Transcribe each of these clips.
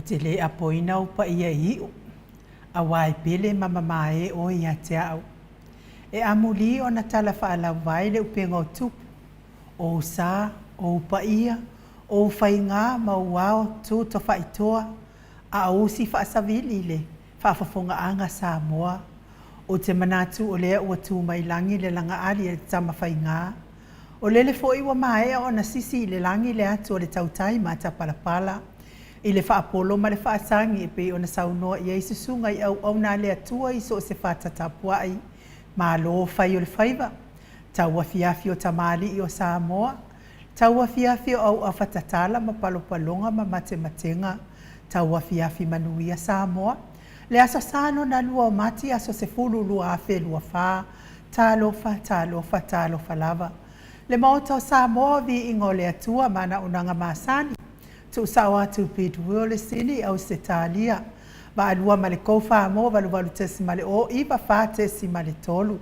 te le apoina o pa ia iu. A wai pele mamamae o ia te au. E amuli o na tala whaala vai le upenga o tupu. O sa, o pa ia, o whainga mauao tu to whaitoa. A usi whaasavili le, whaafafonga anga Samoa. O te manatu o lea ua tu mai langi le langa ali e tama whainga. O lele fo iwa maea o na sisi le langi le atu o le tautai mata palapala. I le whaapolo ma le whaasangi e pe o na saunoa i eisu sunga i au na le atua i so se whatatapua ai. Ma lo whai o le whaiva. Tau afiafi o tamali i o Samoa. Tau afiafi o au awhatatala ma palopalonga ma matematenga. Tau afiafi manuia Samoa. Le aso sano na lua o mati aso se fulu lua afe lua wha. Talofa lava. Le Maota o Samoa vi ingo le atua mana unanga masani. Tu sawa tu pitu le sini au se talia. Va alua ma le kofa mo valu tesi ma le o iwa wha tesi ma le tolu.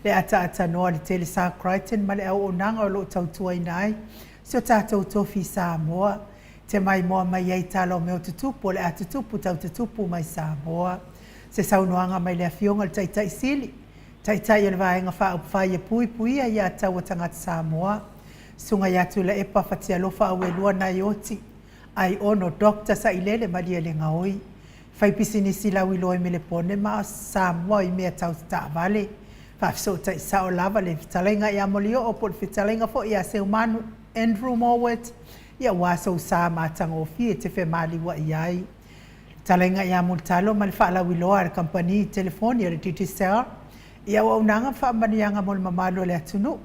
Le ata noa le tele sa Crichton ma le au unanga o lo tautua inai. Sio tātou tofi Samoa. Te mai moa mai ei tala o meo tutupu le atutupu tau tutupu mai Samoa. Se saunoanga mai le afionga le taitai sili. Taitai o le vaenga wha upwhai e puia ia tau o tangata Samoa. Sunga iatu le epa fatia lofa au e lua na ioti. Ai ono dokta sa ilele malia le ngaoi. Fai pisini sila wiloi me le pone ma Samoa i mea tau ta vale. Fafso ta isa o lava le fitalenga i amolio o pol fitalenga fo ia se umanu Andrew Mowat. Ia waso sa matanga o fie te fe mali wa iai. Talenga ia multalo ma le faala wiloa le kampani telefonia le TTCR. Ia wa unanga fa manianga mol mamalo le atunu.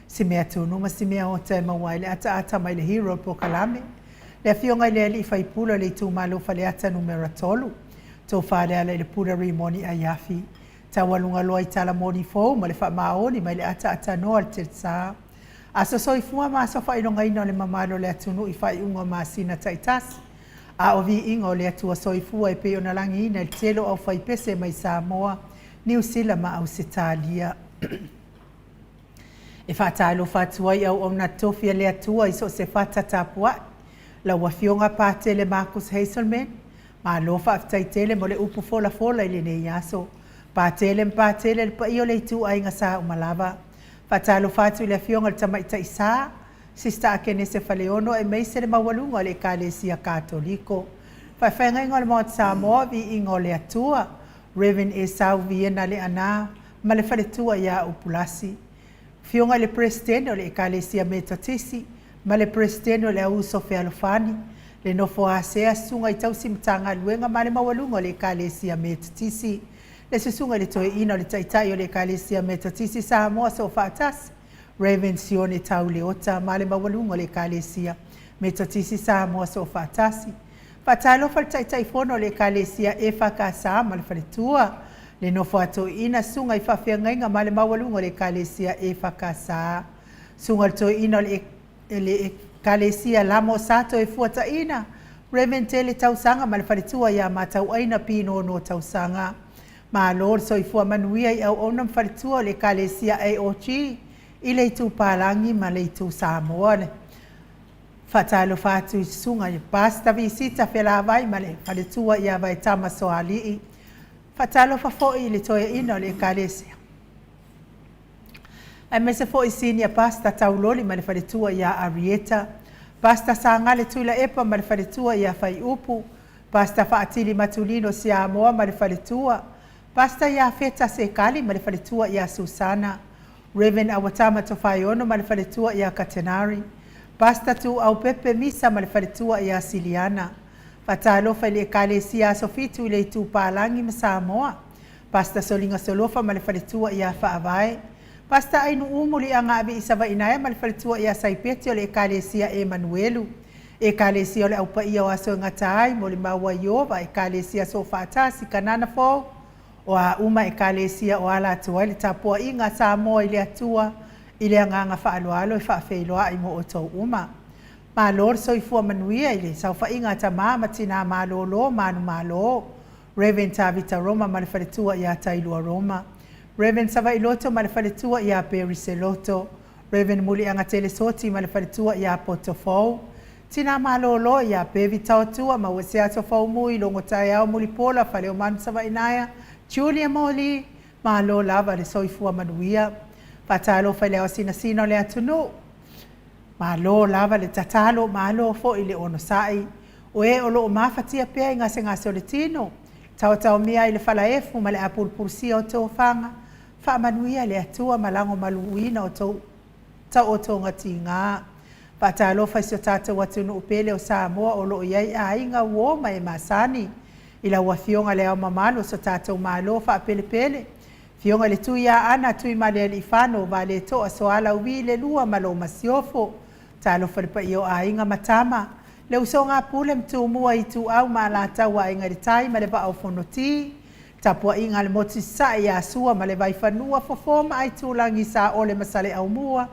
Si mea tunu ma si mea o te mawai le ata mai le hero po kalame. Le afionga le ali fai pula le tu malo fa le ata numera tolu. Tau whare ala le pura rimoni a yafi. Ta walunga loa i tala moni fo ma le fa maoni mai le ata noa le tetsa. Aso soifua ma aso fa ilonga ino le mamalo le atunu i fai unga ma sina taitasi. A o vi ingo le atua soifua e peo na langi ina le telo au fai pese mai Samoa. New Zealand ma au Setalia. E whaatalo whatuai au na tofia le atua i so se whatatapua. La wafionga pātele Marcus Hazelman. Ma lofa aftaitele mo le upu fola i le nei aso. Pātele le pa io le tu ainga sa umalava. Whaatalo whatu le afionga le tamaita isa. Sista akene se whaleono e meise le mawalunga le kālesia katoliko. Whaiwhainga ingo le Mount Samoa vi ingo le atua. Reverend e sau viena le ana. Ma le whaletua ia upulasi. Fionga le presidente o le ekalesia metotisi. Ma le presidente o le auso fealofani. Le nofo asea sunga i tau simtanga luenga ma le mawalunga o le ekalesia metotisi. Le susunga le toe ina o le taitai o le ekalesia metotisi Samoa so whaatasi. Raven sione tau leota ma le mawalunga o le ekalesia metotisi Samoa so whaatasi. Whaatalo fal taitai fono o le ekalesia e whakasa ma le whaletua. Le nofo ato ina sunga i whawhiangainga ma le mawalunga o le ekalesia e whakasa. Sunga le toe ina o le ekalesia lamo sato e fuata ina. Raven tele tausanga ma le whaletua ia ma tau aina pino no tausanga. Ma lor so i fua manuia i au onam whaletua o le ekalesia AOG. I le tu palangi ma le tu Samoa le. Whatalo whatu i sunga i pasta visita whela vai ma le whaletua ia vai tama soali i. Whatalo whafo i le toia ina o le ekalesia. Ai mese fo i sinia pasta tauloli ma le whaletua ia Arieta. Pasta sanga le tuila epa ma le whaletua ia whai upu. Pasta whaatili matulino Samoa ma le whaletua. Pasta ia feta sekali ma le whaletua ia Susana. Reven awatama to whaiono ma le whaletua ia Katenari. Pasta tu au pepe misa ma le whaletua ia Siliana. Whatalofa le ekalesia sofitu le tu palangi ma Samoa. Pasta solinga solofa ma le whaletua ia whaavai. Pasta ainu umuli anga abi isawa inaya ma le whaletua ia Saipeti o le ekalesia Emanuelu. Ekalesia o le aupa ia o aso ngatai mo le maua iova ekalesia so whaatasi kanana fo. O a uma ekalesia o ala atua le tapua inga Samoa i le atua i le anganga whaaloalo i whaafeiloa i mo o tau uma. Ma lor so i fua manuia i le sau whainga ta maa tina malolo manu malo. Reven Tavita Roma ma le whaletua i a Tailua Roma. Reven Sava Iloto ma le whaletua i a Peri Seloto. Reven Muli anga Telesoti ma le whaletua i a Potofou. tina malolo ia pevi tautua ma wese ato faumui longo tai au mulipola fale o manu sava inaya Julia Moli malo lava le soifua manuia fatalo fale o sina le atunu malo lava le tatalo malo fo ile ono sai o e o lo mafatia pe ngase o le tino tau mia ile fala efu ma le apul pursia o to fanga fa manuia le atua malango maluina o to tau o to ngatinga patalo fa so tata watunu upele o Samoa o lo iai ainga wo mai masani ila wa fionga le mamalo so tata malo fa pele fionga le tuia ana tui male le ifano vale to so ala wile lua malo masiofo talo fa pa io ainga matama le usonga pule mtu mua itu au mala tawa inga le tai male ba au fonoti tapua inga le moti sa ya sua male vai fanua fofoma ai tu langi sa ole masale au mua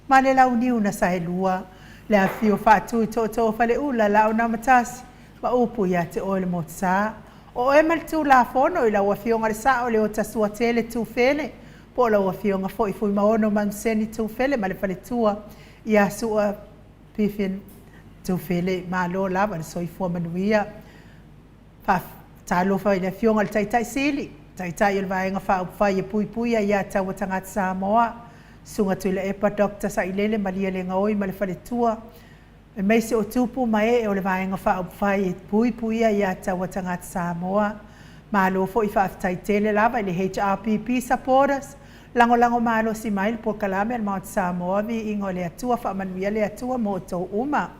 male la uniu na saelua le afio fatu to fale ula la ona matasi ma upu ya te ole motsa o e mal tu la fono ila wa fio ngal sa ole o tasua tele tu fele po la wa fio nga foi maono man seni tu fele male fale tua ya sua pifin tu fele ma lo la ba so ifo manuia pa talo fa ile fio ngal tai sili tai il va nga fa ye pui ya ta watanga Samoa sunga tu le epa doctor sa ilele malia le ngoi male fale tua e mai se o tupu mai o le vaenga fa pui ya ta watanga Samoa malo fo ifa tai tele lava le HRPP supporters lango malo si mail por kalame Mount Samoa vi ingole atua fa manuia le atua mo to uma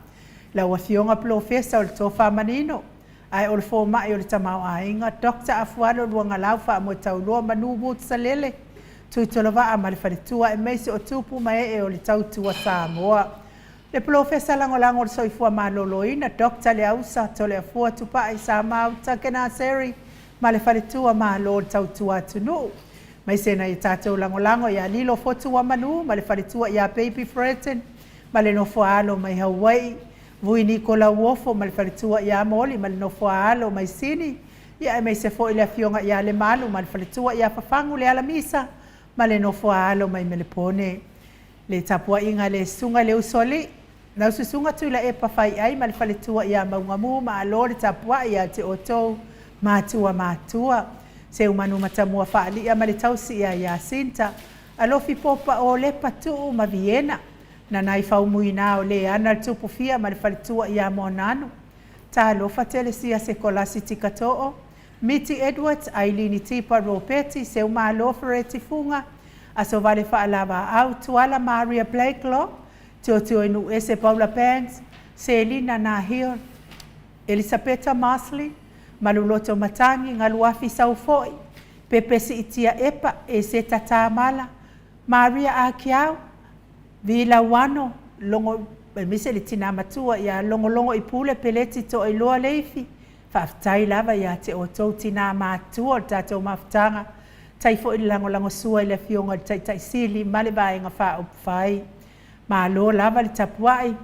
la wafionga professor o to fa manino ai o fo mai o tamau ainga doctor afualo luanga lau fa mo tau lo manubu salele tu tolova amal faritua e mesi o tupu mai o le tautua Samoa le professor lango so ifua maloloina doctor le ausa tole afua tupa ai sa Maota kena seri male faritua malo tautua tunu mai sena i tatou lango ya lilo fotu wa manu male faritua ya baby Fredden male no foalo mai Hawaii vui Nicola Wofo male faritua ya moli male no foalo mai sini ya mai se fo ile fionga ya le malu male faritua ya fafangu le alamisa male no foalo mai melepone le tapua inga le sunga le usoli na ususunga tu la epa fai ai male faritua ya maungamu ma alore tapua ya te oto matua se umanu matamua faali ama le tausi ya sinta alofi popa o le patu ma Viena na nai faumuina o le ana tupu fia ma le falitua ya monano ta alofa tele sia se kolasi tikatoo Miti Edwards Ailini Tipa Ropeti se uma alofereti funga aso vale faalava au tuala Maria Blakelaw teo inu ese Paula Pans Selina Nahir Elisabetta Mosley maluloto matangi ngaluafi saufoi pepesi itia epa e se tatamala Maria Akiau Vila Wano longo mise le tina matua ya longo ipule peleti to iloa leifi faftai lava ya te oto tina matua tato maftanga taifo lango sua ile fionga tai sili male bainga fa upfai malo lava le tapuai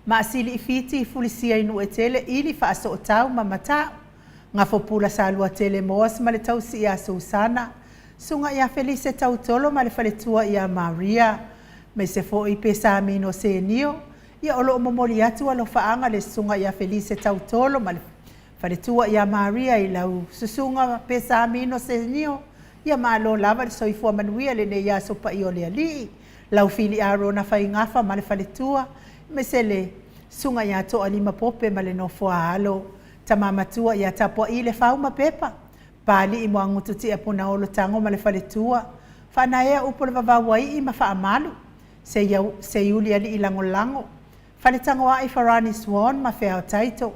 ma sili ifiti fulisia inu etele ili fa so tau mamata nga fopula salua tele mos male tau si ya Susana sunga ya Felice tau tolo male faletua ya Maria me se fo ipe samino senio ya olo momoli atu alo faanga le sunga ya Felice tau tolo male faletua ya Maria ilau susunga pe samino senio ya malo lava so ifo manuia le ne ya so pa iole ali lau fili arona fa ingafa male faletua mesele sunga ya to alima pope male no foalo tamamatua ya tapua ile fauma pepa pali i moangu tuti e puna olo tango male faletua fana ea upole vavawai i mafa amalu se yuli ali ilango lango fale tango wa i Farani Swan ma fea taito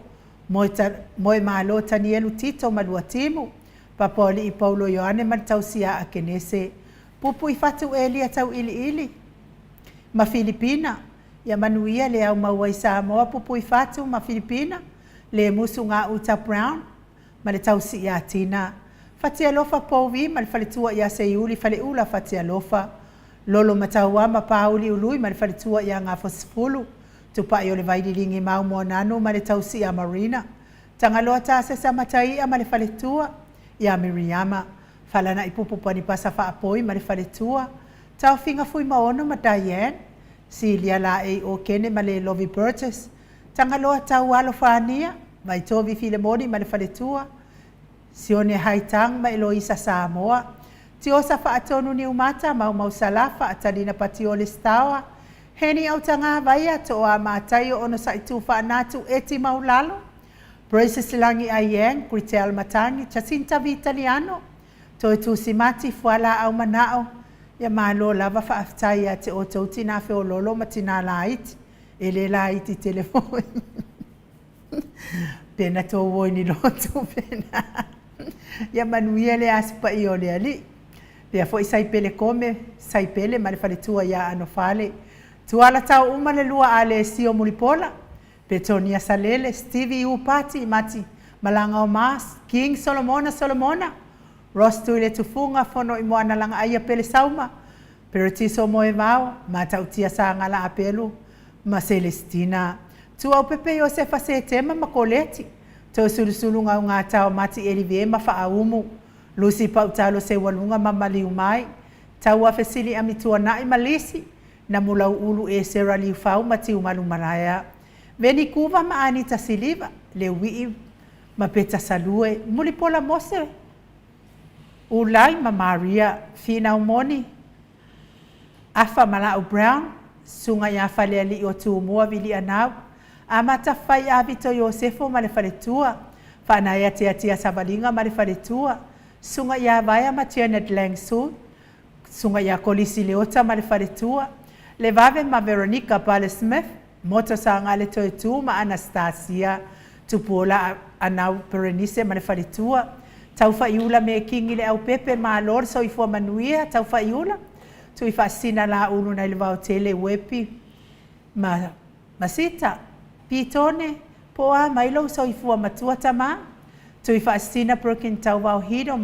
moe malo tanielu tito malua timu papoli i Paulo Yohane mal tausia a kenese pupu i fatu elia tau ili ma Filipina ya manuia le au mawai Samoa pupu i fatu ma Filipina le musu nga uta Brown ma le tausi ya tina fatia lofa povi ma le faletua ya seiuli fale ula fatia lofa lolo mataua ma pauli ului ma le faletua ya nga fosfulu tupa yo le vaidilingi mau monano ma le tausi ya Marina tangaloa ta sesa matai ma le faletua ya Miriama falana ipupu pani pasa fa apoi ma le faletua tau finga fui maono ma Diane Silia la e o kene ma le Lovie Burgess Tangaloa tau alo whānia, vai tovi Filemoni ma le whaletua, sione haitang ma Eloisa Samoa, ti osa whaatonu ni umata mau salafa atalina pati o le stawa, heni au tanga vaia to a mātai o ono sa itu whaanatu eti maulalo, Braces Silangi Ayeng, Gritel Matangi, Jacinta Vitaliano, to tu simati fuala au manao, ya malo lava whaaftai a te o tauti na wheo lolo matina laiti, ele laiti telefoni. Pena tō woi ni lotu pena. Ya manuia le aspa i o le ali. Pea fo i saipele kome, saipele ma le whaletua ya ano whale. Tuala tau uma le lua a le sio mulipola. Petonia Salele, Stevie Upati, Mati, Malanga o Mas, King Solomona. Ross tu ile tufunga fono i moana langa aia pele sauma. Pero tiso moe vau, mata utia sa ngala apelu, ma Celestina. Tu au pepe Josefa se tema makoleti. Tau sulu ngau ngā tau mati elivie ma faa umu. Lucy pautalo se walunga mamali umai. Tau a fesili amitua nai malisi. Na mulau ulu e sera liu fau mati umalu maraya. Veni kuva ma Anita Siliva. Le wii ma peta salue. Mulipola mose. Ulai ma Maria. Fina umoni. Afa Malao Brown. Sunga ya fale ali o tu mua vili anau. Amata fai avito Yosefo ma le whaletua. Whanaya te atia sabalinga ma le whaletua. Sunga ya vaya ma Janet Langsu. Sunga ya Kolisi Leota ma le whaletua. Le vave ma Veronica Pale Smith. Moto sa ngale toi tu ma Anastasia. Tupola anau Berenice ma le whaletua. Tau whaiula me kingi le au pepe ma lor so i fua manuia. Tau whaiula. Tu i whaasina la unu na ilwa o tele wepi. Masita. Pitone, poa mailo so i fua matua tama. Tu i whaasina prokin tau wau hido.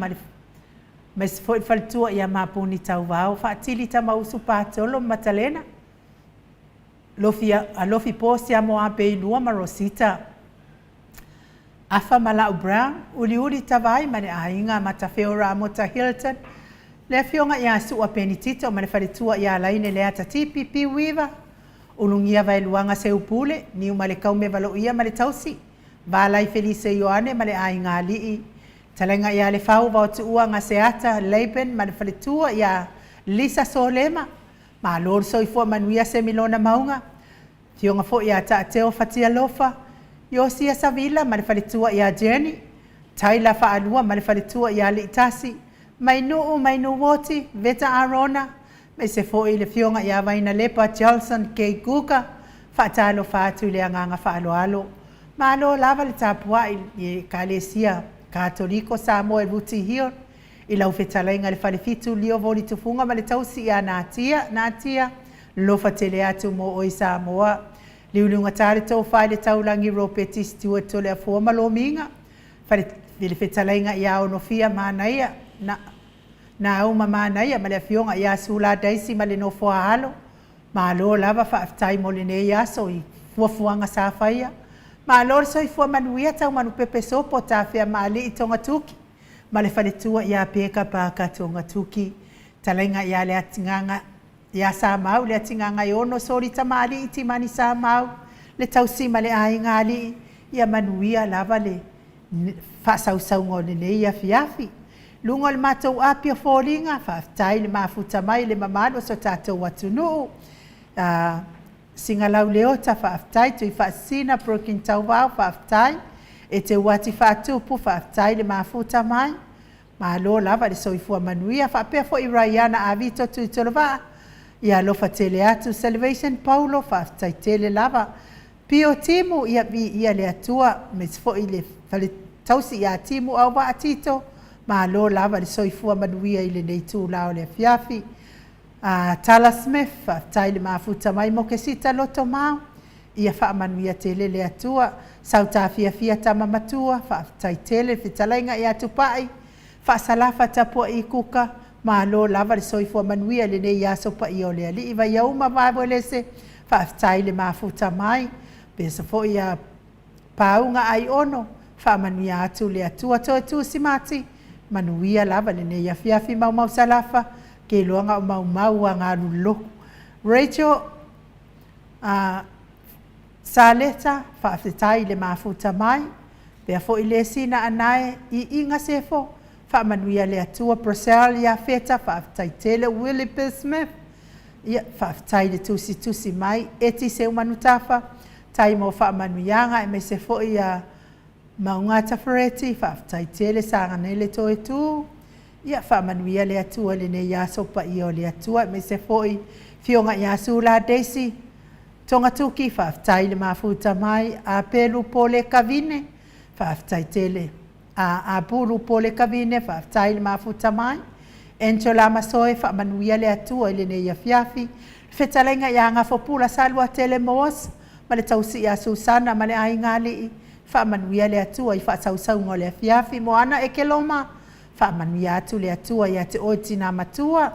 Mas foi faltua ia mapuni tau wau. Whaatili tama usu pātolo matalena. Lofi po si amo ape ilua ma Rosita. Afa Malao Brown. Uli tawai mane ainga matafeo Ramota Hilton. Le fionga ia sua penitito ma le whaletua ia laine le ata tipi pi wiva. Ulungia vai luanga se upule, ni umale kaume valo ia male tausi. Valai Felice Ioane male ainga alii. Talenga ia le fau vau tu uanga se ata, Leiben male whaletua ia Lisa Solema. Ma lor so i fua manuia se milona maunga. Fionga fo ia ta ateo fatia lofa. Yosia Savila male whaletua ia Jenny. Taila faalua male whaletua ia Litasi. Mainu woti, Veta Arona. Me se fo i le fionga ia vaina lepa Jelson Kei Kuka. Whaatalo whaatu le anganga whaaloalo. Ma alo lava le tapua i Kalesia Katoliko Samoa e Ruti Hion. I lau whetalainga le whalefitu lio voli tufunga ma le tausi ia nātia. Lofa tele atu mo oi Samoa. Liulunga tare tau whai le taulangi ropeti stua tole a fuama lo minga. Le whetalainga ia ono fia manaia. Na au mamana ia ma le fionga ia sula daisi ma le no foahalo. Ma alo lava whaaftai mo le ne ia so i fuafuanga sa whaia. Ma alo so i fua manuia tau manu pepe sopo ta whea ma ali i tonga tuki. Ma le whaletua ia peka paka tonga tuki. Talenga ia le atinganga ia sa mau le atinganga i ono sori ta ma ali i timani sa mau. Le tausi ma le ainga ali ia manuia lava le whaasau ngone ne ia fiafi. Lunga le mātou apia fōringa, whaaftai le mafuta mai le mamano so tātou atunu. Singalau leota whaaftai, tui whaasina prokin tau wau whaaftai. E te wati whaatupu whaaftai le mafuta mai. Malo lava le soifua manuia, whaapea fo i Raiana a vito tui tolova. Ia lofa tele atu Salvation Paulo, whaaftai tele lava. Pio timu ia le atua, mes fo i le tausi ia timu au wa atito. Ma lo lava le soifua manuia i le nei tū lao le fiafi. Tala Smith, tai le mafuta mai mo ke sita loto mau. Ia wha manuia tele le atua. Sauta fia tama matua. Wha tai tele fitalainga i atu pai. Wha salafa tapua i kuka. Ma lo lava le soifua manuia le nei aso pa i o le ali. Iwa iauma vavo le se. Wha tai le mafuta mai. Pesa fo ia paunga ai ono. Wha manuia atu le atua to tu simati. Manuia lava le ne fiafi mau salafa ke loanga mau a ngā rulo. Rachel Saleta whaafetai le mafuta mai. Pea fo i le sina anae I inga sefo. Whaamanuia le atua Brasel ia feta whaafetai tele Willie Bill Smith. Ia whaafetai le tusi mai. Eti se umanutafa. Tai mo whaamanuianga e me se fo i a maungata whareti. Whaafetai tele sanganele to e tu. Ia whaamanuia le atua le ne ia sopa I o le atua. Me se fo I fionga ia sula Daisy. Tonga tuki whaafetai le mafuta mai. A pelu po le kavine. Whaafetai tele. A buru po le kavine. Whaafetai le mafuta mai. Enchola masoe whaamanuia le atua le ne ia fiafi. Whetalenga ia ngafopula salua tele moos. Ma le tausi ia Susana ma le aingali. Whaamanuia le atua I whaasausaunga le fiafi. Moana e ke loma. Whaamanuia atu le atua ia te oti na matua.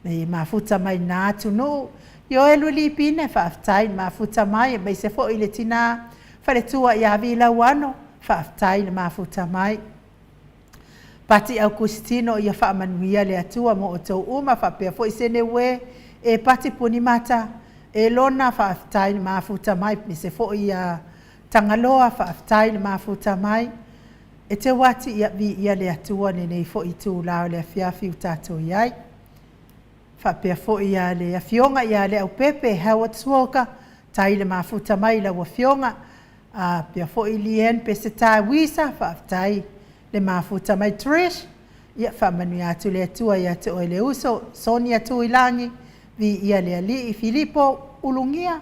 Me mafuta mai na atu no. Yo e luli pine whaafetai mafuta mai. Me se fo I le tina. Whale tua ia vila wano. Whaafetai le mafuta mai. Pati au Kustino ia whaamanuia le atua mo o tau uma. Whapea fo I sene we. E pati puni mata. E lona whaafetai le mafuta mai. Me se fo I tangaloa whaafetai le mafuta mai. E te wati ia vi ia le atua ne nei fo I tū lao le fiafi utato iai. Whapea fo ia le fionga ia le au pepe Howard Swoka. Tai le mafuta mai la wa fionga. Pea fo I lien pe se tā wisa whaafetai le mafuta mai Trish. Ia whaamanuia atu le atua ia te oe le uso. Sonia Tuilangi. Vi ia le ali I Filipo Ulungia.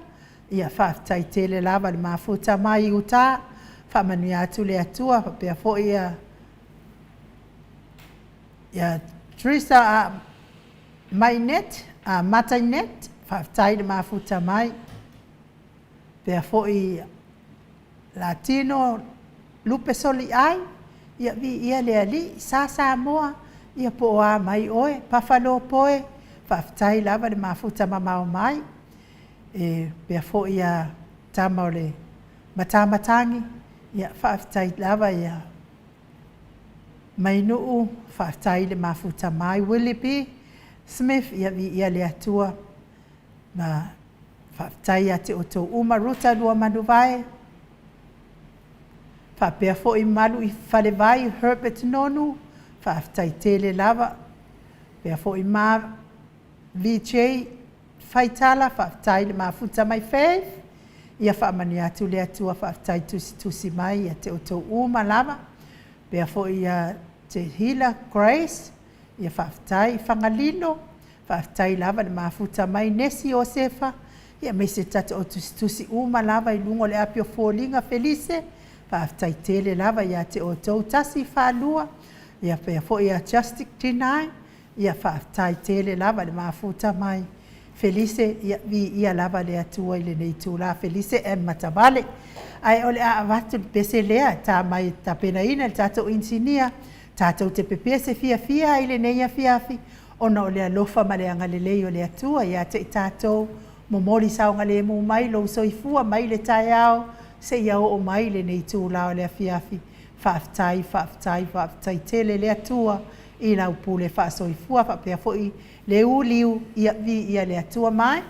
Ia whaafetai tele lava le mafuta mai uta. Whaamanuia atu le atua. Pea fo ia Trisa Mainet. Matainet. Whaafetai le mafuta mai. Pea fo I Latino Lupe Soli ai. Ia vi ia le ali. Samoa. Ia po a mai oe. Pafalo poe. Whaafetai lava le mafuta mamao mai. Pea fo ia tama o le matamatangi. Ia whaafetai lava ia mainuu. Whaafetai le mafuta mai. Willie B. Smith ia vi ia le atua. Ma whaafetai ia te oto uma ruta lua manuvae. Whapea fo I malu I whalewai Herbert Nonu. Whaafetai tele lava. Pea fo I maa VJ Faitala. Whaafetai le mafuta mai Faith. Ia whaamanuia atu le atua whaafetai tusi mai. Ia te oto uma lava. Pea fo ia te Hila Grace. Ia whaafetai whangalino. Whaafetai lava le mafuta mai Nesi Osefa. Ia me se tata o tusi uma lava I lungo le apio fōlinga Felice. Whaafetai tele lava ia te oto tasi whalua. Ia pea fo ia Justic Tinai. Ia whaafetai tele lava le mafuta mai Felice. Ia vi ia lava le atua I le nei tūla Felice e matavale. Ai ole a avatu pese lea ta mai ta pena ina le tatou insinia. Tatou te pepe se fia I le nei a fiafi. Ona ole alofa ma le angalelei o le atua. Ia te tatou momoli saunga le mu mai lo soifua mai le tai au. Se ia o mai le nei tūla o le fiafi. Whaafetai tele le atua. I nau pule whaasoifua whapea fo I le uliu ia vi ia le atua mai.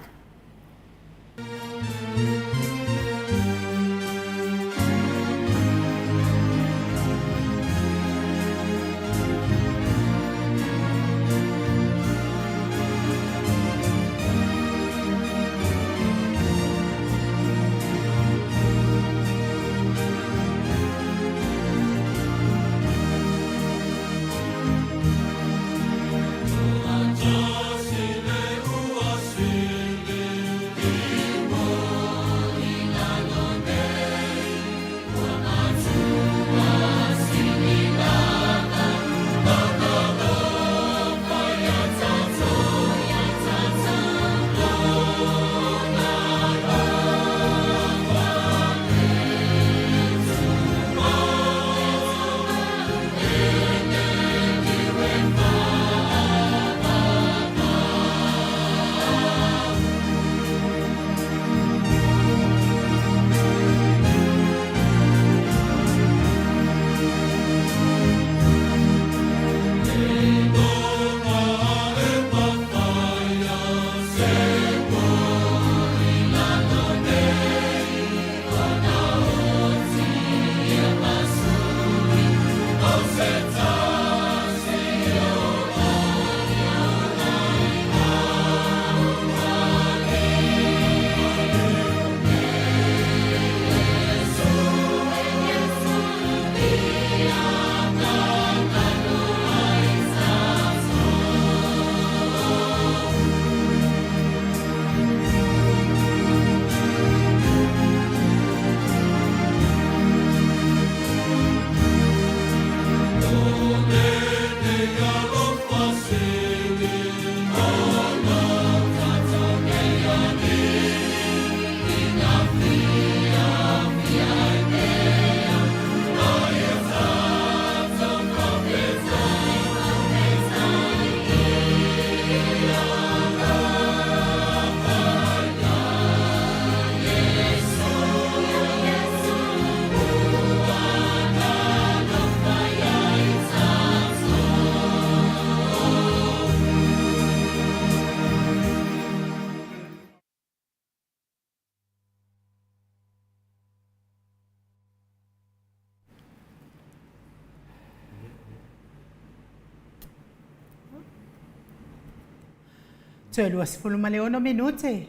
Tolu asfulu maleono minute.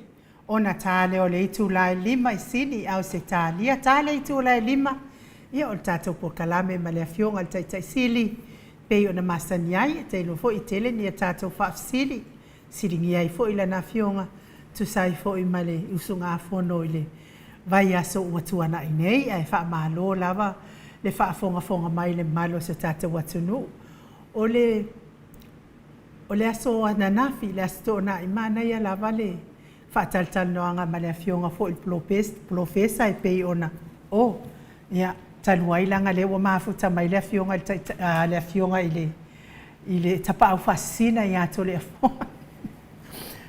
Ona tale o le itu lai lima isini au se talia tale itu lai lima. Ia o tato po kalame ma le afionga al tai sili. Pei ona masaniai te lo fo i tele ni tato faafsili. Siringi ai fo ila na afionga. Tu sai fo i male usunga afono ile. Vai aso watu ana inei ai fa malo lava. Le fa fonga mai le malo se tato watunu. O le aso ananafi le aso na imana ia lava le. Fatal noanga ma le afionga fo il profesa e pei ona. O, ia. Taluai langa le wa mafuta mai le afionga ile tapa au fasina ia to le afionga.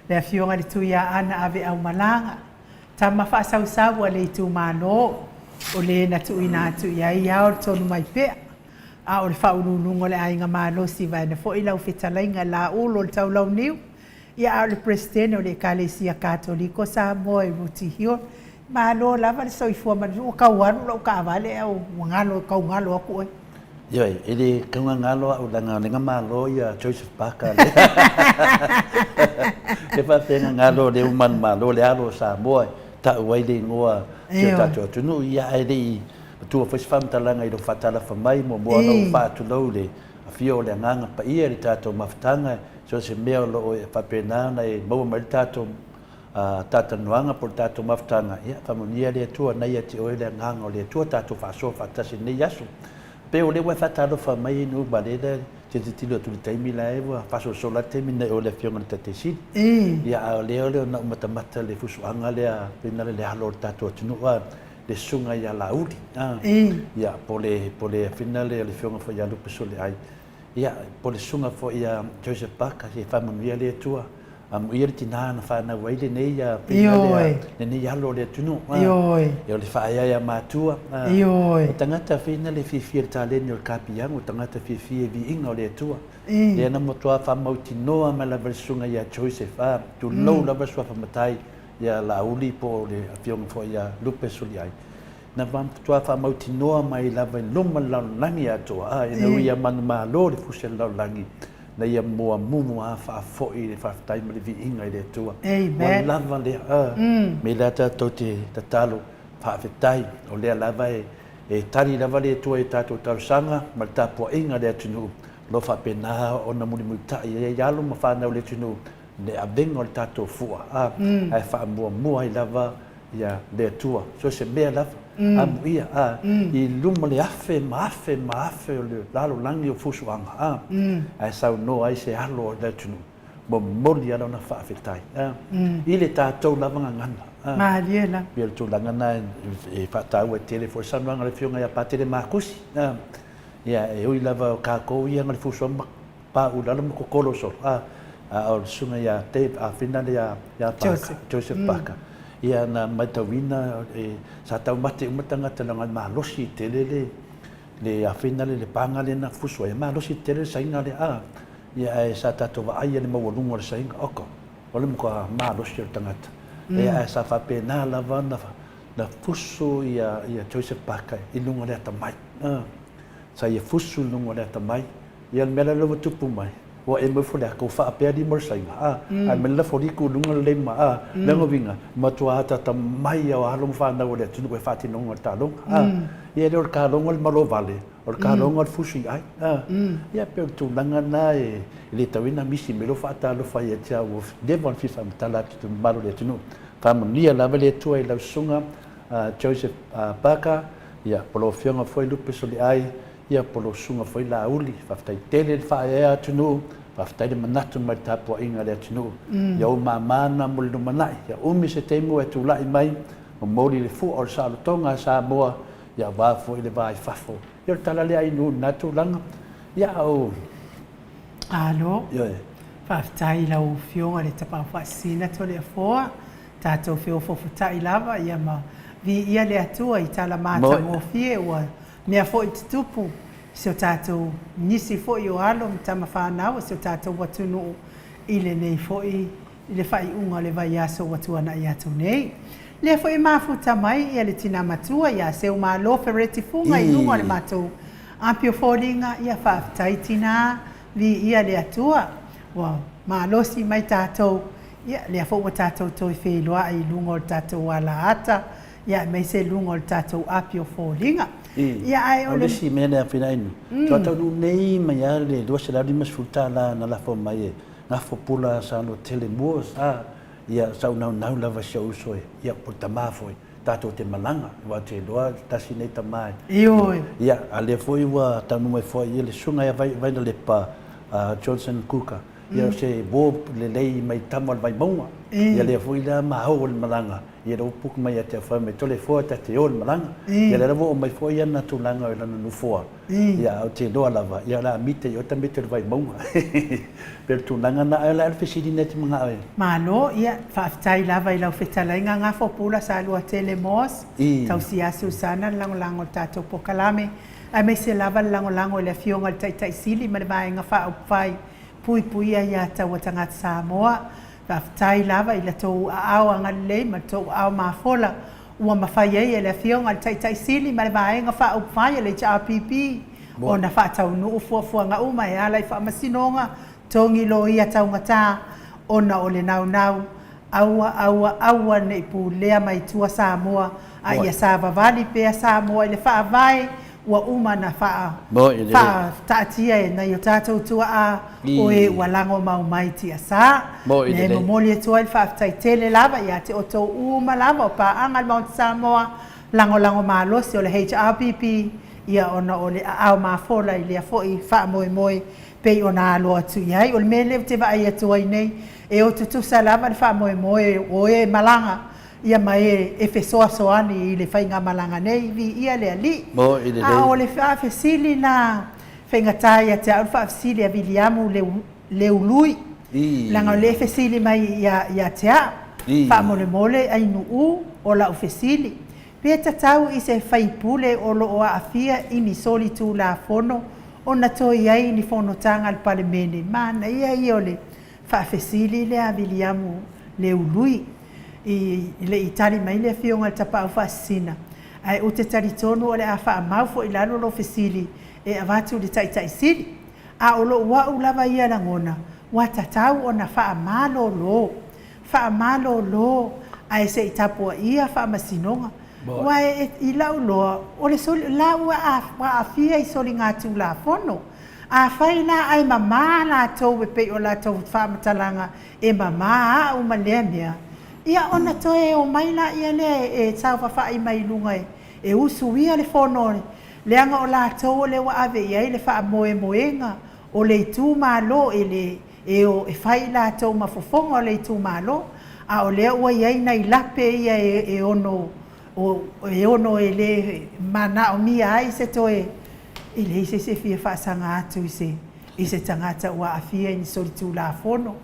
Le afionga le tuia ana ave au malanga. Tama fa sau le tu malo o le na tu ina tu ia o tonu mai pe. A o le fa unungo le ainga malo si vai na fo ila u fitalainga la ulo le tau lau niu. Ia le presidente o le Kalesia Katoliko Samoa ruti hio. Malo lava le soifua ma o kauaru lo ka vale au ngalo ngalo aku e. Yo, ele ngalo au langa nga malo ia Joseph Parker. Le fa tenga ngalo le man malo le alo Samoa ta waile ngoa ta tunu ia ele tu fa fam talanga i do fatala fa mai mo no fa tu lo le afio le nganga pa ia le tato maftanga so se meo lo fa pena na e mo mai tato tata nuanga por tato maftanga ia famonia le tua na ia te oile nganga le tua tato fa so fa tasi ne yasu pe o le wa fatalo fa mai no baleda te tilo tu taimi la ewa fa so so la temi ne o le fionga te si ia le na mata le fusuanga le pena le halo tato tunu wa le sunga ia la uli ia pole finale le fionga fo ia lupe so le ai ia pole sunga fo ia Joseph Parker se famonia le tua ia tina na fa na waile nei ia ne ia lo le tunu ia le fa ia matua tangata fina le fifi tale ni o kapiang o tangata fifi Viiga o le tua le na motoa fa mautinoa ma la versunga ia Joseph tu no la versua fa matai ia la uli po le avion fo ia lupe suliai na vam toa fa mautinoa mai la luma la langi atoa ina ia man ma lo le fusel la langi na ia mua mumu a fa fo i le fa time le Viiga i le tua amen lava le me la ta te tatalo fa fetai o le lava e tari lava le tua e tato tausanga ma ta po inga le tunu lo fa pena ona muli muta ia lo ma fa na le tunu le abengo le tato fua ai fa mua i lava ia le tua so se me lava ia i luma le afe ma afe le lalo langi o fusuanga ai sau no ai se alo le tunu mo moli ala na fa fetai i le tatou lava ngana ma liela ia tu langana e fa tau e telefone sananga le fionga ia patele makusi ia e oi lava ka ko ia ngal fusuanga pa ulala mo kokolo so o sunga ia te a finale ia Joseph Parker ia na matawina sa tau mate umatanga talanga malosi telele le afina le pangale na fuswa malosi tele sainga le ia sa tatu va ai le mawalunga le sainga oko ole mo ka malosi tangata ia sa fa pena la vana na fusu ia Joseph Parker ilunga le tamai sa ia fusu lunga le tamai ia mela lo tupu mai wa e mo fole ko fa pe di morsainga a me la fori ku lunga le ma le ngovinga matua ta mai ya halum fa na ole tu ko fa ti no ta long ia le ka long al malo vale or ka long al fusi ai ia pe tu langa na e le tawina misi me lo fa ta lo fa ia cha wo de bon fi fam ta la tu malo le tu no fam nia la vele tu e la sunga Joseph Parker ia polo fionga foi lupe soli ai ia polo sunga foi la uli fa tai tele fa ia tu no fa tai de manatu mai ta po inga le tu no ia o mamana mo le manai ia o mi se temo e tu lai mai o mori le fu or sa tonga sa boa ia va foi le vai fafo ia tala le ai no natu langa ia o alo fa tai la o fionga le tapa fa sina to le fo tato fio fo tai lava ia ma ia le atua i tala mata mo fie wa mea fo i tupu se o tātou nisi fo i o alo mtama whanau se o tātou watunu i le nei fo i le whai unga le vai aso watuana i atu nei. Le fo i mafuta mai i le tina matua i a se o maa lo fereti funga i unga le matou. Ampio fōringa i a whaafitai tina vi i a le atua. Maa losi mai tātou Ia le fo tātou toi wheloa I lunga o tātou ala ata. Ia me se lunga o tātou api o fōlinga. Ia ai o le si mene a whina inu. Tua tau nu nei mai a le dua se lari mas futa la na la fo mai e. Nga fo pula sa no tele mua sa. Ia sau nau nau lava sia usoe. Ia po tamafoi. Tātou te malanga. Wa te loa tasi nei tamai. Ioi. Ia a le foi wa tanu mai foi. Ia le sunga ia vai na le pa Johnson Cooker. Ia se bo le lei mai tamal vai maunga. Ia le foi la mahau le malanga. Ia lo puk mai te fa me tole fo ta te ol malanga. Ia le vo mai foi ana tulanga ila no fo. Ia o te lo lava. Ia la mite yo tambe te vai maunga. Per tulanga na ala alfe sidi net mga ai. Malo ia fa tai lava ila fetala nga fo pula sa lua tele mos. Tau sia Susana lango tato pokalame. Ai me se lava lango le fionga tai sili ma vai nga fa fai. Pui ia tau tanga Samoa. Tai lava ila tau au ngale ma tau au mafola. Ua mawhai ei le fionga tai sili ma vai nga fa fai le HRPP. Ona fa tau no fua nga uma e ala fa masinonga. Tongi lo ia tau ngata. Ona ole nau. Aua ne pu lea mai tua Samoa. A ia sa vavali pe Samoa le fa vai. Ua uma na fa taatia e na yo tātou tua a o e walango mau mai tia sa. Ne momoli e tua il fa tai tele lava ia te oto uma lava o pa angal Mount Samoa lango malosi o le HRPP ia ona o le au mafola i lea foi fa moe pe ona alo atu iai o le mele te va ia tua i nei e o tutusa lava le fa moe o e malanga. Ia mai e fesoa soani I le whainga malanga nei vi ia le ali. A o le whaafesili na whaingatai a te au whaafesili a Viliamu le ului. Langa o le fesili mai ia te a. Whaamole ai nuu o la ufesili. Pea tatau I se whaipule o lo o afia I ni soli tu la fono o na toi ai ni fono tanga al palemene. Mana ia o le whaafesili le a Viliamu le ului. I le itali mai le fionga tapa fa sina ai o te tari tonu o le afa mau fo ilalo lo fesili e avatu le tai sili a o lo wa ulava ia la ngona wa tatau ona fa malo lo ai se tapo ia fa masinonga wa I lau lo o le sol la wa afia I soli ngatu la fono a faina ai mama la to pe o la to fa matalanga e mama o malemia Ia ona toe o maila ia le e tau whawhai mai lunga e usu ia le whono leanga o la tau le wa ave ia le wha moenga o le tu malo e o e whai la tau mafofonga o le tu malo a o lea ua ia nei lape ia e ono e le mana o mia ai se toe I le se fia whaasanga atu I se tangata ua afia I ni solitu la fono.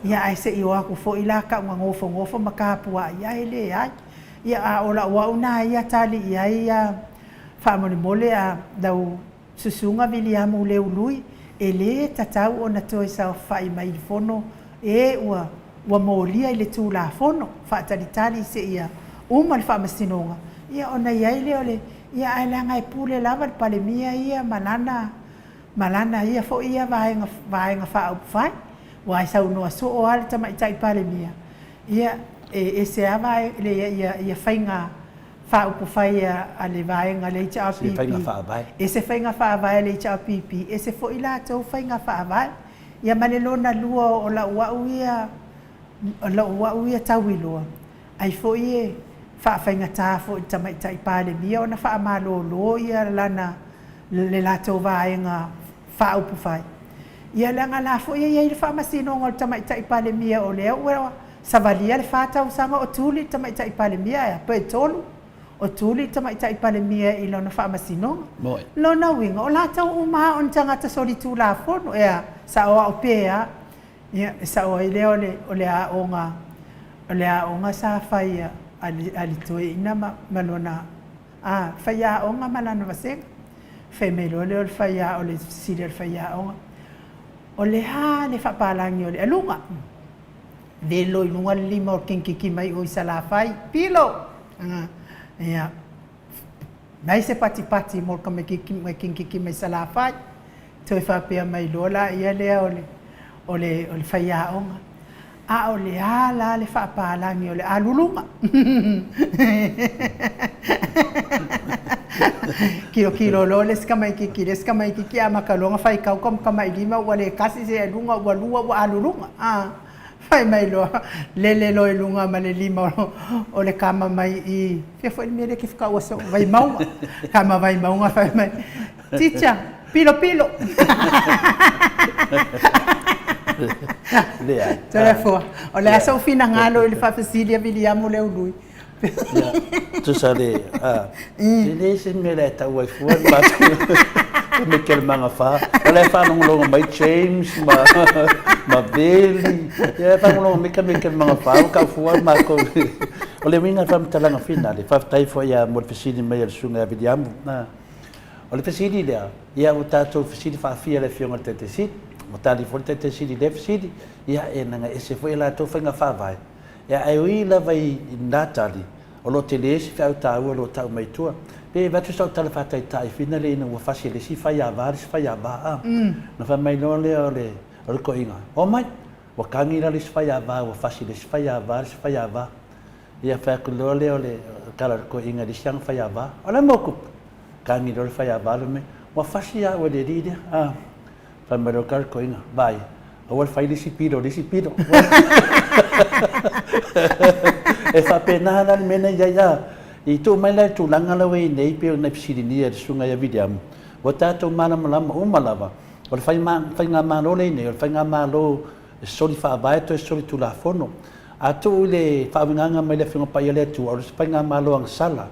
Ia ai se iwa ku fo ila ka ngofo makapua ia ele ai. Ia a ola ua una ia tali ia whamole a dau susunga Viliamu le ului. E le tatau o na toi sa whai mai fono e ua molia I le tu la fono. Whaatalitali se ia uma le whamasinonga. Ia ona ia ile ole ia ai langa I pule lava palemia ia Malana ia fo ia vaenga fa up fai wai sa no so o al tama tai pale mia ia e se ava le ia fainga fa up fai a le vaenga le HRPP e se fainga fa vai le HRPP e se fo ila to fainga fa vai ia malelona lua o la uia tawilo ai fo ie fa fainga ta fo tama tai pale mia ona fa malo lo ia lana le la to vaenga fa upu fai ia langa la fo ia le fa masino ngol tama tai pale mia o le ua savalia le fa tau sanga o tuli tama tai pale mia e pe tolu o tuli tama tai pale mia I lona fa masino lona winga o la tau uma on tanga ta soli tu la fono e sa o pea ia sa o ile o le a onga sa fai ali toi ina malona fai a onga malana vasenga femelo le faya o le sile faya o le ha le fapalangi o le alunga de lo lunga lima o kinki mai o sala fai pilo ia mai se pati mo ka me kinki mai sala fai to fa pe mai lola ia le o le faya A o le ala le whaapalangi o le alulunga. Kilo lo le skamai kiki a makalonga whai kau kam kamai lima ua le kasi se alunga ua lua ua alulunga. Whai mai loa le lo lunga ma le lima o le kama mai I. Fia fwoi mele ki whika ua so vai maunga. Kama vai maunga whai mai. Teacher, pilo. Telefo. O le asa ufina ngalo I le whawhasilia Viliamu le ului. Tu sale, ele se mele ta wai fua me kel manga fa. Ole fa no mai James ma Billy. Ya fa no me kel manga fa ka fua ma ko. Ole minga fa talanga finale. Fa tai fo ya mo fisini mai el sunga Viliamu. Ole fisini dia. Ya o tato fisini fa fia le fionga tete sit. Mo tali fo tete sit de fisini. Ya e nanga ese fo ela to fa nga fa vai. Ya ai ui la vai Natali. O lo te lesi whau tāua lo tau mai tua. Pe watu sau tala whatai tai whina le ina ua whasi le si whai awa, le si whai awa. Na wha mai no le o le ko inga. O mai, wa kangira le si whai awa, wa whasi le si whai awa, le si whai awa. Ia whaku lo le o le kala ko inga le siang whai awa. O le moku, kangira le whai awa le me. Wa whasi a ua le ride. Wha mai ro kala ko inga, vai. O wal whai le si piro. E fa pena na mena ya I tu mai lai tu langa la we nei pe na pisiri ni e sunga ya Viliamu o tato mana malama o malava o fai nga malo le nei o fai nga malo soli fa vai to soli tu la fono a tu le fa nga mai le finga pa ile tu o fai nga malo ang sala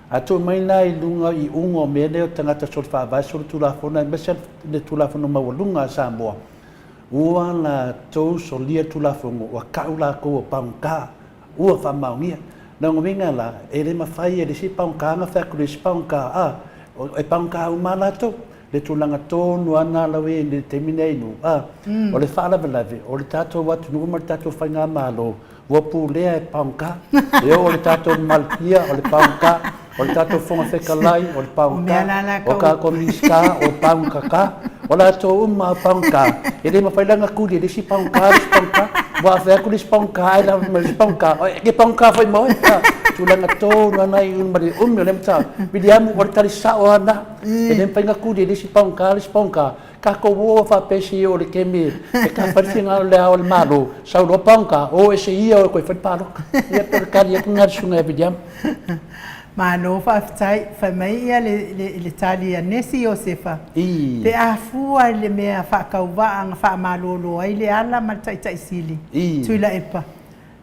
a tu mai lai lunga I ungo me le o tangata soli fa vai soli tu la fono me se le tu la fono ma lunga Samoa ua la to solia tu la fono o kaula ko pangka ua fa maungia na ngominga la ele mafai ele si paunka ma fa ku si paunka e paunka u malato le tulanga tonu ana la we le terminenu o le fala velave o le tato wat no mar tato fa nga malo wo pu le e paunka e o le tato malpia o le paunka o le tato fonga fe kalai o le paunka o ka komiska o paunka ka o la to ma paunka ele mafai langa ku le si paunka wa fa ku lisponka ai la lisponka ke ponka foi mo tu la to na nai un mari le mta Viliamu o tali sa o na e nem penga ku de lisponka ka ko wo fa pesi o le kemi e ka fa singa le o malo sa lo ponka o e se io ko fa palo e per caria ku ngar sunga Viliamu Mano whaftai, whamai ia le talia nesi Josefa. Te afua le mea whakauwa anga whamalolo ai le ala ma tai sili. Tuila epa.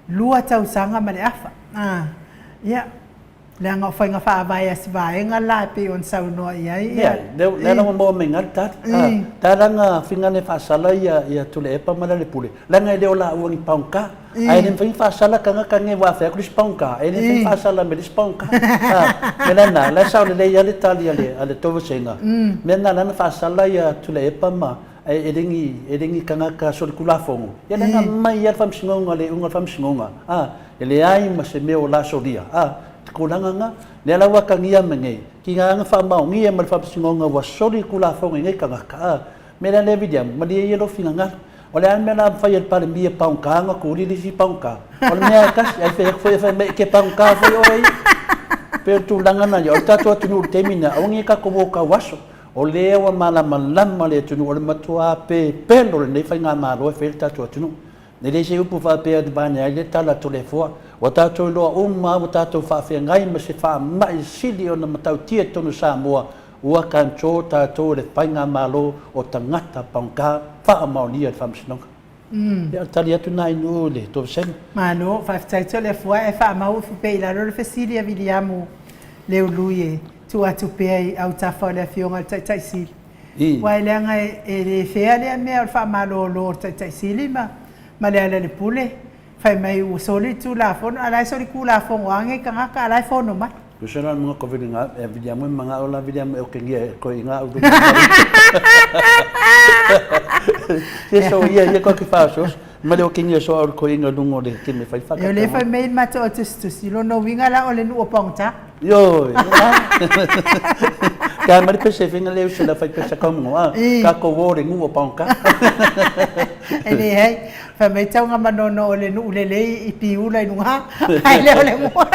Lua tausanga ma le afa. Ia. Le anga whainga whaavai asi vaenga la pe on saunoa ia. Ia, le anga mo menga tat. Ta ranga whingane whaasala ia tule epa mara le pule. Langa leo la uangi paunka. Ai nem whainga whaasala kanga nge wafea kulis paunka. Ai nem whainga whaasala me lis paunka. Mena la sao le ia le tali ale tovo senga. Mena lana whaasala ia tule epa ma. E ringi kanga ka soli kulafongo. Ia langa mai ia whamsingonga le unga whamsingonga. Ele ai ma se meo la solia. Kulanga nga le la waka ngia menge ki nga fa mau ngia mal fa singonga wa soli kula fonga ngai kanga ka me la le Viliamu ma le yelo finga nga ole an me la fa yel pale mia paunka nga ku li si paunka ole me kas ai fe me ke paunka foi oi per tu langa na yo ta to tu termina ongi ka ko ka waso ole wa mala malam le tu ole matua pe pelo le fa nga ma ro fe ta tu ne le se upu fa pe de bana le tala to le fo o tatou loa uma o tatou whaawhiangai ma se wha mai sili o na matau tia tonu Samoa ua kanto tatou le whainga malo o tangata paunka wha maonia le whamsinonga. Ia tali atu nai nu le tō sen. Mano, whawhitaito le fua e wha mau fupe i laro le whesilia Viliamu le ului e tu atu pea I au tawha le fionga le tai sili. Wai leanga e le whea lea mea o le wha malo lo tai sili ma lea le pule. Fai mai u soli tu la fono alai soli ku la fono ange kanga ka alai fono mai ku sena mga ko vinga e Viliamu mga ola Viliamu o kengia ko inga u se so ia ko ki faso ma le o kengia so ko inga lungo le ke me fai fa yo le fai mai mato tu silo no winga la ole nu oponta yo ka mari pe se vinga le se la fai pe sa como ka ko wore ngu oponka Ele ai, fa mai tau nga manono o le nu le lei I piula I nunga, ai leo le mua.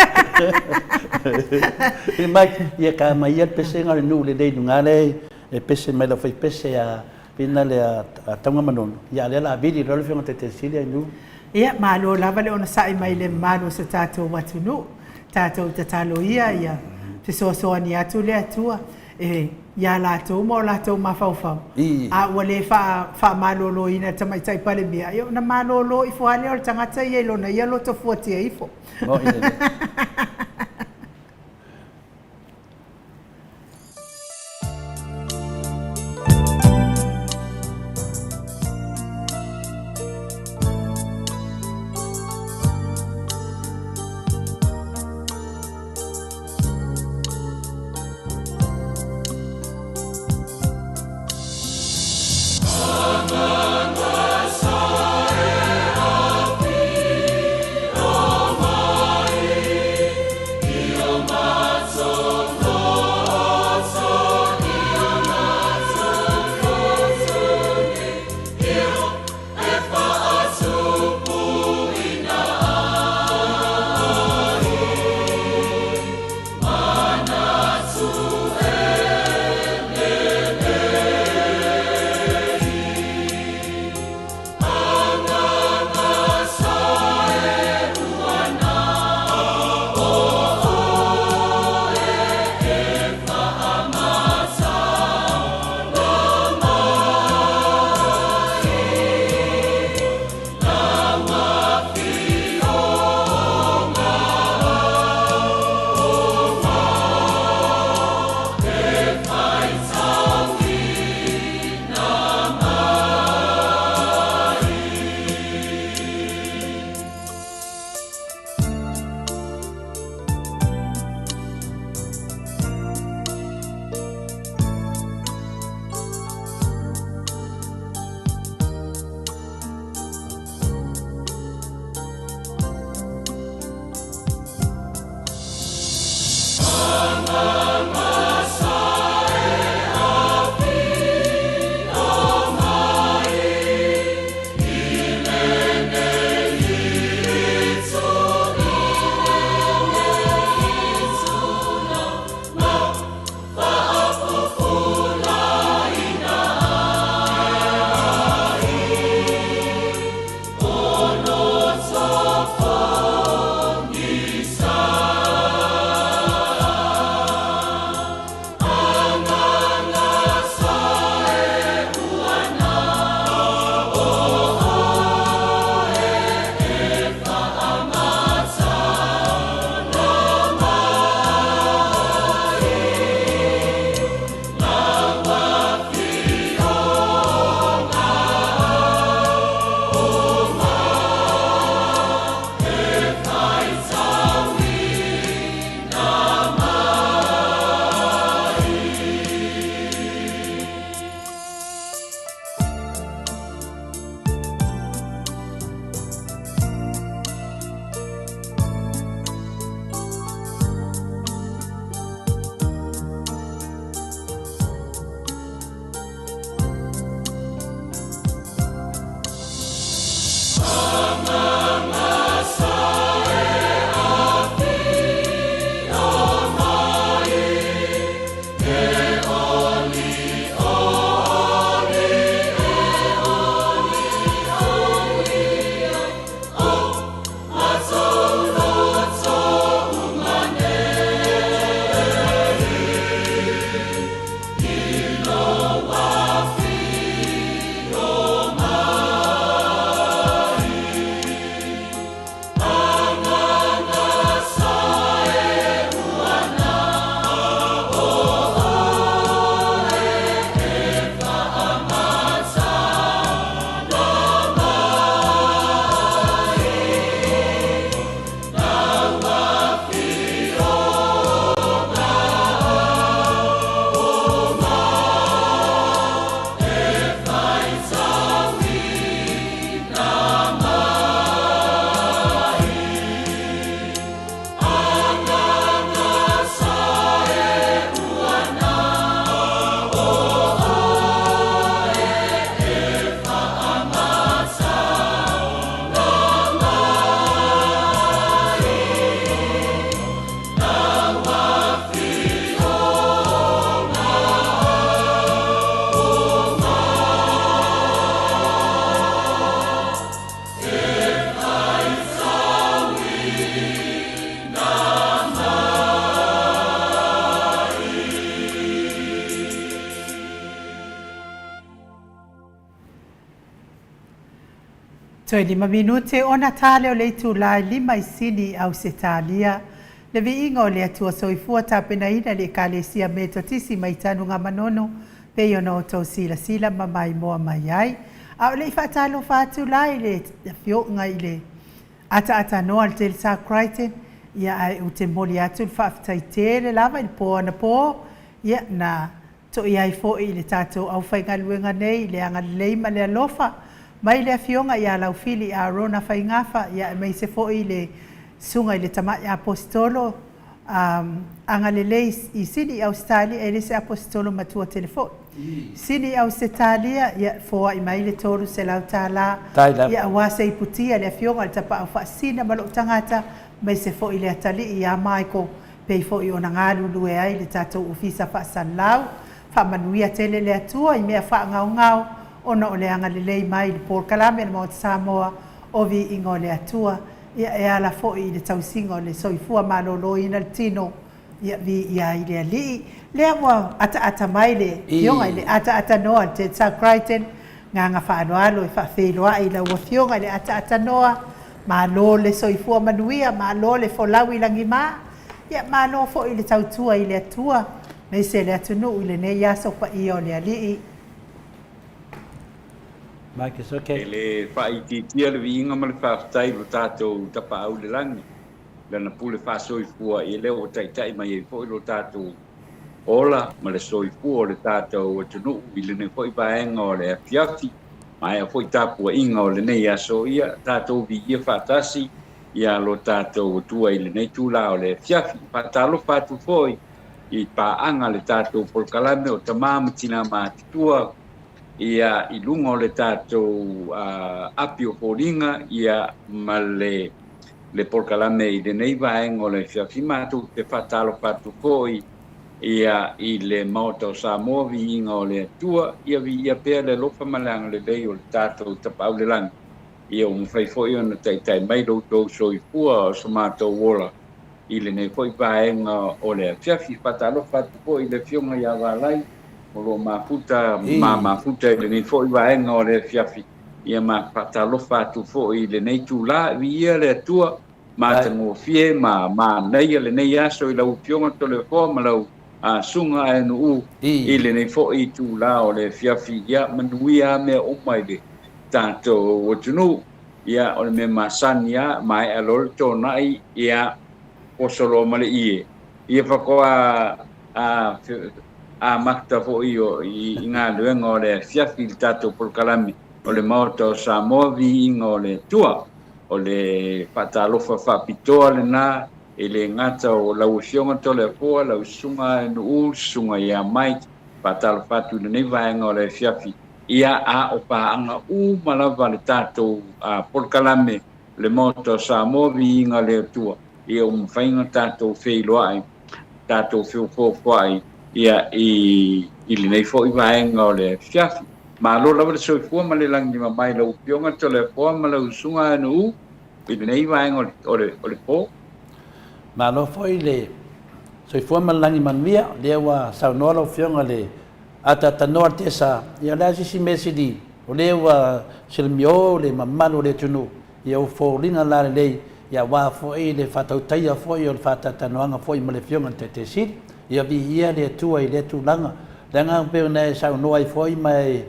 Ele mai, ia ka mai ia pese nga le nu le lei nunga le, e pese mai la fai pese a pina le a tau nga manono. Ia le la vidi rolo fionga te te sili ai nu. Ia, malo lava le ona sai mai le malo sa tātou watunu, tātou tatalo ia, te soa ni atu le atua. Ia lātou mo lātou mawhauwhau. A wale wha malolo ina tamai tai pale mea. Io na malolo I fuhale o le tangata I elo na ia loto fuatia ifo. Toi 5 minute ona tale o le tūlai 5 au se talia. Le Viiga o le Atua soifua tapenaina le kalesia me totisi mai tanu ngā manono pe ona o tau sila ma mai moa mai ai. A o le i whaatalo whaatulai le whionga i le ata noa le tele sa kraiten ia ai u te moli atu le whaafitai tere lava i le pō ana pō ia na to i ai fo i le tātou au whainga luenga nei le anga leima le alofa mai le whionga ia lau fili a rona whaingafa ia mai se fo i le sunga i le tamai apostolo anga le leis i sini Australia e le se apostolo matua telefon. Sini Australia ia foa i mai le toru se lau tāla ia wasa i putia le whionga le tapa au whaasina malo tangata mai se fo i le atali i a maiko pei fo i ona ngā lulu e ai le tātou ufisa whaasan lau whaamanuia tele le atua i mea wha ngau ona o le anga le lei mai le Port Kalame le Maota Samoa o Viiga o le atua ia e ala fo i le tausinga o le soifua malolo ina le tino ia vi ia i le ali le awa ata mai le fionga i le ata noa te sa kraiten nganga whaanoalo e whawheloa i la ua fionga i le ata noa malo le soifua manuia malo le folau i langi maa ia malo fo i le tautua i le atua me se le atunu i le ne yaso pa i o le ali Mike, it's okay. Le whaititia le Viiga ma le whaafitai lo tātou tapa au le langi. Lana pule whaasoifua i leo o taitai mai e fo i lo tātou ola ma le soifua o le tātou atunu i le ne fo i vaenga o le afiafi. Mai a fo i tāpua inga o le nei aso ia tātou vi ia whaatasi ia lo tātou tua i le nei tūla o le afiafi. Whaatalo whaatu foi i paanga le tātou polkalame o tamama tina mātitua ia i lunga o le tātou api o poringa ia ma le polkalame i le nei vaenga o le whiawhi mātou te whatalo whatu koi ia i le Maota o Samoa Viiga o le Atua ia vi ia pēr le lofa malanga le lei o le tātou tapau le langi ia o mwhai foi ona taitai mai loutou soifua o sa mātou wola i le nei foi vaenga o le whiawhi whatalo whatu koi le whionga ia wālai o lo mafuta i le nei fo i vaenga o le fiafi ia ma patalofa atu fo i le nei tūla ia le atua ma tango fie ma nei le nei aso i lau pionga tole fo ma lau sunga e nu i le nei fo i tūla o le fiafi ia manuia me o mai le tato o tunu ia o le me masani ia mai alol tonai ia o solo ma le ia whakoa a makta fo i ngā luenga o le fiafi i tātou polkalame o le Maota o Samoa Viiga o le Atua o le whatalofa whapitoa le nā e le ngata o lau fionga tole apoa lau sunga nu sunga ia mai whatalo whatu le nei vaenga o le fiafi ia a o paanga malava le tātou polkalame le Maota o Samoa Viiga o le Atua ia mwhainga tātou wheiloa ai tātou whiupopoa ai ia i le nei fo i vaenga o le fiafi. Ma lo lava le soifua ma le langi ma mai lau pionga to le poa ma lau sunga anu i le nei vaenga o le po. Ma lo fo i le soifua ma langi manuia le wa saunoa lau pionga le ata noa te sa ia le asisi mesidi o le wa silmio le mamano le tunu ia o fo ringa la le lei ia wa fo i le whatautaia fo i o le whatatanoanga fo i ma le pionga te siri ia vi ia le tua i le tūlanga. Langa peo nei sau noa i foi mai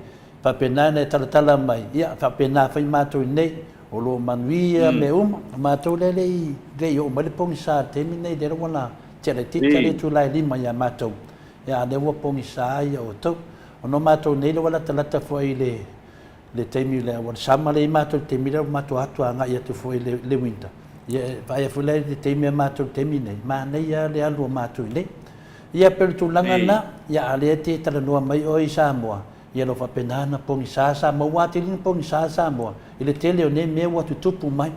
whapena nei talatala mai. Ia whapena whai mātou nei o lo manuia me mātou le i o mele pongi sā temi nei le rawala tere tita le tūlai lima ia mātou. Ia le ua pongi sā ia o tau. O no mātou nei le wala talata foi le temi le wala sama le i mātou temi le mātou atua nga ia tu foi le winter. Ia vai a fulai le temi a mātou temi nei. Mā nei ia le alua mātou nei. Ia pelu tūlanga na, ia ale te taranua mai o i Samoa. Ia lo whapenana pongi sa mo wati ling pongi sa Samoa. I le tele o ne mea watu tupu mai.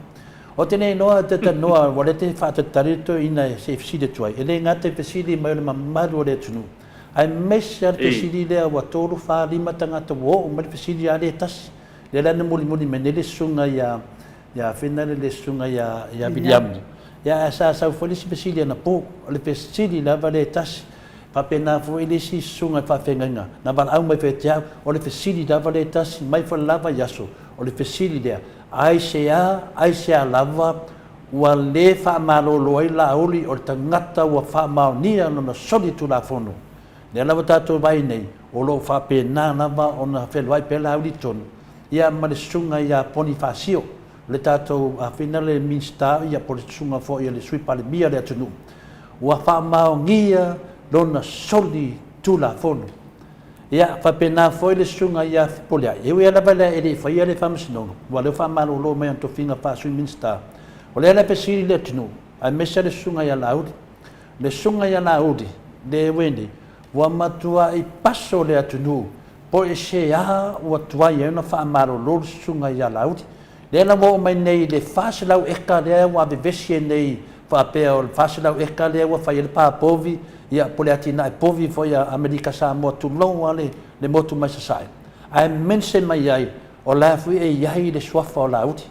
O tene noa te noa wale te whatatarito ina se fside tuai. Ele ngate fesili mai o le mamaru o le tunu. Ai mesa le fesili lea wa tolu wha lima tangata wo o mai fesili ale tasi. Le lana muli me nele sunga ia whenare le sunga ia Williamu. Ya sa folisi pesili na po le pesili lava le tas papena fo ele si sunga fa fenga na val au mai fetia o le pesili lava le tas mai fa lava yaso o le pesili dia ai sea lava ua le whaamalolo ai la uli o tangata ua whaamaunia no na soli tu la fono. Le lava tātou vai nei, o lo whapena lava o na whelwai pela uli tonu. Ia malesunga ia poni whasio, le tātou a whina le minsta ia polisunga fo ia le sui pale mia le atunu. Ua whaamaunia no na soli tu la fono. Ia whapena foi le sunga ia polea. Ewe ia lava le ere whaia le whamasinono. Ua leo whaamalolo mai anto whinga whaasui minsta. O le ala pesiri le tunu, a mesa le sunga ya laudi. Le sunga ya laudi, le wende, wa matua I paso le atunu, po e se a ua tua ia na whaamaro lo sunga ya laudi. Le ala mo mai nei le whasilau eka lea wa vivesi nei whapea o le whasilau eka lea wa whai le pāpovi, ia pole atina e povi fo ia Amerika Samoa tulong ale le motu mai sasai. Ai mense mai ai, o la fui e iai le swafa o laudi.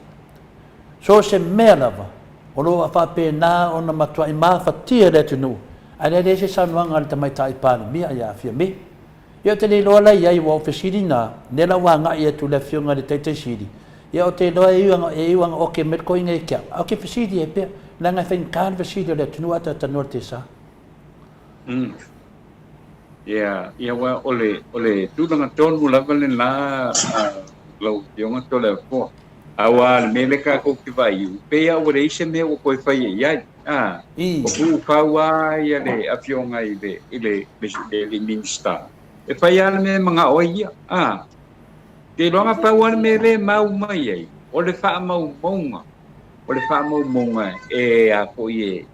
So se mea lava, o loa whapena o na matua I maa whatia le tunu, a le se sanuanga le tamaita I pāne mia ia whia me. Ia te le loa lai iai wa ofesiri nā, nela wanga ia tu le whiunga le teitei siri. Ia o te loa e iwanga o ke merko inga I kia, o ke fesiri e pia, langa whain kāne fesiri le tunu ata tanua te sa. Ia wa ole tūlanga tonu lava le nā lau whiunga to le fōa. Awa le mele ka ko ki vai u pe a ore ise me o ko fai ia o ku fawa ia le afionga ile le minsta e fai ale me manga o ia te longa fawa me le mau mai ai o le fa mau monga e a ko ia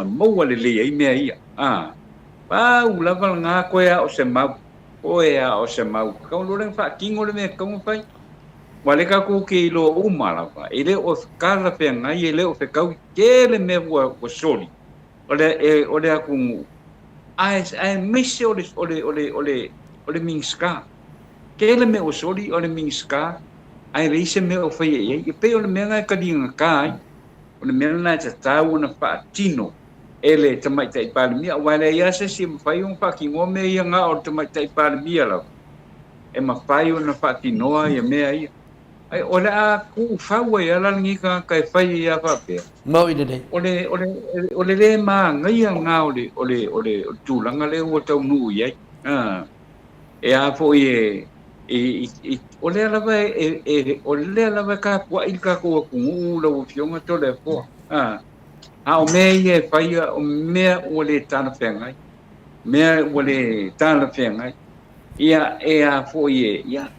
mau le le me ia pa u lava nga ko ia o se mau o ia o se mau ka lo le fa kingo le me ka fai Wale ka ku ki lo umala fa ele o kala pe ngai ele o fe kau kele me wa soli ole aku ai misse ole minska kele me o soli ole minska ai reise me o fe e pe ole me ngai ka dinga kai ole me na ta tau na fa tino ele tamai tai palmi wale ya se sim fai un fa ki ngome ia nga o tamai tai palmi la e ma fai una fa tinoa ia me ai ai ole a ku fawa ia la ngi ka kai fai ia fa pe Mau I le. ole le ma ngai nga ole tu langa le o tau nu ia e a fo e ole la va ka po il ka ko ku lo fionga to le fo a o me ia fai o me ole tana fengai me ole tana fengai ia e a fo ia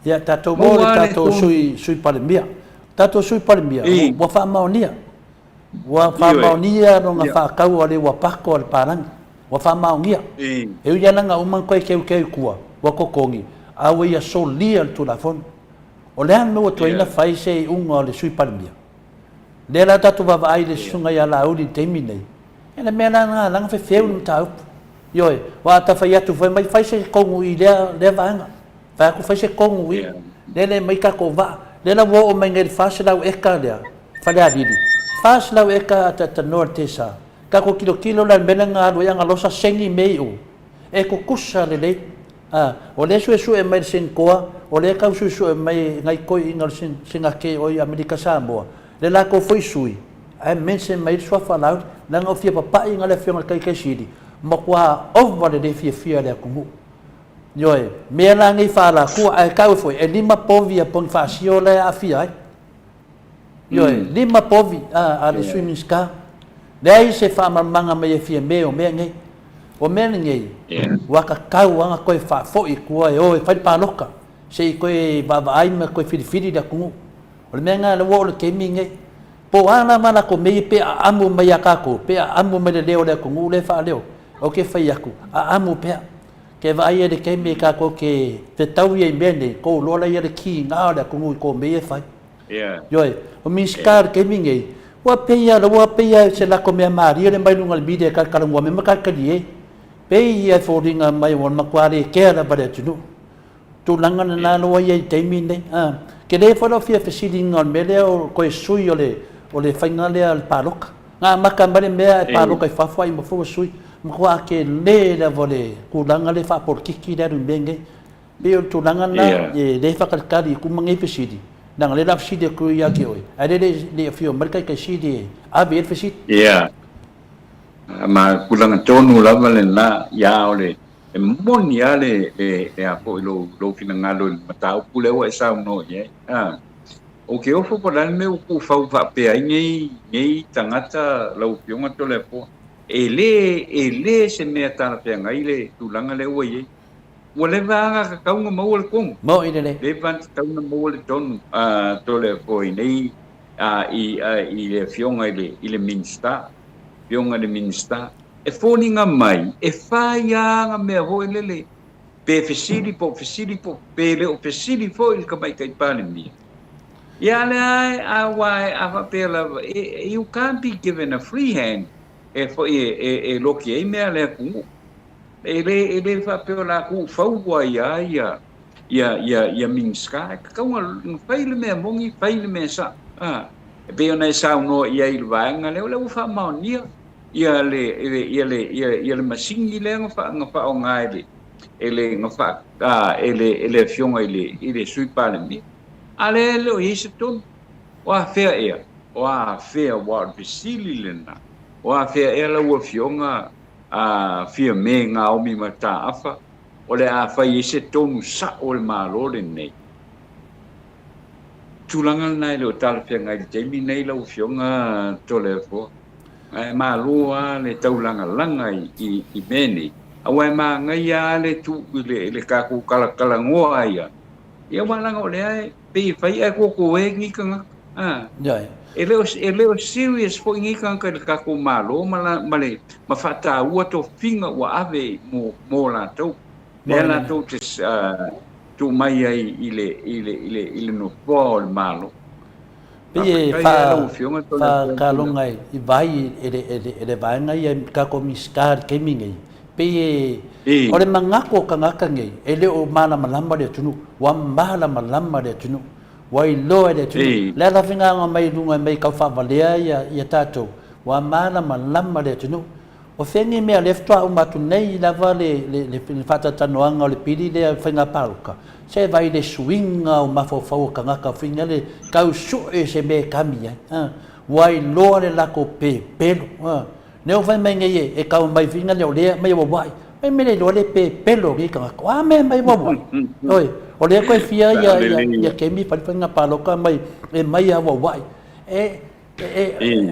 Ia tātou mō le tātou sui palemia. Tātou sui palemia. Wa whaamaunia. Wa whaamaunia no ngā whaakau ale wa pako ale pārangi. Wa whaamaunia. E ui ananga umang koe keu kua. Wa kokongi. Awe ia so lia tu la fon. O lean me wa tuaina whai se unga le sui palemia. Le la tātou wawa ai le sunga ia la uri teimi nei. E na mea ngā langa whewheu ni tā upu. Ioi, wa ta whai atu whai whai se kongu I lea vaanga. Fa ku fa se kongu I le mai ka ko va le la wo o mai ngel fa se la eka le fa le adili fa se la eka ta norte sa ka ko kilo la bena nga do yang losa sengi mei o e ko kusa le o le su e mai sen koa o le ka su e mai ngai ko ingal sen singa ke o Amerika Samoa le la ko foi sui ai mensen mai so fa la nga ofia papa ingal le fiona kai sidi mo kwa over le fia le ku Yoi, mea la ngai whaala kua ai kau foi, e lima povi a pon whaasio le a fia ai. Yoi, lima povi a le swimming ska. Le ai se whaamamanga mai e fia mea o mea ngai. O mea ngai, waka kau anga koe whaafoi kua e oe whai pāloka. Se I koe vava aima koe whiriwhiri da kungu. O le mea ngā le wo le keimi ngai. Po ana mana ko mei pe a amu mai a kako, pe a amu mai le leo le kungu le wha leo. O ke whai aku, a amu pea. Ke vai e ke me ka ko ke te tau ia bene ko lola ia ki nga da ko ko me fai yoi o mi skar ke mingi wa peia se la ko me mari le mai lungal bide ka ka mo me ka ka die peia fodinga mai won makwari ke la bare tu langa na no ia te mine ke le fo fia fesiding on me le ko sui o le finale al parok nga makambare me parok ka fa fa mo fo sui Mkua ke le la vole kulanga le fa por kiki da rumbenge be tulanga na le fa kalkari ku mangi pesidi nang le laf si de ku ya ki oi ade le fio mal kai si de a be fe si yeah ma kulang tonu lava le la ya ole e mon ya le apo lo finangalo matau pule wa sa no ye o ke o fo para me o ku fa pe ai nei tangata lo pionga to le po ele se me ta pe ngai le tulanga le o ye o le va ka ka un mo le kong mo ide le le van ka un mo le ton to le po nei i le fionga ile minsta pionga le minsta e foninga mai e faia nga me ho lele pe fesili po pe le o fesili fo il ka mai kai pane mi ya le ai why a pela you can't be given a free hand e fo e lo ki e me le ku ele fa pe la ku fo wa ya minska ka un faile me mongi faile me sa pe ona sa no ia il vanga le fa ma ni ia le masingi le nga fa o ngai ele nga fa ele fionga ele sui pale mi ale lo isto wa fe wa bisili lena wa fe ela wa fionga fia me nga o mi mata afa o le afa ise tonu sa o le malo le nei tulanga nai lo tal fia ngai te mi nei lo fionga tole fo malua le taulanga langa i meni awa ma ngai le tu le ka ku kala ngoa ia wala ngo le ai pe fai e ko e ngi kanga ya ele o serious fo ngi kanga ka ku malo male ma fata ua to finga wa ave mo la to le la to tu mai ai ile no bol malo pe fa ka longai i vai ele vai ngai ka ko miskar ke mingai pe ore mangako kangaka ngai ele o mana malamba de tunu wa mala malamba de tunu wa ilo de tunu le la finga nga mai lunga mai ka fa valia ya tato wa mana malamba de tunu o fengi me left to uma tu nei la vale le fata tanoanga le pili le finga palka se vai le swinga o mafo kangaka finga le ka su e se me kamia wa ilo le la ko pe pelo neo vai mai ngai e ka mai finga le mai wa vai me le le pe pelo ki ka wa me mai wa vai oi o le ko fia ya ke mi pa finga paloka mai e mai wa vai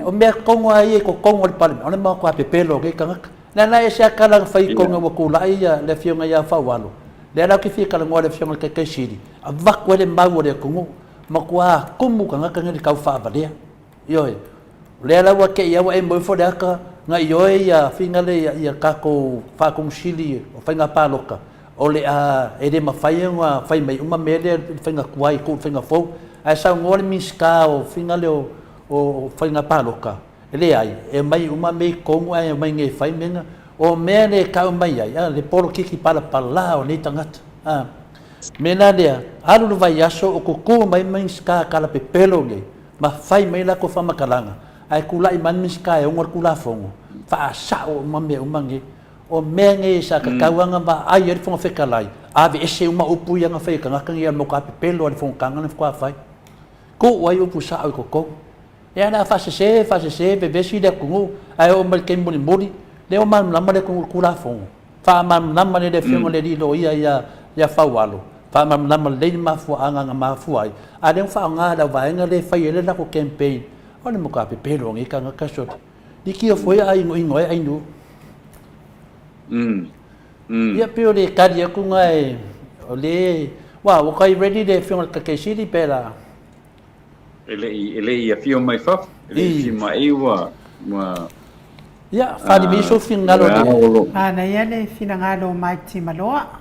o me kongo ai ko kongo le pale ona ma ko pe pelo ki ka na e se kala fai kongo wa ku la ia le fionga ya fa walo le la ki fi kala ngore fionga ke siri a va ko le mau le kongo ma kwa kumu ka ngaka ngi ka fa va yo le la wa ke ya wa e mo fo da ka nga yo ya finga le ya ka ko fa kong sili o finga paloka o le e de ma fai nga fai mai uma me le finga kuai ko finga fo ai sa ngore miska o finga le o finga paloka ele ai e mai uma me ko ai mai nge fai menga o me le ka mai ai le polo kiki para pala o ni tangata mena le alu vai aso o ko mai miska kala pe pelo nge ma fai mai la ko fa makalanga ai kula i man miska e ngor kula fongo fa sa o mame o mangi o menge sa ka kawanga ba ai er fonga fekalai ave ese uma upu yang fa ka ngaka ngia mo ka pelo al fonga kanga fa fai ko wai upu sa o ko ya na fa se bebe si de ko ai o mal kembuli mori le o man lama de ko kula fongo fa man lama de fongo le di lo ya fa walo fa man lama le ma fu anga ma fu ai a de fa nga da va nga le fa yele la ko campaign ona mo ka pelo ngi ka ngaka so di ki foi ai ngoi ai nu ya pio de kadia ku ngai ole wa o kai ready de film ka ke siri pela ele ia fio mai fa ele fi mai wa ya fa di mi so fin ngalo de ana ia le fina ngalo mai ti maloa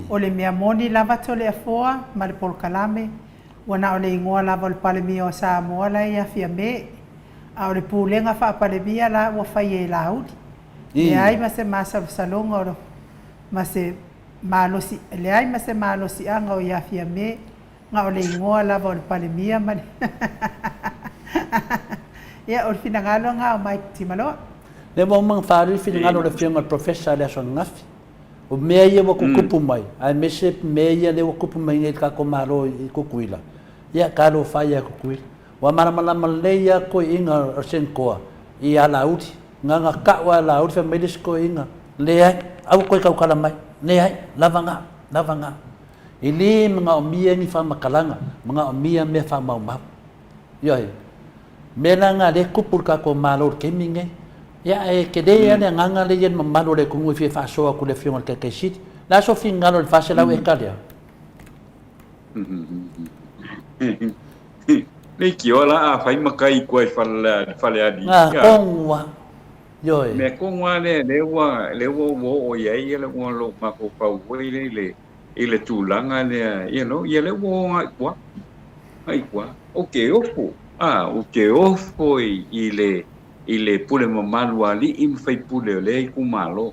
o le mea moni lava tole afoa ma le polkalame wana o le ingoa lava le palemi o Samoa la ia fia me a o le pulenga fa palemia la ua fai e laudi le ai ma se masalonga o ma se malosi le ai ma se malosi anga o ia fia me nga o le ingoa lava o le palemia ma ia o le finangalo nga o mai timalo le mo mang faru finangalo le fianga professor le son ngafi o mea ia wa kukupu mai ai mese mea ia le wa kupu mai ngai ka ko maro i kukuila ia kalo faya ko kui wa mana leia ko inga sen ko ia lauti nganga ka wa lauti fa medis ko inga le au ko ka kala mai le ai lavanga ili mga omia ni fa makalanga mga omia me fa mau yo melanga de kupur ka ko malor keminge ya ke de ya nganga le yen mamalo le ko fi fa so ko le fion ke shit la so fingalo fa se la we kadia Nei kio la a fai makai koe fale adi. Kongwa. Yoi. Me kongwa le wo o yai le wo lo ma ko pau le tulanga le ye le wo ngai kwa. Okay ofo. Okay ofo ile pule mamalu ali im fai pule le ku malo.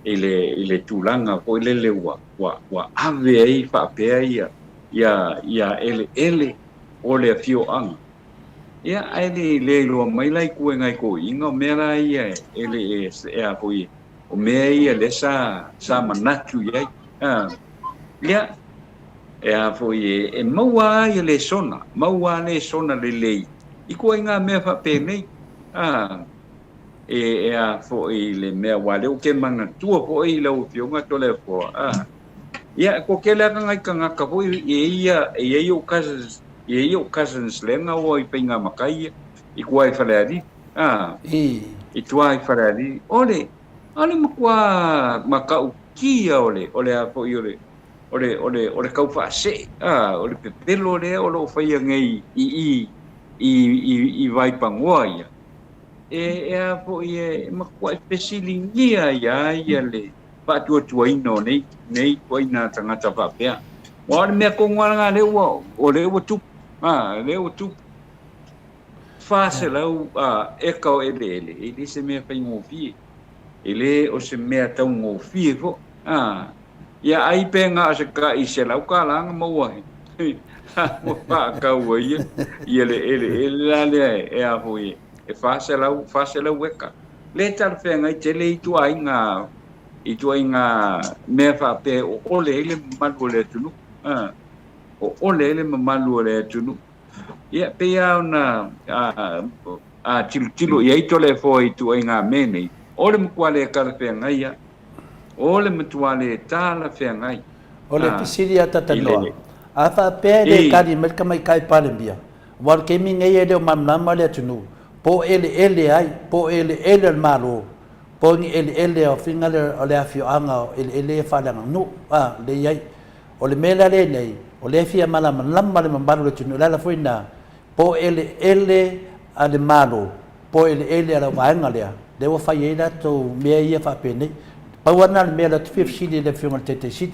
Ile tulanga ko le wa ave ai fa pe ia ele ole fio ang ia ai le lo mai lai ku ngai ko inga mera ia ele e ko i o me ia le sa manatu ia ia e fo i maua ia le sona le i ko inga me fa pe nei fo i le me wale o ke manga tua fo i lo fio nga tole fo ia ko ke la ngai ka fo ia cousins lenga o i pinga makai i kuai falari i tuai falari ole makau kia ole a fo i ole kau fa se ole pepelo le ole fai ngai i vai pangoia a fo i makuai pesilingia ia le pa tu ino nei poina tangata pa pea wa me ko ngala le o le tu le tu fa se la e ka ele se me fa ngofi ele o se me ta ngofi fo ya ai penga se ka i se la ka la mo wa mo pa ka wa ele la le e a fo e fa se la weka le tal fe ngai te le tu ai nga i tu inga me fa pe o ole ele malu le tunu o ole ele malu le tunu ia pe na tilo ia i tole fo i tu inga mene ole mkwale ka fe ngai ia ole mtuale tala fe ngai ole pisiria tatano afa pe le kadi me kamai kai palembia wal kemi ngai ele mamnama le tunu po ele ai po ele malu poni ele o finga le afio anga ele fa la no le yai o le mela le nei o le fia mala lamba le mambalo le tunu la foina po ele ale malo po ele ala vanga le wa fa yeda to me ia fa pene pa wana le mela tu fi le fio tete sit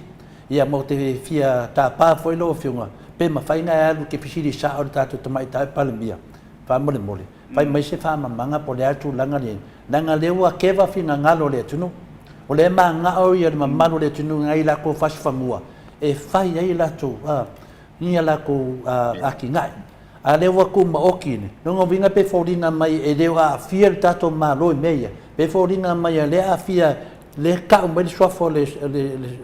ia mo te fia ta pa foi lo fio pe ma fa ina lu ke fi sa o ta to mai ta palmia fa mo le mole fa mai se fa manga po le atu langa le nanga lewa keva fina ngalo le tunu o le manga o ia mamalo le tunu ngai la ko fas famua e fai ai la tu ni la ko akingai a lewa ku maokine no vinga pe fodinga mai e lewa fiel tato malo meia pe fodinga mai le afia le ka mo le sofo le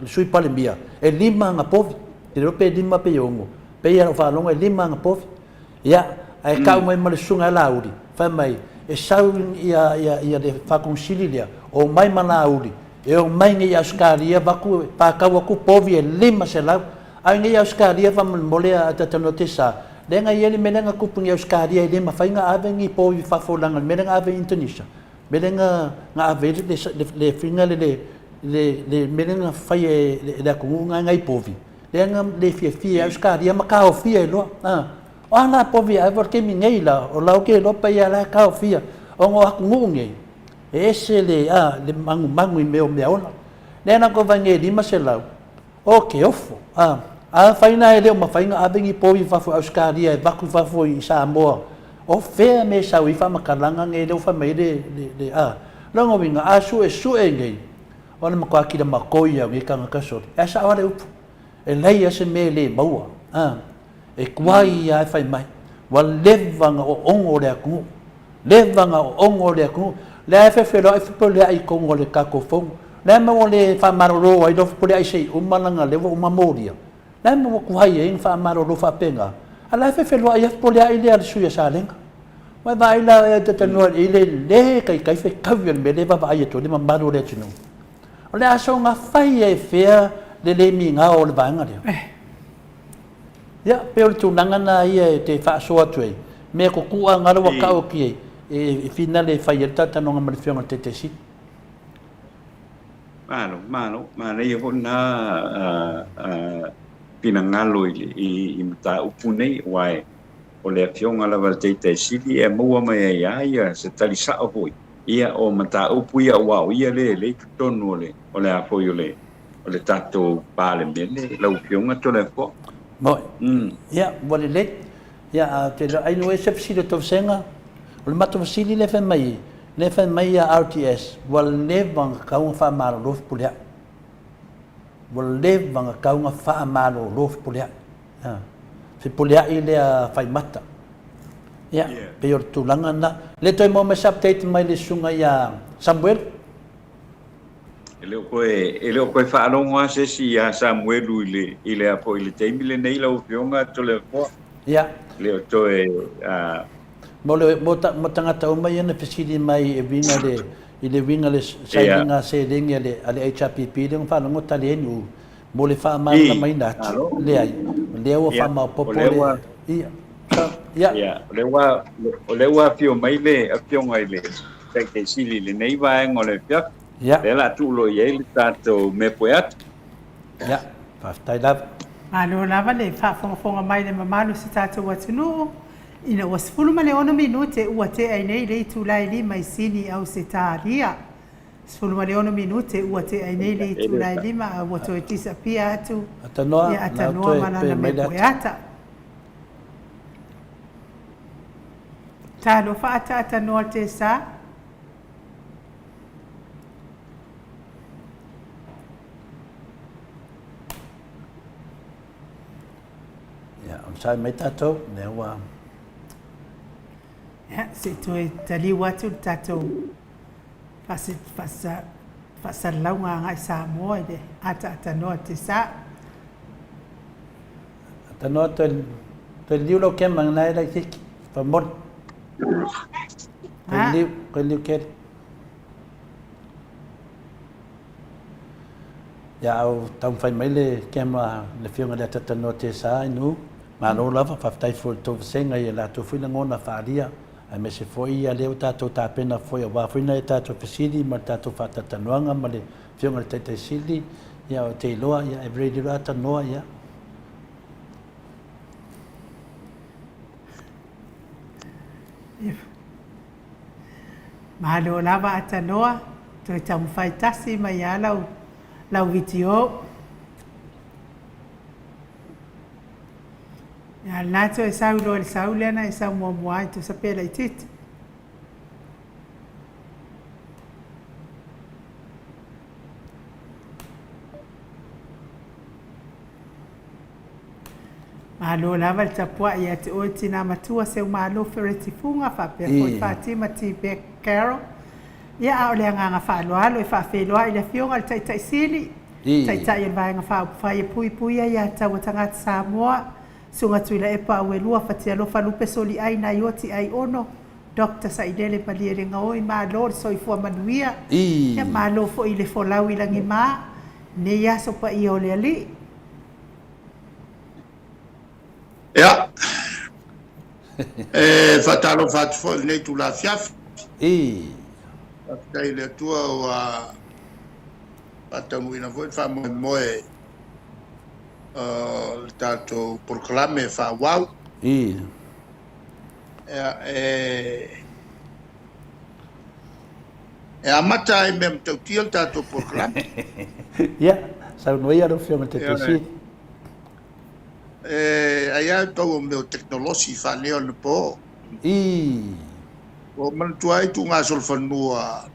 sui palembia e lima nga povi e pe lima pe yongo pe ia fa longa lima nga povi ia ai ka mo le sunga laudi fa mai e sau ia de faconcilia o mai manauri e o mai ngi askaria baku pa ka ku povi lima se la ai ngi askaria va molea tata notisa lenga yeli menanga ku pungi askaria lima fainga ave ngi povi fa folanga menanga ave indonesia menanga nga ave le finga le menanga faye le ku ngai povi lenga le fia askaria makao fia lo ana povi ai porque minhei lá o lá o que lo pai lá cá o fia o ngunge esse le mangu meu ona nena ko vange di masela o que ofo faina ele uma faina abengi povi fa fu auskaria baku fa fu i Samoa o fe me sa wi fa makalanga nge le fa me de longo vinga asu e su engei ona ma ko akida makoia wi kanga kaso esa ore upu e lei ese me le maua e kuai ai fai mai wal levanga o ongo le aku levanga o ongo le aku le fe lo fe po le ai kongo le kako fong le ma le fa maroro ai do po le ai sei umalanga le o mamoria la mo ku hai ing fa maro lo fa penga ala fe lo ia po le ile al suya salenga mai vai la te tano ile le kai fe kavian me le va ia to le maro le tino ole aso nga fai e fe le mi nga o le banga le ya pe o tu nanga na ia te fa so atui me ko ku anga ro ka o ki e finale fai ta tano nga mal fiona te si Malo, ia hona pinangalo i mata upune wai o le fionga lava te sili e mua mai ia se talisa o hoi ia o mata upu ia wau ia le tonu o le apoio o le tato pale mene lau fionga to le po mo ia wale le ia te ai no e se psile to senga o le mato sili le fe mai a RTS wal le bang ka un fa malo lo pulia wal le bang ka un fa malo lo pulia se pulia ile a fai mata ya pe or tulanga na le toi mo me update mai le sunga ya Samuel ele o koe fa longa se si a Samuel ile apo ile teimile nei lau fionga to le po ya le o toe mo tangata o mai na pesidi mai e vinga le sailinga se lenga le ale HPP le fa no tale ni mo le fa ma mai na le ai le o fa ma popo le ia o le wa fio mai le a fio mai le te sili le nei va en ole pia le la tu lo ye le tato me poet ya fa tai la Malo lava le fa fonga mai le mamalo se tato watunu ina wasfulu male ono minute ua te ai nei le tu lai li mai sini au se talia sfulu male ono minute ua te ai nei le tu lai li ma ua to tisa pia atu atanoa mana na me poeata talo fa atanoa te sa ya on sai mai tato ne wa se toi tali watu tato fasa launga ngai Samoa de atanoa te sa atanoa te liu lo ke mang nai lai tik fa mon ke liu ke ya au tam fai mai le ke ma le fionga le atanoa te sa nu ma no lava fa tai fo to senga ia la to fu na ngona fa dia ai me se foi ia le tato ta pena foi wa foi na tato pesidi ma tato fa tatanuanga ma le fionga te sili ia o te loa ia every day ata noa ia malo lava atanoa to tam fai tasi mai ala lau video ya nato e sau lo el sau lena e sau mo ai tu sapela itit malo lava tapua ia te o tina matua se malo fereti funga fa pe foi Fatima ti be Carol ia o le nga fa lo e fa fe lo ile fionga tai sili tai vai nga fa pui ia tau tanga Samoa sunga tuila e pa we lua fatia lo falupe soli ai na yoti ai ono Dr. Saidele paliere nga oi ma lor soi fo manuia ya ma lo fo ile fo lawi langi ma ne ya so pa i ole ali ya fatalo fat fo ne tu la fiaf tai le tua wa patamu ina vo fa moe tato proclame fa wow amata e mem tau tiel tato proclame ya sa no ia ro fiona te si aya to meu technology fa leo no po o man tuai tu nga sol fanua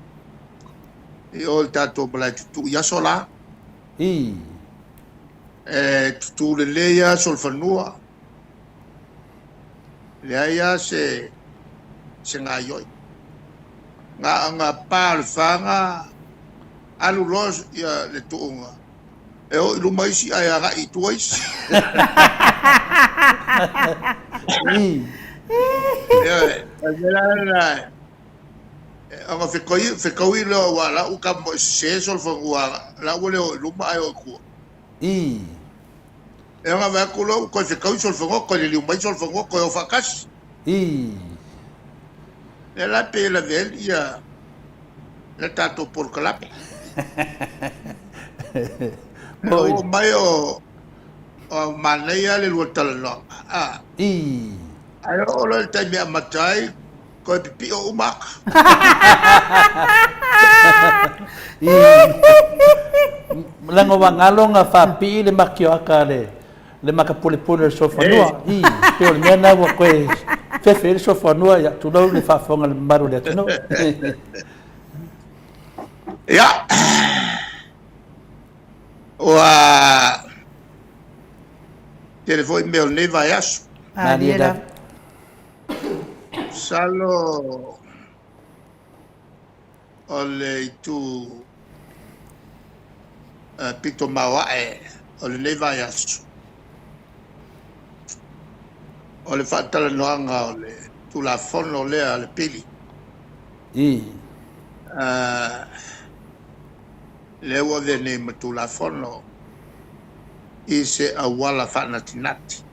e ol tato bla tu ya sola tu le leia sol fanua leia se nga yoi nga pal fanga alu los ya le tuunga E o ilu mai si ai aga I tuais. I. Mela anga whekoi leo wa la uka mo se sol whangua la wale o ilu mai o kua. I. E anga wea kulo ko whekoi sol whangua ko le liu mai sol whangua ko o whakasi. I. E la pe la vel ia le tato por kalape. O mai o manei ale lua tala no. I. Ai o lo tai mea matai ko pipi o umak. I. Lango wangalo nga whapi le makio aka le makapule so whanua. I. Peo le mea wa koe whewhere so whanua ya tunau le whafonga le maru le tunau. Ya. Wa telefone meu ne vai aso. Adiela. Salo ole tu pito mawa ole ne vai aso. Ole fatala noanga ole tu la fono le ale pili. I. Le wa vene tu la fono ise a wala fanatinati.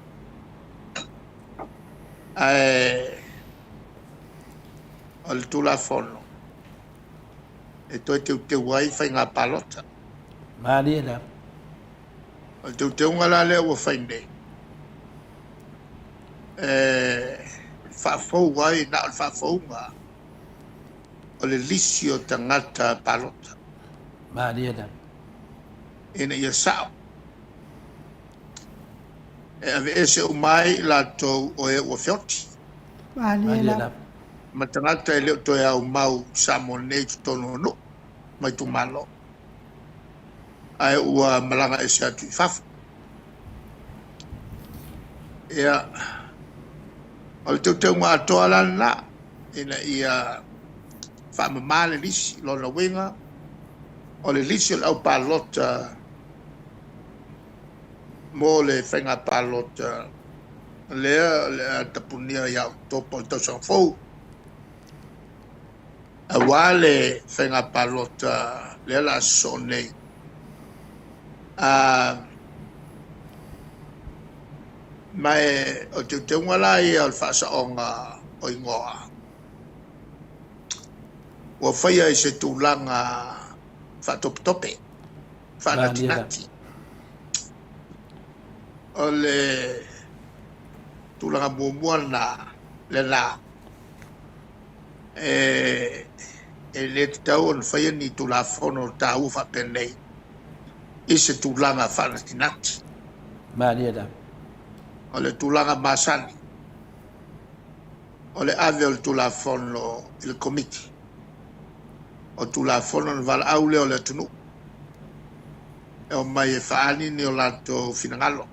Al tu la fono e toi te wifi nga palota Mariela. al te ngala le wo fainde fa fo wai na fa fo nga o le lisio tangata palota Mariela. ina ia sao e ave ese o mai la to o e o fioti Adiela. ma tangata e leo to e au mau samone tono no mai tu malo ai ua malanga e sa tu faf ia o te ngā toa lana ina ia fa mamale lisi lo na wenga o le lisi au palota mo le fenga palota le tapunia ia topo to sa fo a wale fenga palota le la sone mai o te ngala ia al fasa onga o ingoa o faia i se tūlanga whatoptope whanatinati o le tūlanga muamua le nā e le tau on faia ni tūla whono tāu whapenei i se tūlanga whanatinati Mariela. o le tūlanga masani o le ave o le tūla whono i le komiti o tūla whono na wala au leo le tunu e o mai e whaani ni o lato finangalo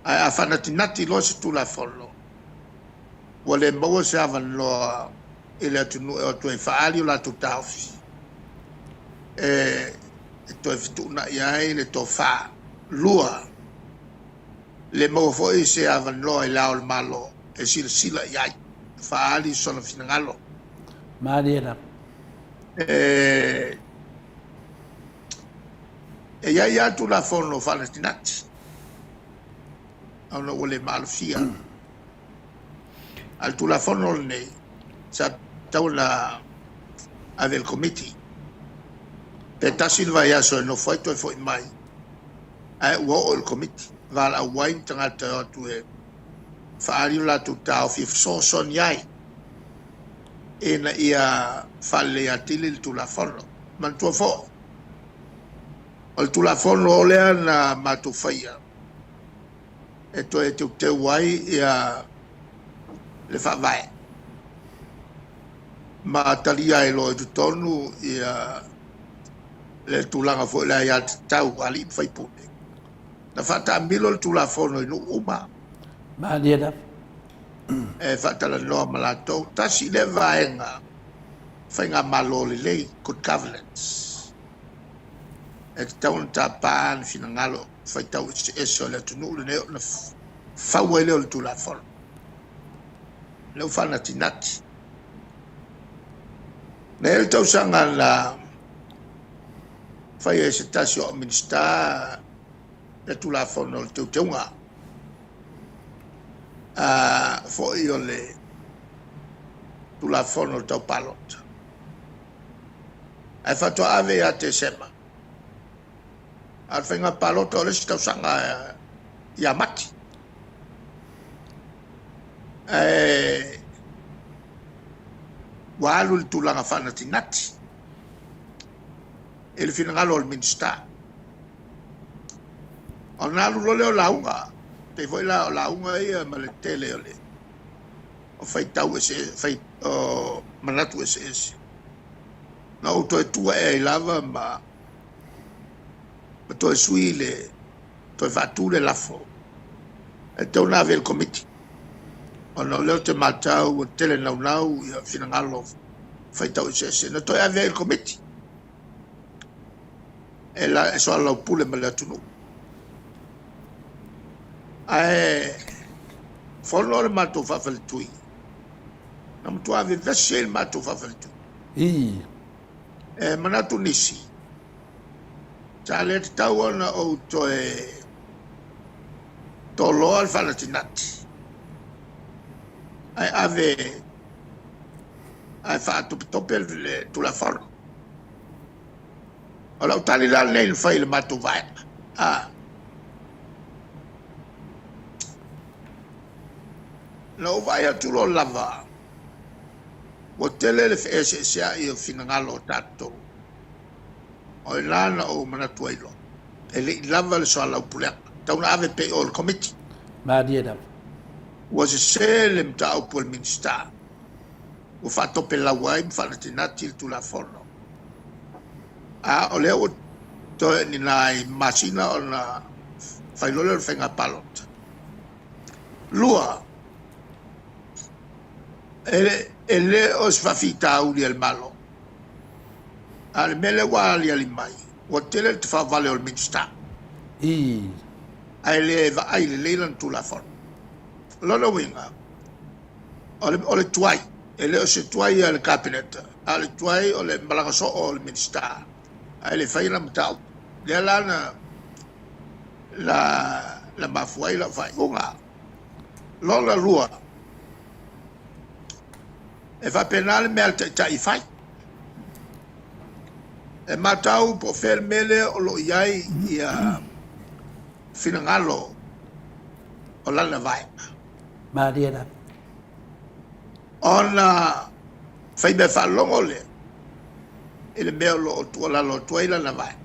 a whanatinati lo se tūla whono o le maua se avan loa i le tunu e o tu e whaali o lato taufi e to e fituna i ai le to wha lua le maua fo i se avan loa i lao le malo e sila i ai whaali sona finangalo Mariela. e ia tu la fono Palestinati ona ole malfia al tu la fono nei sa taula del committee peta silva ya so no foi to foi mai wo il committee va la wine tangata tu e fa la tu ta of son yai ena ia falle atili tu la fono man tu fo al tu la fono le ana matu faia e to e te wai ia le fa vai ma talia e lo tu tonu ia le tu langa fo la ia tau ali fai pune na fata milo tu la fono no uma Mariela. e fatala no malato tasi le vaenga fainga malo le good governance e te tau na tāpāna fina ngalo fai tau e se o le tunu le neo na fau e leo le tula fono leo whana tinati na ele tau sanga la fai e se tasi o minista le tula fono le tau teunga fo i o le tula fono le tau palota ai fato ave a te sema al fenga palota o le si tau sanga ia mati walu le tulanga whana tinati e le finangalo o le minista o nalu lole o launga te foi la o launga ia ma le tele o le o fai tau e se fai o manatu e se na o toi tua e lava ma toi sui le toi fatu le lafo e te una ave il committee o no leo te matau o tele nau ia finangalo fai tau e se na toi ave il committee e la e so ala pule ma le atunu ai fono le matou fa'afalitui na matou ave vese le matou fa'afalitui e manatu nisi sa le te tau ona o toe toloa le fa'alatinati ai ave ai fa'atopitope le tulafono o lau tali la nei le fai le matou vaega lo vai atu lo lava o tele le FSSA i o finangalo tato o ilana o manatuailo e le lava le soala upulea tauna ave pe o le committee ma dieda was a sele mta o pol minsta o fatto pe la wai mfanatinati il tulafono o le o to ni nai masina o na failole le fenga palot lua ele o sfafita uli al malo al mele wali al mai o tele te fa vale al minsta ele va ai le lelan tu la for lo winga o le tuai ele o se tuai al cabinet al tuai o le malagaso o le minsta ele fai la mtau le lana la mafuai la fai unga lo la lua e fa penale me alta tai fai e matau po fer mele o lo iai ia finangalo o lana vai ma dieda ona fai be fa longole ele me lo tu la lo tu ila na vai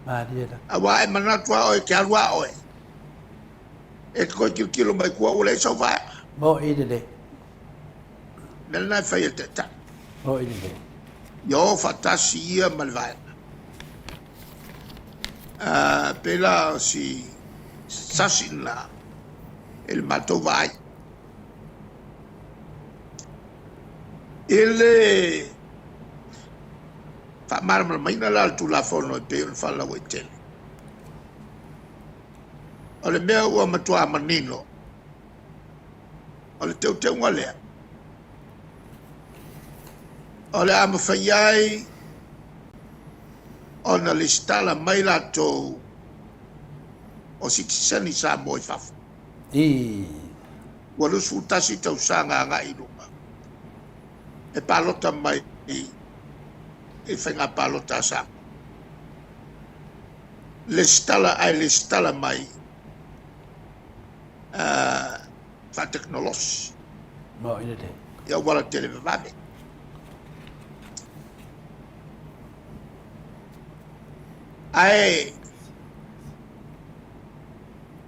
ma dieda awa e manatua o ke alwa o e ko kilo mai ko o le so vai mo ide nella fai e teta mo ide yo fantasia malvai pela si sasina il mato vai ele fa marma mai na la tu la fono e pe fa la wetel ole me o matua manino ole te ngale ole am faiai ona listala mai la to o sani sa moi fa walo sultasi tau sanga nga iluma e palota mai e fenga palota sa listala mai fa teknologi mo ide ya wala televave ai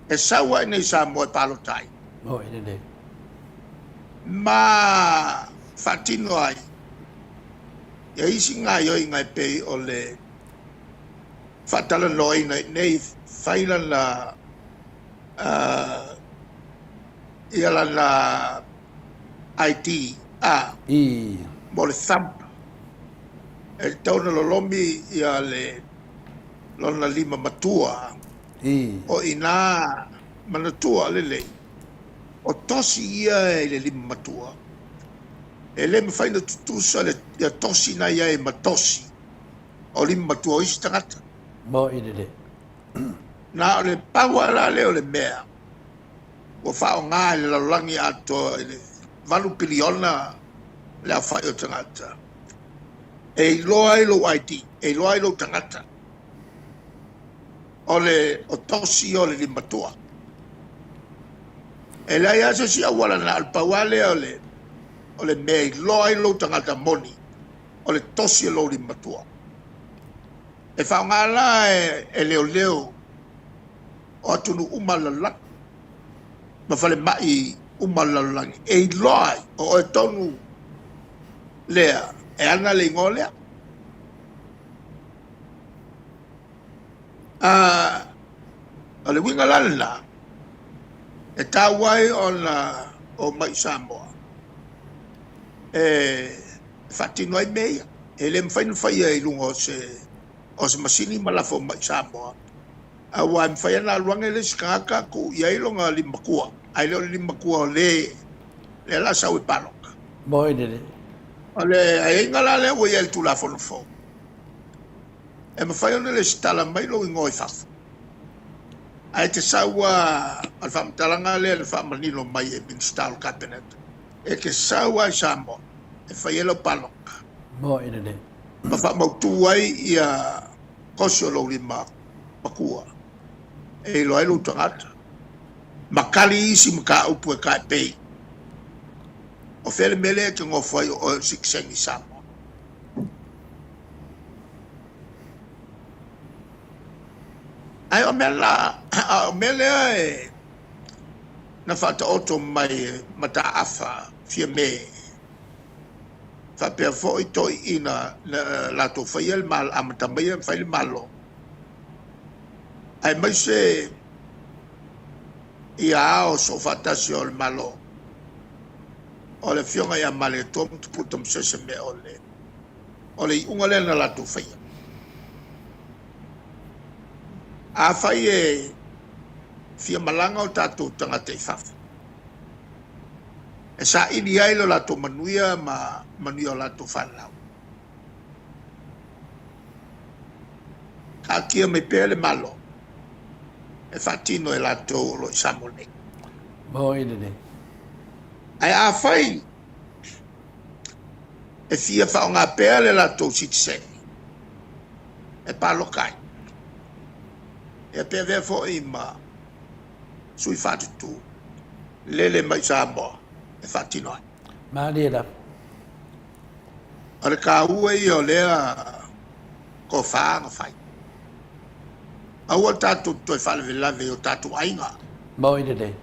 e sawa nei sa mo palotai mo ide ma fatino ai e isi nga yo inga pe o le fatala loi nei faila la ia la IT mo le sampa e tauna lo lombi ia le lona lima matua o ina manatua lele o tosi ia le lima matua e le me faina tutusa le ia tosi na ia e matosi o lima matua o isi tangata mo ile na o le paua la le o le mea o whao ngā le laulangi ato le valu piliona le a whai o tangata e iloa ilo ID e iloa ilo tangata o tosi o le limatua e la ia se si awala na alpawale o le mea iloa ilo tangata moni o le tosi o lo limatua e whao ngā la e leo leo o atunu umalala ma fale mai umalalangi e iloa o e tonu lea e ana le ngolea o le winga lana e tawai o mai Samoa e fatino ai meia e le mfaina fai e lungo o se masini malafo mai Samoa a wa mfaina luanga le skaka ku ia ilonga limakua ai le limakua le la sa we paloka mo ile ale ai ngala le wo yel tu la fo e me fai ona le stala mai lo ngoi faf ai te sawa al fam talanga le fam ni lo mai e bin stal cabinet e ke sawa Samoa e fai lo paloka mo ile ma fa mo tu ai ia koso lo lima makua e lo ai lo tangata makali isi mka upu e kai pei o fele mele ke ngo foi o siksengi Samoa ai o mele e na fata oto mai mata afa fie me fa per foi toi ina la to foi el mal am também fai el malo ai mai se ia o so fata se o malo o le fionga ia male tom tu putum se me o le unga le na la tu fai a fai e fia malanga o tatu tanga te faf e sa ini ai lo la tu manuia ma manuia la tu falau ka kia me pele malo e fatino e la tu lo samone mo ile ai a fai e fia fa nga pele la to sitse e pa lokai e pe ve fo ima sui fatu tu lele mai Samoa e fatino ma le ale ka ue io lea ko fa nga fai au tatu to fa le lave o tatu ainga mo ile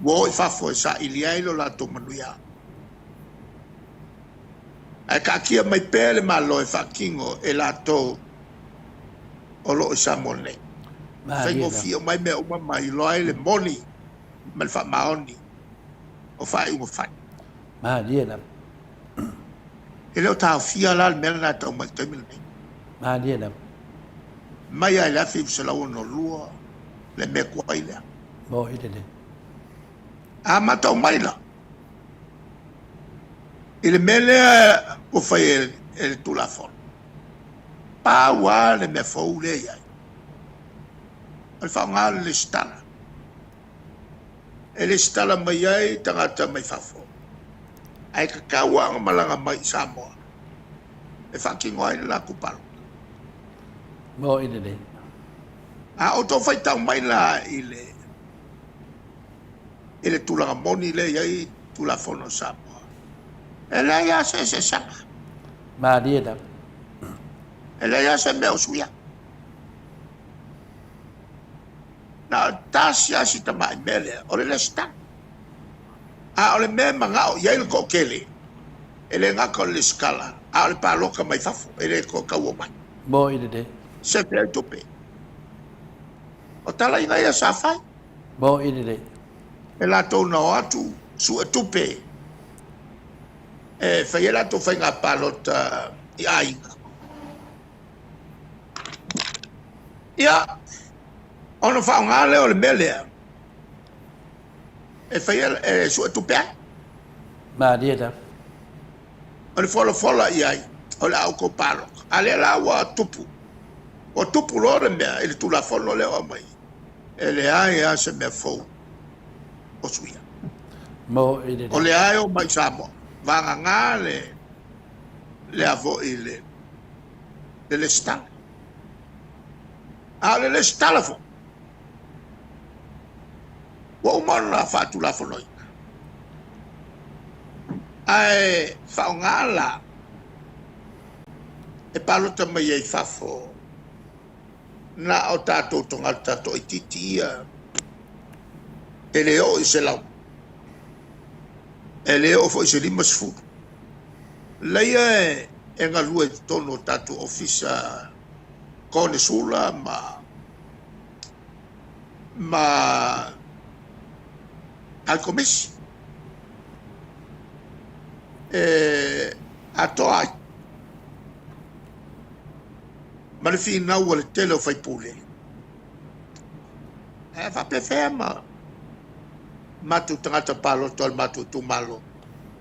wo fa fo sa iliailo la to manuia ai ka kia mai pele malo e fa kingo e la to o lo Samone fengo fio mai me uma mai loai le moni mal fa maoni o fa i mo fa ma le e lo ta fia la me na to mai te mil ma le mai ai la fi se la uno lua le me kwai le mo ile a mata mai la il mele o fai el tu la fon pa wa le me fo le ya al fa ngal le stala ele stala mai ai tangata mai fafo ai ka kawa malanga mai Samoa e fa ki ngoi la ku palo mo ile a o to fai tau mai la ele tu la moni le ai tu la fono Samoa ele ya se sa ma le ele ya se me osuia na tasia si tama mele o le sta a o le me manga o ia ko kele ele nga ko le skala a le paloka mai fafo ele ko kawo mai mo ile se pe tope o tala ina ia sa fai mo ile e la to no atu su tope e fai la to fai nga palota i ai Ia, ono whaonga leo le mele. E whaia e su e tupea. Ma dia da. O le fola iai. O le au ko palo. A le la wa tupu. O tupu lore mea. E le tula fono leo a mai. E le ai a se mea fou. O suia. Mo i le. O le ai o mai Samoa. Vanga ngā le avo i le stala. A le stala fo. Wa umana la fatu la fonoi. Ai faungala. E palota mai ai fafo. Na o tato tonga tato i titia. E leo i se lau. E leo fo i se lima sfuru. Leia e ngā lua i tono tato ofisa kone sula ma al komisi. Atoa ai. Ma le fina ua le tele o faipule. Fa pefea matu tangata palo tol matu tu malo.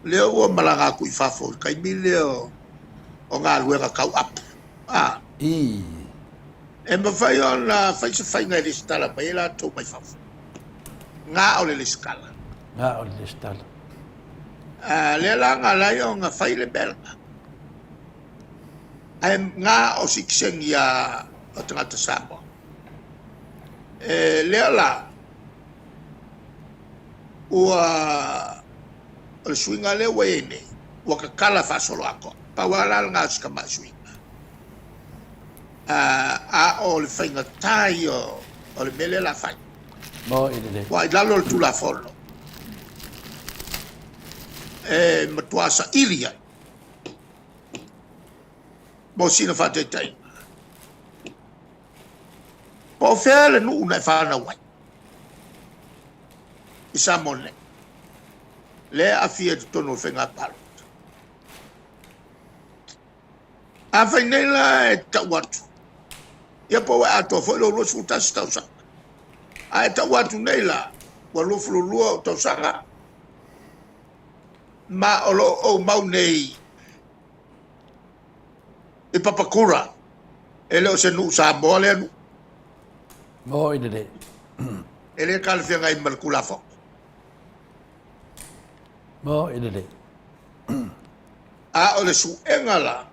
Leo ua malanga ku i fafo. Kai mi leo o ngā luenga kau ap. I. E mawhai o na whaisa whainga i le stala mai la tō mai fafo. Ngā o le skala. Ngā o le stala. Le la ngā lai o ngā whai le belga. Ai ngā o siksengi o tangata Samoa. Le la ua o le suinga le wene ua kakala whasolo ako. Pawala ngā ska ma suinga. A o le whainga tai o le mele la whai. Mo i le. Wa i lalo le tula whono. Matuasa ilia. Mo sina whateitai. Po whea le nuu nei whana wai. I Samone. Le a fia te tono whenga palo. A whai nei la e tau atu. Ia po e ato fo lo losu tasi tau sanga. A e tau atu nei la. Wa lofulu lua o tau sanga. Ma o lo o mau nei. E papakura. E leo se nuu Samoa le anu. Mo i le. E le kalfia ngai malkula fo. Mo i le. A o le su engala.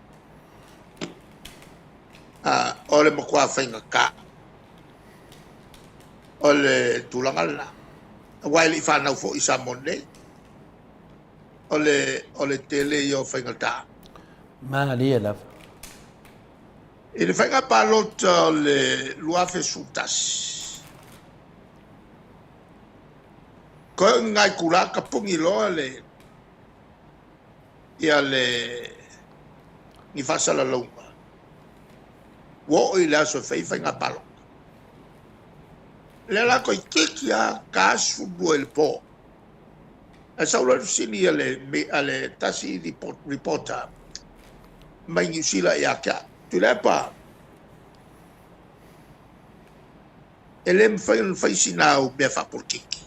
O le makua whainga ka. O le tulangala. Waili whanau fo i Samone. O le tele i o whainga ta. Ma lia la. I le whainga palota o le luafe sutas. Ko ngai kulaka pungi loa le. Ia le. Ni fasala launga. Wo i la so whainga palota. Le la ko i kikia ka asu bua il po. A saula sini ale tasi reporter. Mai New Zealand ia kia. Tu le pa. Ele mfai sinau bea fa por kiki.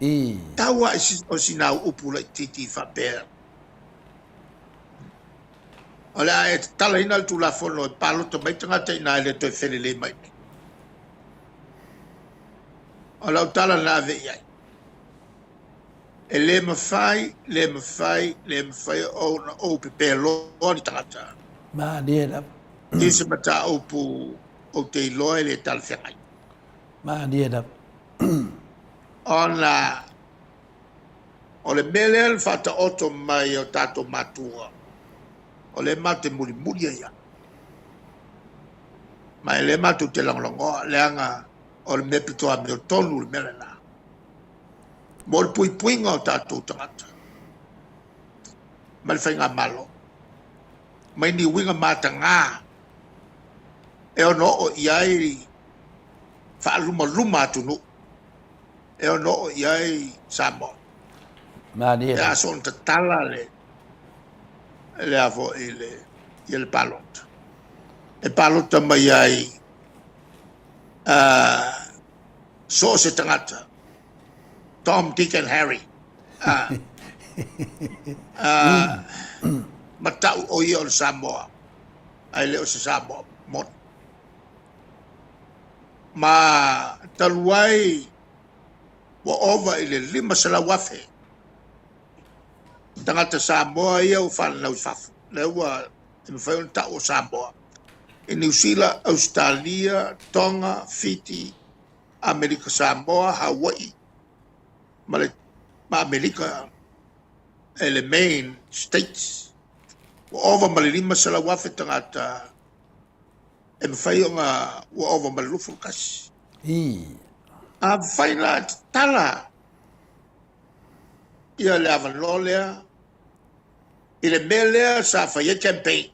I. Tawa o sinau upula titi fa bea. Ola e tala ina tu la fono palo to mai tanga te ina le to fele le mai. Ola tala na ve ia. Ele me fai o pepe lo ni tangata. Ma lia la. Ese mata o te loe le tal fiai. Ma lia la. Ona o le mele fata oto mai o tato matua. O le mate muri ia. Ma le matu te longlongo le anga o le mepito a meo tonu le mele na. Mo le puinga o tato tangata. Ma le whainga malo. Mai ni winga mata ngā. E ono o iai whaaluma atunu. E ono o iai Samoa. Ma lia E la. aso ta tala le avo i le palota. E palota mai ai So se tangata. Tom, Dick and Harry. Matau o ia o Samoa. Ai leo se Samoa. Mot. Ma taluai wa ova ile 5 salawafe. Tangata Samoa ia o whanau fafu. Leua me whai on tau o Samoa. I New Zealand, Australia, Tonga, Fiji, Amerika Samoa, Hawaii. Ma Amerika ele main states. Wa ova ma le 5 salawafe tangata e me whai o ngā wa ova ma le lufu kasi. A whai la tala ia le avalolea i le melea sa whai e campaign.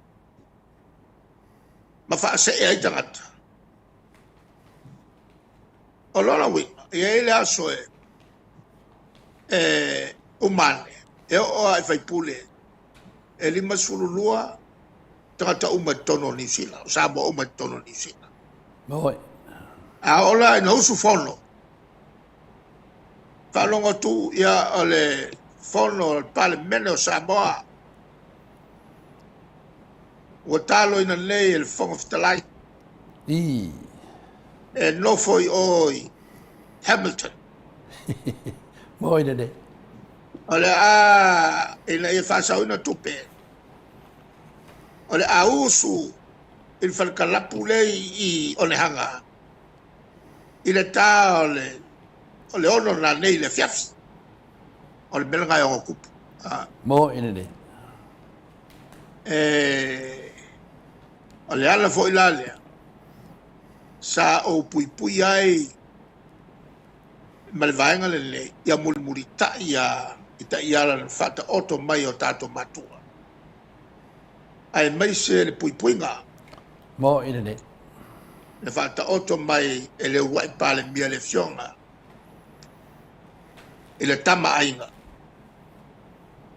Ma wha se e ai tangata. O lona wina, i e le aso umane, e o ai whai pule, e 5 sululua, tangata tono New Zealand, o Samoa tono New Zealand. Moi. A ola ina usu fono. Whalonga tu ia o le fono pale mene o Samoa. Ua talo ina nei le fonga fitalai. E nofoi oi Hamilton. Moi nene. O le ina ia whasau ina tupe. O le usu il whalkalapu lei i o le hanga. I le tā o le ono na nei le fiafi. O le melangai o kupu. Moi nene. O le ala fo ilalea. Sa o pui ai ma le vaenga le le ia mulimuri ta ia ala le fata oto mai o tato matua. Ai mai se le pui nga. Moi nene. Le fata oto mai e le uai pale mia le fionga. E le tama ainga.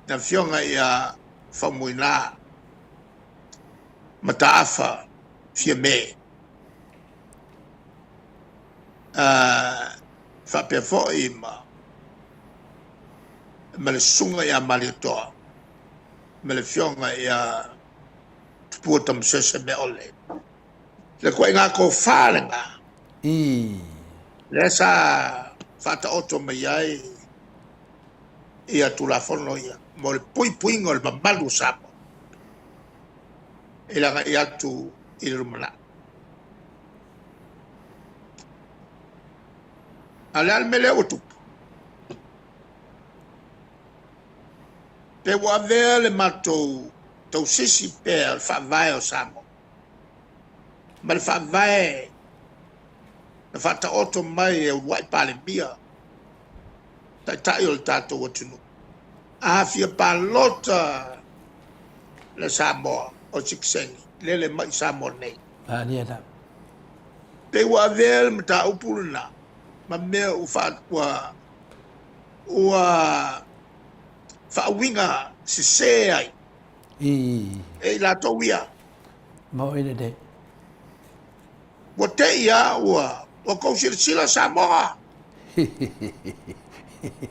Na fionga ia famuina. Mataafa fia me. Fa pe fo i ma le sunga ia malitoa. Ma le fionga ia puta msese me ole. Le koe ngā ko whārenga. Le sa whata oto mai ai ia tulafono ia. Mo le pui ngol ma malu sapo. I langa i atu i rumana. Ale al mele o tupu. Pe wa vea le matou tau sisi pe al whawai o Samoa. Ma le whawai na whata oto mai e wai pale mia. Tai o le tātou atunu. A fia palota le Samoa o Siksengi. Lele mai Samoa nei. Nia ta. Pe wa vea le mata upuluna. Ma mea ua whawinga si se ai. E la tauia. Moi nene. Wa te ia ua kausir sila Samoa.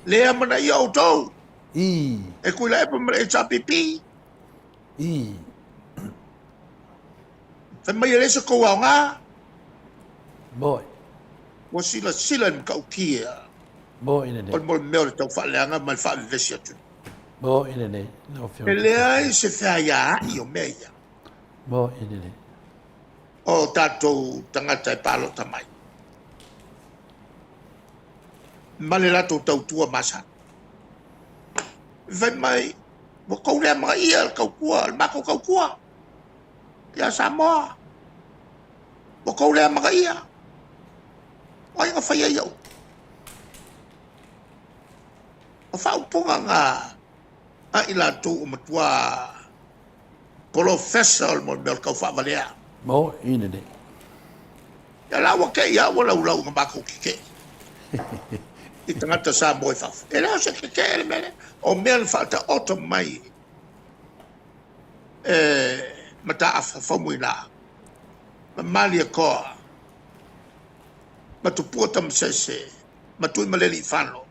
Lea mana ia o tau. E kui la epa mara e tapipi. Whai mai elesa kou au ngā. Moi. Wa sila ni kau kia. Moi nene. O le meo le tau whaaleanga ma le whaavevesi atu. Moi nene. E lea i se whea ia i o mea ia. Moi nene. O tātou tangata e pālota mai. Ma le lato tautua masa. Vai mai, mo kou lea mga ia le kaukua, le mako kaukua. Ia Samoa. Mo kou lea mga ia. O inga whaia iau. O whaupunga ngā a i lato o matua professor mo mea kau whavalea. Moi nene. Ia lawa ke ia wala ulau ngā mako kike. I tangata sa moe whafu. E lao se kike ele mele. O mea le whata oto mai. Mata afa whamui nā. Ma mali a koa. matupua tamasese matui maleli fano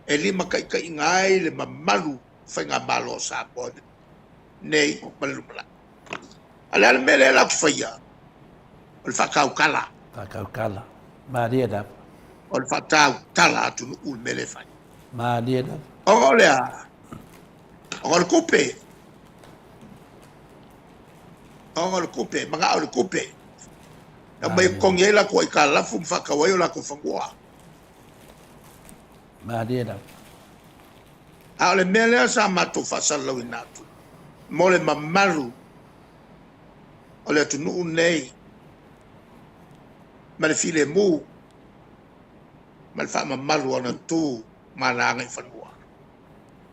e lima kai ngai le mamalu whainga malo sa po nei malumala ala mele la faya o le whakau kala Whakaukala. Maria da. o le whakau kala atu ul mele whai Maria da. o lea o le kupe o le kupe manga o le kupe na mai kongela ko i kala fu whakawai o la ko whangua Maria da. a le mele sa matu whasalau inatu mo le mamaru o le tunu nei ma le file mu ma le fa mamaru ona tu ma la ngai fanua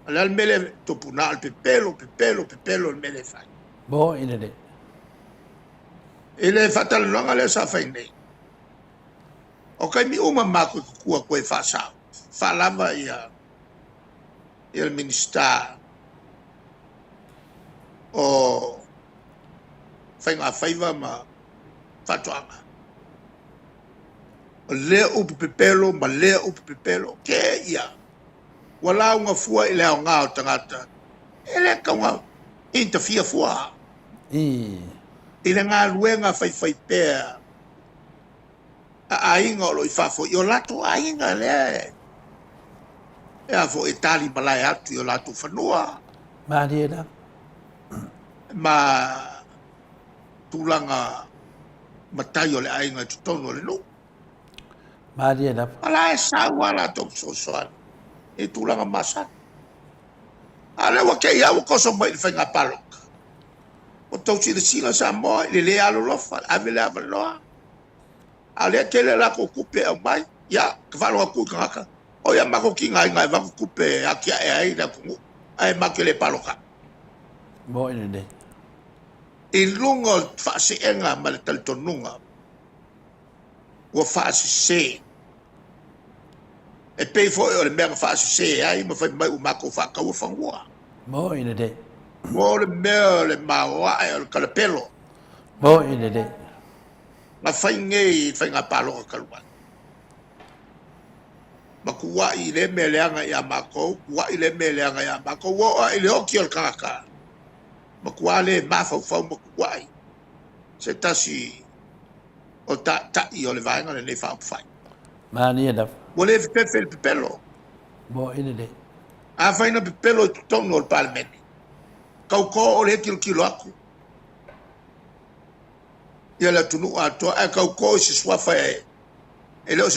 ala le mele to puna al pepelo le mele fa Bo ina de. ele fatal longa le sa fa nei o kai mi uma ma ko kua ko fa sa fa lava ia il minister o whainga whaiva ma whatuanga. O lea upu pepelo, ma lea upu pepelo, ke ia. Wala unga fua i leo ngā o tangata. Ele kaunga interfere fua. I le ngā luenga whai pēr. A ainga o lo i whafo. I o lato ainga le. E a fo e tali malai atu i o lato whanua. Maria da. Ma tulanga matai o le ainga tutono le nu. Maria da. Ala e sawa la tok sosoan. E tulanga masa. Ale wa ke ia wa koso mai whainga palok. O tau si le sila Samoa le le alo lofa. Ave le ava loa. Ale ke le la ko kupe au mai. Ya, kawalo a kui kangaka. O ya mako ki ngai wako kupe a kia e ai na kungu. Ai make le paloka. Bo ina de. I lunga whaase enga ma le talitonunga. Ua whaase se. E pei fo o le mea whaase se ai ma whai mai umako whakau whangua. Bo ina de. Mo le mea le maoa e o le kalapelo. Bo ina de. Na whai ngei whai ngā paloka kaluan. Ma kua i le mea leanga i a mako, kua i le mea leanga i a mako, ua i le oki o le kaka. Ma kua le mafau ma kua i. Se tasi o ta i o le vaenga le nei whao whai. Maria da. Ua le pepe le pepelo. Bo ina de. A whaina pepelo i tutonga o le palemeni. Kau ko o le kilo aku. Ia le tunu atua, e kau ko i se swafa e. E leo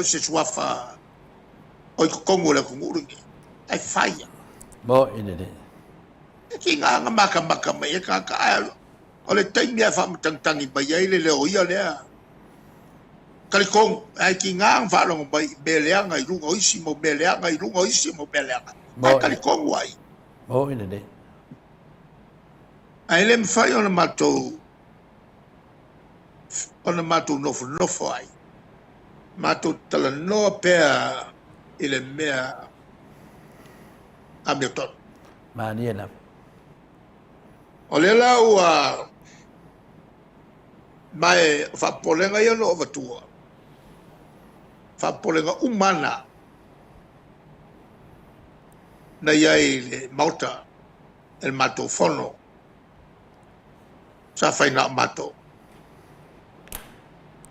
se swafa, o i kukongo le kunguringi. Ai whaia. Bo ina de. Ki ngā maka mai e kaka aia. O le taimi a whaamatangi mai ai le leo ia lea. Kalikong, ai ki ngā whaalonga mai me leanga i runga oisi mo me leanga i runga oisi mo me leanga. Ai kalikong wai. Bo ina de. Ai le mwhai ona mātou nofo ai. Mātou tala noa pēr i le mea Hamilton. Maria da. O le la ua mai whapolenga i ano o vatua. Whapolenga umana na iai le Maota el matou fono. Sa whaina matou.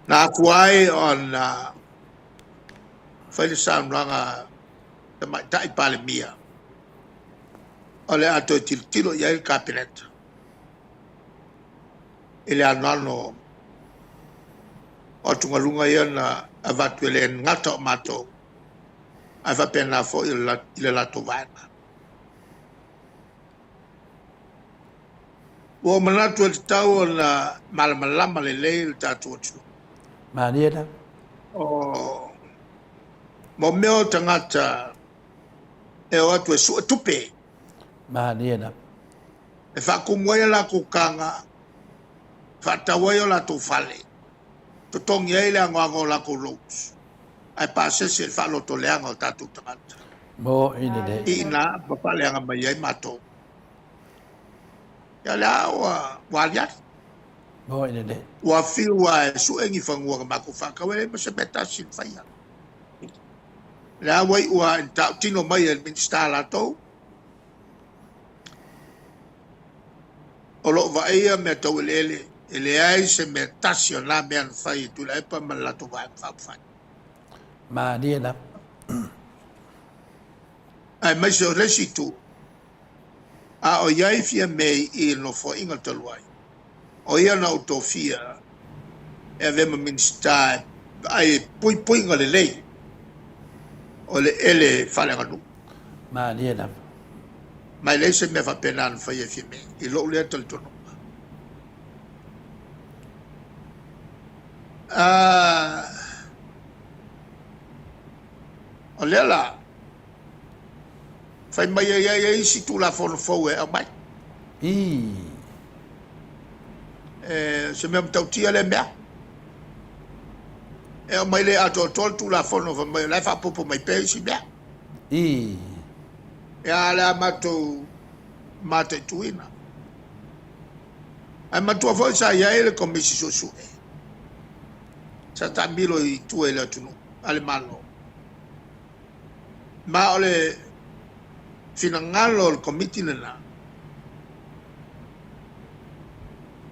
Na kuai on whaile saunranga te mai tai pale mia. O le ato tilo iai le cabinet. Ele anano o tungalunga ia na avatu ele ngata o mato a va pena fo ile la tovana o manatu el tau na malama le tatu tu Maria da. o mo meo tangata e o atu e su tupe Maria da. e fa kumoya la kukanga Whatawaio la tō whale. To tongi eile a ngoango la ko roos. Ai pāsese le whaloto leanga o tātou tangata. Bo ina de. I ina papa leanga mai ai mato. Ia le awa waliari. Mo ina de. Ua whiua e suʻegi fagua ka mako whakawe ma se metasi whaia. Lea wai ua in tau tino mai e minsta latou. O loo vaia mea tau ele ai se metasi o nā mea na whai tu la epa ma latou vai whai. Ma dia na. Ai mai se o resi tu. A o iai fia mei I no fo inga taluai. O ia na utofia e vema minsta ai pui nga le lei. O le ele whale nganu. Ma dia na. Mai le se me fa pena na fai e fia mei. I lo lea tal tono. O lea la. Fai mai ai si tu la fono fau e au mai. Se mea mtautia le mea. E o mai le ato tol tu la fono fa mai lai fa popo mai pe si mea. E ale amato mate tuina. Ai matua foi sa ia ele komisi sosu e. Sa ta milo I tu ele tunu ale malo. Ma ole finangalo il committee na.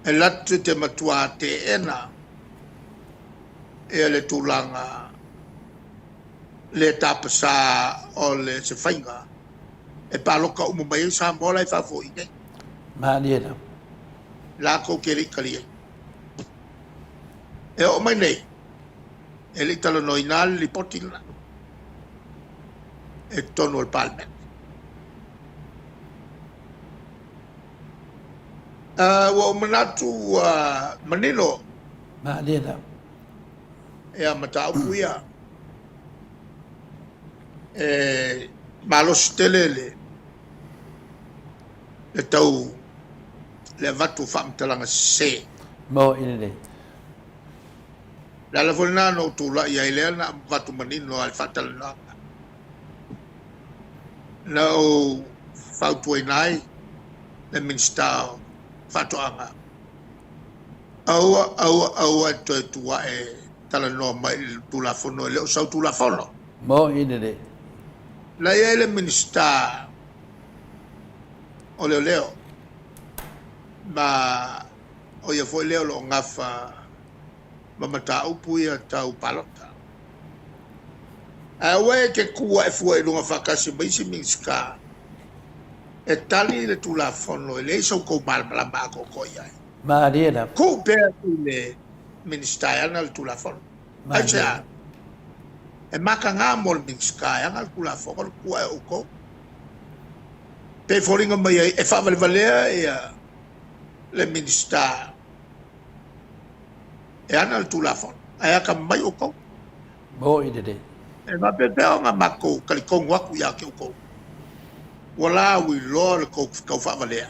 E latu te matua te ena e le tulanga le tapasa o le se whainga e paloka umu mai sa mola I whafo I ne. Ma dia na. La ko keri kari e o mai nei e li tala noinal li potila e tono il palme. Wa manatu manino Ma dia na. e a matau puia e malos telele le tau le vatu whamtalanga se Mo ina de. la volna no tu la ia ile na vatu manino al fatalanga na o fautu nai le minsta fatoanga au to tua e tala no mai tu la fono le sau tu la fono Mo ina de. la ia le minsta o leo ma o ia foi leo lo ngafa ma mata upu ia tau palota a we ke kua e foi lunga fakasi mai si minska e tali le tu la fono le so ko mal la ba ko ia Ma dia na. ko pe le minsta ana tu la fono Ma acha e maka nga mol minska ana tu la fono ko e ko pe foringa mai e fa valea e le minsta e ana tu la fono ai ka mai o ko Mo ina de. e va pe nga mako kalikong waku ya ke ko wala wi lo ko fa valea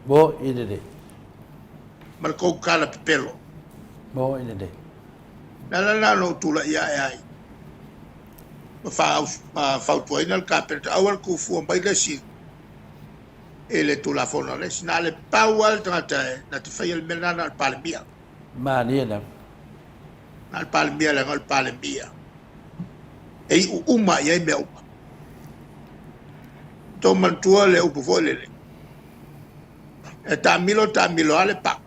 Mo ina de. mal ko kala pelo Mo ina de. la no tu la ia ai fa tu ina ka per awal ku fu mai le si ele tu la fono le sinale pawal trata na te fai el menana al palmia Ma dia na. al palmia la al palmia e uma ia me uma to man tu le upu volele e tamilo ale pak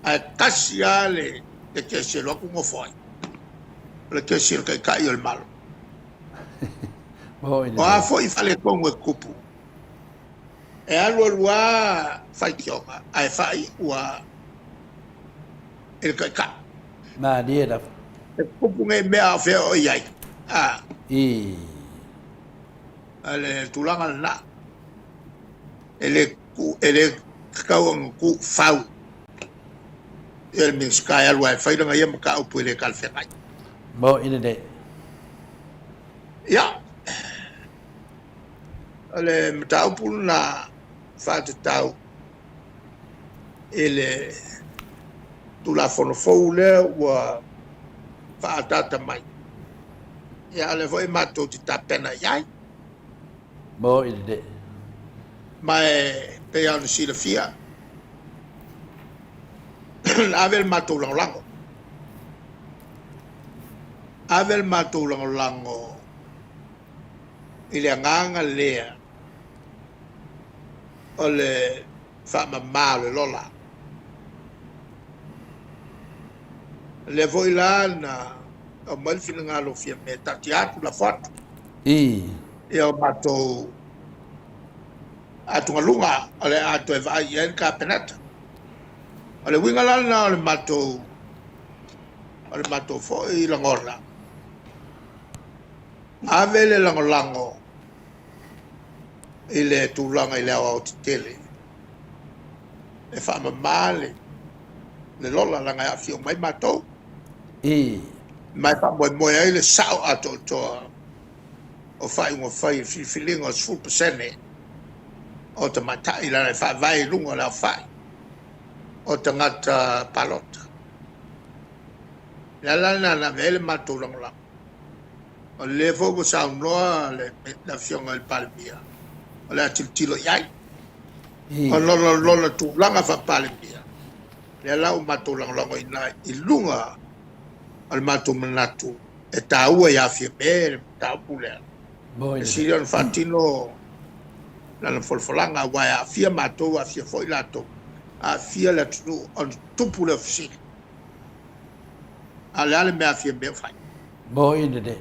a casiale de que se lo como foi le que se que caiu el malo Mo ina wa de. foi fale con o cupu e algo lua fai kionga ai fai ua el ka Ma dia na. e cupu ngai mea fe o iai ale tulanga na ele kau ku fau el minska algo ai fai nga ia ka upu le kalfe kai Mo ina de. ya ale mtau puna fat tau ele tu la fono foule wa fa tata mai ya le foi mato ti tapena yai Mo ina de. mai pe an si le fia Avel matou lango. Avel matou lango. Ile nganga lea. Ole fama male lola. Le voi la na o mal fina ngalo fia me tatiatu la foto. E o matou atu lunga ole atu e vai en ka penata. Ole winga la na ole matou fo i langorla. Avele lango ile tulanga ile au tele. E fa male. Le lola langa ya fio mai matou. Mai fa mo ile sao ato to. O fai un fai feeling o 2% o te mata ila le fa vai lungo la fai. O te ngata palota. La na vele matou lango. O le fogo sa noa le la fionga il palmia. O le tilo yai. O lo tu langa fa palmia. Le la o matou lango ina ilunga al matou manatu e taua ya fie bere ta pule. E sirion fatino la folfolanga wa ya fie matou a fie foi lato. A fie la tu on tupu le fsi. Ale me a fie be fai. Boy de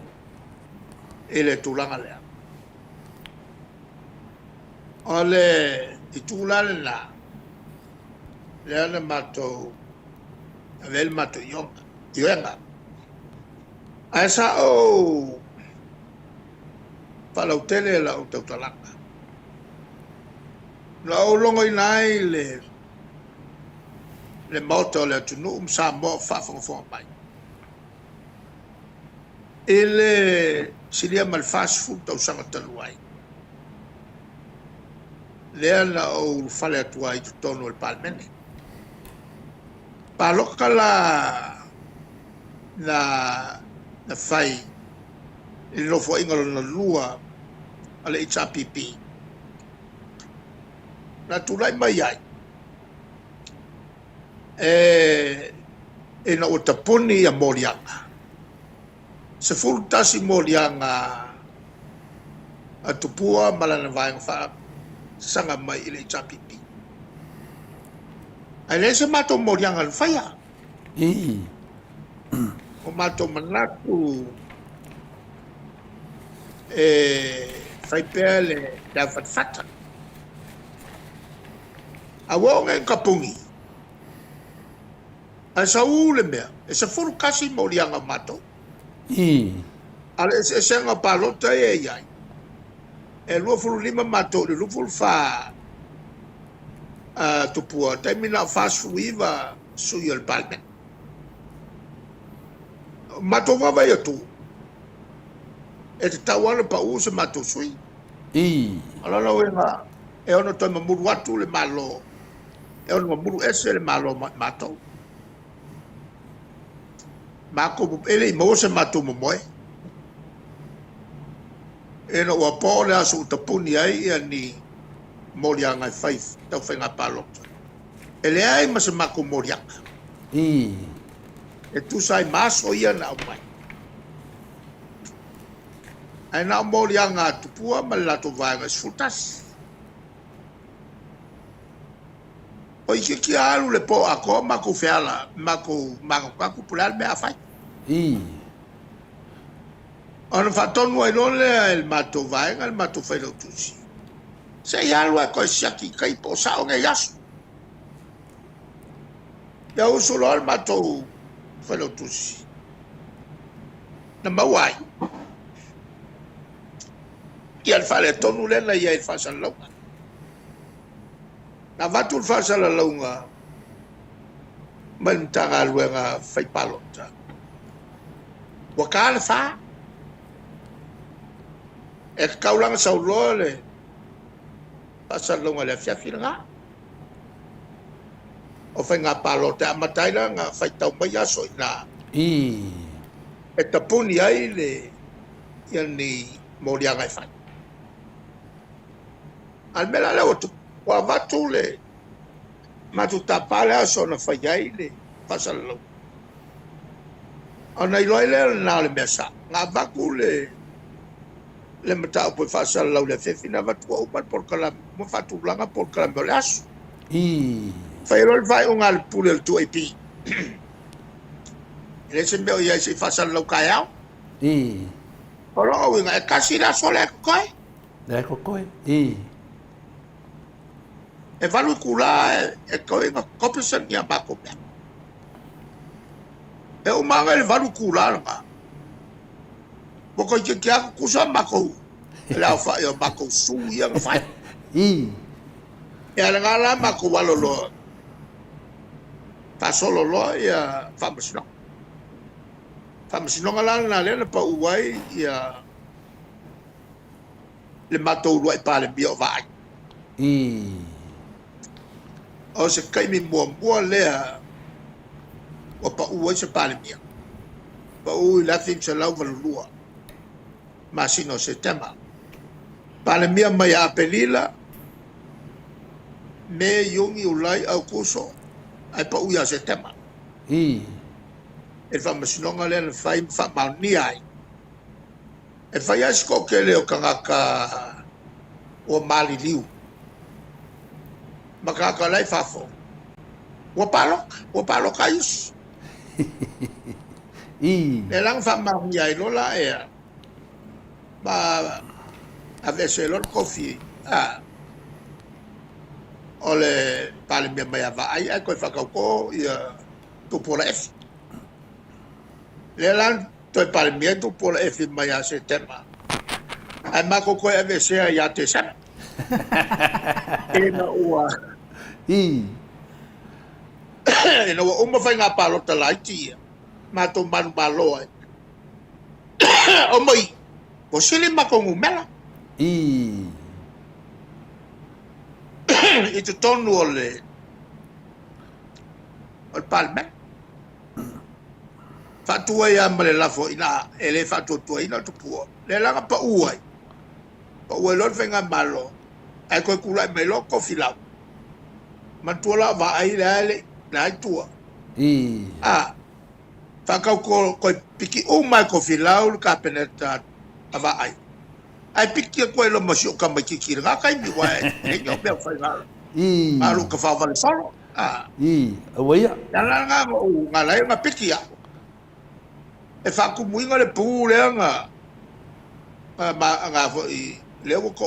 Ele tulanga lea. Ole i tulanga la. Lea na matou. Avel matou yonga. Aesa o. Palau tele la o tautalanga. La o longo inai le Maota le tunu Samoa Samoa mai. Ele siria mal fast food tau sanga taluai. Lea na o fale Atua i tono il palmene. Paloka na fai il no fo ingalo na lua ale HRPP. Na tulai mai ai. E na o taponi a Morianga. Se fultasi Morianga a tupua malana vai fa sanga mai ile chapipi. Ai se mato Morianga al faya. O mato manatu fai pele da fata. A wonga kapungi. A saule mea. E se fultasi Morianga mato. Ale se senga palota e ai. E lua fulu lima mato le lu fulu fa tupua. Taimina fast fuiva sui al palmen. Mato va vai tu. E te tawana pa usa mato sui. Ala la wenga. E ono toi mamuru watu le malo. E ono mamuru ese le malo mato. Mako ele mo se mato moe. E no wa pole asu tapuni ai ani Morianga fai tau whenga palota. Ele ai ma se mako Morianga. E tu sai maso ia na mai. Ai na Morianga tupua ma lato vanga sfutas. O iki alu le po ako mako feala mako kaku pulal me afai. Ona fatonu ai lole el mato vai el mato felo tusi. Se alu ko shaki kai po sa nge yasu. Ya uso lo mato felo tusi. Na mawai. Ia fale tonu le na ia fa san lo. Na vatul fa san la longa. Mentanga luenga fai palota. Wakala fa e kaulanga saulole pasal longa le fiafilanga o fai nga palota matai nga fai tau mai aso ina e tapuni ai le yani Morianga e fai almela le otu wa vatule matu tapale aso na fai ai le pasal lo ana iloi le na le mesa nga vaku le mata po pasal lo le fefina va tu o por kala mo fatu langa por kala bolas fai rol vai ungal pule tu epi le se me ia se pasal lo kaya ora o nga kasi da sole koi le ko e valu kula e koi nga kopesen ia bako e o manga le valu kula nga boko ke kia kusa mako la fa yo mako su ia nga fai e ala ngala mako walo lo fa solo lo ia famasino ngala na le pa uai ia le matou lo pa le bio vai o se kai mi mo le o pa uai se pa le bio pa u la fin se la valua masino se tema pa le mia mai a pelila me yungi ulai au kuso ai pa u ya se tema e famasino ngala le fai fa mauni ai e fai as ko ke leo kangaka o mali liu makaka lai fafo o palo kais e lang fa mauni ai lola e ba avese lor kofi ole pale me mai va ai ko fa ko ia tu por f le lang to palmiento por F maya se tema ai mako ko ave se ya te sana ena ua ena ua uma fai nga palo talaiti ma to man malo o mai o sili mako ngumela ito tonu ole ol palme fatua ya male lafo ina ele fatua ina tupuo le langa pa uai lo venga malo ai ko kula me lo ko filau matuola va ai le na tua fa ka ko piki o mai ko filau ka peneta ava ai piki ko lo masio ka mai kiki nga kai mi wa e yo be fa nga alu ka fa vale solo awaya la nga o nga la nga piki ya e fa ku muinga le pu le nga nga fo i le ko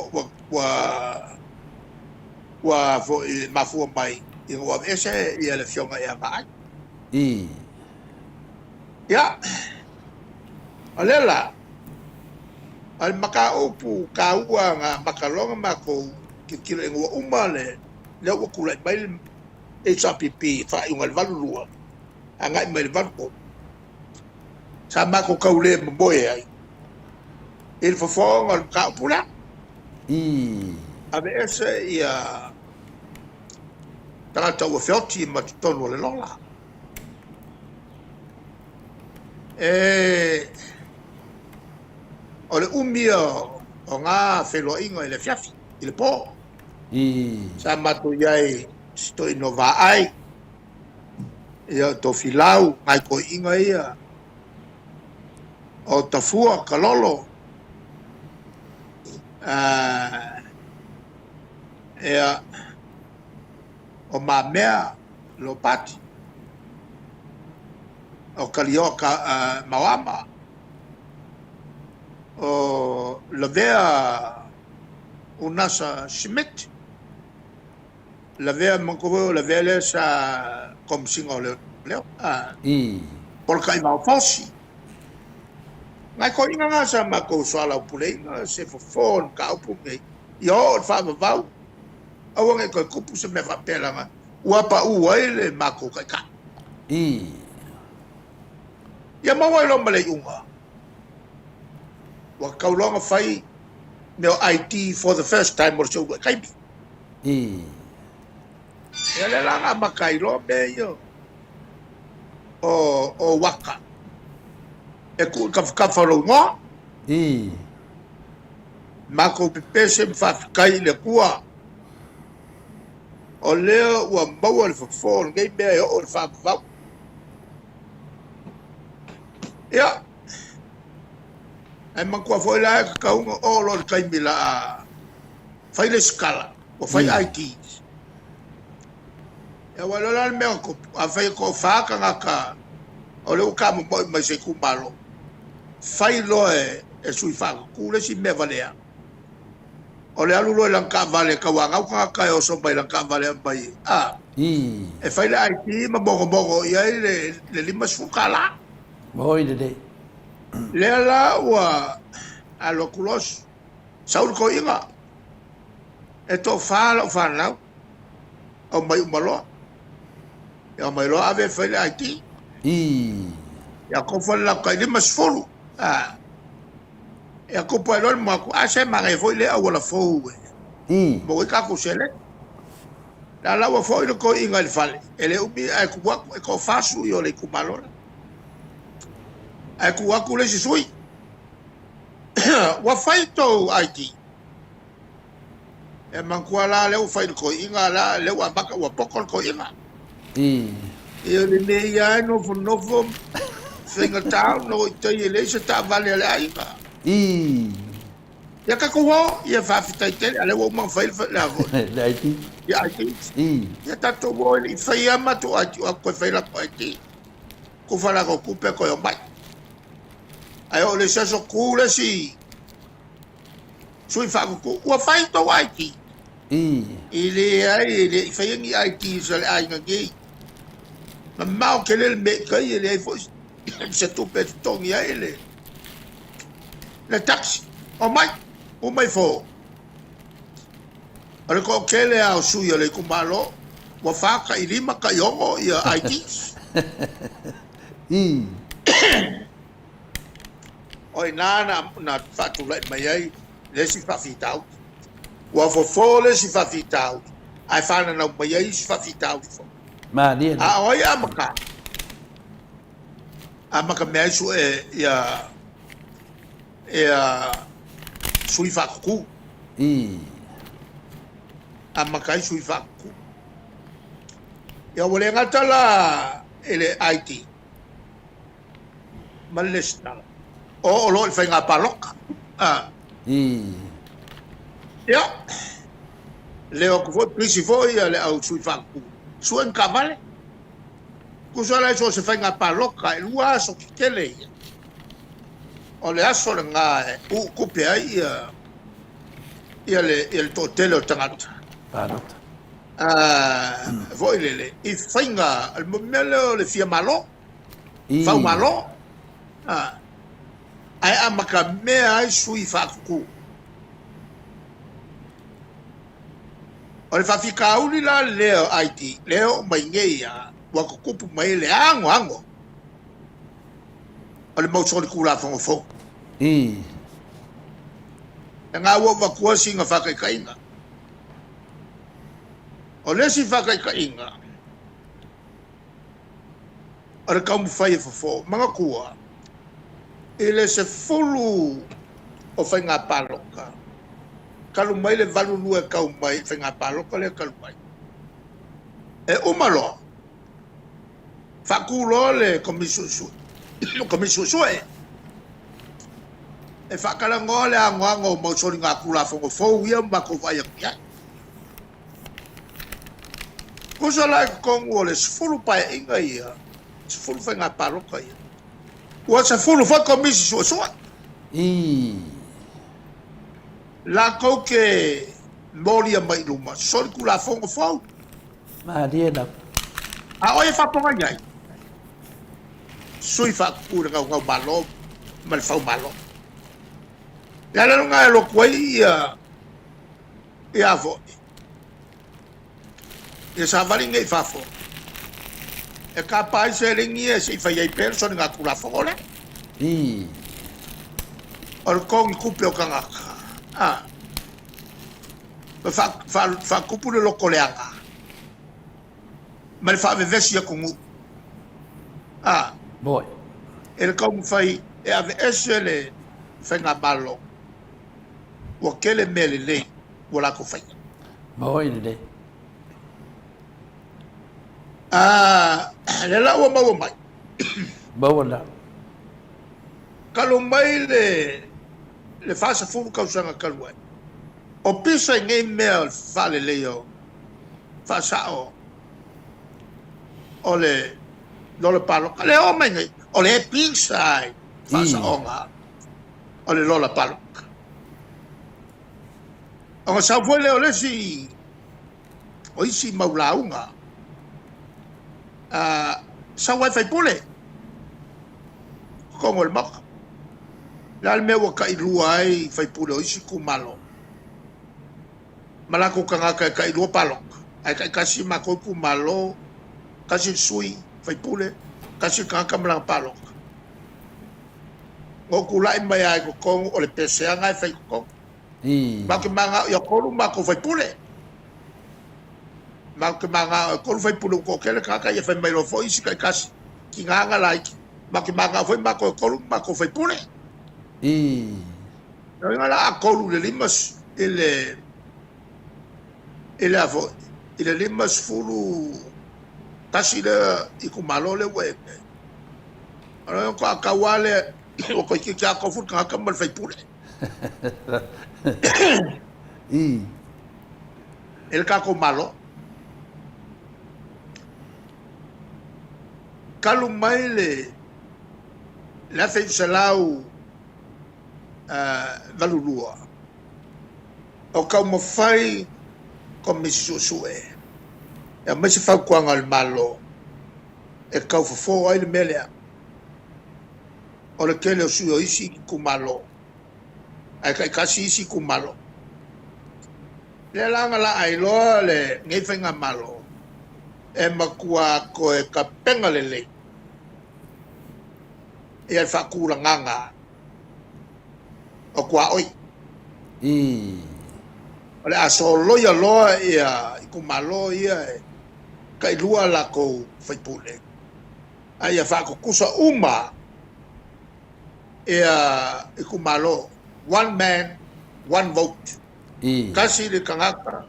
wa fo i ma fu mai i wa ese i le fionga ya mai ya alela al maka upu ka ua nga makalonga mako kilo ngwa umale le wa kula mai e sapipi fa i ngal valua anga mai valpo sama ko kaule mboye ai il faut fort al ka pula ave ese ia tata o fioti ma tono le lola ole umia o nga felo ingo le fiafi il po sama tu yai sto inova ai ia to filau mai ko ingo ia o tafua kalolo o mamea lo pati o kalioka mawama o lavea unasa simit lavea mankovo lavea le sa kom singo le por kai mau fosi ngai ko inga nga sa mako swala pule nga se fon ka upunge yo fa va awange ko kupu se me fa pela nga uapa uaile mako kai ka ya mawa lo male unga wa kaulonga fai no IT for the first time or so kai ya le langa makai lo be yo o waka e ku ka falo ngo mako pese fa kai le kua o le wa bawa le fo ngai be o fa va Ai mangkua foi la ka unga o lo kai mila fai le skala o fai IT. Ya wala la me ko a fai ko fa ka ngaka o le ka mo mai se ku malo. Fai lo e sui fa ku le si me valea. O le alu lo lang ka vale ka wanga ka o so bai lang ka vale bai. E fai le IT ma bongo ia le lima sukala. Moi de. Le la wa alo kulos. Saul ko inga. E to fa na. O mai malo. Ya mai lo ave fai le IT. Ya ko fa la ka lima sfolu. Ya ko pa lo ma ko ase ma e foi le a wala fo. Mo ka ko sele. La wa foi ko inga le fale. Ele ubi ai ku wa ko fasu yo le ku malo. Ai ku wa ku le sui. Wa fai to IT. E mankua la leo fai ko inga la leo abaka wa pokol ko inga. E le me ia no fo finga tau no te ele se ta vale la inga. Ya ka ko ia fa fita te ale wo man fai la vo. La IT. Ya IT. Ya ta to wo i fai ama to a ko fai la ko IT. Ko fa la ko kupe ko yo mai. Ai o le se so kule si. Sui fa ko wa fai to IT. Ele fai ngi IT so le ai ngi. Ma mau ke le me ka ele fo se tu pe tong ya ele. Le taxi. O mai fo. Ale ko ke le au su yo le kumalo. Wa fa ka ilima ka yongo ya IT. Oi na fatu lai mai ai le si fa fitau. Wa fo le si fa fitau. Ai fa na mai ai si fa fitau fo. Ma dia. Oi amaka. Amaka me su ya sui fa ku. Amaka sui fa ku. Ya wole ngata la ele IT. Malesta. O lo fa nga paloka. Ya. Leo ko prisi foi ale au sui fa ku. Suen cavale. Kusala so se fa nga paloka e lua so kitele. O le aso nga ku pe ai ia le totele o tangata. Panota. Voi le i fa nga al momelo le fia malo. Fa malo. Ai amaka me ai sui fa ku. O le whawhika uli la leo IT, leo mai ngeia, wako kupu mai le ango. O le mausori kula whangofo. E ngā ua wakua singa whakaikainga. O le si whakaikainga. O le kaumu whai e whafo, mga kua. E le se fulu o whai ngā paloka. Kalu mai le valu lua kau mai whenga paloka le kalu mai. E umalo. Whakulo le komisu sue. E whakalango le angoango mausori ngā kula whango fau ia mako vai akia. Kusa lai kongu o le sifuru pai inga ia. Sifuru whenga paloka ia. Ua sifuru whakomisi sue. La ko ke moria mai luma sori kula fongo fau Ma dia na. a oi fa ponga ngai sui fa kura ngau malo mal fau malo ya la nga lo kwai ya vo e sa vali ngai fa fo e ka pai se ringi e si fa ye person nga kula fongo le or kong kupe o kanga fa kupule lo koleanga. Ma fa vesi ya kungu. Boy. El kom fai e ave esele fenga ballo. Wa kele mele le wala ko fai. Boy de. Le la wa ma mai. Bawa la. Kalau mai le le fasa fulu kausanga kalua o pisa ngai mea fale leo fasa o le lola palo le o mai ngai o le pisa fasa onga o le lola palo o sa foi le o le si o isi maulaunga sa wai fai pule como el maka la me wa kai lua ai fai pule o isi kumalo malako kanga kai lua palo ai kai kasi mako kumalo kasi sui fai pule kasi kanga mala palo o kulai mai ai ko o le pesea ngai fai ko maka manga yo ko mako fai pule maka manga ko fai pule ko kele kaka ia fai mai lo foi si kai kasi ki nganga lai maka manga foi mako fai pule ngala ko le limas ele avô ele limas fulu kasi le ikumalo le we ara ko akawale o ko ki ka fu ka mal fai pule el ka ko malo kalu mai le la fai salau valulua o ka mo fai come susue e ma se fa kuanga al malo e ka fo ai le melea o le kele o suo isi ku malo ai kai kasi isi ku malo le langa la ai lo le ngai fenga malo e makua ko e ka penga le e al fa kula nganga o kwa oi ole aso loia loa ia ikumalo ia kai lua la ko fai pule ai fa ko kusa uma ia ikumalo one man one vote kasi le kangaka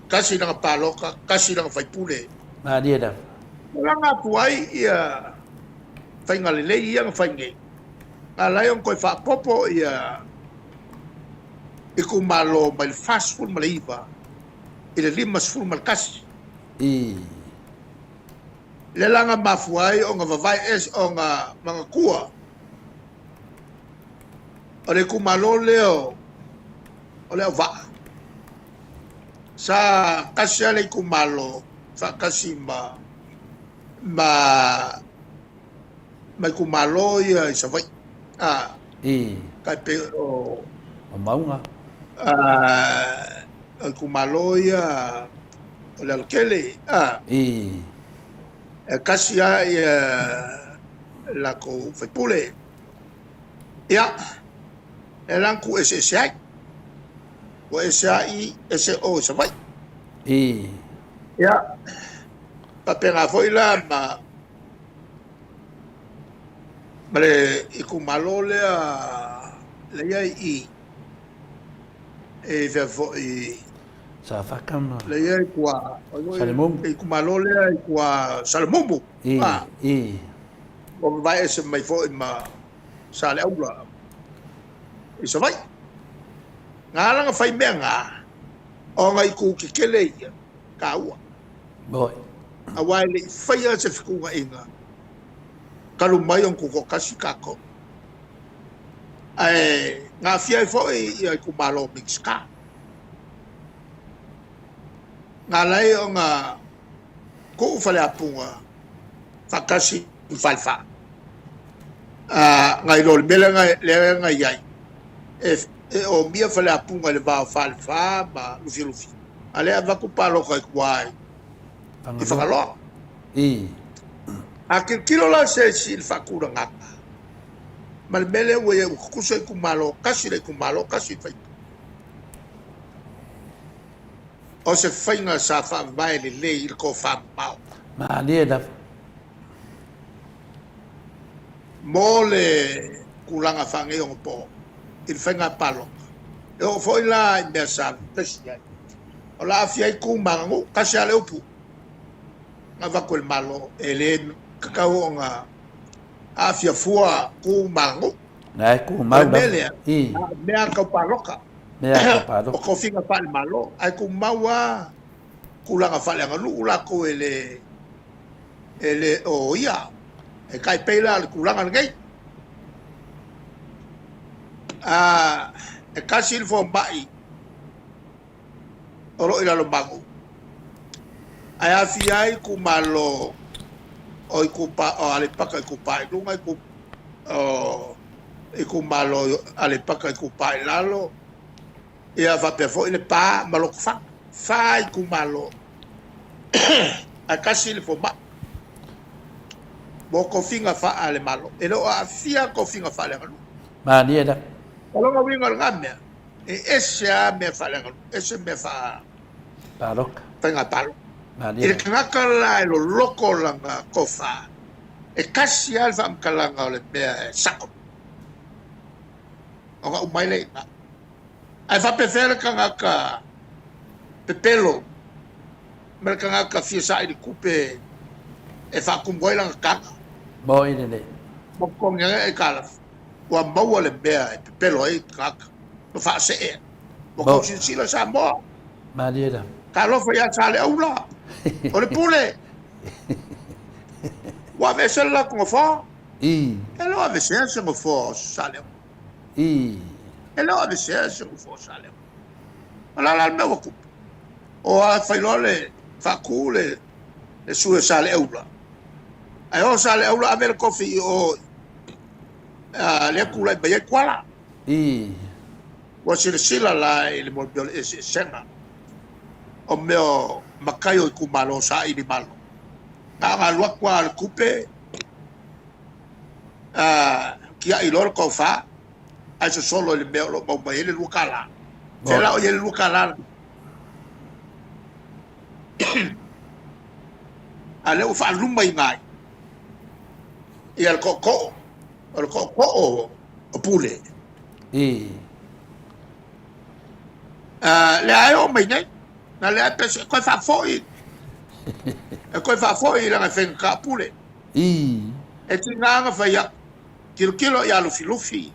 kasi na paloka kasi na fai pule na dia da langa tuai ia fai ngale ia fai ngai ala yon ko fa popo ia ikumalo mal fast food maliva ile limas full mal kasi le langa mafuai o nga vavai es o nga mga kua o le kumalo leo o leo va sa kasi ale kumalo fa kasi ma kumalo ia isa vai kai pe o maunga al kumalo ia o le alkele kasi ia la ko fai pule ia elan ku SSI o SAI SO sa vai ia papera foi la male ikumalo le ia e vevo sa fakam le ia kwa Salemumbu ikumalo le kwa Salemumbu o vai ese mai foi ma sale aula isso vai ngala nga fai menga o ngai ku kikele ia kaua boy awai le fai se fikunga inga kalu mai on ku kasi kako nga fia foi ia ku malo mixka nga lai o nga ku fale apunga fakasi falfa nga ilo bela nga le nga yai o mia fale apunga le va falfa ma lufi ale ava ku palo kai kwai i fakalo aquel kilo la se sil fakura ngapa mal bele we ku se ku malo kasi fai o se fai nga sa fa vai le il ko fa mau ma dia da mole kulanga fange on po il fai nga palo o foi la inversa pesia o la fia ku mangu kasi ale upu nga va quel malo ele kakao nga afia fua ku mangu Nai ku mau da. Mele. I. Mea kau paloka. Mea ka pa do. O ko finga fale malo. Ai ku maua. Kulanga fale ngalu ula ko ele o ia. E kai pela le kulanga ngai. E kasi fo mai. Oro ila lo magu. Ai afi ai ku malo o iku pa o ale paka iku pa lunga iku o iku malo ale paka iku pa lalo ia fa pe fo ile pa malo fa iku malo a kasi le fo ma bo ko finga fa ale malo e lo afia ko finga fa le ngalu Ma ni da. lo nga winga ngame e ese a me fa le ngalu ese me fa Pa do. tenga palo Ma ni. il kanaka la lo loko langa kofa e kasi alfa mkalanga ole me sako o ga umaile ai fa pefere kanaka pepelo mer kanaka fiesa i kupe e fa kumboila kaka Mo ine ne. mo konga e kala wa maua le bea e pepelo e kaka no fa se e mo ko sila Samoa Ma ni da. ka lo fa ya sale aula o le pule wa vesela con fo I. e lo vesela con fo sale I. e lo vesela con fo sale ala la me wo o a fa le fa kule le su sale aula ai o sale aula a ver coffee o le kula be kwala I. wa sila la le mo e sena o meo makayo ku malo sa ini malo nga lua kwa le kupe kia i lor ko fa ai so solo le meo lo mo ele lukala tela o ele lukala ale o fa lumba ngai e al koko o pule I. le ayo mai nei na le pese ko fa foi e ko fa foi la fa ka pule I. e tinga fa ya kilo ya lo filufi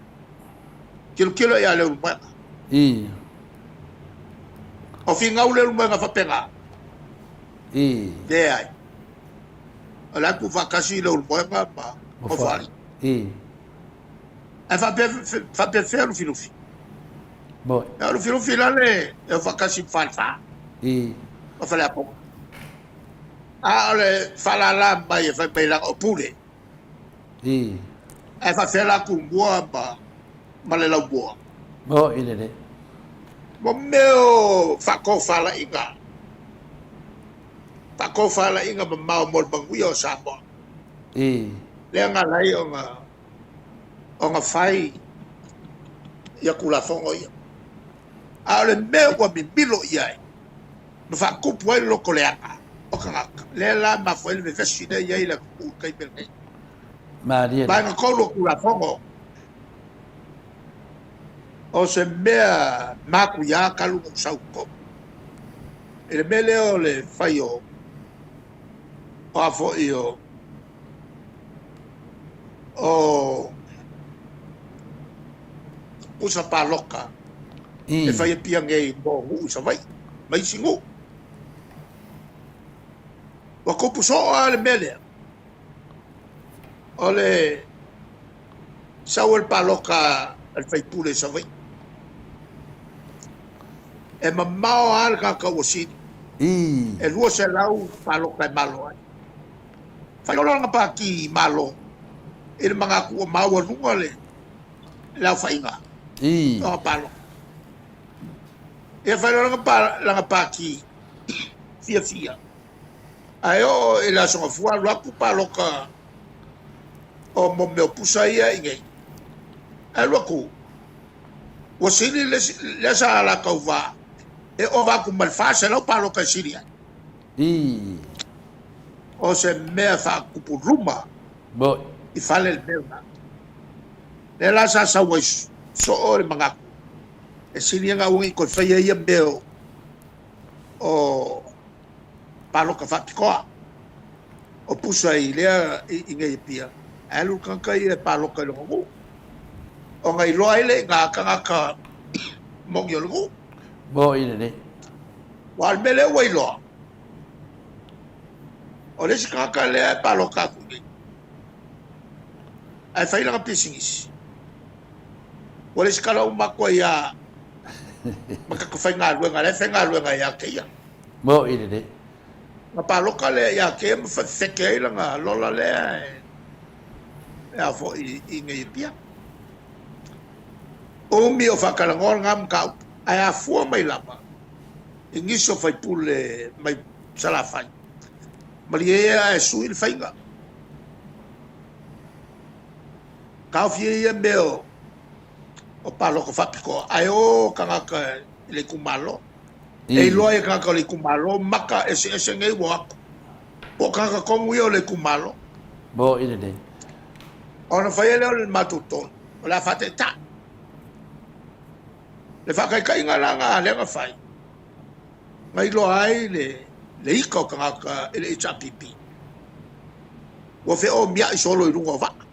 kilo ya le umba I. o finga ule umba fa pega I. de ai ala ku fa kasi le umba ba o fa I. e fa pe fe lo filufi Bo. lo filufi la le e fa kasi fa I. o fa la po ale fa la ba e fa pe la o pule I. e fa fe la ku bua ba ma le la bua Mo ine ne. mo meo fa ko fa la inga fa ko fa la inga ma mo bangui o Samoa I. le nga lai o nga fai ya kula fongo ia ale meo wa mi bilo ia no fa ko po lo ko le aka o ka le la ma fo le vestine ia ila ku kai per nei Ma ni ba da. nga ko lo kula fongo o se mea maku ya kalu sau ko ele mele o le fai o afo io o usa paloka I. e fai pia ngai mo usa vai mai singu wa ko puso ale mele ole sau el paloka al fai pule sa vai e mamao al ka ka wasi I. e lua se lau paloka malo ai fai o nga pa ki malo e mga ku mau lunga le la fainga I. o palo e fai nga pa ki fia ai o e la so fu al ku paloka o mo me pusa ia ingai ai lo ku wasini le sa la kauva e o va ku malfasa la paloka siria I. o se mea fa ku puruma Bo. i fale el merda le la sa wais so ore manga e sinia nga ungi ko fa ia beo o paloka fa pikoa o pusa i le i ngai pia alu kan kai e paloka lo ngu o ngai loa ile ngā kangaka mongi o lugu. Mo ina ne. Wal mele wai loa. O lesi kangaka lea e palo kaku ni. Ai whailanga pisingisi. O lesi kala umakua ia makaka whai ngā luenga, le whai ngā luenga ia keia. Mo ina ne. Ngā paloka lea ia keia mwhawheke eila ngā lola lea e a fo i ngai pia. O mi o whakarangor ngā mkau, ai a fua mai lama. I ngiso whai pule mai salawhai. Mali ea e sui le whainga. Kau fia ia meo o paloko whapiko. Ai o kangaka le kumalo. E loa e kangaka le kumalo, maka ese ngei wako. Po kangaka kongu ia o le kumalo. Mo ina ne. Ona whai leo le matuton. O la whate ta. Le whakaikai ngā ranga lenga whai. Ngai loa ai le ika o kangaka ele HRPP. Wa fe o mia i solo i runga waka.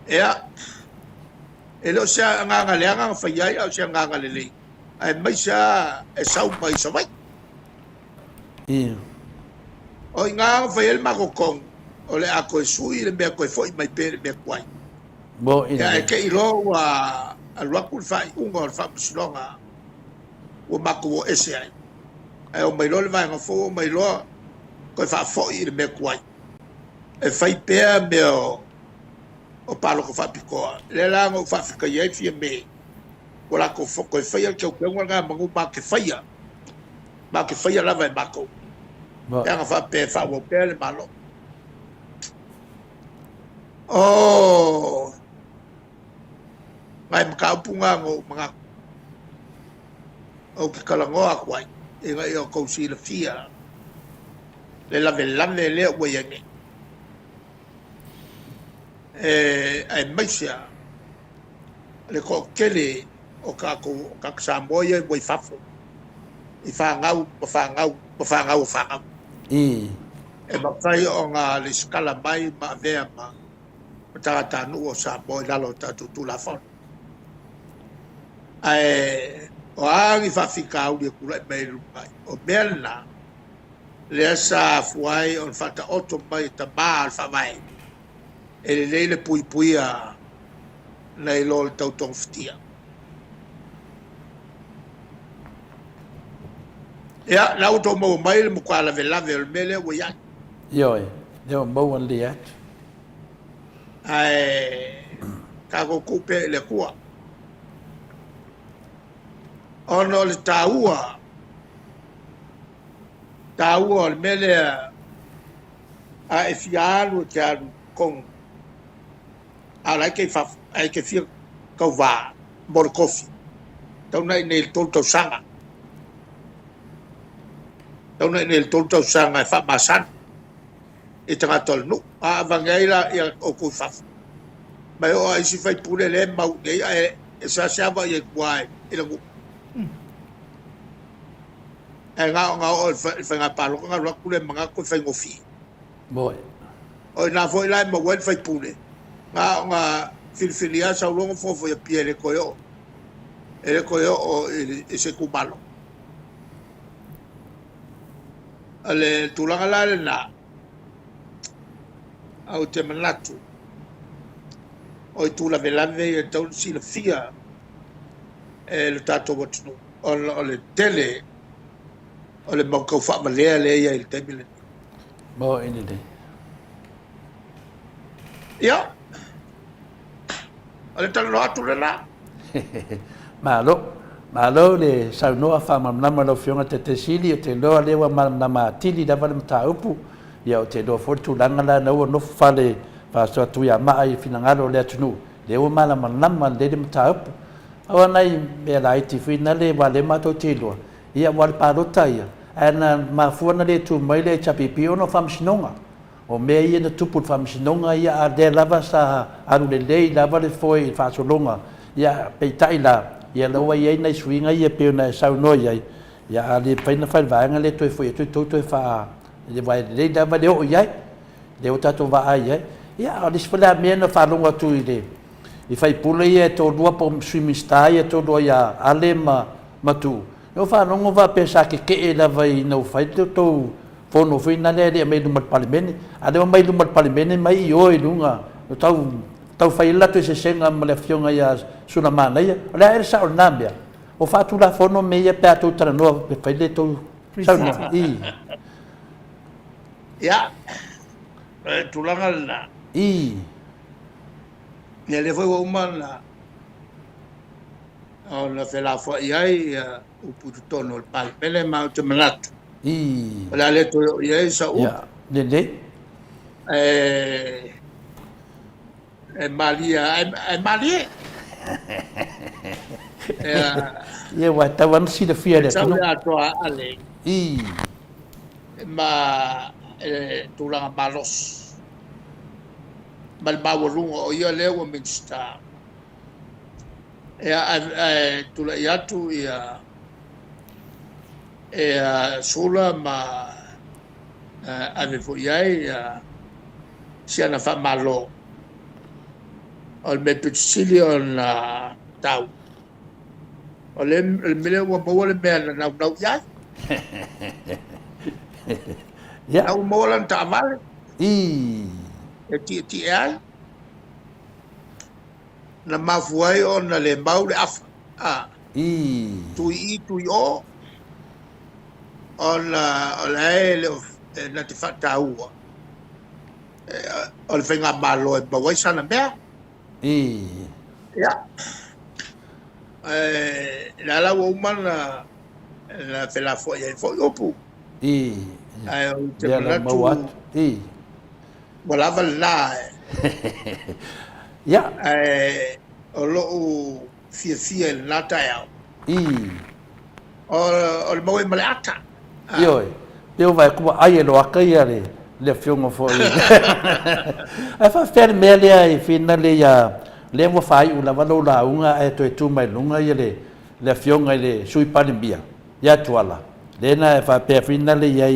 Ea. E leo sea nganga leanga whai ai au sea nganga lelei. Ai mai sea e sau mai sa mai. O i nganga whai ele mako kong. O le ako e sui le mea koe foi mai pere mea kuai. Mo ina E ke i lo wa aluaku le whai unga o le wha pasilonga. Wa mako o ese ai. E o mai lo le vai ngafo o mai lo koe wha foi le mea kuai. E whai pea mea o palo ko wha pikoa. Le lango wha whika iei fia me. Wala ko whako e whaia kia upenga ngā mangu ma ke whaia. Ma ke whaia lava e mako. E anga wha pea wha o pea le malo. Oh, ngai makaupunga ngo mga o ke kalangoa kwai e ngai o kousi la fia le lave le waiange ai maisia le ko kele o ka Samoa wai fafo i whangau e makai o ngā le skala mai ma vea ma tata nu o Samoa lalo tatu tu la fon ai o angi whawhika au le kura mai rumai o melna le sa fuai on fata oto mai ta mal whawai e le leile pui pui a nei lo le tautong ftia ia lau to mo mai le mukua la velave o le mele o ia Yo, yo mo an le at. ai kako kupe le kua ono le taua le mele a e fialu te alu kong ala ke fa ai ke fia kau va bor kofi tau nai nel tolto sanga tau nai nel tolto sanga fa masan e tanga tol nu a vangaila ia o ku fa mai o ai si fai pule le mau nei e sa va ye kwai e lo e nga o fa nga palo nga ro ku le manga ko fa ngofi Boy. o na foi lai mo wen fai pule nga filfilia sa longo fofo ya piele koyo ele koyo o ese kumalo ale tulanga la na au te manatu o tu la velave e tau si la fia e le tato watu o le tele o le mokau wha malea le ia il temile Mo ini de. ia o le talo atu le la Malo le saunoa whamamnama no whionga te sili o te loa lewa mamnama tili da wale mta upu ia o te loa fortu langala na ua nofu whale whasoa tuia maa i whinangalo le atunu lewa mamnama le mta upu awa nei me la iti whina le wale mato te loa ia wale parota ia ana mafuana le tu mai le chapipi ono whamsinonga o mea ia na tupu whamsinonga ia a de lava sa aru le lei lava le foi whasolonga ia peitai la ia loa ia nei suinga ia pe na sauno ia ia ali paina whaivanga le toi foi toi wha le vai le lava le o ia le o tato va ai ia o disfala mea na whalonga tu i le I fai pule ia to dua po swimming star ia to dua ia ale matu. Eu whanongo wa pesa ke e lava i nau fai to fono fina le mai lumat palimene. Ade mai lumat palimene mai i oi lunga. Tau fai lato se senga ma le fionga ia suna mana ia. Le aere sa o nambia. O fatu la fono me ia pe atu taranoa pe fai le to sauna. Ya. Tulanga na. Ne le foi uma ona fela fo iai o puto tono il pal pele ma te manat la le to iai sa u ya de Malia ye wa tawan si de fia de no Atua ale ma tulanga malos mal bawlungo o ia le o minsta tula iatu ia sula ma ave fo iai siana fa malo al me pitsilio na tau ole mele wa mole me na iai ya au molan ta vale ti ai na mafuai o na le mau le afa tui o o le na te whata ua o le whenga malo e bawai sana mea ya la la umana na whela fwoi e fwoi opu o te manatu walava la ya o lo fia la taia o le mau e male ata yo eu vai como ai lo akai le fiongo fo ai fa fer mele ai fina le ya le mo fai una valo la unga e to tu mai lunga le fionga le sui palimbia ya tuala le na fa pe fina le ya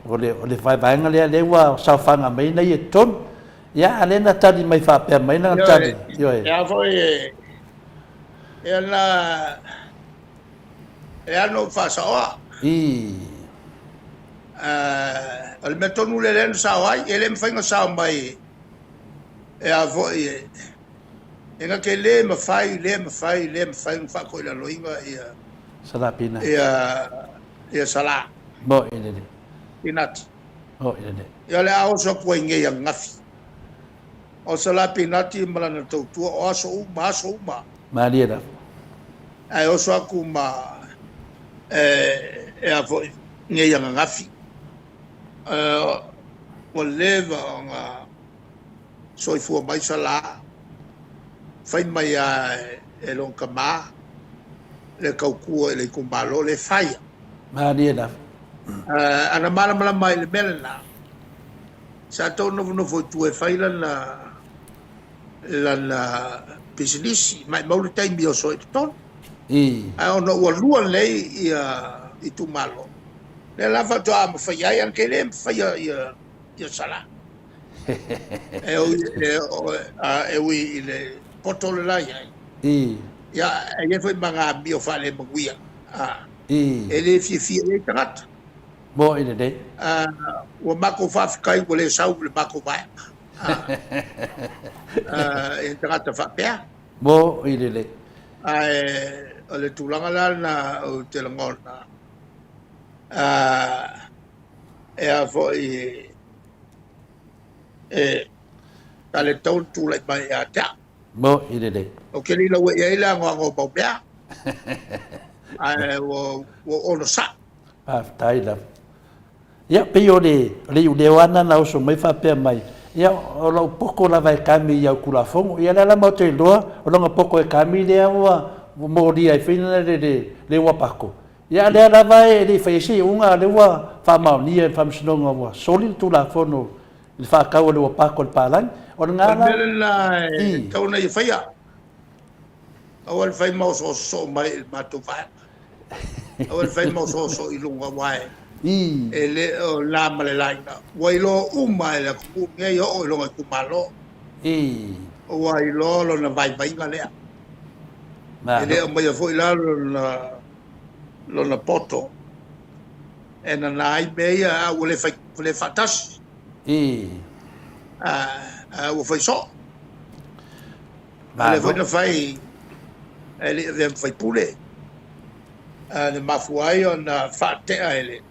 o le fai vai le wa sa fanga mai na ye ton ya alena tadi mai fa pe mai na tadi yo ya foi ela no fa sa al metonu le len sa ai ele me fai sa mai a foi enga ke le me fai fa ko la loinga sala pina sala bo ele pinat oh ele ya le au so po nge yang ngafi o sala pinati malana to tu o so uma Maria ai o so aku ma a vo nge yang ngafi o leva nga so i fu mai sala fai mai e lon kama le kauku le kumbalo le fai Maria ana mala mai le melna sa to no fo tu e fai la business mai mau le time bio so ton ai ono wa lua le i tu malo le lava to am fai ai anche le fai ia sala wi le potolo la ya e foi manga bio fa le maguia ele fi le trat bo ele de o mako fa kai o le sau le mako vai e trat fa pea bo ele le o le tulanga la na o te langona e a foi tale tau tu le mai a ta bo ele de o ke li la we e la ngo pa pea o no sa tai la ya pe yo le wana na so mai fa pe mai ya o lo poco la vai kami ya kula fongo ya la mo te loa o lo poco e kami le wa mo dia e fina le wa pako ya le la vai le fa si unga le wa fa ma ni e fa msno wa soli tu la fono il fa ka o le wa pako le palan o nga la tau na i faia awal fai mo so mai ma tu fa awal fai mo so i lunga wai ele la male laina wai lo uma ele ku nge yo o lo ku malo o ai lo na vai nga lea. Ma Ele o mai foi lá lo na poto. E na nai meia o le fatas. I. O foi só. Ma Ele foi na fai ele fai pule. Le mafuai ona fate ele.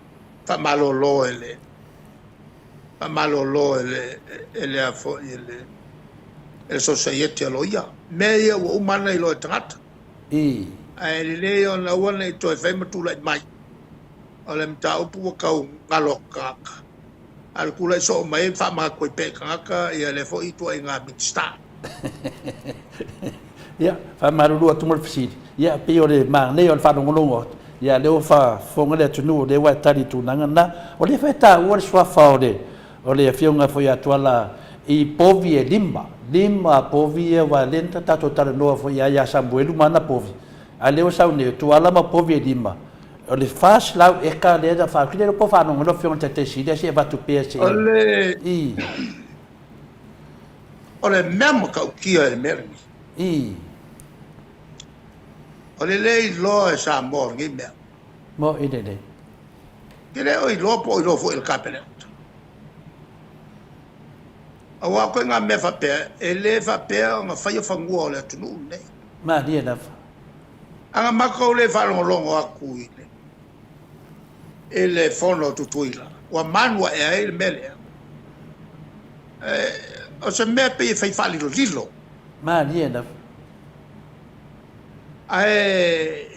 Fa malolo ele. Fa malolo ele a fo ele. El society aloia. Meia o umana i lo tangata. I. Ele le ona wana i toi fai matula i mai. O le mta upu kau ngalo kaka. Al kula so mai fa ma ko pe kaka ia le fo i toi nga mitsta. Ya, fa marulu atu mal fisi. Ya, pe o le ma le o fa ngolongo. Ya le o fa fonga le tunu le wa tari tu nangana. O le fa ta o swa fa o le fionga fo ya tuala i povi e lima povi e wa lenta tato tala noa fo ya sambuelu mana povi. A le o sa ne tuala ma povi e lima. O le fas lau e ka le da fa kile po fa no fionga te si se va tu pe se. O le memo ka kia e mermi. I. O le lo e sa mor ngi me. Mo ide de. Kile o i lo po i lo fo il kapele. A wa ko nga me fa pe ele fa pe nga fa yo fa ngua le tunu ne. Ma dia na. Anga mako le fa longo aku ile. Ele fono tutuila. Wa manwa e ele mele. O se me pe fa fa lilo. Ma dia na. E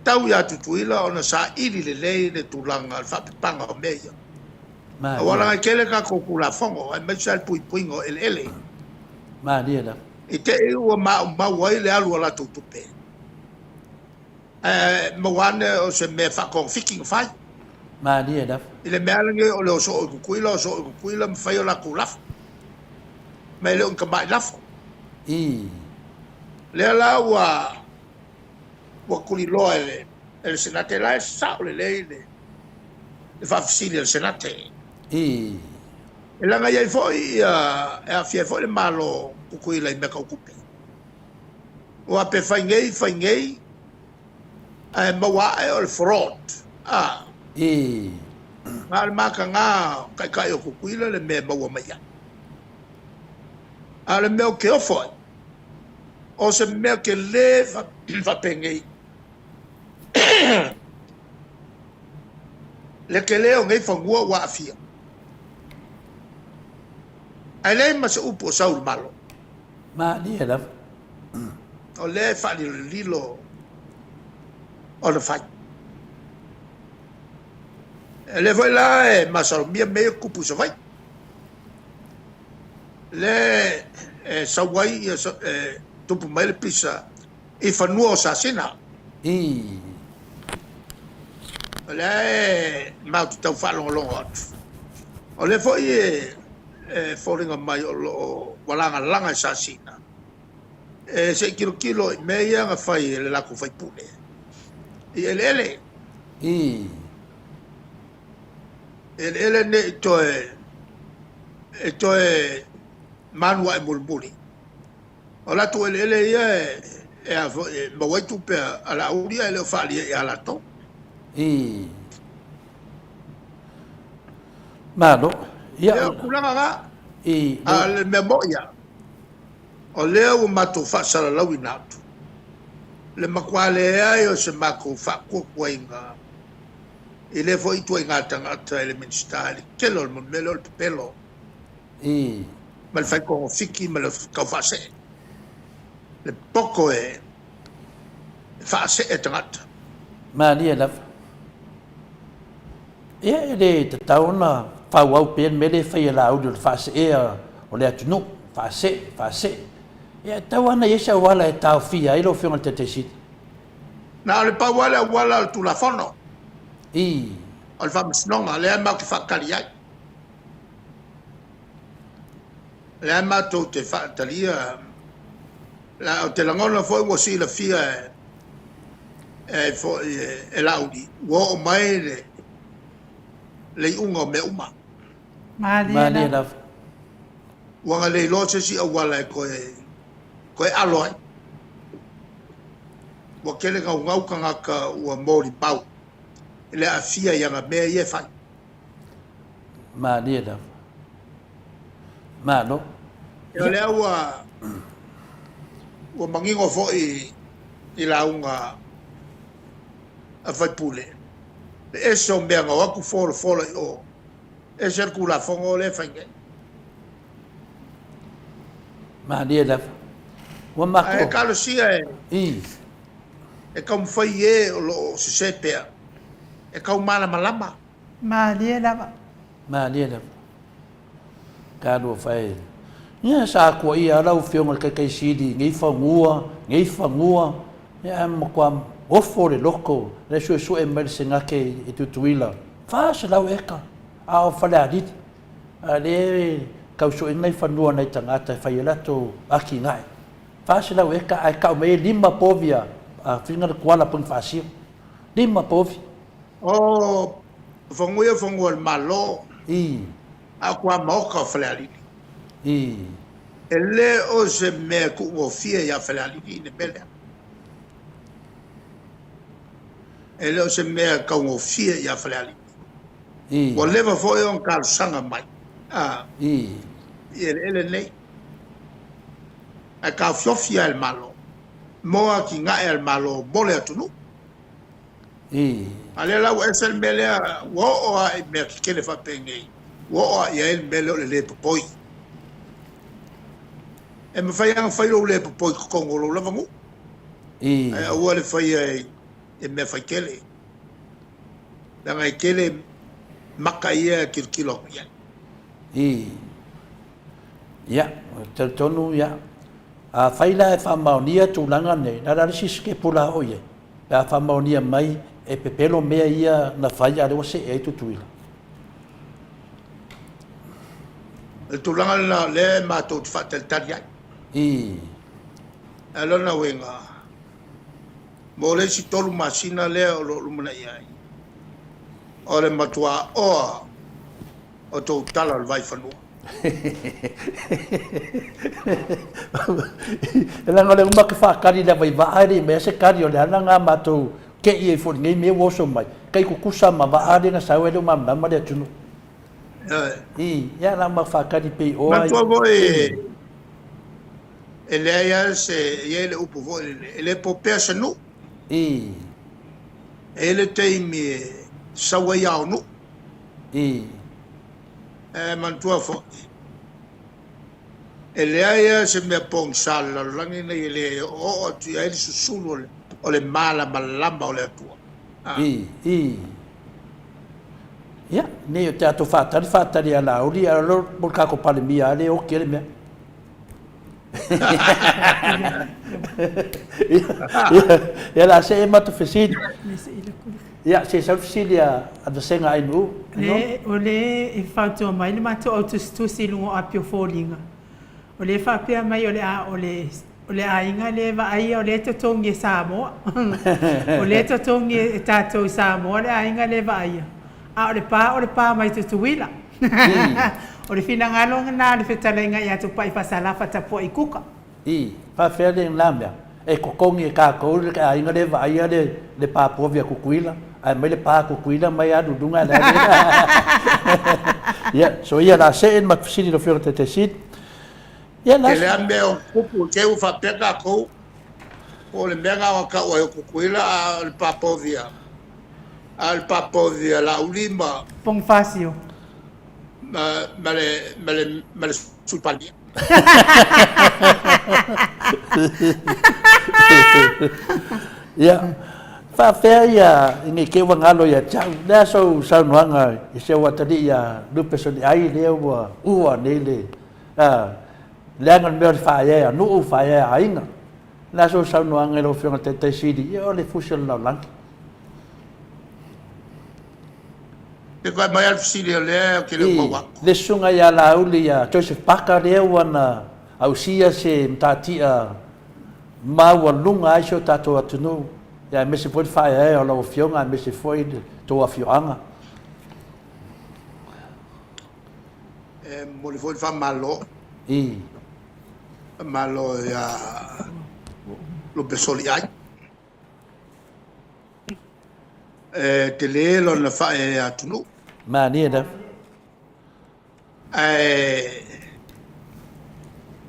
tau ya tutuila ona sa ili le tulanga fa panga o meia. Ma. Wala kele ka ko kula fongo e me sal puingo ele. Ma dia na. I te o ma wai le alu la tutupe. Ma wane o se me fa ko fiking fai. Ma dia na. Ile me alange o le so kuila mfai o la kulaf. Me le on ka mai lafo. I. Le la wa kulilo el senate la sa le fa fisili el senate. I. E langa iai foi e a fia foi le malo kukuila I meka ukupe. O a pe whaingei e mawa e o le fraud. I. Ngā le maka ngā kai o kukuila le me maua maia. A le meo ke ofoi. O se mea ke le whapengei. Le ke leo ngai whangua wa a fia. Ai le ma se upo saul malo. Ma dia na. O le whali lilo o le whai. E le vai la e masaro mia mea kupu sa vai. Le sawai tupu mai le pisa I whanua o sa sina. I. O le mautu tau whalongolongo atu. O le foi whoringa mai o walanga langa sa sina. Se kilo I mea nga whai le lako whai pune. I ele. I. Ele ne toe manua e mulmuli. O la tu ele ia mawai tupe a la uria ele o whali e ala to. I. Malo. Ia kulanga nga. I. A le memoia. O leo o mato whasara lawi natu. Le makwale ai o se mako whakukua inga. I le fo I tua inga tangata ele ministali. Kelo le melo le pelo. I. Ma le fai kongo fiki ma le kau whase. Le poko whase tangata. Ma dia na. Ia ele te tauna whau au pen me le whai la au le whase o le atunu. Whase. Ia tau ana yesa wala e tau fia ilo whionga te sit. Na le pa wala tu la fono. I. O le whamisnonga le ama ki whakari ai. Le ama tau te whatalia. La o te langona foi wasi la fia e laudi. Wo o mai le unga me uma. Ma dia na. Wanga le lo se si awala koe aloi. Wa kele ngau kanga ka ua mori pau. Ele a fia yanga mea ye fai. Ma ni da. Ma no. E le ua mangingo fo i launga a fai pule. E so mea ngau aku folo i o. E ser kula fongo le fai nge. Ma ni da. Wa ma ko. E kalo sia e. E kau fai e o lo se sepea. E kau malama. Ma lia lava. Ma ni da. Ka do fai. Ia sa ko ia lau fionga kai sidi ngai fangua. Ia mo kwa ofo le loko. Le so e mer singa ke e tutuila. Fa se lau eka. A o fala dit. A le kau so ngai fanua nei tangata fai la to aki ngai. Fa se lau eka ai kau me lima povia. A finga kuala pun fasio. Lima povi. O fangua malo. I. A kwa moka fale I. Ele o se mea ku o fia ya fale aliki ne bele. Ele o se mea ka o fia ya fale aliki. I. O leva fo e on kal sanga mai. I. Ele nei. A ka fiofia el malo. Moa ki nga el malo bole atunu. I. Ale la o esel mele wo o a mea ki kele fa pengei. Wo o a el mele o le popoi. E me fai ang fai lo le popoi kongo lo lavangu. I. A ua le fai e me fai kele. Langa i kele maka ia kirkilo ia. I. Ya, tonu ya. A faila e whamaunia tūlanga nei, nā rarisi ske pula oie. A whamaunia mai e pepelo mea ia na whai a rewa se e tutuila. Le tūlanga na le mātou te whatel tari ai. I. E lona wenga. Mo le si tolu masina le o lo lumana iai. O le matua oa o tō tala le vai whanua. E langa le umake whakari le vai vaare mea se kari o le ana ngā mātou ke i e fori ngai mea woso mai. Kai kukusa ma vaare na sau ele mamama le atunu. I, ia la ma whakari pei oa. Matua mo e le aia se e le upu vo e le popea se nu. I. E le teimi sawa iau nu. I. E mantua fo. E le aia se mea pong sala langi nei le o tu ia le susulu o le mala malamba o le atua. I. Ia, nei o te ato whātari a lauri, a lo mo kako pale mia ale o kere mea. Ia la se e mata whesidi. Ia, se sa whesidi a da senga ainu. O le e whautua mai, le mātou au tusi lungo apio fōringa. O le whapea mai o le ainga le vaia o le tatongi e Samoa. O le tatongi e tātou i Samoa, le ainga le vaia. A o le pā mai tutuila. O le whina ngalonga nā le whetalenga i atu pai whasalafa tapo i kuka. I, whawhea le ngāmea. E kokongi e kākou le ainga le vaia le pāpovia kukuila. Ai mai le pā kukuila mai adu dunga le. Ia, so ia la se en mafisini no whiora te sit. Ia la. E le ame o kuku ke u whapea kākou. O le mea ngā ka o e kukuila a le pāpovia. Al papovia la ulima. Pong fasio. Male sulpania. Ia. Whawhea ia inge ke wangalo ia tau. Nea sau nuanga i se watari ia lupesoni ai lea ua nele. Leangan mea le whaea, nuu whaea ainga. Nea sau nuanga i lo whionga te sidi. Ia o le fusil nau langi. Te koe mai alfisiri o lea o ke leo mawako. Le sunga ia la uli ia Joseph Parker lea wana au sia se mtatia maua lunga ai so tato atunu. Ia mese foi whae o lau whionga, mese foi toa whioanga. Mo le foi wha malo. I. Malo ya lo pesoli ai. Te le lo na fa e atunu. Ma ni da.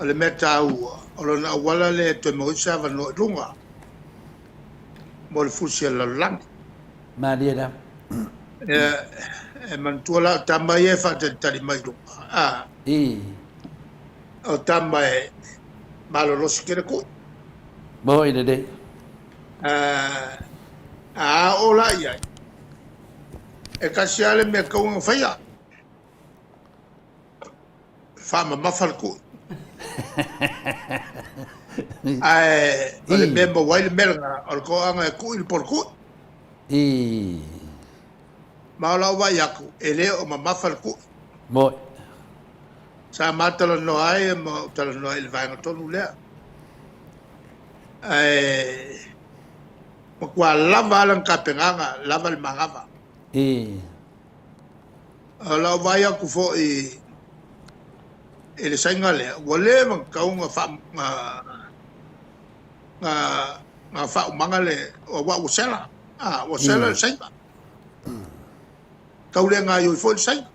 Le meta ua. O lo na wala le te mo sa va no lunga. Mo le fusi la lang. Ma ni da. Man tuala tamba ye fa te tali mai lunga. I. O tamba e malo lo sikere ko. Mo ina de. Ola ia. E kasi ale me kaunga whaia. Whama mawhal ko. O le memba waile melanga, o le ko anga e ku il por ku. I. Maola wai aku, e leo o ma mawhal ku. Mo. Sa matala no ai, ma tala no ai le vaenga tonu lea. Ma kua lava alang ka penganga, lava le mangava. I. O la wai aku fo i le sainga lea. Wale ma kaunga nga wha umanga le o wa usela. Usela le sainga. Kaule nga yoi fo le sainga.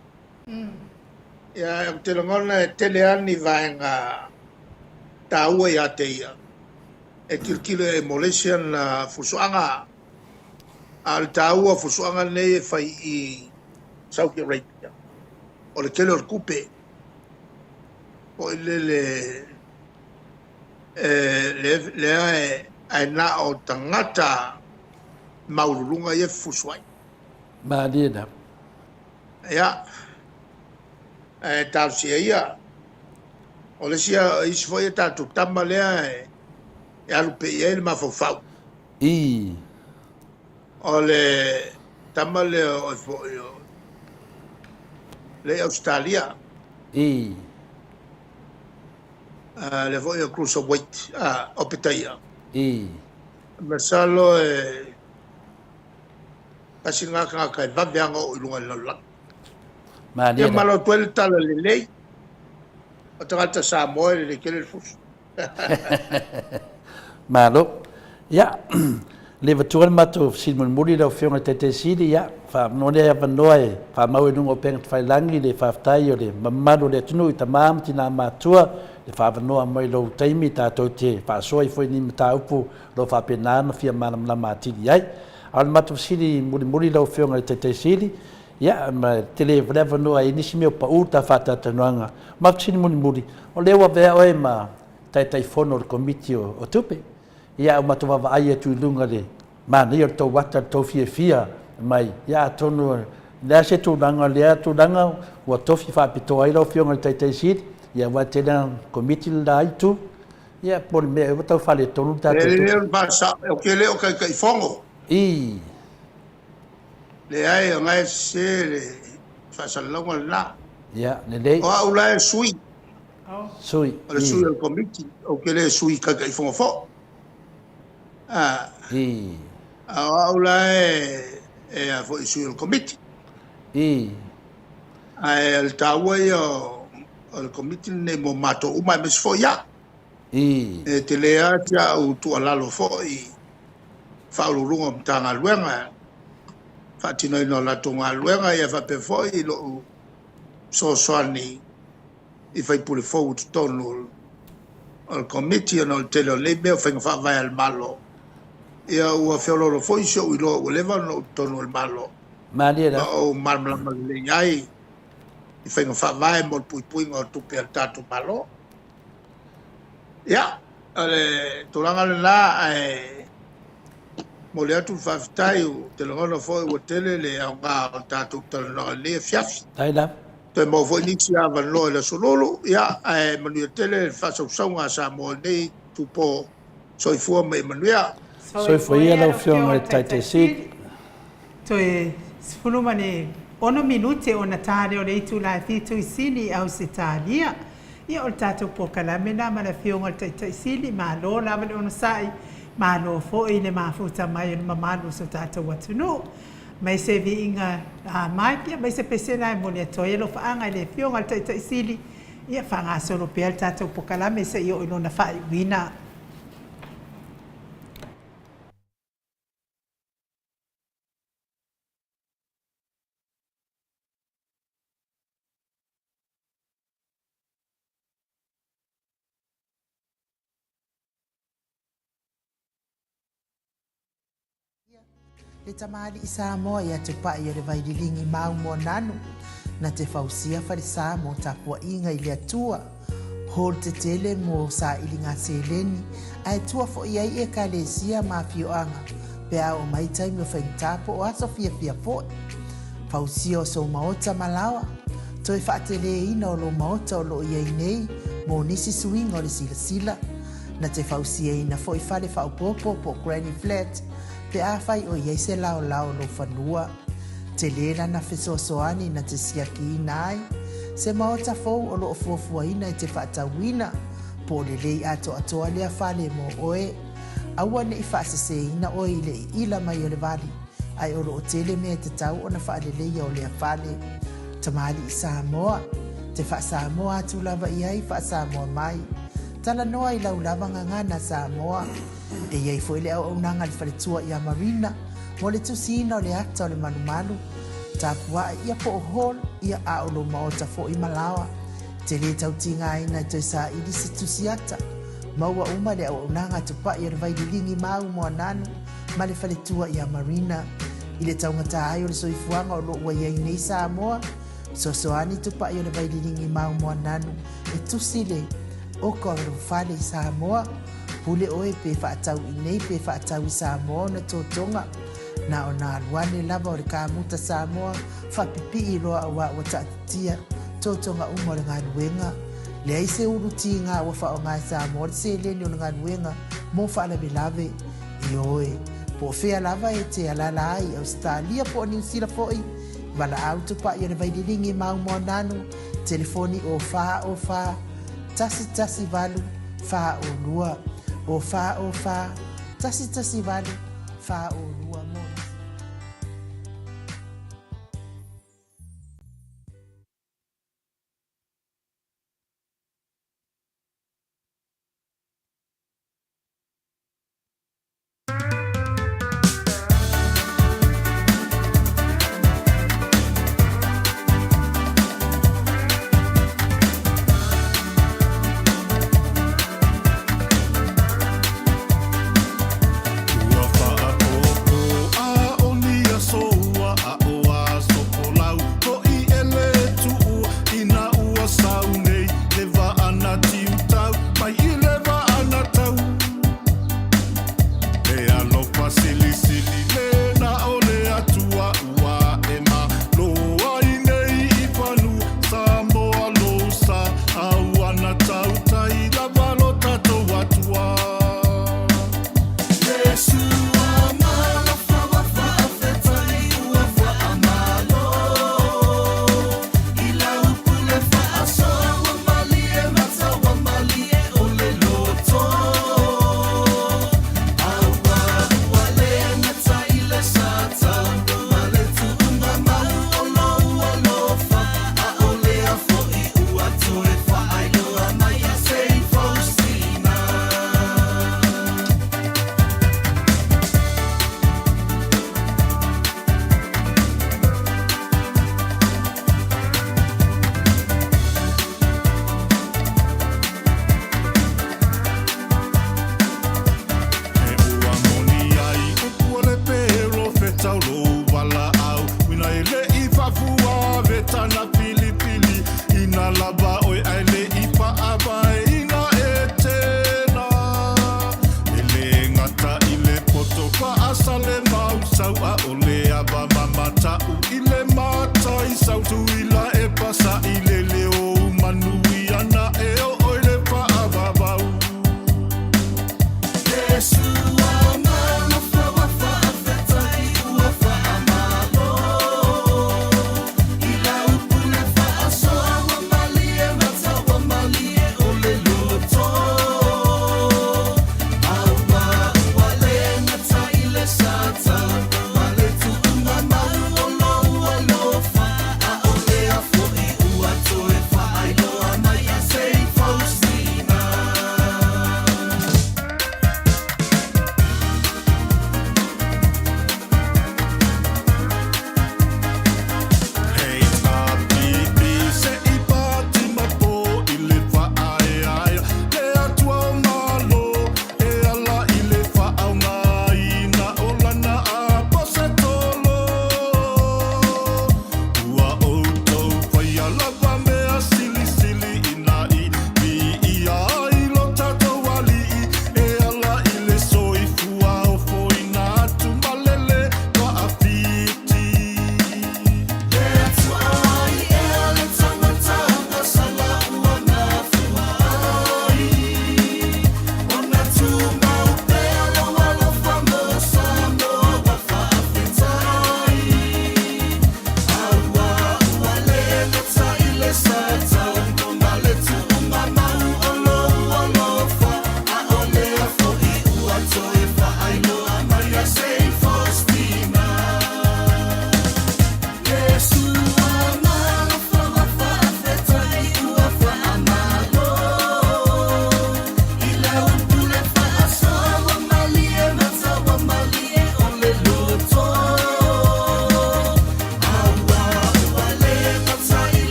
Ya te langona tele ani vaenga taua ya te ia. E kilkile e Malaysian fusuanga. Al taua fusuanga nei e fai i Saudi Arabia. O le kele o le kupe. O le ai na o tangata maulunga ye fusuai. Ma ni da. Ya. Tau sia ia. O le sia isi foi tatu tama lea e alu pe ia ele mafofau. I. O le tama le o le Australia. I. Le foi o cruiserweight. O petaia. I. Masalo kasi nga kai vabeanga o ilunga lala. Ma ni Ia da. malo tuele tala le lei. O tangata Samoa le kele le fusu. Ma lo. Ya. Le vatua matu sin muri da fiona tete sidi ya. Fa no le ava noi. Fa mau e nungo peng fai langi le fa ftai o le mamado le tunu i tamam tina matua. Le fa no mai lo taimi ta to te fa soi foi ni mata upu lo fa penana fia manam la mati ai. Al matu sidi muri da fiona tete sidi. Ya ma tele vreva no ai nisi meu pa uta fata tananga. Ma sini muri. O lewa vea o ma tai fono o komiti o tupe. Ya o matu va ai tu lunga le. Ma ni o to wata to fia mai ya tonu la se tu danga le tu danga o to fa pito ai lo fionga tai sit ya wa te dan komiti la tu ya por me o to fa le tonu ta tu. Le pasa o que le o kai fongo. I. Le ai ngai se le fa salonga la. Ya le dei. O aula sui. Sui. O le sui o komiti o que le sui kai fongo fo. I. Aula a fo sui o komiti. I. El taua o komiti ne mo mato uma mes fo ya. I. Te lea tia o tu alalo fo i fa ulunga mtanga luenga. Fatino ino la tunga luenga ia fa pe fo i lo so soani i fai pule fo tonu o komiti o no tele o lebe o fenga fa vai al malo. Ia ua feolo lo fo i so i lo leva no tonu al malo. Ma ni da. O marmala le ngai i fenga fa vai mo pui ngo tupe al tatu malo. Ya, ale tulanga la mo le atu fafitai o te longono foi o tele le anga o tatu talo le fiafi. Tai da. Te mo foi ni sia va no le sololo ya manu tele fa so nga sa mo nei tupo soi fu me manuia. Soi foi ela fiona tai sit. Toi fulumane ono minute ona tare o le itu la fitu isini au sitalia. Ia o tatou pokalame na mana fionga tai sili malo la mana ona sai malo fo i le mafuta mai na mamalo so tatou watunu mai se Viiga mai pia mai se pesena mo le toia lo faanga le fionga tai sili Ia whangasoro pia le tātou pokalame se i o ino na whai wina. Le tamali i Samoa ia te pai o le vaililingi mau mo nanu na te fausia wharisā mo tapua inga i le atua. Hol te tele mo sa ilinga seleni ai tua fo iai e ka le sia ma fioanga pe a o mai taimi o whaintapo o aso fia fia fo. Fausia o so Maota malawa toi whaatele ina o lo Maota o lo iai nei mo nisi suinga o le sila sila na te fausia ina fo i fale whaupopo po Granny Flat pe a fai o iai se lao lao lo whanua. Te lera na fesoasoani na te siaki inai. Se Maota fou o loo fuafua ina i te whaatawina. Po le lei ato atoa lea whale mo oe. Aua ne i whaasese ina oe i le ila mai o le wali. Ai o loo tele mea te tau o na whaale leia o lea whale. Tamali i Samoa. Te wha Samoa atu lava i ai wha Samoa mai. Tala noa i lau lava ngangana Samoa. E iei fo ile au unanga le whaletua i a Marina. Mo le tusina o le ata o le manumalu. Tapua ia po hol ia a o lo Maota fo i malawa. Te le tautinga ina toi sa i disi tusiata. Maua uma le au unanga tupa i le vaililingi mau mo nanu. Ma le whaletua i a Marina. I le taungata ai o le soifuanga o lo ua iei nei Samoa. Sosoani tupa i le vaililingi mau mo nanu. E tusile o ka whale i Samoa. Pule oe pe whaatau i nei pe whaatau i Samoa na tōtonga. Na o nā luane lava o le kāmuta Samoa, whapipi i roa a wā o tātia, tōtonga umo le ngā nuenga. Le aise uru ti ngā wa wha o ngā Samoa, le se leni o ngā nuenga, mō whaalawe lave i oe. Po whea lava e te alala ai, Australia po New Zealand foi, wala au tupa i o le vaililingi mau mo nanu, telefoni o wha, tasi valu, wha o lua, o wha, tasi valu, wha o lua mo. Ua whaapōpō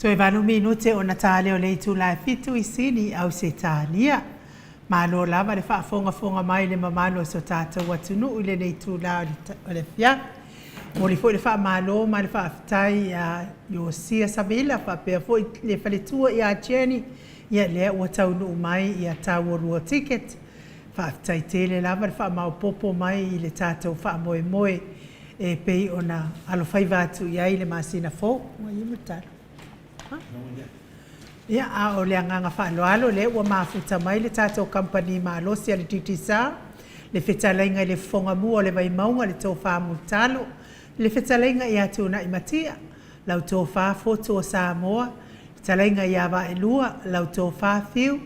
Toi vanu minute o na tale o le tu la fitu I sini au se talia. Malo lava le fonga mai le mamano so tata watunu ile le tu la o le fia. Mo le foi le malo ma le tai ya yo sia sabila fa pe foi le fale tua ya Jenny ya le o tau no mai ya tau ro ticket. Fa tai tele lava le ma popo mai le tata fa moe e pe ona alo fai vatu ya ile masina fo mo yimutalo. Ia a o le anganga whaaloalo le ua mafuta mai le tātou company maalosi a le titisa, le whetalainga le fonga mua le vai maunga le tō wha talo, le whetalainga I atuna I matia, lau tō wha foto o Samoa, whetalainga I awa e lua, lau tō wha fiu,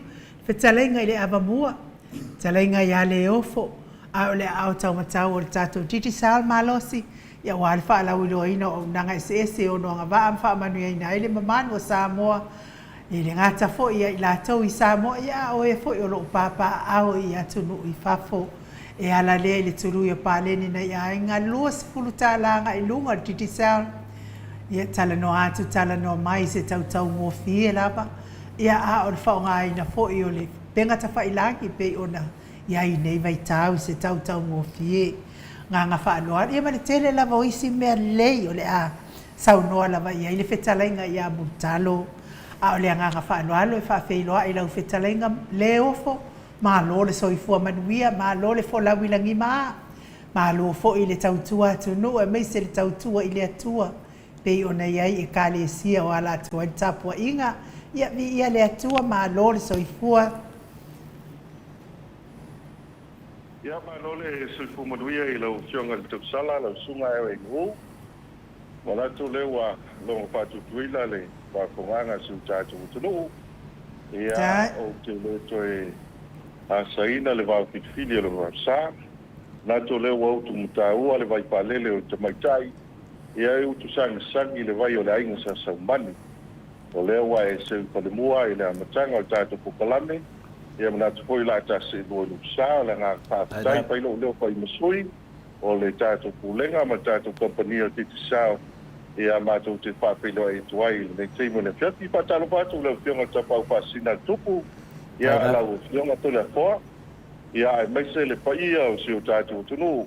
whetalainga I le awa mua, whetalainga I a le ofo, a o le au tau matau o le tātou titisa maalosi, ia wale wha lau ilo ina o nanga ese o noanga waa mwha manu ia ina ele mamanu o Samoa I le ngata fo ia I la tau I Samoa ia o e fo I o lo papa au I atunu I fafo e ala le le turu ia paleni na ia inga lua sifulu talanga I lunga titisau ia tala no atu tala no mai se tau ngofi e lapa ia a o le wha o ngā ina fo I o le penga ta wha ilangi pe ona ia I nei vai tau se tau ngofi e nga whaaloa. Ia mani tele lava o isi mea lei o le a saunoa lava ia. I le whetalainga ia mutalo. A o le nga whaaloalo e whawheiloa I lau whetalainga le ofo. Ma lo le soifua manuia, ma lo le fo lawilangi maa. Ma lo fo I le tautua atunu, e meise le tautua I le atua. Pei ona iai e ka le sia o ala atua I tapua inga. Ia vi ia le atua ma lo le soifua. Ia malole soifua manuia I lau fionga le tausala, lau sunga e ngu. Malatu lewa longa patutuila le whakonganga su tātu utunu. Ia o te le toe a saina le wau pitfili le wau sa. Natu lewa utu mutaua le vai palele o te maitai. Ia utu sangi le vai o le ainga sa saumani. O lewa e se upalemua I le amatanga o tātu pukalame. Ia manatu foi la tasi do lusa la nga fatai pai lo leo pai masui o le tato pulenga ma tato kompania titisao ia mato te papilo e tuai le teimo le fiati patalo patu le fionga tapau pasina tupu ia la fionga to le foa ia e maise le pai o si o tato tunu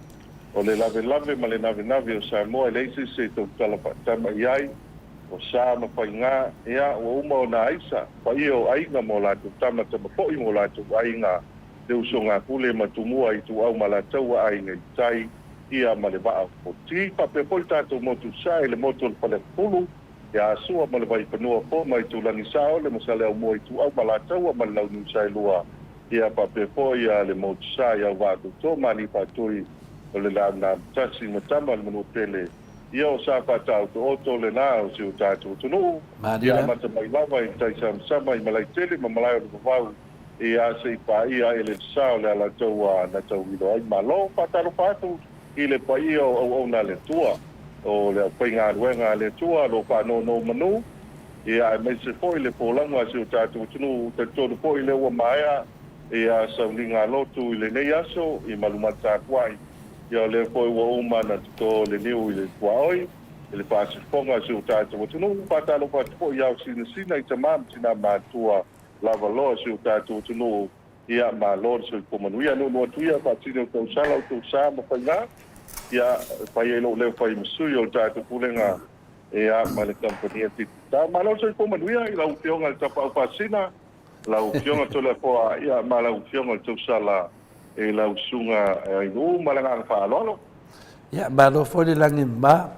o le lave ma le nave o Samoa le se to tala patama iai o sa ma pai ngā, ia o uma o nā isa, pai o ainga mo lātu tamata ma poi mo lātu ainga, leu so ngā kule ma tumua I tu au ma lātou ainga I tai, ia ma le waa o ti, pa pe poi tātou motu sai, le motu le pale pulu, ia asua ma le vai panua po, ma I tu langi sao, le masale au mo I tu au ma lātou, ma le lau nu sai lua, ia pa pe poi ia le motu sai, au wātu tō, ma li pātui, o le la nā tasi matama, le manu tele, ia o sa patau to oto le na o si o tātou tunu. Ia mata mai lava I tai sama I malai tele, ma malai o le vau. Ia se I pa ia ele sao le ala tau na tau ilo ai malo pataro patu. I le pa ia o na le tua. O le pai ngā ruenga le tua, lo pa no manu. Ia me se foi le polanga si o tātou tunu, te tonu foi le ua maea. Ia sa uninga lotu I le nei aso, I malumata kuai. Ia le foi ua uma na to le niu I le kuaoi, le pasifonga si o tātou tunu, patalo patu ia o sina I tamam tina mātua lava loa si o tātou tunu, ia ma lor si o komanuia, no tuia patino tau sala o tau sa ma pai ngā, ia pai e lo leo pai masui o tātou pulenga, ia ma le kampania tita. Ma lor si o komanuia, I lau fionga le tapa au pasina, lau fionga to le poa, ia ma lau fionga le tau sala, e lau sunga e nu malanga whaalolo. Ia, malo foi le langi ma,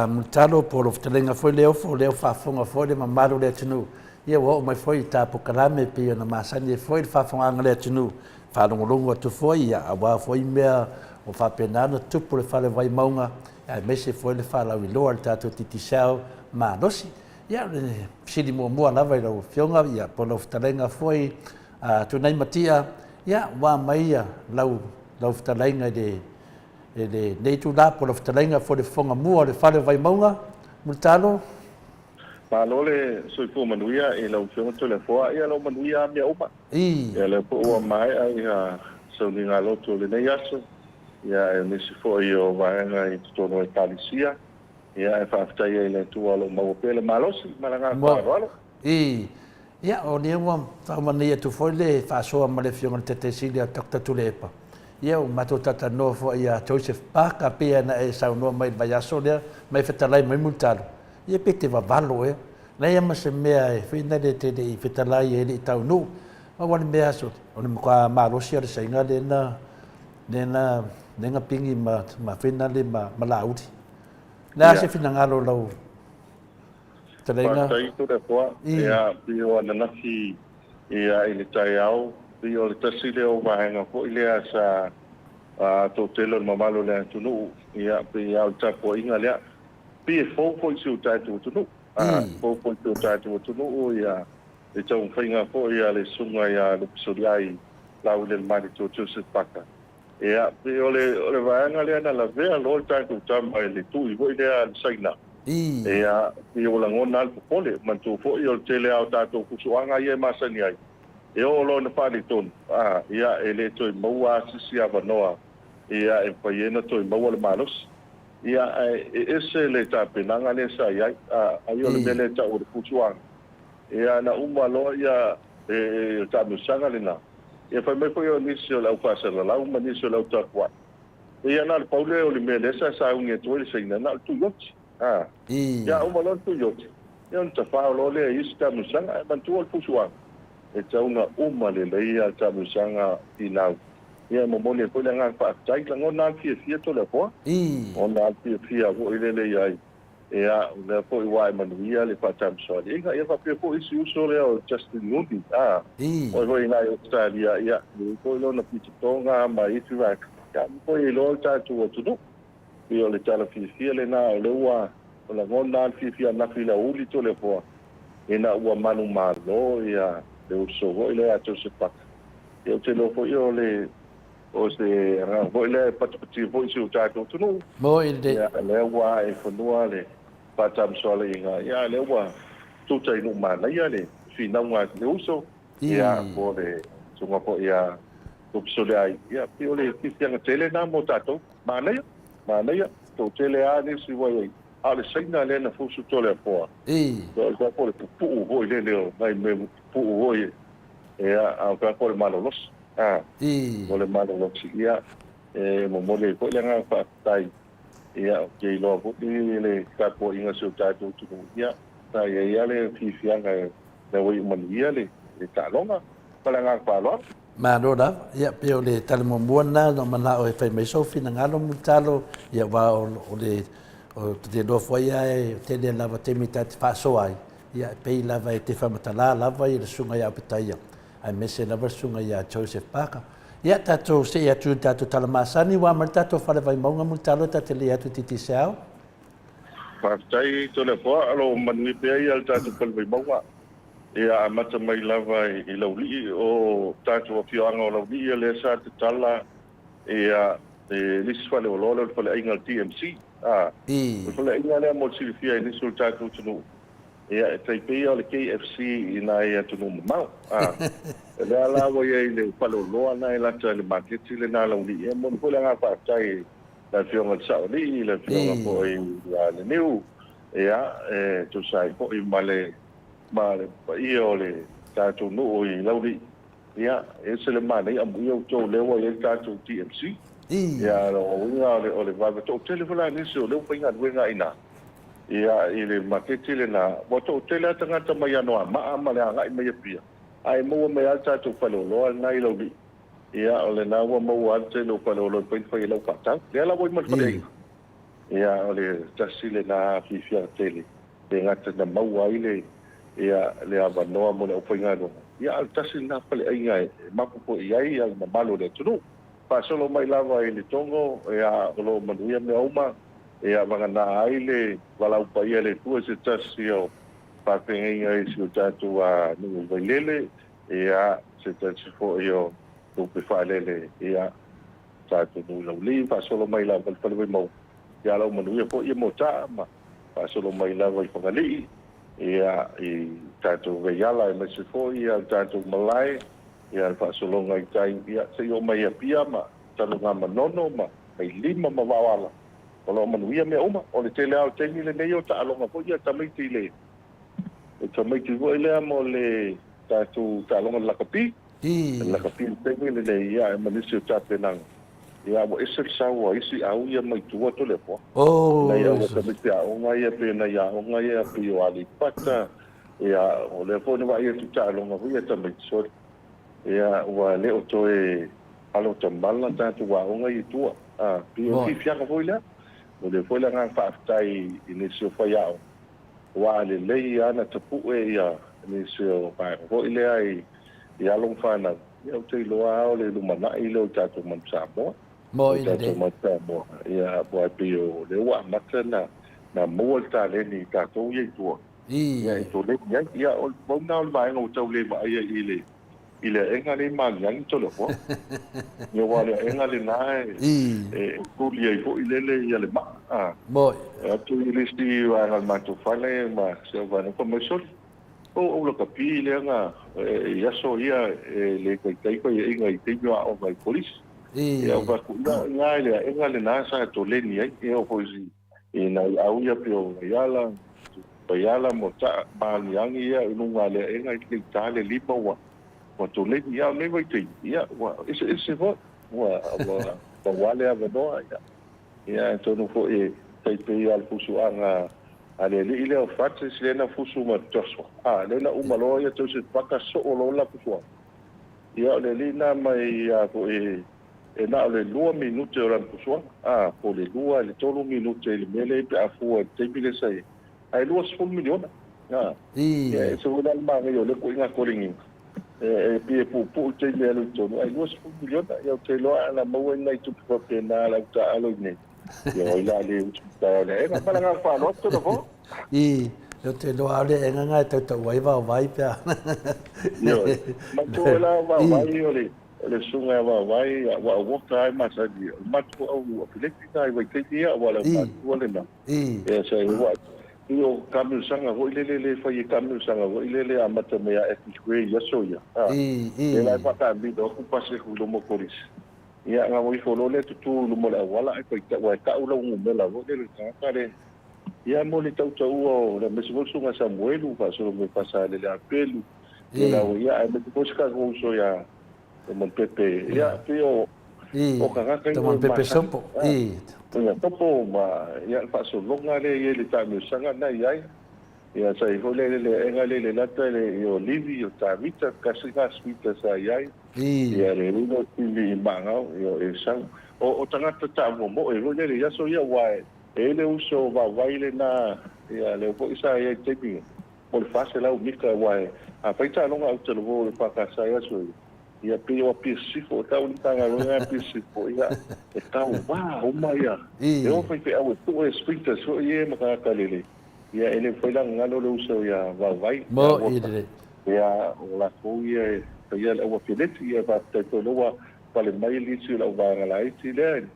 mutalo po lo ftelenga foi leo whafonga foi le mamaru le tunu. Ia wa o mai foi tapo karame pe na masani foi le whafonga le tunu. Whalongolongo atu foi, ia awa foi mea o whapenana tupu le whale vai maunga. Ia mese foi le whalau I loa le tato titisao ma nosi. Ia, siri mua lava I lau fionga, ia po lo ftelenga foi tunai matia. Ia, wa maia lau whtalainga nei tu la po whtalainga fo le fonga mua le whale vai maunga, multalo? Malo le soifua manuia e lau fionga to le foa, ia lau manuia mea uma. Ia le po ua mai ai sauni ngā loto le nei aso, ia e nisi fo I o vaenga I tutono e talisia, ia e whaafitai e le tua lo mau pele malosi, malanga Mo. whaarwalo. Ia o ni wa whamani tu foi le whaasoa ma le fionga te te sili a Dr. Tulepa. Ia o mato tata no fo ia Joseph Parker pia na e sau no mai vai aso lea mai whetalai mai multalo. Ia pete wa valo e. Na ia ma se mea e whina le te i whetalai e li tau nu. Ma wani mea aso. O ni mkwa marosi ar sa inga le na pingi ma whina le ma lauti. Na se whina ngalo lau. Whaafitai tu re poa, ia pio ananafi ia i le tai au, pio le tasile o vahenga po i lea sa tō telo le mamalo le tunu, ia pio au tapo inga lea, pio fōpo i siu tai tu tunu, fōpo i siu tai tu tunu, ia le tau whainga po ia le sunga ia le pisoriai lau le mani tō Joseph Parker. Ia pio le vahenga lea na la vea lo le tai tu tama e le tui, voi lea le saina. Ia i o langona al popole man tu fo i o tele au tātou kusuanga ia masani ai e o lo na pali ton ia e le toi maua sisi avanoa ia e paiena toi maua le malos ia e ese le tapenanga le sa ia ai o le mele ta o kusuanga ia na uma lo ia e tamusanga le na ia fa me ko yo nisi o lau pasala lau manisi o lau takwa ia na le paule o le mele sa unge toi se ina na tu yoti ya umalon tu yoti ya nta faolo le ista musanga e mantu al pusuang e tauna umale le ia ta musanga inau ya momole ko le nga pa tai la ngona fie to le po ona fie wo ile le ai ya le po i wai manuia le pa tam so le nga ia pa po isi uso le o Justin Nundi o ho ina o Australia ya ko lo na pitonga mai tu va ya po i lo ta tu tu Pio le tala fia le na le ua o la ngona fia na fila uli to le poa. E na ua manu malo ia le uso ho ile ato se pak. E o te lo fo io le o se ra ho ile patipati ho si utato tunu. Mo ile ia le ua e fonua le patam sole inga ia le ua tuta inu mana ia le fina ua le uso. Ia po le sunga po ia kupsole ai ia pio le fia tele na mo tato mana ia mana ia to tele ani si voi ale saina le na fusu tole poa to po le pu voi le mai me pu voi e a po le malos mo le malos ia mo le ko le nga pa tai ia ke lo po le ka po inga so ta tu ia ta ia le fianga le voi mania le ta longa para nga pa lo Manora, ia peo le talemomona no mana o e fai mai sofi na ngalo mutalo ia wa o le o te do foi ai te le lava te mita te faso ai ia pei lava e te famatala lava i le sunga ia petaia ai mese lava sunga ia Joseph Parker ia tato se ia tu tato talamasani wa mar tato fale vai maunga mutalo tato le atu titi sao Partai to le po alo mani pe ia tato pal vai maunga ia mata mai lava i lauli o tātou a whioanga o lauli ia le sa te tala ia lisi whale o lola o whale ainga TMC o whale ainga lea mo siri fia i nisu o tātou tunu ia e taipei o le KFC i nā ia tunu mamau lea lawa ia i le whale o loa nā i lata le maketi le nā lauli ia mo whale ngā whaatai la whionga sao li la whionga po i le niu ia tu sai po i male male pa io le tātou no i lauri ia e se le mane a mu to le wa i tātou TMC ia o winga o le va to telefona ni so le winga winga ina ia i le maketi le na mo to tele tanga ta mai no ma le nga i mai pia ai mo me al tātou pa lo na i lauri ia o le na wa mo al te lo pa lo point fa i lo pa ta le la voi mo fa ia o le tasile na fifia tele le ngata na mau ai le ia le avanoa mo le opoingano ia al tasi na pale ai mapu po iai al mamalo le tunu pa solo mai lava i le tongo ia lo manuia me oma ia vangana ai le walau pa ia le tua se tasi o pa penga i si o tatu a nungu vailele ia se tasi fo io tupe whalele ia tatu nungu lauli pa solo mai lava le pale mau ia lau manuia po ia mo ta ma pa solo mai lava i whangali ia i tātou veiala e mese fo ia tātou malai ia whaasolonga i tai ia se o mai apia ma talunga manono ma mai lima ma wawala o lo manuia me uma o le tele au tengi le nei o ta alonga po ia tamaiti le e tamaiti vo ele mo le tatu ta alonga la kapi la kapi tengi le nei ia e manisi o ta penang ia mo esel sa wa isi au ia mai tua to le po na ia o tamaiti au ngai e pe na ia o ngai e pe o ali pata ia o le po ni wa ia ta alonga po ia tamaiti so ia wa le o to e alo tamala tatu wa o ngai tua pi o ki fianga po ile o le foi langa whaatai i ne sio whai au. Wa le lei ana tapu e ia ne sio whai. Ho i lea i along whanau. Ia o te iloa au le lumana i leo tātou man Samoa. Mo i le Tātou man Samoa. Ia bua pi o le ua mata na mua le tā le ni tātou i tua. Ia i tō le ni ia o mauna o le maenga o tau le maa ia i le enga le maangiangi tole po. Ia wale enga le nae e kuli ai po i lele ia le maa. Moi. E atu i listi wa ngal matu whale ma se wana ko mai soli. O la kapi le nga i aso ia le kai ko i inga i te mioa o mai polisi. Ia o vaku nga le enga le nae sa to le ni ai e o poisi. I na au ia pio iala. Iala mo ta maangiangi ia ununga le enga i te tale lipa wa. Wa to le ia me vai te ia wa ese vo wa wale ava doa ia to no fo e tai pe al fusu anga ale ile o fatse se na fusu ma toso le na umalo ia to se paka so lo la fusu ia le lina mai ia ko e na le 2 minute o la fusu po le 2 le 3 minute le mele pe afu te bile sai ai 2 miliona ia so na ma yo le ko inga ko ringi pe pu te le lo to ai 2 miliona ia te lo ana mo nei tu po pe na la ta alo nei ia ila le ta le na para nga fa no to no yo te lo ale nga nga te wai vai pe yo ma to la vai yo le sunga vai wa ka ma sa di ma to o electrica vai te dia wala ma wala na ia sai wa yo kamu sanga ho ile fa ye kamu sanga ho ile amata me ya etikwe ya soya la pa bi do ku pase ku lo mo polis ya nga mo fo lo le tu lo mo la wala ai pa wa ka u lo mo la ho le ka re ya mo le tau o la me so sunga Samuel u pa so me pasa le apelu ya ya me ko ska go so ya mo pepe ya pio o ka ka mo pepe sompo Ia topo ma ia fa so longa le ia le tamu sanga na ia ia sai ho le enga le lata le o livi o tavita kasinga swita sa ia ia le no tili manga o e sang o tanga ta mo e ho le ia so ia wai e le uso va vai le na ia le po isa ia te bi o le fase la o mika wai a faita longa o te lo le pa ka sa ia so ia pe o pisifo ta un tanga o pisifo ia e ta wa o mai ia e o foi pe o tu e sprinter so ia ma ka lele ia ele foi lá ngalo lo so ia vai mo ile ia o la ko ia ia o filete ia va te to lo pa le mai li su la va la iti le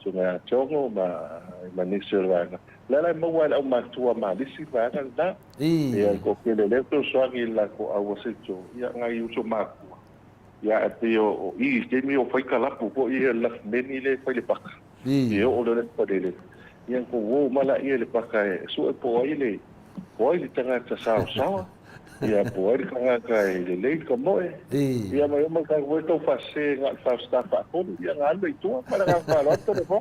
so na chongo ma ni se va la mo wa o ma tu ma li si va da ia ko ke le to so ngi la ko a wo se cho ia ngai u so ma ia te o i te mi o fai kala po i la meni le fai le paka o le pa le ia ko wo mala i le paka so e po i le tanga ta sa ia po i ka ka le ko mo ia mai mo ka wo to fa se nga fa sta fa ko ia nga le tu para ka fa lo to le po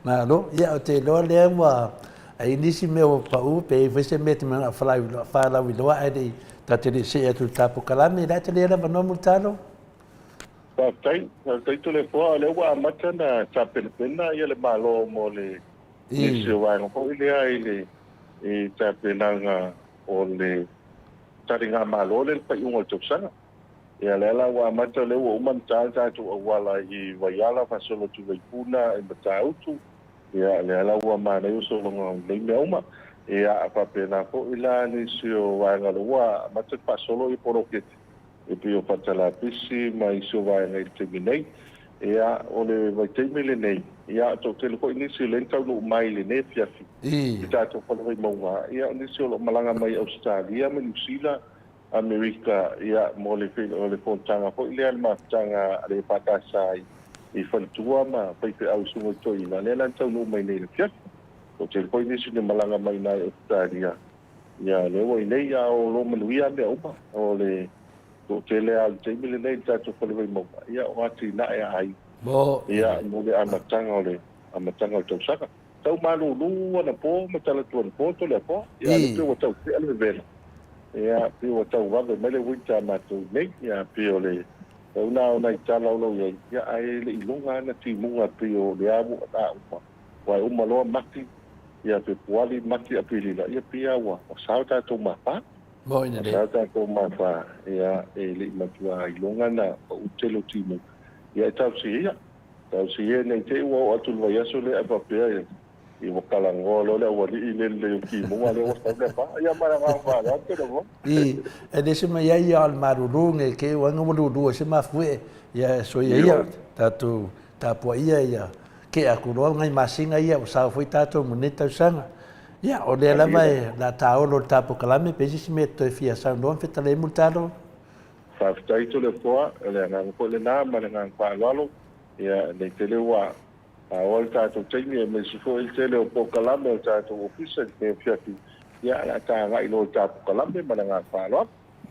ma lo ia te lo le wa ai nisi me o pa u pe se mete ma fa la wi lo ai Tati se e tu tapo kalame la te le va no multalo. Tai tu le po le wa mata na tapel pena ia le malo mo le se wa no po ile ai le e tapelanga o le taringa malo le pa un o tsana. Ia le la wa mata le o man ta tu wala I waiala fa solo tu veipuna e matautu. Ia le la wa ma le so no le meuma. Ia pa pena po ila ni sio wa ngaloa mate pa solo I poroket e pio patala pisi mai sio wa ngai terminate ia ole vai terminate nei ia to tele ko ni sio lenta no mai le ne fiafi ita to pa vai mo ia ni sio lo malanga mai Australia mai New Zealand America ia mo le fontanga po ile ma tanga le patasai I whalitua ma paipe au sunga toi na lela tau no mai nei le fiat. O te koi nisi ne malanga mai nai Australia. Ia lewa i nei a o lo manuia mea uma. O le o te lea al te mile nei tātou whaliwai mauma. Ia o ati na e ai. Ia mo le amatanga o le amatanga o tau saka. Tau malu lua na po, matala tua na po, to le po. Ia le pio tau te alwe vela. Ia pio tau wave mele winta matou nei. Ia pio le tau na o nai tala o lo ia. Ia ai le ilunga na ti munga pio le amu a uma. Wai uma loa maki. Ia pe puali maki a pilila. Ia pia wa. O sao tātou mapa. O sao tātou mapa. Ia e le matua ilunga na o utelo timu. Ia tau si ia. Tau si ia nei te ua o atu lua yaso le apa pia ia. I wakalango lo le wali I le ki mo le wasta le pa ia mara nga fa la te lo I e de se mai ia al marurunge ke wanga mo se ma fue ia so ia tatu tapo ia ke akuro ngai masinga ia sa foi tato moneta sanga ia o le la vai la taolo tapo kalame pesi se metto e fia sa non feta le multado fa tai to le poa le nga ko le na ma nga fa lalo ia le tele wa a olta to tini me si fo il tele o po kalame o tato ofisa ke fiati ia la ta ga ilo tapo kalame ma nga fa lo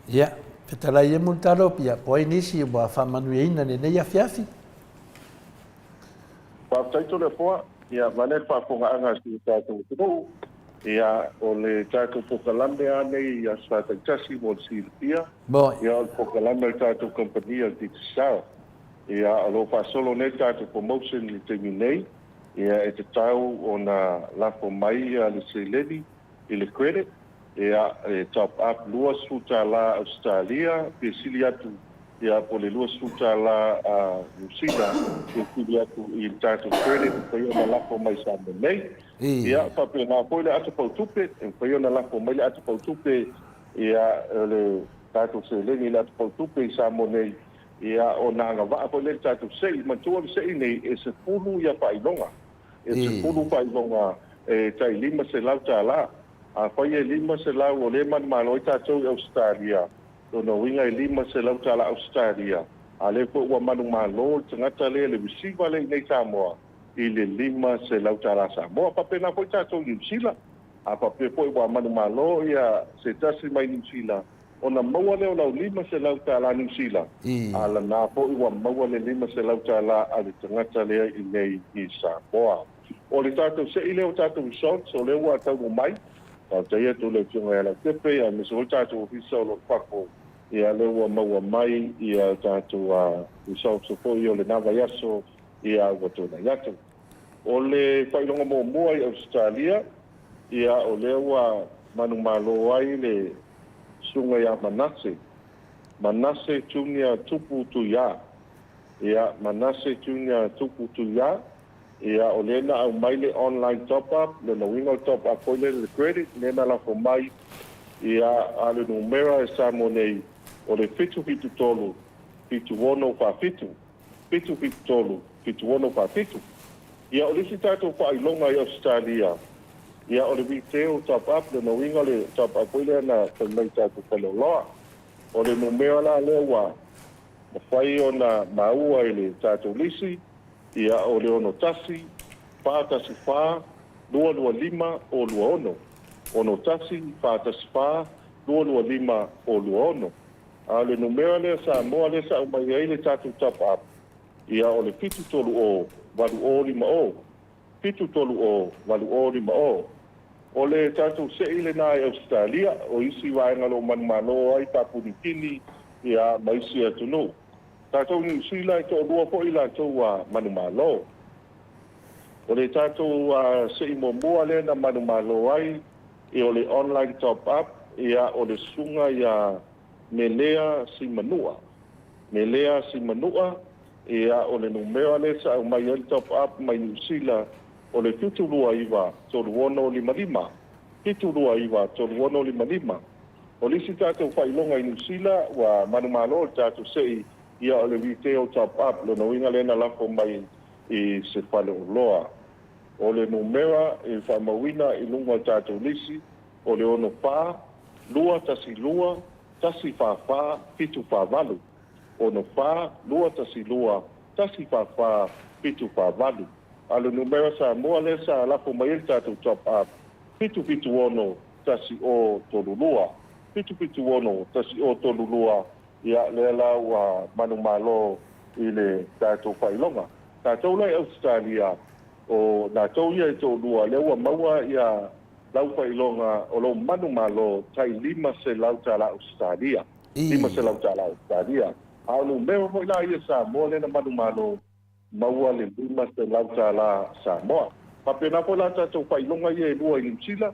ia feta la ia multado pia poi nisi bo fa manuina ne ia fiafi pa taito le poa ia mane fa ko nga anga si tato to ia o le tato po kalame ane ia sa ta tasi mo si ia ia o po kalame tato kompania di sao ia alo fa solo ne tato promotion li terminei ia e te tau o na lafo mai ia le seleni I le credit ia e top up lua suta la Australia pe sili atu ia po le lua suta la New Zealand pe sili atu I tato credit pe ia na lafo mai sa nei ia pa pe na po le atu po tupe pe ia na lafo mai atu po tupe ia le tato seleni la atu po tupe sa mo nei ia o na nga va po le tato sei ma tu sei nei e se pulu ia pa ilonga e se pulu pa ilonga e tai lima se lauta la a fai e lima se lau o le man maloi tato Australia o no winga e lima se lauta la Australia a le po ua manu malo tangata le visiva le nei Samoa I le lima se lauta la Samoa pa pena po tato New Zealand a pa pe po ua manu malo ia se tasi mai New Zealand ona maua leo lau lima se lauta la New Zealand. Ala na po iwa maua le lima se lauta la ale tangata lea I nei I Samoa. O le tātou se I leo tātou results o leo a tau mai. Tau teia tu le tionga ala tepe a miso o tātou ofisa o lo pako. Ia leo a maua mai ia tātou results o po I o le nawa yaso ia watona yato. O le whailonga mo mua I Australia ia o leo a manu malo ai le sunga ya Manase Junior tupu tu ya ia Manase Junior tupu tu ya ia o lena au maile online top up le no wingo top up ko le credit lena la fo mai ia ale numero e sa monei o le fitu tolu fitu wono fa fitu tolu fitu wono fa fitu ia o le sitato fa ilonga I Australia ia o le viteo top up le no winga le top up ile na mai tato kaloloa o le numero la lewa ma fai ona maua ile tato lisi ia o le ono tasi tasi fa lua lima o lua ono tasi tasi fa lua lima o lua ono a le numero le sa moa le sa mai ile tato top up ia o le fitu tolu o walu o lima o fitu tolu o walu o lima o le tātou se ile nā e Australia, o isi waenga lo manumano ai tapunikini ia maisi atunu. Tātou New Zealand to rua po ila tō manumano. O le tātou se imo mua le na manumano ai, e o le online top up, ia o le sunga ia melea si manua. Melea si manua, ia o le numero le sa mai el top up mai New Zealand, o le tutulua iwa toluono lima. Tutulua iwa toluono lima. O lisi tātou whailonga I New Zealand wa manumalo tātou sei ia o le viteo top up lo no inga lena lafo mai I se whale o loa. O le numera I whamawina I lunga tātou lisi o le ono pā, lua tasi fitu whavalu. Ono pā, lua tasi lua, tasi fa pitu fa valu. Alu numero Samoa le sa la po mai tātou top up. Pitu ono tasi o tolulua. Pitu ono tasi o tolulua. Ia le la wa manu malo i le tātou whailonga. Tātou lai Australia o nā tau ia i tolua le ua maua ia lau whailonga o lo manu malo tai 5 se lau tala Australia. 5 se lau tala Australia. Alu meo hoi la ia Samoa le na manu malo maua le 5 se lau tala Samoa. Papena po la tātou whailonga ia i lua i Nimsila.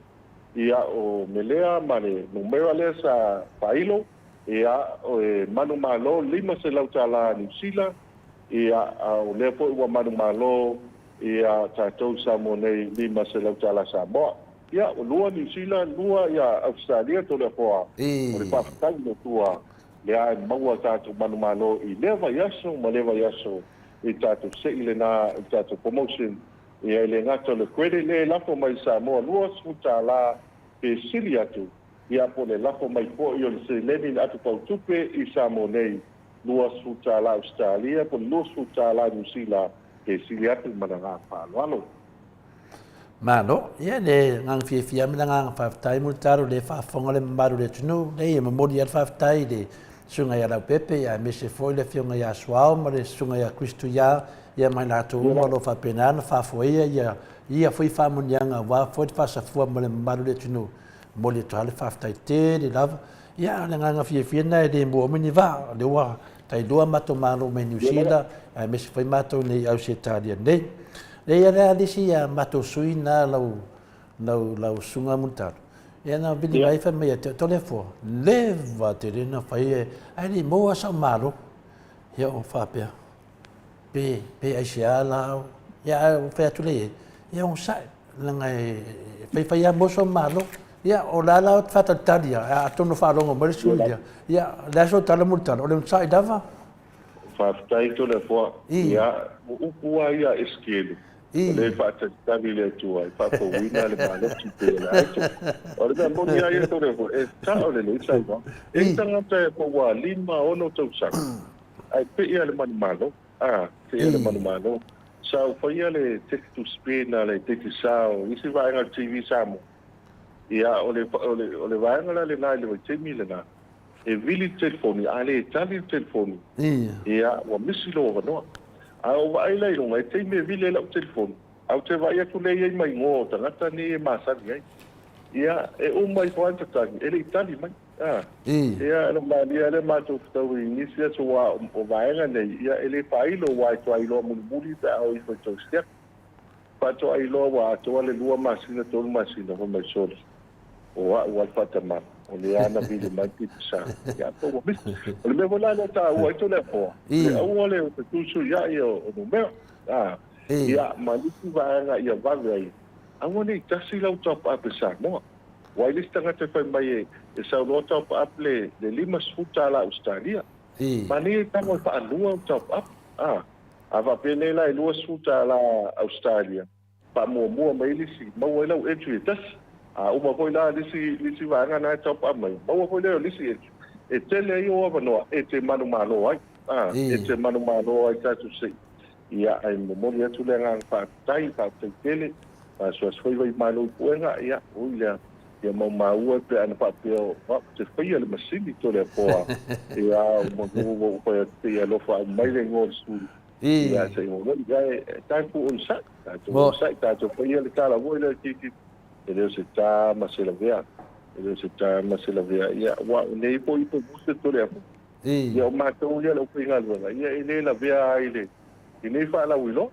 Ia o melea ma le numera le sa whailo. Ia o manu malo 5 se lau tala Nimsila. Ia o le po ua manu malo ia tātou Samoa nei 5 se lau tala Samoa. Ia o lua New Zealand, lua ia Australia to le poa. O le papatai no tua le ai maua tātou manu malo i leva yaso, ma leva yaso i tātou se i le nā, i tātou promotion. Ia le ngata le kwere le lafo mai Samoa, lua suta la pe sili atu. Ia po le lafo mai po i o le se lenin atu pau tupe i Samoa nei. Lua suta la Australia, po lua suta la New Zealand pe sili atu mana ngā whāloalo. Malo, ia le ngang fia mina ngang whaftai multaro le whafonga le maru le tunu, le ia mamori al whaftai le sunga ia lau pepe, ia mese foi le fionga ia suao, ma le sunga ia Christu ia mai nato uma lo whapenana, whafoia ia foi whamunianga, wa foi te whasafua ma le maru le tunu, mo le toa le whaftai te, le lava, ia le ngang fia na le mua mini va, le ua tai lua mato malo me New Zealand, ia mese foi mato nei au se talia nei, le ia rea lisi ia mato sui na lau sunga muntaro. Ia na vili mai wha mea te tole fua. Lewa te rena whai e, ai ni moa sa maro. Ia o whapea. Pe aisi a lao. Ia o whea tule e. Ia o sai. Langa e whai a moso maro. Ia o la lao whatataria. A tono wharongo mare sulia. Ia laso tala muntaro. O le msai dawa. Whaftai tole fua. Ia upua ia eskelu. Le whatatari le tua, i whapawina le maloti te la eto. O le moni ai e tore fo, e tao le le sai wa. E tangata e po wa 5 ono tau saka. Ai pe ia le manu malo, pe ia le manu malo. Sao whaia le take to Spain le take sao, isi vaenga TV samo. Ia o le vaenga la le nai le waitemi le na. E vili telefoni, ale e tali telefoni. Ia wa misilo wa noa. Au vai lai longa e te me vile la telefon. Au te vai atu le ai mai ngo tangata ni masani ai. Ia e o mai poanta tangi, ele itali mai. Ia no malia le mato tau inisia so wa o vaenga nei ia ele pailo wa to ailo mulmuli ta au i fo to step. Pa to ailo wa to le lua masina to masina ho mai solo. O wa fatama. O le ana vile mai pizza. Ya to wa bis. O le me la ta wa to le po. O le o tu su ya o no me. Ya maliki va ya va ai. Angone tasi la top up sa mo. Wa ile stanga te fai mai e sa lo top up le 5 futa la Australia. Mani ta mo fa lua top up. Ava pene la lua futa la Australia. Pa mo mai lisi. Mo la entry tasi. Uma foi lá lisi vai na top up mai. Uma foi lá lisi e tele yo no e te manu malo ai. E te manu malo ai ta tu sei. Ia ai mo ia tu le ngang pa tai pa tele. So foi vai malo puenga ia uia. Ia mo mau pe ana pa pio. Te foi le masini to le poa. Ia mo foi te lo fa mai le ngol su. Ia sei mo ia ta ku un sa. Ta tu foi le kala voi le titi. Ele se tá maselavea. Ia wa nei po i po buste tole apo. Ia o matou ia lo pinga lo. Ia ele la vea ile. Ile fa la wilo.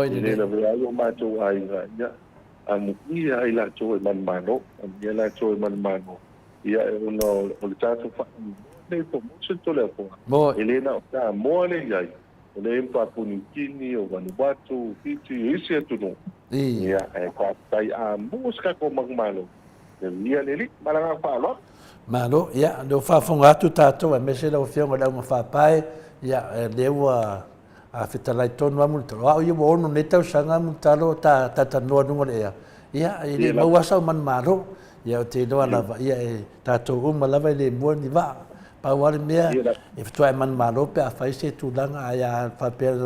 Ile la vea o matou ai ia. Amu ia ila to man mano. Ia la to man mano. Ia no o tato fa nei po buste tole apo. Ile na ta mo le ia. Ole pa punikini o Vanuatu, Fiji, isi tu no. Ia e ka tai a muska ko magmalo. Ia leli malanga pa lo. Malo, ia do fa fonga tu tato e mese lo fionga da fa pai, ia lewa a fitalai tonu amulto. Wa ia bo no neta sanga multalo ta no no ia. Ia ile mawasa man malo, ia te do lava ia tato lava le mo ni va. wale mea, e fitua e manu malo pe a whai se tūlanga a ia whapera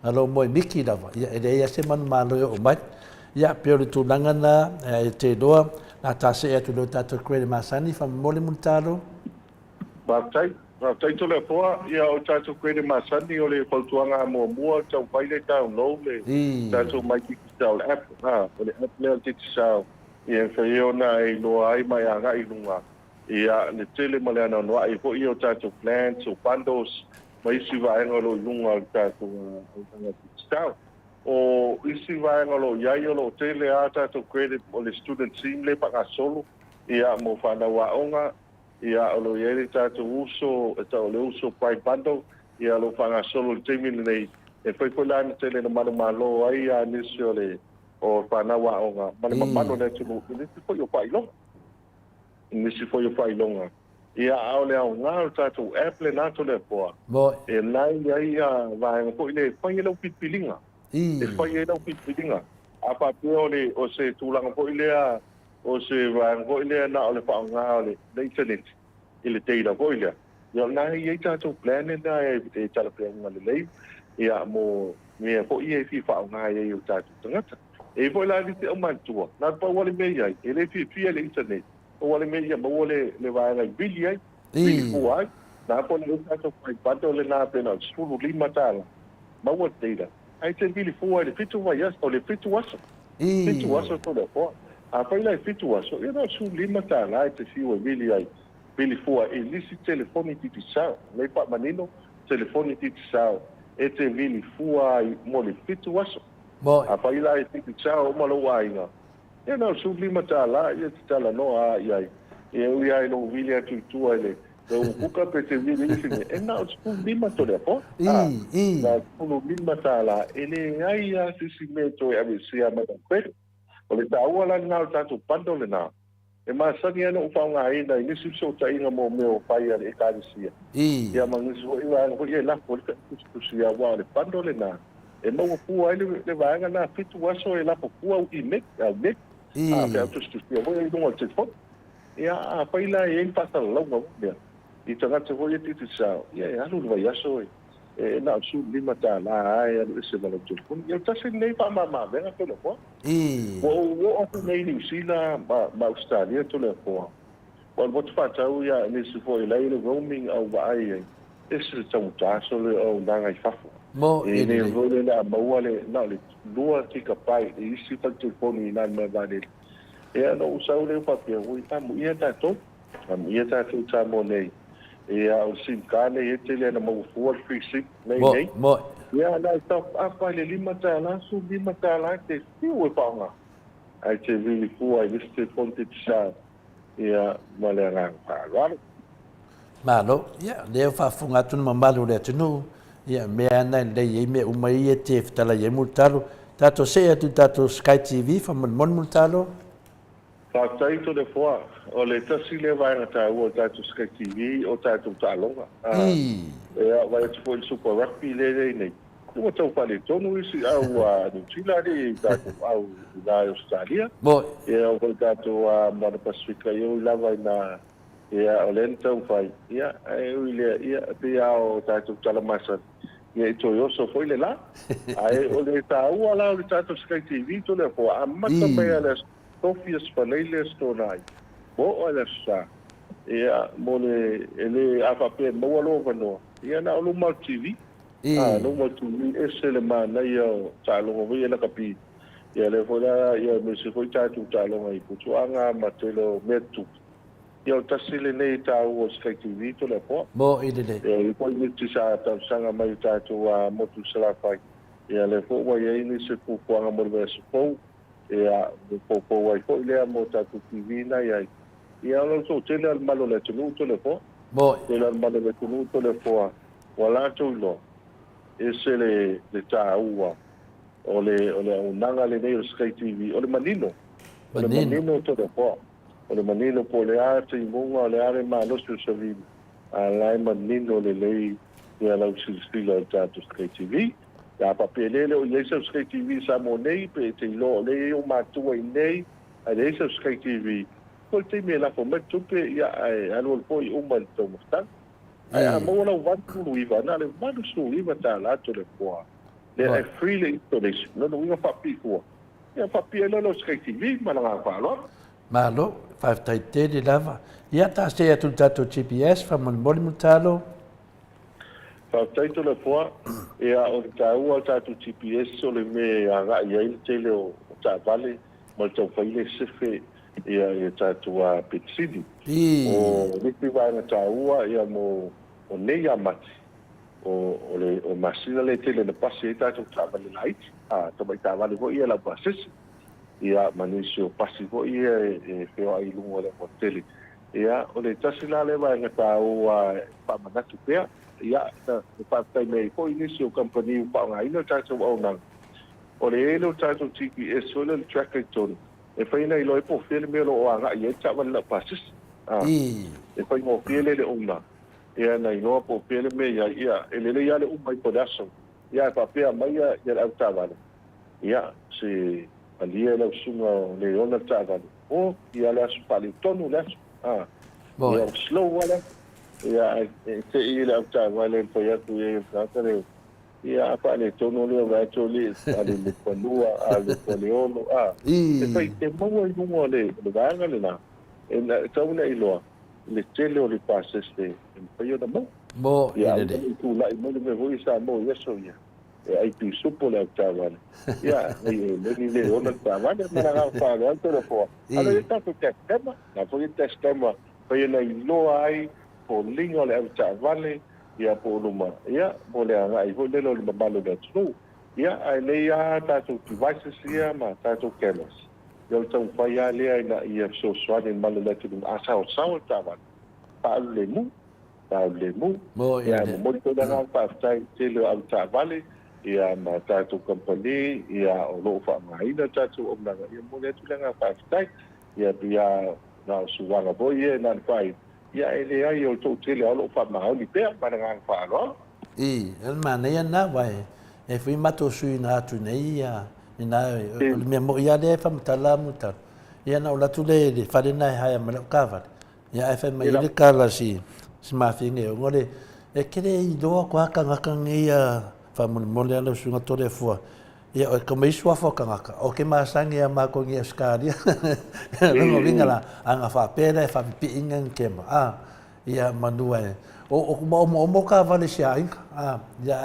na lo moe miki rawa. E reia se manu malo e o mai. Ia peo le tūlanga na e te doa, na tase e atu lo tato krede masani, wha mole muntalo. Tai tole poa, ia o tātou koere masani o le pautuanga mua tau paile tau nou le tātou mai ki tau le app. O le app lea titi sao, ia whai ona e loa ai mai a ngai lunga. Ia le tele ma le ana noa e po i o tātou plans o bundles, mai isi vaenga lo lunga o tātou titi sao. O isi vaenga lo iai o lo tele a tātou koere o le student team le paka solo, ia mo whanau a onga, ia alo yele tātou uso, e tau le uso pai bundle, ia alo whanga solo le teimi nei, e whaipolani tele na manu malo ai a nisi o le, o whanawa o ngā, manu ne tunu, nisi fo yo pai longa. Nisi fo yo pai longa. Ia ao le au ngā o tātou app le nato le poa. E nai ai a vāenga po i le, whai e lau pitpilinga. E whai e lau pitpilinga. A pāpeo le, o se tūlanga po i lea, o se vāenga po i lea na o le whao ngā o le internet. I le teira po i lea. Ia nai ei tātou plane na e talapea unga le lei. Ia mo mea po i e fi whao ngā e o tātou tangata. E po i la li te au mantua. Nā pa wale mei ai. E le fi le internet. O wale mei ia maua le vāenga i bili ai. Bili fu ai. Nā po le tātou pai pato le nā pena sulu lima tāla. Maua teira. Ai te bili fu ai le fitu vai as o le fitu aso. Fitu aso to le po. A pai lai fitu aso. Ia nā sulu lima tāla ai te fiu e bili ai. Bili fua e lisi telefoni titi sao. Nei pa manino, telefoni titi sao. E te bili fua ai mo le fitu aso. A pai lai titi sao o malo ainga. E nā su lima tāla, ia te tala no a iai. E ui ai no vili atu tua ele. E o kuka pe te vili isinge. E nā su lima to le po. Nā su lima tāla. E le ai a sisi me to e ave sia mata kwetu. O le tāua la nā o tātou pando le nā. E masani ana ufa nga ina nisi so ta inga mo meo pai ale e karisia. Ia mangisi ho iwa ana ho ia la po le kusia wa le pando le na. E mau pua ele le vaanga na fitu waso e la po pua u i mek au mek. A pe atu stusia ho e dunga te fo. Ia a pai la e impasa la longa mo. I tanga te ho e titi sao. Ia e alu vai aso e. E na su lima ta la ai alu ese la te fo. Ia tasi nei pa mama venga pe lo po. Wo o nei ni sila ma Australia to le po. Wa mo te fatau ia ni se foi lai le roaming au vai. Ese tau taso le o nanga I fafo. Mo e ne vole la mauale na le lua tika pai e isi pa te poni na me vale. E ano usau le papia ui tamu ia tato. Tamu ia tato tamo nei. E au simkane e te le na mau fuar free sim nei nei. Ia na tau apa le lima tāla, su lima tāla te fiu e paunga. Ai te vili fua i liste ponte te sa. Ia male rang pāraro. Malo, ia, leo whafunga tunu mamalu le tunu. Ia, mea nai lei e mea umai e te whtala i multalo. Tato se atu tato Sky TV, whamon multalo. Whātai to le fua. O le tasi le vaenga tāua o tato Sky TV o tato tālonga. Ia, vai atu fo il Super Rugby le nei. Nua tau pale tonu isi au New Zealand i tato au na Australia. Ia o koi tato Mana Pasifika iu lava ina ia o len tau fai. Ia e ui lea ia pe au tato talamasa. Ia i toi oso foi le la. Ai o le tāua la o le tato Sky TV to le po. A mata mea le Sofia Spanaile stonai. Mo o le sa. Ia mo le ele afape mo alo vanoa. Ia na o Lumal TV. Lumal TV ese le mana ia tālonga vai la kapi. Ia le fola ia me se foi tātu tālonga I putuanga matelo metu. Ia o tasile nei tāu o Sky TV to le po. Mo i le. Ia I poi niti sa sanga mai tātu motu salafai. Ia le fo wa ia ini se pupuanga mo le supou. Ia po wa I poi lea mo tātu TV na ia. Ia lo so tele al malo le tunu to le po. Mo. Tele al malo le tunu to le po. Wala to lo. Ese le tāua. O le unanga le nei o Sky TV. O le manino. O le manino to le po. O le manino po le ate I munga o le are malosu sa vini. A lai manino le lei ia lau silstila o tātu Sky TV. Ia papelele o leisa o Sky TV sa mo nei pe te ilo o lei o matua I nei. A leisa o Sky TV. ko te me la ko me tupe ia alo ko I uma to mustan ai a mo la wan ku iva na le man su iva ta la to le po le freely installation no no fa pi ko ia fa pi lo skati vi ma la fa lo Malo, whawhtai te lava. Ia ta se atu tato GPS, whamon mutalo. Whawhtai to le poa, ea o ta ua tatu GPS o le me a ngā ia ili te leo o ta vale, mo le tau whaile sefe ia tatu a Petsidi. O lipi wāna ta ua ia mo o nei a mati. O masina le te le na pasi e tatu ta vale laiti. Ta mai ta vale ho ia la pasisi. Ia manisio pasi ko ia feo ai lungo le hoteli ia o le tasila le vai ngata o pa manatu pea ia pa tai me ko inisio company pa ngai no tato o nang o le elo tato GPS o le tracker ton e fai nei lo po fele me lo anga ia ta van la pasis e fai mo fele le uma ia nei no po fele me ia ele le ia le uma ko daso ia pa pea mai ia au tavale ia se alia la sunga le ona tava o ia la spali tonu la ia slow wala ia te ia tava le poia tu ia tare ia pa le tonu le va to le ali le polua ali poliolo e poi te mo i mo le vanga le na e na tauna i loa le tele o le paseste e poi da mo ia tu la mo le vo sa mo yeso ia ai tu supo le tavale ia le ona tavale ma la fa le alto le po allora sta tu tema la poi tema poi na ilo ai po lingo le tavale ia po luma ia po le ai po le lo malo de tu ia ai le ia ta tu devices ia ma ta tu cameras yo tau fai ale ai na ia so swani malo le tu asa o sa o tavale pa le mu ia mo to da pa tai te le au tavale ia ma tātou company, ia o loo whaamaina tātou o mnanga. Ia mone atu langa whaaftai, ia bia nā suwanga boi e nā whai. Ia ele ai o tō tele o loo whaamaoni pēr, mana ngā whaaloa. El mana ia nā wai, e whi mato sui nā atu nei ia, i nā, o mea mo ia le whamatala mutara. Ia nā o latu le whare nai haia mana o kāwari. Ia e whaima i le kāla si mawhinge o ngore, e kere i doa kua kangakang ia, mole ala sunga tore fua ia o ka mai sua foka ngaka o ke masangi a mako ngia skaria no vingala anga fa pera fa pi ingen kema ia manua o mo ka vale sia ia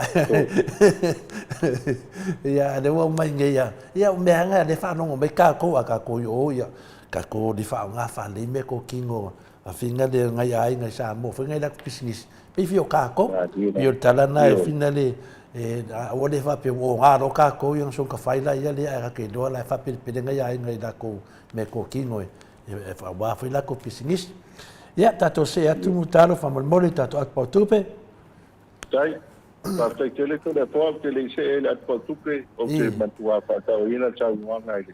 ia de wo mai ngia ia me anga de fa no me ka ko o ia ka ko di fa nga fa le me ko kingo a finga de ngai ai ngai sa mo finga la business pe fio ka ko io talana e finale o le fa pe o ngaro ka ko yang so ka faila ia le a ke do la fa pe ngai ai ngai da ko me ko kingo e fa wa fa la ko business ia tato se atu mutalo fa mole tato at portupe tai pa te tele to le po tele se el at portupe o ke matua pa ta o ina cha wa ngai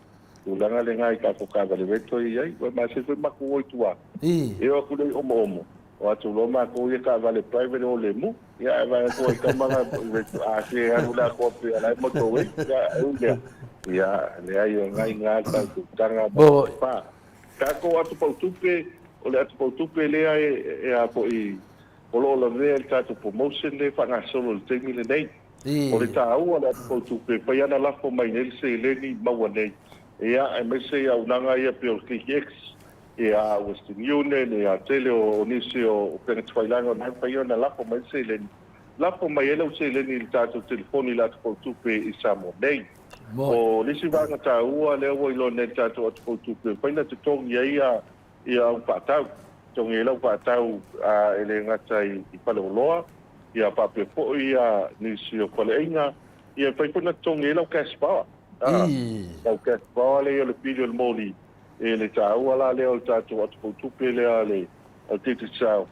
tu langa le ngai ka ko ka le veto ai wa ma se foi ma ko o tua e o ku le o mo o atu lo ma ko ye ka vale private o le mu ia va ko ka manga a se anu la ko pe ala mo to we ia le ai ngai ngai ta tanga pa ka ko atu portupe o le atu portupe le ai e a po i o lo ve el tato promotion le fa nga solo le tengi le nei o le ta u le atu portupe pa ia na la fo mai le se le ni ma wa nei ia ai me se au nanga ia pe o KX ia Western Union ia tele o nisi o penetwailango na pa ia na la fo mai se le la fo mai ele o se le ni tato telefoni la atu portupe i Samoa nei o nisi va nga ta u le o ilo ne tato atu portupe pa ina te tongi ia au patau tongi lau patau ele ngatai i paloloa ia pape po ia nisi o koleinga ia pai puna tongi lau kaspawa lau kaspawa le le pilio le moli ele tau ala le o tatu atu tupe le ale o titi sao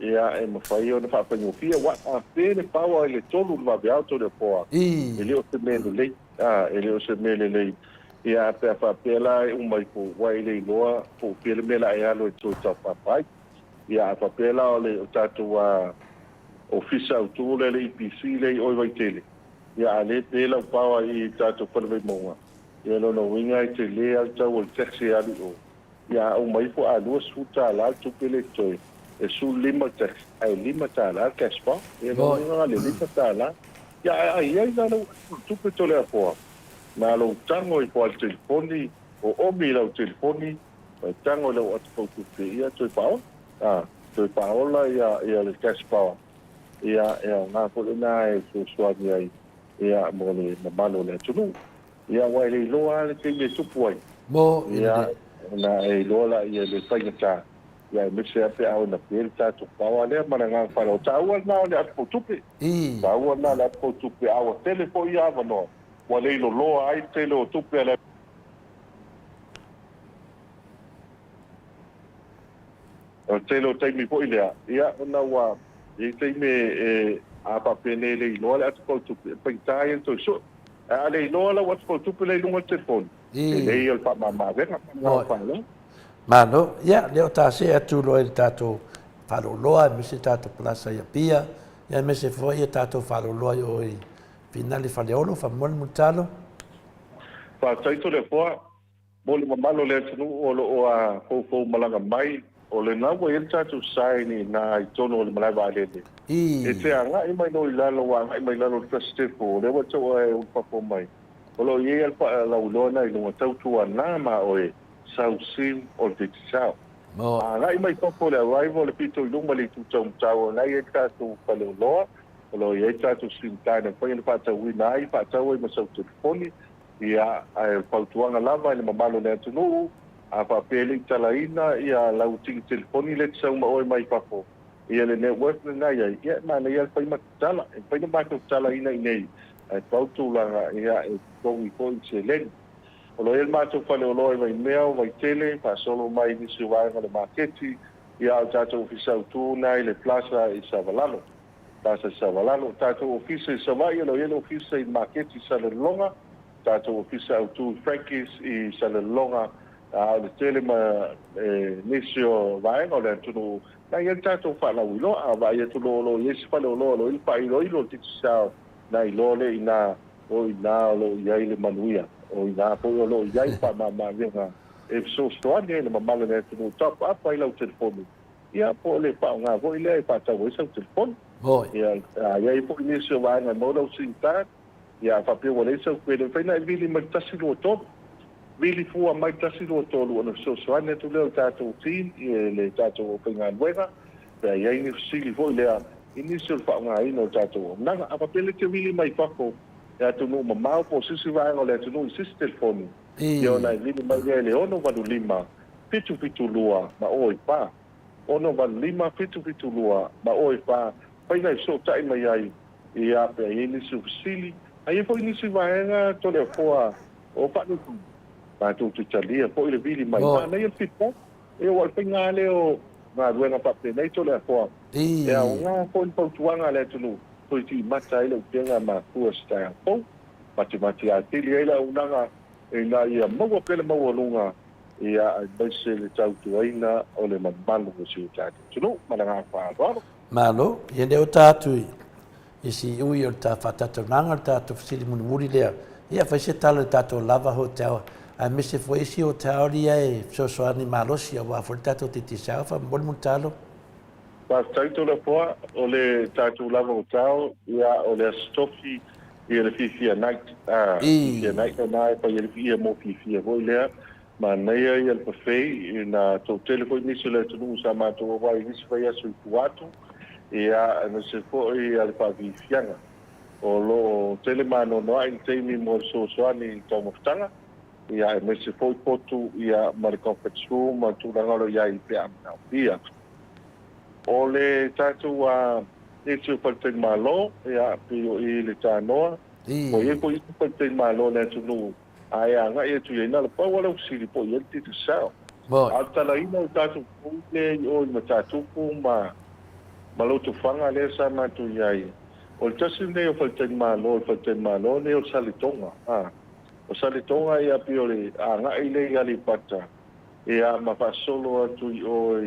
ia e mawhai o na whapanyo wa a pene pawa ele tolu ma beauto le poa ele o se mele lei ele o se mele lei ia pe fa pela umai ko wai le loa po pele mela e alo to ta papai ia fa pela ole tatu wa ofisa tu le IPC le o vai tele ia le pela pawa i tatu pa le moa ia no winga i te le al tau o taxi ali o ia o mai fo a lua su ta la tu pele toi e su lima te ai lima ta la kespa e no nga le lima ta la ia ai ai na no tu pe tole a po na lo tango i po al telefoni o omi lo telefoni o tango lo at po tu pe ia toi pa toi pa ola ia le kespa ia nga po na e su suani ai ia mo le mamalo le tunu ia wai le loa le te me tupu ai Mo ia na e lola ia le whaingata ia me se ape au na pere tātou paua lea mana ngā whanau tāua nā le atu tupe tāua nā le atu tupe awa tele po ia awanoa wa leilo loa ai tele o tupe ale o tele o taimi po i lea ia ona wa i taimi e a papene le loa le atu tupe paitai en toi so a le loa la atu tupe le lunga telefoni le ia pa mama venga ngā whanau Mano, ia, leo tā se atu loa i tātou whaloloa, me se tātou plasa ia pia, ia me se fwoi i tātou whaloloa i oi finali whaleolo, whamoni mutalo. Taito le fua, mole mamalo le atinu o a fau malanga mai, o le nawa i tātou saini na i tono o le malai wa alele. E te anga i mai no i lalo wa anga i mai lalo le kastefo, le watau e unpako mai. O lo i alpa la ulona i lunga tautua nama oe, sau sim o te tisao. Ngai mai topo le arrival le pito i lunga le tutau mtau, ngai e tātou whaleo loa, o lo i e tātou sim tāna, pai le pātau wina ai, pātau e masau telefoni, ia e pautuanga lava i le mamalo le atunu, a papele i talaina, ia lauting telefoni le tisau ma oe mai papo. Ia le network le ngai ai, ia mana ia pai matala, e pai na mātou talaina i nei, e pautulanga ia e kongi koi se leni. O lo el mātou whale o loe vai mea, vai tele, pa solo mai nisi wāinga le marketi, ia au tātou ofisa utūna i le plaza i Savalalo. Plaza i Savalalo, tātou ofisa i Savai, lo el ofisa i marketi i Salelonga, tātou ofisa utū Frankis i Salelonga, au le tele ma nisi o wāinga o le tunu, na ia tātou whala uilo, a vai atu lo yesi whale o loe, lo il pa ilo titi sao, na ilo le ina, o ina lo iai le manuia. O ina po o lo iai pa mama venga e so stoani le mamala le tu top up ai lau telefoni ia po le pa nga vo ile pa ta vo sa telefoni ia ia po ni se va na mo lo sinta ia fa pe wole so pe le fina vili ma tasi lo to vili fu a mai tasi lo to lo so stoani tu le ta tu tin le ta tu pe nga nueva pe ia ni sili vo ile initial pa nga ino ta tu na apa pe le ke vili mai pa ko ya tu no mamau po sisi vai ngole tu no sisi telefoni yo na vini mai le ono va lima pitu lua ma oi pa ono va lima pitu lua ma oi pa pai nei so tai mai ai ia pe ini su sili ai po ini si vai nga to le foa o pa no pa tu talia po le vini mai na nei pipo e o pe nga le o nga duenga pa pe nei to le foa ya nga po tuanga le tu no poi ti mata ile utenga ma ku sta po mati a tili ile unanga e na ia mo pele mo lunga ia bese le tau tuaina o le mamalo o si tatu tunu malanga fa ro malo ye de tatu isi ui o ta fatata nanga tatu fili muri le ia fa se tala tatu lava hotel a mese foi isi hotel ia e so ani malo si wa for tatu titi sa fa bol mutalo pa taito le poa o le tatu lava hotel ia o le stofi ia le fifia night ia night na pa ia fia mo fifia voi le ma nei ia le buffet na to telefone ni le tu sa ma to vai ni se vai su tuatu ia no se fo ia le pa fianga o lo telemano no ai temi mo so ani to moftanga ia me se fo potu ia ma conference room ma tu ngalo ia i pe am ia o le tatu e tu palte malo ia pio i le tanoa o ye ko i palte malo le tu no ai anga e tu ina le pa wala usili po ye ti sa alta la ina tatu le o ma tatu ma malo tu fanga le sa ma tu yai o tasi ne o palte malo ne o salitonga o salitonga ia pio le anga ile ia li pata ia ma fa solo atu o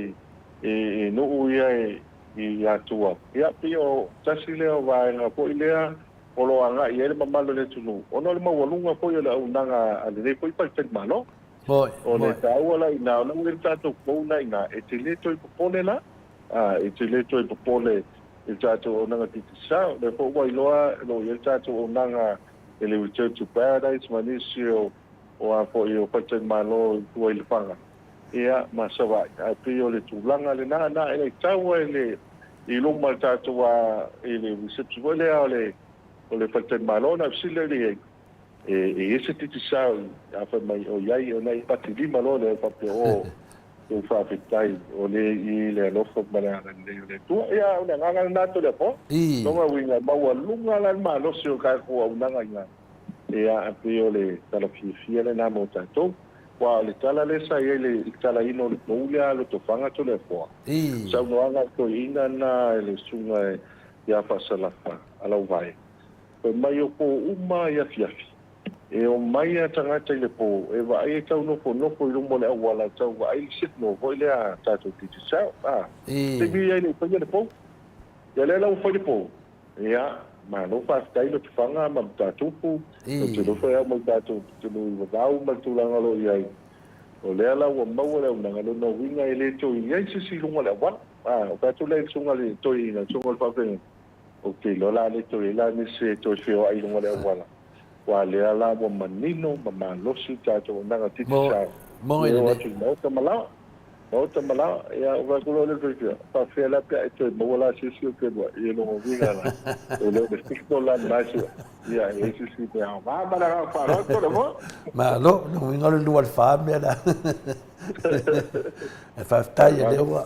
e no uia i Atua. Ia pio tasi leo vai nga po ilea o lo anga i ele mamalo le tunu. Ono le mawalunga po ile unanga ale le po i palte malo. O le tau ala ina ona ngi tato pona ina e te leto I popole la. E te leto I popole e tato ona ngati sa le fo wai loa lo ye tato ona nga ele return to paradise manisio o a fo yo paten malo tu il fanga. Ia masawa a pio le tulanga le na ele tau ele I luma tato wa ele reception ole o le paten malo na sile le e ese titi sa a fa mai o yai o nei pati lima lo le pa o fa fitai o le I le no fo mala le tu ia una nganga na to le po no ma winga ma wa lunga la ma lo se o ka ko una nganga ia a pio le tala fi le na mo tato wa le tala le sa ia le tala ino le poulia lo to fanga to le po sa no anga to ina na le sunga ia fa sala fa ala vai pe mai o ko uma ia fiafi e o mai a tangata I le po e wa ai tau no po I lumo le awala tau wa ai sit no voi le a tato titi sao te bi ai le pa le po ya le lau foi le po ia ma no fa stai lo tfanga ma tato pu te lo fa ma tato te lo dau ma tu la ngalo ia o le ala wa ma wa na ngalo no winga ele to ia si lumo le awala o ka tu le sunga le to ina sunga fa pe o ke lo la le to la ni se to fio ai lumo le awala wa le ala wa manino ma losi tato na nga titi sa mo e o tu Maota mala ya wa kulo le tu pa fe la pe to mo la si ke bo e no Viiga la o le tikto la nasu ya e si pe va para fa ro to mo ma lo no Viiga le luar fa me la e fa tai le wa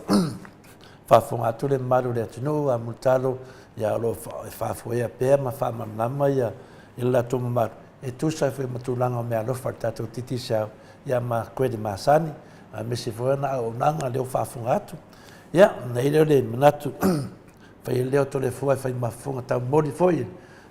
fa fonga tu le malu le tino a mutalo ya lo fa fo ya pe ma fa ma ma ya ila to ma e tu sa fe matulanga me alo fa tato titi sa ya ma kwedi masani a me se foi na o nanga le fa fungatu ya nei le manatu fa le to le foi fa ma funga ta modi foi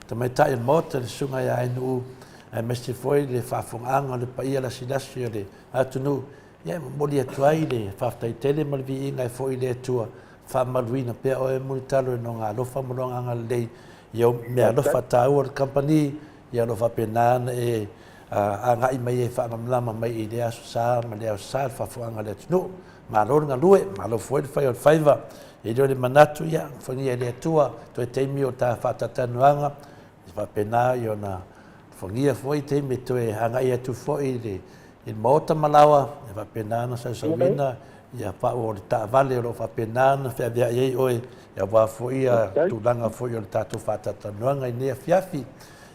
ta mai ta Maota le sunga ya inu a me se foi le fa funga le pa ia la sidasi le atunu ya modi atuai le fa ta tele mal Viiga foi le tua fa maluina pe o e multalo no nga lo fa mo nga le yo me alo fa ta o company ya lo fa penana e a ngai mai e fa lama mai I le aso sa ma le aso sa fa fuanga le tunu ma lo nga lue ma lo foi fa o faiva e le manatu ya fa ni le tua to e teimi o ta fa tatanuanga fa pena yo na fa ni foi teimi to e hanga ia tu foi le il Maota malawa e fa pena na sa wina ya fa o ta vale lo fa pena na fa via ye o ya va foi tu langa foi o ta tu fa tatanuanga ni fiafi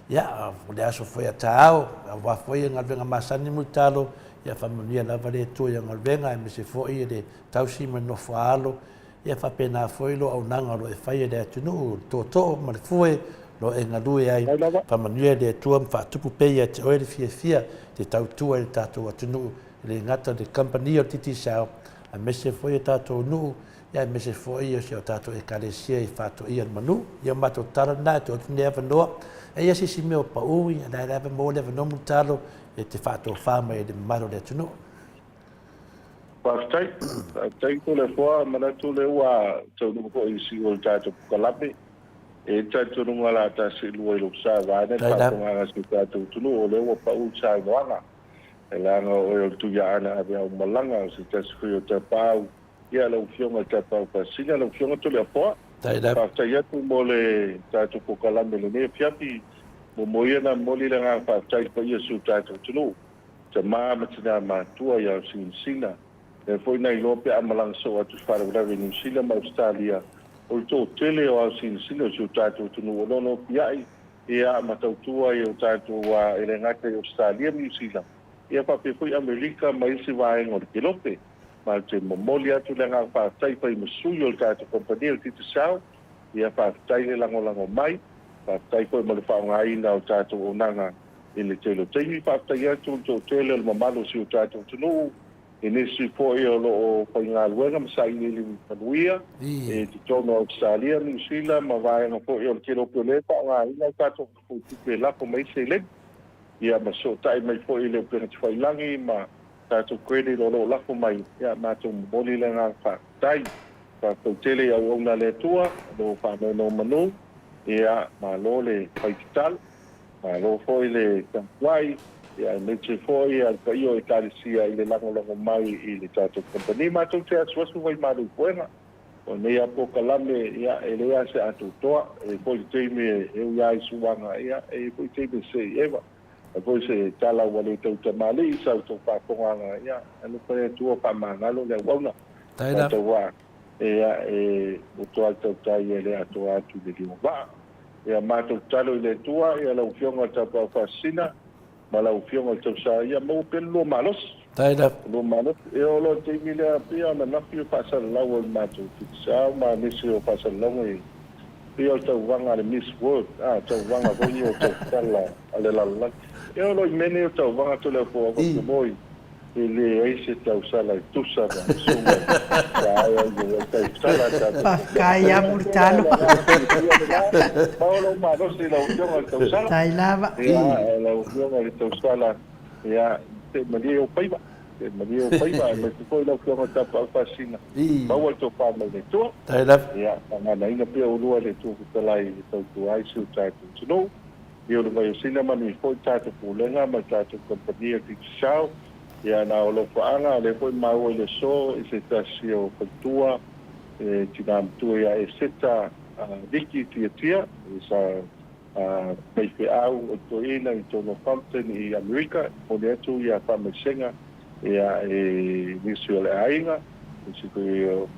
ya le aso foi a tau wa foi nga venga masani mutalo ya familia la vale tu ya nga venga me se foi de tau si me no falo ya fa pena foi lo au nanga lo e fai de tunu to ma foi lo e nga lui ai familia de tu fa tu pe ya te o fia te tau tu e tatu tunu le ngata de company o titi sa a me se foi tatu nu ya me se foi o se tatu e kalesia e fa to ia manu ya mato tarana to never know e ia si meo pa ui na leva mo leva no mutalo e te fato fama e de maro le tuno pa tai ko le fo mana tu le wa to no ko I si o tato kalape e tato no ngala ta si lu lo sa va ne pa ko nga si tato tu no le wa pa u sa no ana e la no o tu ya ana ave o malanga si ta si o te pa ia lo fio ma te pa pa si lo fio to le fo tai tu mo le tato ko kalape le ne fiapi mo ia na moli le nga pa tai pa ia su tato tu no te ma tina ma tua ya sina e foi na Ilope a malang so atu fara ura New Zealand ma Australia o to tele o sina su tato tu no no piai ia ma tautua i o tato wa ele ngate Australia New Zealand ia pa pe foi America ma isi va en o Ilope ma te moli atu le nga pa tai pa I masui o tato kompania o titi sao ia pa tai le lango mai pa tai ko mo le fa ngai na o tato o nanga ele telo tai pa tai atu to tele mo malo si o tato tu no ene si fo e lo pa nga luega ma sai ni panuia e ti tono Australia New Zealand ma vai no fo e o kilo pole pa ngai na tato ko ti la ko mai se le ia ma so tai mai fo e le pe ti fai langi ma tato kweli lo la ko mai ia ma to boli le nga fa tai pa to tele o na le tua do fa no manu ia ma lo le faital ma lo foi le wai ia me te foi al ka io e kalisia i le lango mai i le tatou company ma tu te asuasu vai malu puena o nei a po kalame ia e le a se atu toa e po te me e ia i suanga ia e po te me se eva e po se tala wale tau tamali i sa to pa ponga ia anu pe tu pa mangalo le wona Tai la. wa e o to alto tai le atu atu le va ia ma to talo le tua ia la ufionga ta pa fasina ma la ufionga tau sa ia mo pe lo malos Tai la. lo malos e o lo te mila pia na na pia pasa la o ma to sa ma nisi o pasa la mo pia tau wanga le miss world tau wanga ko ni o tau tala ale la e o lo mene o tau wanga to le po ko moi ele aí se tau sala tu sala suma tau sala ta Kaya murtalo. Paulo malos ni la ufionga tau sala Tai lava. ia la ufionga tau sala ia te mani o paiva me te foi la ufionga ta pa fasina pa o to pa me to Tai la. ia na na ina pe o lua le tu ta lai to tu ai su ta tu no io lo vai sina mani foi ta tu pulenga ma ta tu compagnia ti sao ia na o lo faanga le foi mai o le so e se ta si o cultura e ti dam tu ia e seta diki tia sa pei pe au o to ina i tono Compton i Amerika o le atu ia whamesenga ia e nisi o le ainga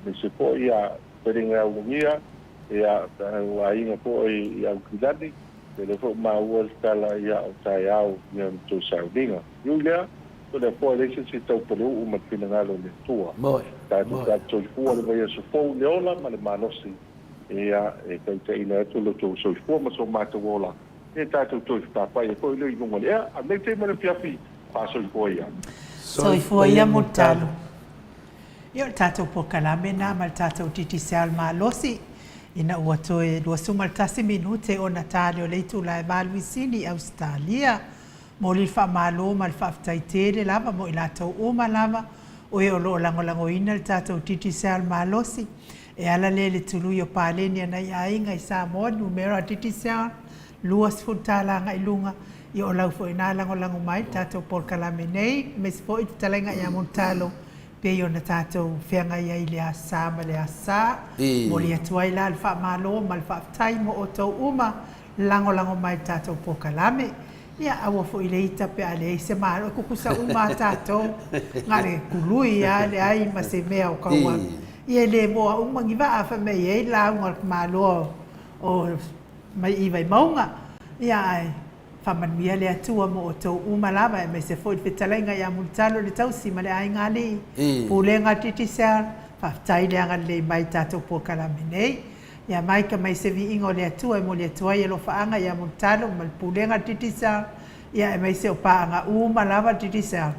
nisi po ia peringa au ngia ia o ainga po i au kilani e le po maua tala ia o tai au ia to sauninga iulea o le po le si tau pelu uma pinangalo le tua Moi. ta to fu le vai so fo le ola ma le manosi ia e te ina tu lo to so fu ma so mata wola e ta tu pa pa e ko le no le a me te me fiafi pa so ko ia Soi fuia murtalo. Io tato po kalame na mal tato titi sal malosi. Ina ua toe lua sumaltasi minute o Natalio le tu la Maluisini Australia. Mo li fa malo mal fa taitere lava mo ila tau uma lava o e o lo lango ina le tato titi sal malosi. E ala le tulu yo paleni na yainga i Samoa numero titi sal luas futalanga ilunga i o lau foi na lango mai tato por kalame nei mes foi talenga ya montalo pe yo na tato fianga ya ile asa ma le asa mo li atuai la alfa malo mal fa tai mo o to uma lango mai tato por kalame ia awa foi le ita pe ale se malo ku kusa uma tato ngare kului ya le ai ma se mea o kawa ia le mo uma ngiva afa me ye la ngal malo o mai i vai maunga ia ai famanmia le atua mo o tau umalava e me se foi fitalenga ia multalo le tau sima le ai ngali pulenga titisar faftai le anga le mai tatou po kalaminei ia mai ka mai se viinga o le atua e mo le atua ia lo faanga ia multalo mal pulenga titisar ia e mai se o paanga umalava titisar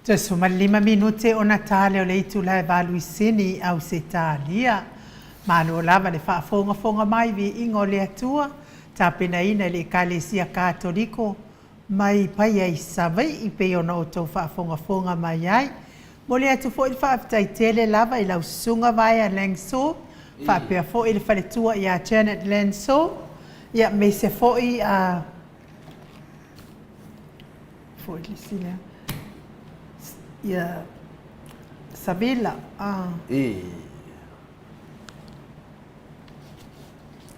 Te suma 5 minute o Natale o le itu lai valu isini au se talia. Mano lava le whaafonga mai vi ingo le atua. Ta pena ina le kalesia katoliko. Mai pai ai savai i pe ona o tau whaafonga mai ai. Mo le atu fo il whaafitai tele lava i lau sunga vai a Langso. Whaapea fo il whaletua i a Janet Langso. Ia me se fo i a... Fo i lisina. Ia Sabila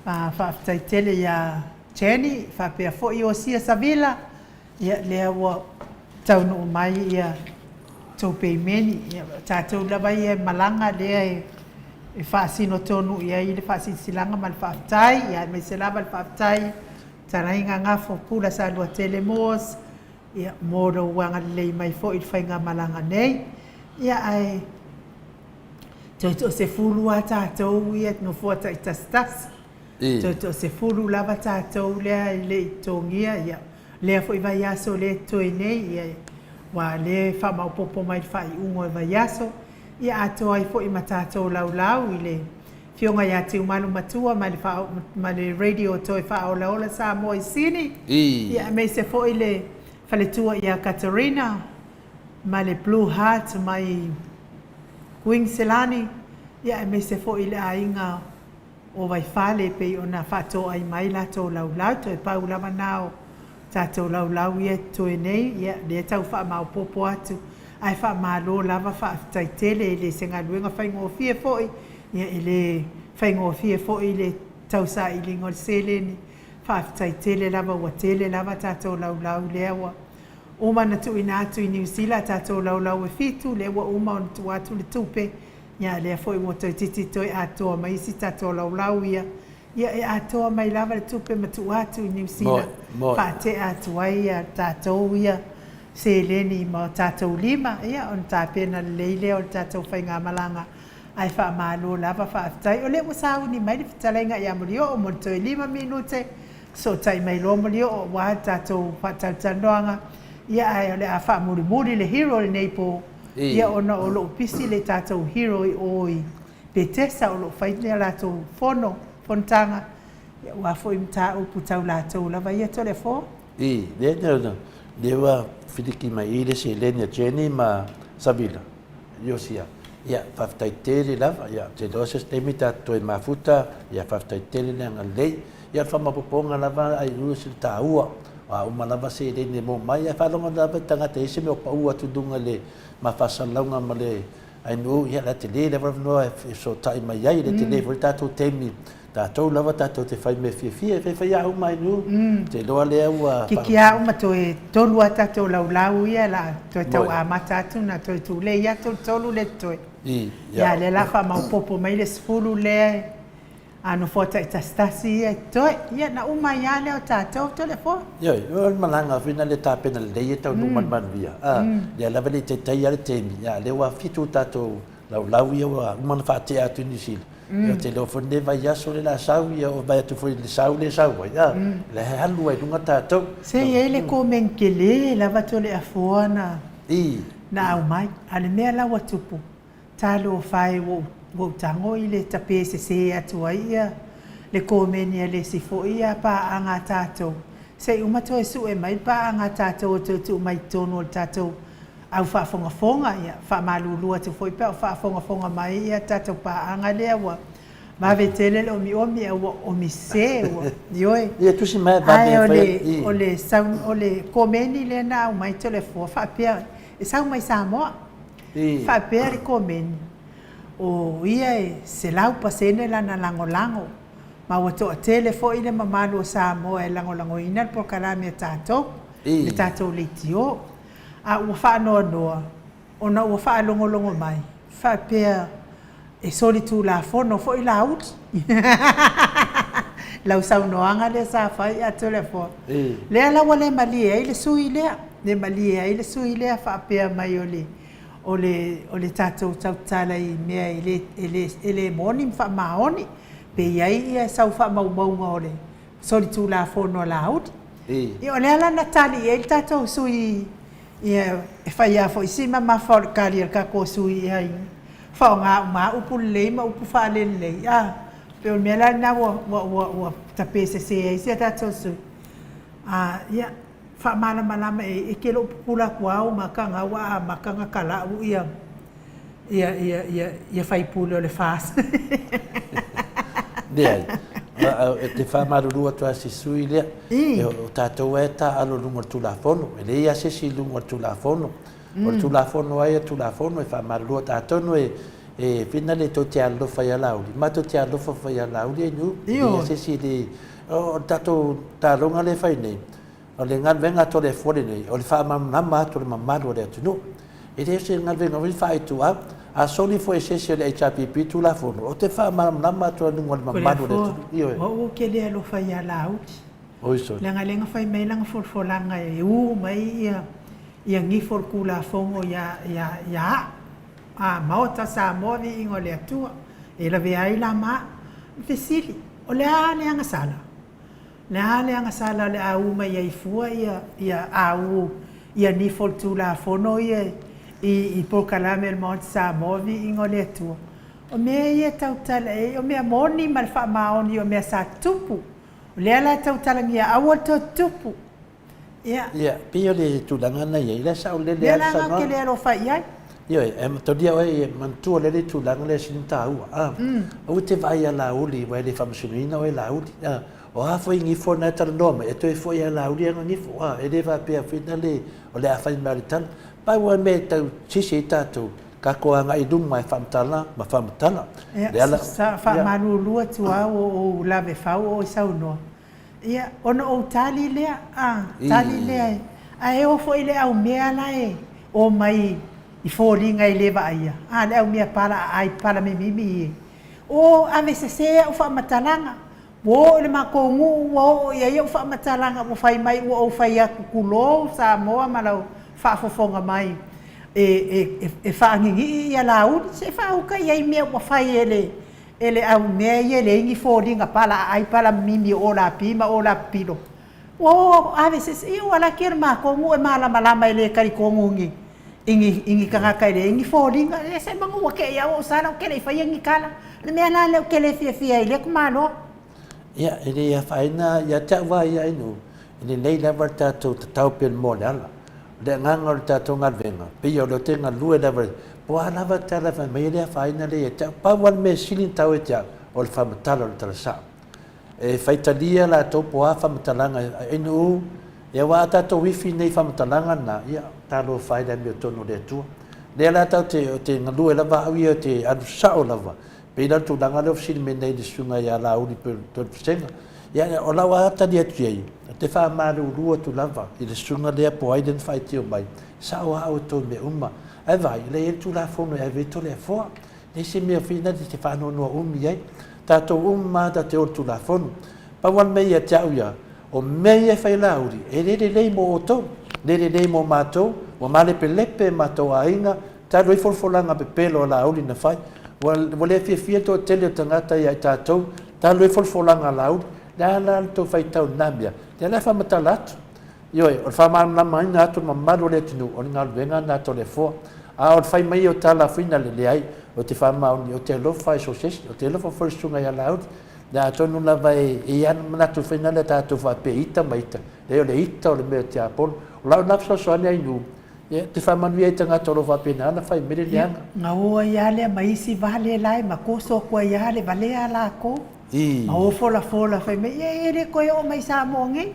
whaafitai tele ia Jenny whapea fo i o sia Sabila ia lea ua taunu mai ia tōpei meni tātou lava ia malanga lea e whaasino tonu ia i le whaasisilanga ma le whaafitai ia me se lava le whaafitai tarainga ngafo pula sa lua tele mos ia moro wanga lei mai fo i whainga malanga nei ia ai to se fulu a tātou ia no fuata i tastas to se fulu lava tātou lea i le tongia ia lea fo i vai aso le toi nei ia wa le whamau popo mai whai ungo i vai aso ia atoa i fo i matātou lau i le fionga ia te umalu matua ma le radio toi whaola Samoa i sini ia me se fo i le Faletua ia Katerina, ma le Blue Heart mai Wing Selani, ia me se fo i le ainga o vai fale pe ona whato ai mai lato lau to e pau lava nao tato lau ia to e nei, ia le tau wha mau popo atu, ai wha malo lava wha tai tele i le senga luenga whaingo fie fo i, ia i le whaingo fie fo i le tau sa i lingo le seleni, whaafitai tele lava ua tele lava tātou lau lea wa. Uma na tu ina atu i New Zealand tātou lau e fitu, le wa uma o tu atu le tupe, ia lea fo i mo toi titi toi atoa mai si tātou lau ia. Ia e atoa mai lava le tupe ma tu atu i New Zealand. Whaate atu ai a tātou ia se leni ma tātou lima, ia on tāpena leile o tātou whainga malanga. Ai wha malo lava whaafitai. O le wa sauni mai le fitalenga ia mulio o mo toi 5 minute. So tai mai lo mulio o wa tātou whatautandoanga. Ia ai o le a wha muri le hero le neipo. Ia ona o lo pisi le tātou hero i oi. Pe tesa o lo whainea lātou fontanga. Ia wa fo i mta upu tau lātou lava ia tole fo. Le wa whitiki mai i le se lenia Jenny ma Sabila. Iosia. Ia whaftai tere lava, ia te loa temi tātou e mafuta, ia whaftai tere leanga lei, ia whamapoponga lava ai usi ta ua, uma lava se rene mo mai, ia whalonga lava tangata ese me o pa ua tudunga le mawhasalaunga ma le ainu, ia la te le lava noa e so tai mai ai, le te le vore tātou temi, tātou lava tātou te whai me fia, whai a uma ainu, te loa lea ua... Kiki a uma toe tolua tātou lau ia la, toe tau a matatu na toe tu le, ia tolu le toe. Ia le lafa mau popo mai le sfulu le anu fota i tastasi ia toi ia na uma ia le o tātou to le fo ia o malanga fina le tāpena le ia tau numan manvia ia lava le te tai ale temi ia le wa fitu tātou lau ia wa umana whaate atu nisil ia te leo fonde vai aso le la sau ia o vai atu foi le sau ia le halu ai lunga tātou se ia le komenkele lava to le afuana na au mai ale mea lawa tupu talo fai wo tango i le tape se atu ai ia le komenia le sifo ia pa anga tātou se uma to su e mai pa anga tātou tu mai tono tātou au whaafonga ia whaamalulua tu foi pa whaafonga mai ia tātou pa anga lea wa Mave tele o mi o mi se oi ia tu si mai ba me o le sound o le komeni le na o mai tele fo fa pia e sa mai Samoa fa pia le komeni o ia se lau pasene lana lango ma ua toa tele fo i le mamalu o Samoa e lango ina le pokalame tātou le tātou leitio a ua whaanoanoa ona ua whaalongolongo mai whapea e soli tū la fono fo i la out lau saunoanga le sa whai ato le fo lea lawa le mali e le sui lea le mali e le sui lea whapea mai o le tātou tautala i mea i le moni mwha maoni pe iai ia sau wha maunga o le soli tū la fono la out i o lea lana tali e le tātou sui ia e whai a fo i sima ma whao kari al kako sui ai whao ngā uma upu lei ma upu wha lei pe o mea lana wa tapese se ai sia tātou sui ia wha malama e ke lo pula kuau ma kanga wa ma kanga kala u ia whai pule o le whaas Dei, te whamarurua tua si sui lea, o tātou e tā alo lunga tulafono, e le ia se si lunga tulafono, o tulafono ai a tulafono e whamarurua tātono e whina le to te alofa i a lauri, ma to te alofa whai a lauri e nu, e ia se si le, o tātou tāronga le whai nei, o le ngalvenga to le fore nei, o le whaamamama to le mamaru le atunu, e le se ngalvenga whi whai tu a, a soli foi sesi le HPP tu la fono o te fa ma to no ngol mamado le io o ke le lo fa ya la ut o iso lenga fai mai langa for langa e mai ia ngi for kula fongo ya a Maota Samoa Viiga le Atua e la ve ai la ma fesili o le anga sala le au mai ai fua ia au ia ni for tu la fono i pokalame le Maota Samoa Viiga le Atua o mea ia tautala o mea moni ma le whaamaoni o mea sa tupu o lea la tautala ngia awa to tupu ia pio le tulanga na ia la sa o le lea langa ke lea lo whai ai io e todia e mantua le tulanga le sinta ua o te vai ala uli vai le famasuina o la uli o a foi ngi fo na tal nome e to e foi ala uli ngi fo e le va pe finale o le a fai marital pa wa me tau sisi tatu ka ko anga i dung mai famtala ma famtala le ala sa fa manu tua o la ve fa o sa no ia ono o tali le tali le e o foi le au mea la o mai i fōringa i lewa aia le au mea para me mimi o ave se o fa matalanga o le makongu o ia o fa matalanga o fai mai o fai a kulo Samoa malau fa fofonga mai e fa ngi ia la u se fa o kai ai me o fai ele au me ele ngi fōringa para mimi o la pima o la pilo o ave se o ala ker makongu e malama ele kari kongu ngi ingi kanga kaire ingi fōringa e se mangu ke ia o sala o ke le fai ngi kala le me ala le ke le fia ile kumalo ia ele ia faina ia ta vai ia inu ele nei leva tatu tau pen modala le nganga tatu ngalvenga pe yo lo tenga lue leva po ala va tala fa me ile faina le ta pa wan me silin tau e ta o le fam tala o sa e faitalia la to po a fam talanga inu ia wa tatu wifi nei fam talanga na ia talo faida me tono le tu le la tau te ngalue leva au te anu sa o lava pela tu langa le ofisi me nei sunga ya la uli per to senga ya o la wa ta dia tu te fa ma lu tu lava i le sunga le po ai den fai ti o mai sa o au to me umma e vai le tu la fono e veto le fo le se me fina di te fa no ummi ai ta to umma da te o tu la fono pa wan me ya tau ya o me e fai la uli e le mo to le mo mato o male pelepe mato ainga ta roi folfolanga pe pelo la uli na fai wale fia to tele tangata ia tātou tā lui folfolanga lau la to fai tau nambia te la fa matalat yo o fa ma mai na to mamalo le tinu o ngal venga na to le fo a o fai mai o tala fina le ai o te fa ma o te lo fai so ses o te lo fo folsunga ia lau da to no la vai e an na to fina le ta to fa pe ita maita le o le ita o le me te apol la na so ai nu te fa man via tanga tolo va pena na fai mere lianga nga o ia le mai si vale lai ma ko so ko ia le vale ala ko o fola fai me ele ko o mai sa monge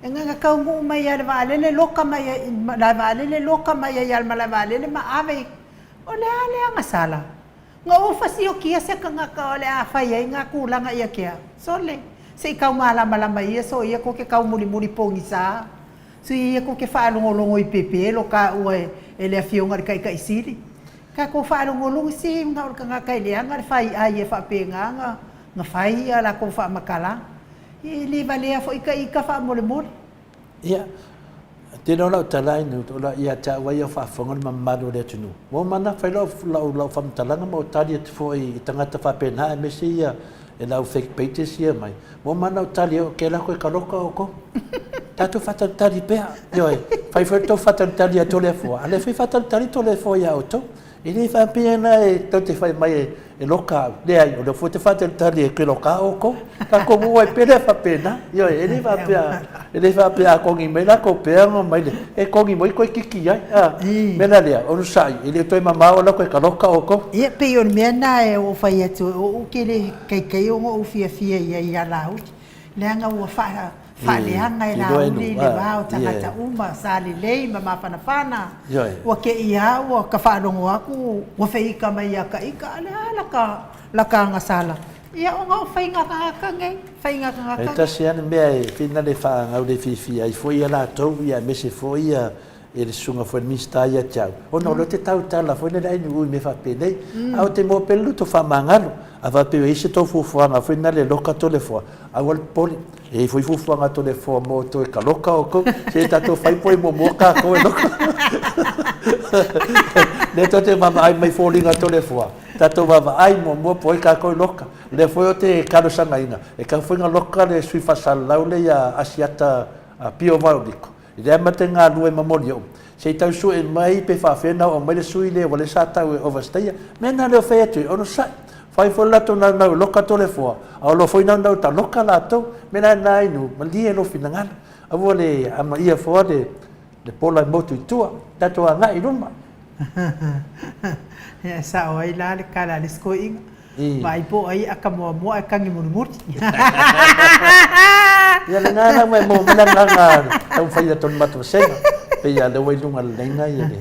nga ka ngu mai ia vale le loka mai la vale le loka mai ia ma la vale le ma ave o le ale nga sala Nga ufasi o kia se ka ngaka ole a whai ai ngā kūlanga ia kia. Sole, se i kau malama ia so ia ko ke kau muri pongi sā. So ia ko ke whaalongolongo i pepe lo ka ue e lea whionga kai kai siri. Ka ko whaalongolongo si mga ora ka ngaka i leanga le whai ai e whapenga nga whai ia la ko whaamakala. I lewa lea fo ika whaamole. Ia. Tino lau talai nu tola ia ta wai o whaafonga mamado le tunu. Mo mana whai lau whamtalanga mo tali atu fo i tangata whapena e mesi ia e lau fake pages ia mai. Mo mana o tali o ke lako e karoka o ko. Tatu whatan tali pēa. Ioi, whai whato whatan tali a tole fua. Ale whai whatan tali tole fua ia o tau. I ni whaapia na e tau te whai mai e loka. Lea i o le fo te whatan tali e ke loka o ko. Ka ko mua e pere whapena. Ioi, e ni whaapia. E le whaapea a kongi mai la ko pēa ngō mai le. E kongi moi koe kiki ai. Mena lea, onu sai. I le toi mamao la koe ka loka o ko. Ia pe on mea na e o whai atu. O ke le kai o ngō fia ia la uti. Lea ngā ua whaaleanga e la uli le wao tangata uma. Sali lei ma mawhanawhana. Ua ke ia ua ka whaadongo aku. Ua whiika mai a ka ika. Alea laka ngasala. Ia o ngā whaingaka ngai. E tasi ane mea e whina le whaangau le whiwhia. I fwoi a la tau ia mese fwoi a e le sunga fwoi minsta ia tiau. O no lo te tau tala fwoi na ainu ui me whapenei. Au te mō pelu to whamangalo. A whapewe isi tau fufuanga fwoi na le loka to le fwa. Au al poli. E fwoi fufuanga to le fwa mō to e ka loka o ko. Se tato whaipoi mō mōka ko e loka. Le to te mama ai mai fōlinga to le fwa. Tato wawa ai mo poi ka koe loka. Le foi o te karo sangaina. E ka foi ngā loka le sui whasalau le ia asiata pio mauriko. I rea mate ngā lue mamori o. Se i tau su e mai pe whawhena o mai le sui le wale sa tau e overstaia. Mena leo whai atu, ono sai. Whai fo lato nau loka to le fua. A lo foi nau ta loka lato. Mena nā inu, ma li e lo finangana. A vo le ama ia fua le pola motu i tua. Tato a ngā i ruma. Ya sa o ai la le kala le sko inga. Vai po ai aka mua e kangi murmur. Ya le ngana mai mo mana tau fai ton matu senga. Pe ya le wai lunga lenga ya le.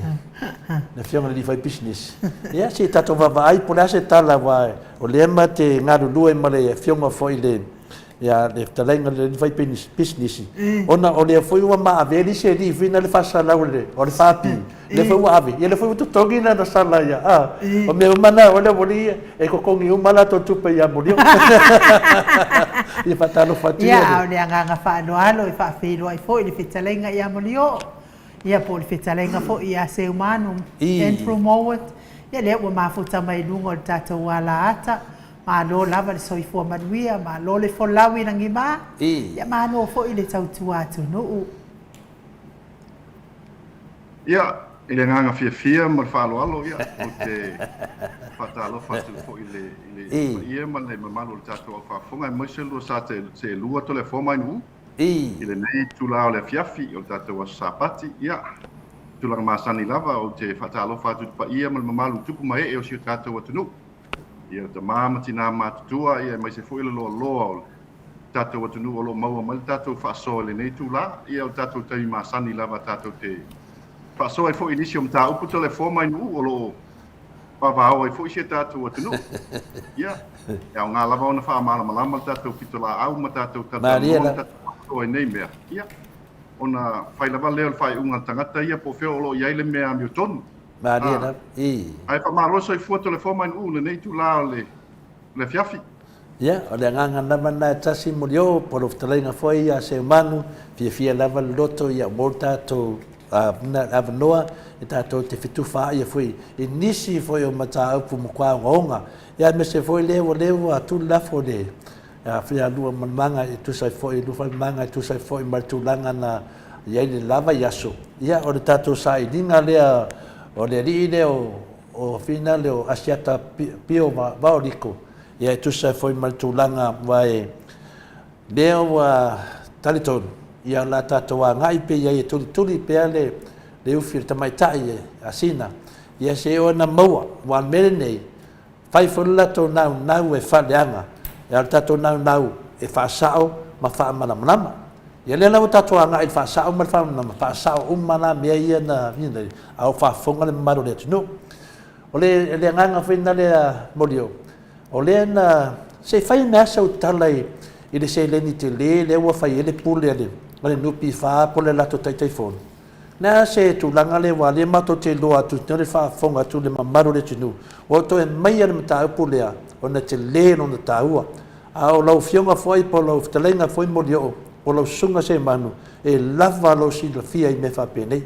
Na fiona li fai business. Ya si tato va ai po la se tala vai. O le mate ngaru lue male fiona foi le. Ya le talenga le fai business. Ona o le foi uma ma aveli se li fina le fasa la le. O le fapi. Le foi uma ave. Ya le foi to togina na sala ya. O me mana o le boli e ko kongi uma la to tupe ya boli. Ia fatalo fatia. Ia o le anga whaanoalo i whaafilo ai fo i le whitalenga ia molio. Ia po le whitalenga fo i a se umano. And promote. Ia le ua mafuta mai lungo le tātou wala ata. Ma lo lava le soifua manuia. Ma lo le folawi na ngima. Ia mano fo i le tautua atu nuu. Ia, i le nganga fia ma le whaaloalo ia. O te whatalo fatu fo i le ia ma le mamalo le tātou au whaafonga. E moise lua sa te lua to le foma inu. I le nei tula o le fiafi o le tātou asa sapati. Ia, tulanga masani lava o te whatalo fatu pa ia ma le mamalo tupu mai e o si o tātou atunu. Ia te māma tina mātutua ia mai se fo i le loa o le tātou atunu o lo maua ma le tātou whaasoa le nei tula. Ia o tātou tai masani lava tātou te whaasoa i fo inisi o mta upu to le foma inu o lo pavao i fo isi tātou atunu. Ia, ia o ngā lava o na wha malama tātou pito la au ma tātou tātou nei mea. Ia, o na whailava leo le whai unga tangata ia po wheo o lo iai le mea mi o tonu. Maria na ai fa maloso i fuato le foma in le nei tu la le fiafi ia o le nganga na mana tasi molio por o talenga foi a se manu fia lava loto ia morta to na avnoa e tato te fitufa ia foi inisi foi o mata pu mo kwa ngonga ia me se foi levo a tu la fode a fia lua manga e tu sai foi lu foi manga tu sai foi martulanga na ia le lava yaso ia o tato sai dinga lea o le rire o fina le o asiata pio vaoriko ia tu sa foi martulanga vai leo wa taliton ia la tatoa ngai pe ia tuli pe le ufir tamai tai asina ia se o na maua wa melene fai fola to nau e faleanga ia tato nau e fa sao ma fa mana ia le lau tatoa ngai fa sao ma fa mana fa sao umana me ia na au fa fonga le maro le tino o o le nganga fina le molio o le na se fai na sa talai i le se le ni te le wa fai le pule le nupi fa po le lato tai fon na se tu langa le wa le mato te lo atu te fa fonga tu le mamaru le tinu o to e mai ana mata pule a o na te le no na taua a o lau fionga foi po lau telenga foi molio o lau sunga se manu e lava lo si la fia i me fa pene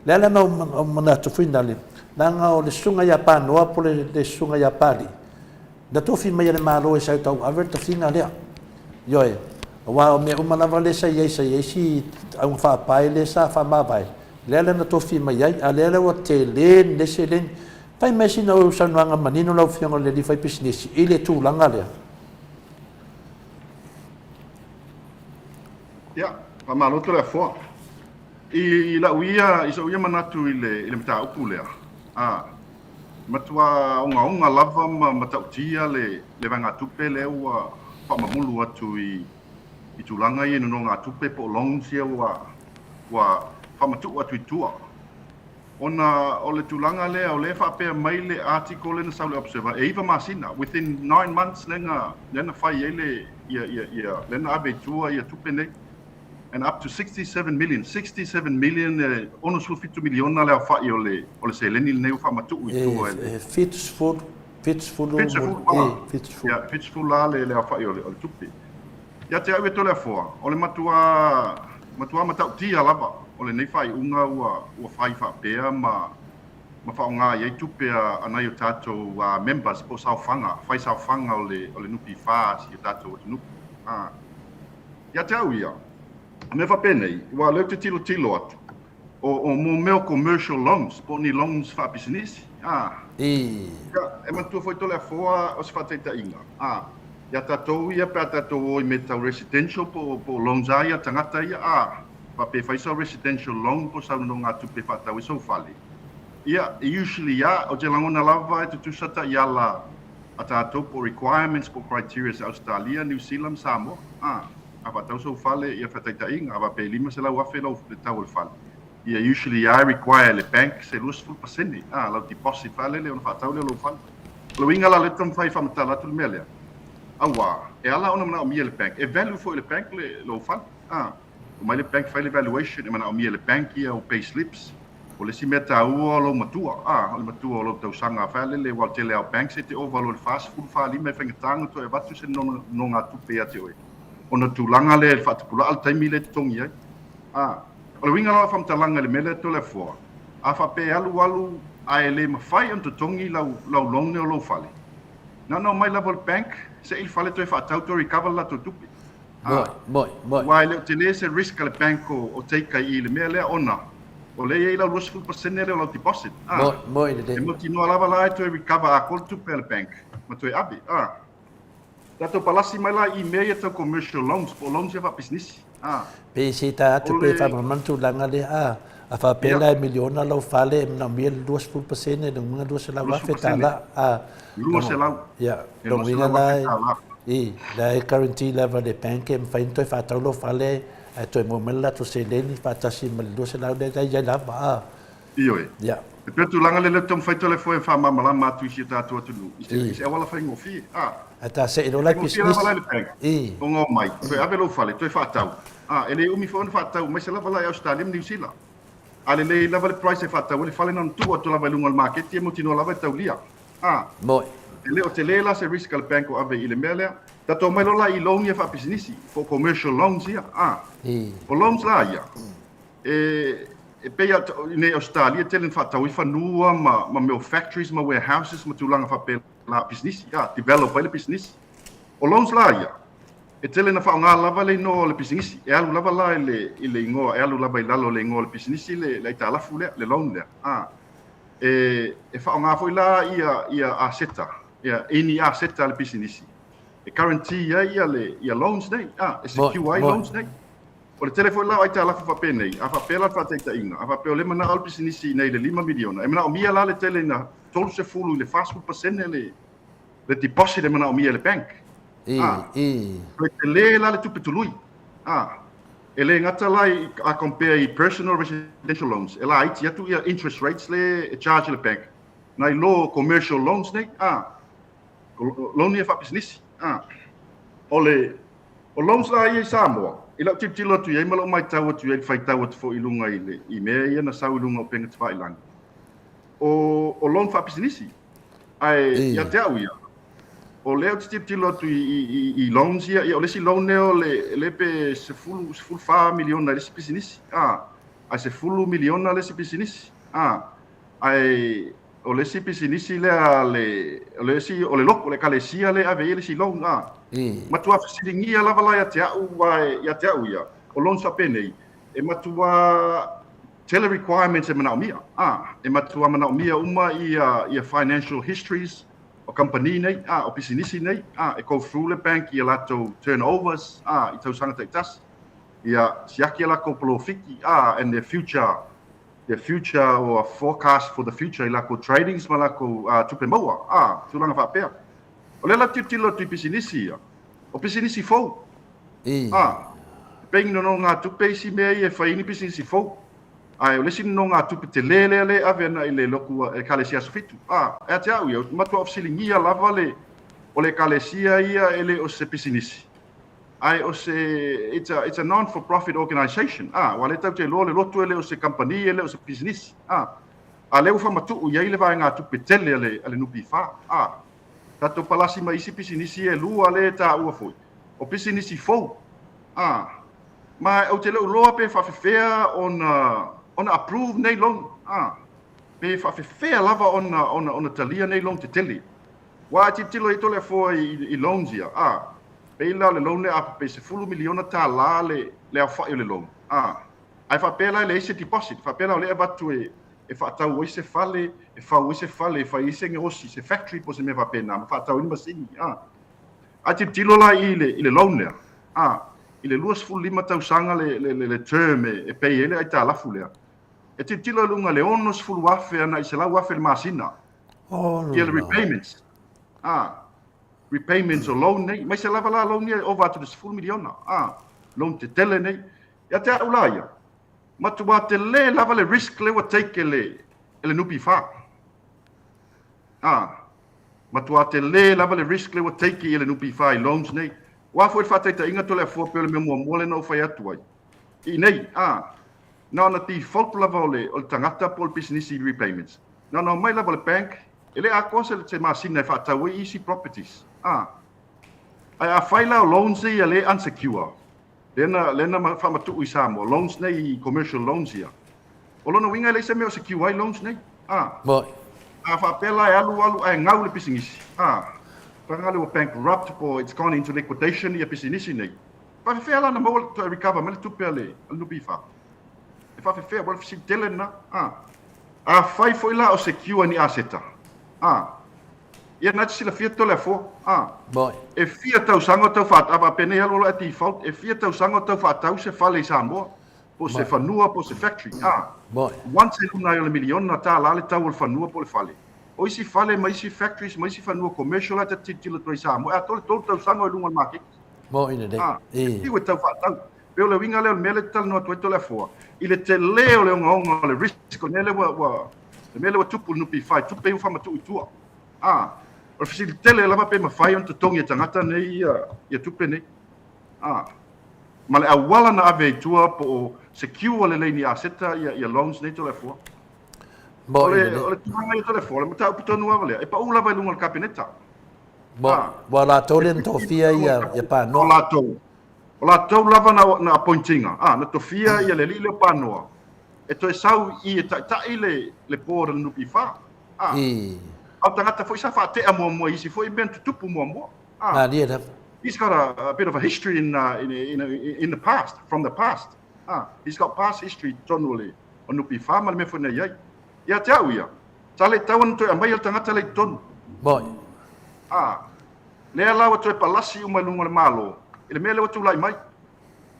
le ala no mana tu fina le nanga o le sunga ya pa no po le sunga ya pali da to fi mai le malo e sa tau aver ta fina le yo e wa o me o mana vale sa ye si au fa pai le sa fa ma pai le ala na to fi mai ai a le ala o te le se le pai me si no sa no nga manino lau fionga le di fai business ile tu langa le ya pa malo to le fo i la uia i so uia manatu ile mata upu le matua unga lava matautia le vanga tupe le ua pa mamulu atu i tulanga i no nga tupe po long sia wa pa matu atu tua ona o le tulanga le o le fa pe mai le article in South Observer e iva masina within 9 months lenga fai ele ia lenga abe tua ia tupe ne and up to 67 million ono su fitu miliona le fa i ole se leni ne fa matu i tua fitsful la le fa i ole tupe ya te ave to le fo ole matua matautia lava ole nei fai unga ua fai fa pea ma fa nga ye tupe ana yo tato members po fai fanga ole nupi fa si tato nupi ya te awia me fa penei wa le te tilo atu o mo meu commercial loans po ni loans fa business e man foi to le fo o se fa te inga ya tato ia pa tato o meta residential po loans ia tangata ia pa pe fai so residential loan po sa no nga tu pe fa ta so fali ia usually o te langona lava e tu sata ia la atato po requirements po criteria sa Australia New Zealand Samoa ava tau so fale ia fa ta inga ava pe lima se la wa fe lo tau fale ia usually require le bank se lus full percent la deposit fale le on fa tau le lo fale lo inga la letom fai fa mata la tu mele awa e ala ona mana o mi le bank e value for le bank le lo fale o mai le bank file evaluation e mana o mi le bank ia o pay slips o le si meta o lo matua o le matua o lo tau sanga fale le wal tele au bank se te o valor fast food fa lima fenga tanga to e vatu se no nga tu pe ate oi ona tulanga le fa tupula al taimi le tongi ai o le winga la fam talanga le mele to le fo fa pe alu ai le mafai on to tongi lau long ne lo fale no mai level bank se il fale to fa tau to recover la to tupi Boy. Wai le tele se risk le bank o take i le mele ona. O le ia la rush full percent le lo deposit. Boy de. E mo tino lava la to recover a call to pel bank. Ma to abi. Dato palasi mai la i meia to commercial loans, po loans ya fa business. Pe se ta to pe fa mantu langa le a fa pe la miliona lo fale na mil 2% e nga 2 la va fetala Lu se la. Ya, do winga la la guarantee level de bank em fa into fa tau lo fale to mo mela to se leni fa ta si mal do se la de ya la ba ya pe tu langa le tom fa to le fo fa mama ma tu si ta tu lu se wala fa ngofi ata se no la business ngo mai pe ave lo fale to fa tau ele umi fo fa tau me se la vala Australia New Zealand ale le level price fa tau le fale non tu to la valunga al market e mo tino la va tau lia boy o te lela se risk al bank o ave ile mele tato mai lola I loan ia fa business for commercial loans ia o loans la ia e pe ya ne Australia telen fa tau fa nua ma meu factories ma warehouses ma tulanga fa pe la business ia develop ile business o loans la ia e telen fa nga lava le no le business e alu lava la ile ngo e alu lava ilalo le ngo le business le tala fu le loan le e fa nga foi la ia aseta any asset al business e guarantee ia loans nei e secure loans nei o le telefone la ai tala fa pene fa pela fa te inga fa pe le mana al business nei le 5 miliona e mana o mia la le tele na tol se fulu le fast food percent le deposit e mana o mia le bank le la le tupe tului e le ngata lai a compare personal residential loans e la ai tia tu ia interest rates le charge le bank nai lo commercial loans nei loan ia fa business o loans la ia Samoa ila tilo tu ia malo mai tau tu ia fai tau fo ilunga ile I me ia na sau ilunga o penga tfa ilang o loan fa business ai ia te au ia o leo tilo tu I loans ia o le si loan neo le pe se full fa miliona le si business ai se full miliona le si business ai o le si business le si o le loko le kalesia le ave le si loan matua fasilingia lava la ia te au ia o loan sa penei e matua tele requirements e manaumia e matua manaumia uma ia financial histories o company nei o business nei e go through the bank ia lato turnovers I tau sanga taitas ia siaki la ko profiki and the future or forecast for the future la ko tradings ma la ko tupe moa tulanga fa pea o le la titilo tu business ia o business fo peng no nga tupe si me e fa ini business fo ai o le sin no nga tupe te lele ave na ile loku e kalesia sofitu e te au ia matua ofsilingia lava le o le kalesia ia ele o se business ai o se it's a non for profit organization wale tau te lo le lotu ele o se company ele o se business a le ufa matu ia ile va nga tupe tele ale nupi fa tato palasi mai si business e lua le ta ua foi o business fo ma o te loa pe fa fea on approve nei loan pe fa fea lava on talia nei loan te tele wa ti tilo I tole fo I loans ia pe la le loan a pe se full miliona ta la le a fa le loan ai fa pela le se deposit fa pela le batu e fa tau se fale e fa ise ngosi se factory po se me va pena fa tau ni masini a ti tilo la ile loan ile luas full lima tau sanga le term e pe ele ai ta la fulea e ti tilo lunga le onos full wafe ana se la wafe masina le repayments repayments o loan nei mai se lava la loan nei over to the full miliona loan te tele nei ya te ulaia matua te le lava le risk le wa take ele nupi fa matua te le lava le risk le wa take ele nupi fa I loans nei wa foi fa te inga tole fo pe le mo le no fa Atua I nei na na ti fault lava o tangata pol business repayments na mai lava le bank ele a cosa se masina fa tau easy properties a faila loans ia le unsecure lena fa matu I Samoa loans nei commercial loans ia o lona winga le se me secure loans nei Boy. a fa pela alu ai ngau le business pangale o bankrupt po it's gone into liquidation ia business nei fa fela na mo to recover mal tu pele al nubi fa fa fe wal fi telena a fai foi la o secure ni aseta ia na sila fia tole fo Boy. e fia tau sango tau fat ava pene alo la ti fault e fia tau sango tau fat tau se fale Samoa po se fanua po se factory Boy. once e una le milion na ta la le tau le fanua po le fale o isi fale mai si factories mai si fanua commercial ata titilo to Samoa a tole tau sango e lunga market Boy ina de ti we tau fat tau pe le winga le mele tal no to tole fo ile te leo le ngonga le risk o nele wa le mele wa tupu no pi fai tupe u fama tu itua o fisi tele lava pe mafai on tongi tangata nei ia tupe nei ma le awala na ave tua po secure le ni aseta ia loans nei tole fo Boy o le tanga ia tole fo le mata upitonu avale e pa ula vai lunga kabineta Boy. Wala tolen tofia ia pa no. O la tau lava na appointinga na tofia ia le lile panoa e to sau I ta le por no pifa au tangata foi sa fa te mo isi foi ben tupu mo Na dia he's got a bit of a history in the past from the past he's got past history tonally on no pifa mal me foi na ia tau ia tale tawan to mai al tangata le ton Boy. le ala wa to palasi uma lunga le malo ele mele wa tu lai mai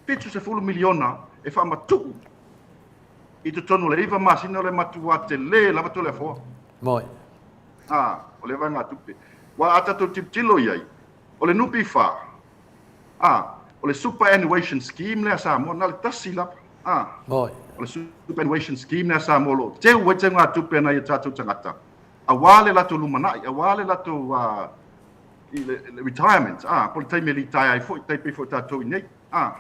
pitu se fulu miliona e fa matu I te tonu le iva masina le matu wa te le lava to le fo Boy. o le vanga tupe wa ata to tilo iai o le nupi fa o le superannuation scheme le Samoa na le tasila Boy. o le superannuation scheme le Samoa lo te wa te nga tupe na ia tatu tangata awale lato lumanai, awale lato retirement, po le taimi li tai ai foi, tai pe fo tatou nei, a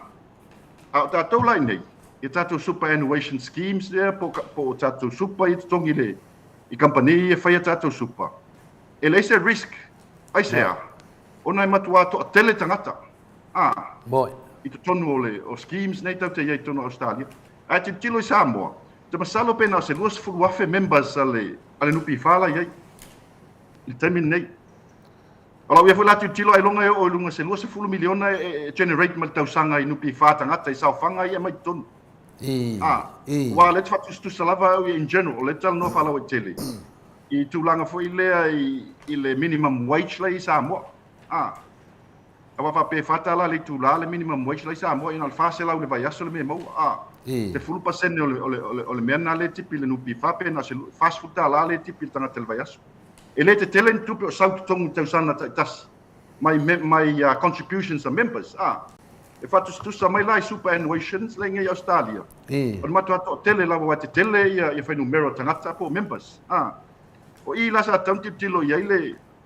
tatou lai nei, i tatou superannuation schemes there, po tatou super i tongi le, i company e whaia tatou super. E le se risk, ai se a, ona e matua to a tele tangata, Moi. i te tonu o schemes nei tau te iei tonu Australia. A te tilo i Samoa, te masalo pena se luas fulu wafe members ale nupi whala iei, i temi nei. Ala ia fula tu tilo ai longa e o lunga se luas fulu miliona e generate mal tausanga i nupi whatangata i saufanga ia mai tonu. Wa let's fatu tu salava in general, let's all no fala o tele. I tūlanga foi lea i le minimum wage la i Samoa. Awa pe fatala le tūla le minimum wage la i Samoa ina alfase lau le vai aso le me mau. Te fulu pasene o le mea na le tipi le nupi fape na se fast food la le tipi tanga te le vai aso. E le te tele tupe o sautu tongu tausana tasi. My contributions are members. E fatu stusa mai lai superannuations le ngai Australia. O matu ato tele lawa wa te tele ia whai numero tangata po members. O I lasa taunti tilo iai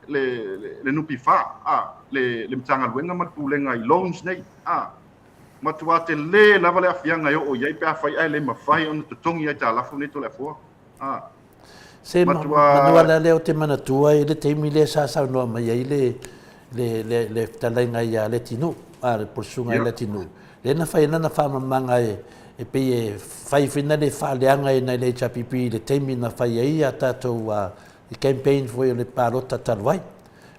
le nupi wha, le mtanga luenga matulenga I loans nei, matua te le lava le afianga o iai pe awhai ai le mawhai ona tutongi ai ta lafu nei to le afua. Se manua la leo te manatua I le teimi le sa sau noa mai ai le talainga ia le tinu, le porsunga I le tinu. Le na whai nana whamamanga e pe e whai whina le whaaleanga e nei le HRPP le teimi na whai ai a tātou I campaign foi o le parota talwai.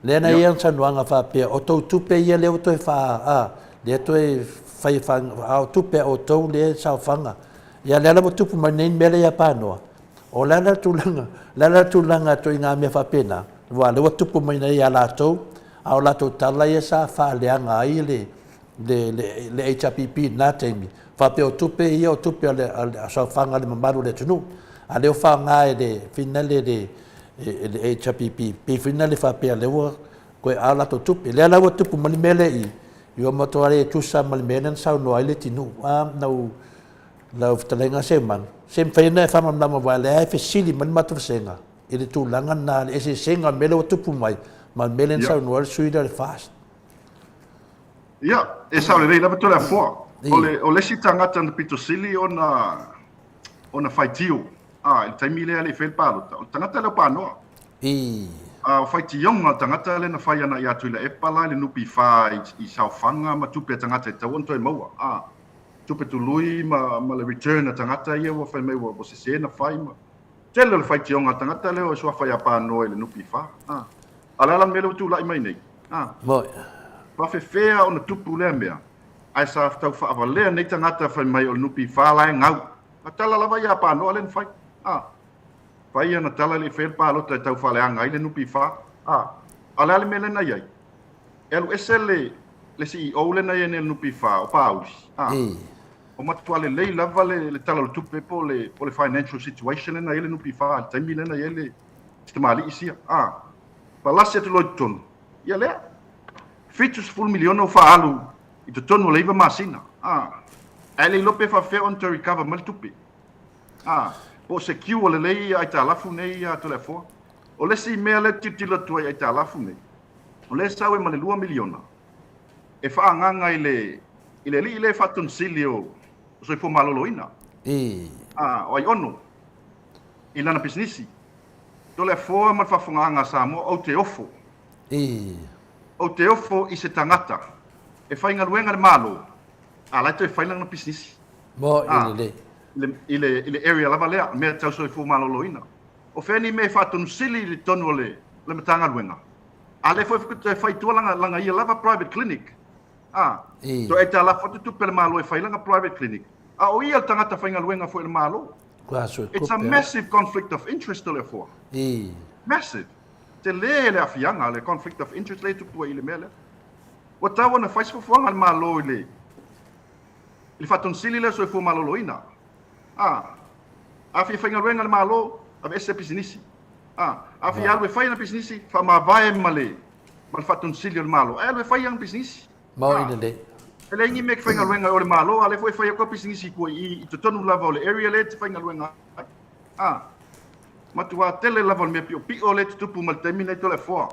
Le na ia sanuanga whapea o tau tupe ia leo toi wha le toi whai au tupe o tau le sao whanga. Ia le ala mo tupu mai nei mele ia pānoa. O lala tūlanga toi ngā mea whapena. Wa le wa tupu mai nei a lātou. A o lātou tala ia sa whaaleanga ai le HRPP nā teimi. Whapea o tupe ia o tupe a sao whanga le mamaru le tunu. A leo whanga e le finale le HRPP. Pe whina le whapea lewa koe a lato tupi. Lea lawa tupu mali mele I o matoare e tusa mali mele sao no aile tinu. Lau vitalenga se man. Se mwhaina e whamamnama wai lea e whesili mali matu whasenga. I le tūlanga nā le ese senga mele o tupu mai. Mali mele sao no aile suida le fast. Ia, e sao le rei lava tole a fua. O le si tangata na pito sili ona whaitiu. Il taimi lea le whel pālota. O tangata leo pānoa. Whai ti yonga tangata le na whai ana I atu ila epala le nupi wha I saufanga ma tupe tangata I tau onto e maua. Tupe tului ma le return a tangata ia wa whai mai wa se na whai ma. Tele le whai ti yonga tangata leo e sua whai a pānoa le nupi wha. Alala mele tu lai mai nei. Moi. Whawhewhea o na tupu lea mea. Ai sa tau whaawalea nei tangata whai mai o le nupi wha lai ngau. A tala lava ia pānoa le whai. Whai ana tala le whel pālota e tau whaleanga I le nupi wha. Ale mele na iai. Elu ese le CEO le na iai le nupi wha o pāusi. O matua le lei lava le tala le tupe po le financial situation le na iai le nupi wha. Le taimi le na iai le stamali isia. Palasi atu loi tonu. Ia lea. Fitus full miliona o wha alu I te tonu leiva masina. Ele lope fa fe on to recover mal tupi. Po secure le lei ai ta lafu nei a telefo. O le si mea le titila tu ai ta lafu nei. O le sawe male 2 miliona. E fa nganga ile li fa ton silio. So fo maloloina. O ai ono. Ilana businessi. Telefo mal fa nganga Samoa o te ofo. O te ofo I se tangata. E fa ngaluenga le malo. Ala to fai lang business. Mo ile area lava lea me tau so fu maloloina. O feni me fa tonu sili le tonu le matanga luenga. Ale foi fai tu langa ia lava private clinic. To eta la foto tu per malo e fai langa private clinic. O ia tangata fai luenga foi le malo. It's a massive conflict of interest to le for. Massive. Te le afianga le conflict of interest le tu tua ile mele. O tawa na fai fo al malo ile. Il fatto un sili le so fu maloloina. Afi fai ngaluenga le malo, ave esse businessi. Afi alwe fai na businessi, fa ma vai male. Mal fatto un sili le malo. Alwe fai ang businessi. Mo ina le. Ele ngi mek fai ngaluenga o le malo, ale fai ko businessi ko I to tonu lava o le area le te fai ngaluenga. matua tele lava me pio le tupu mal terminate le fo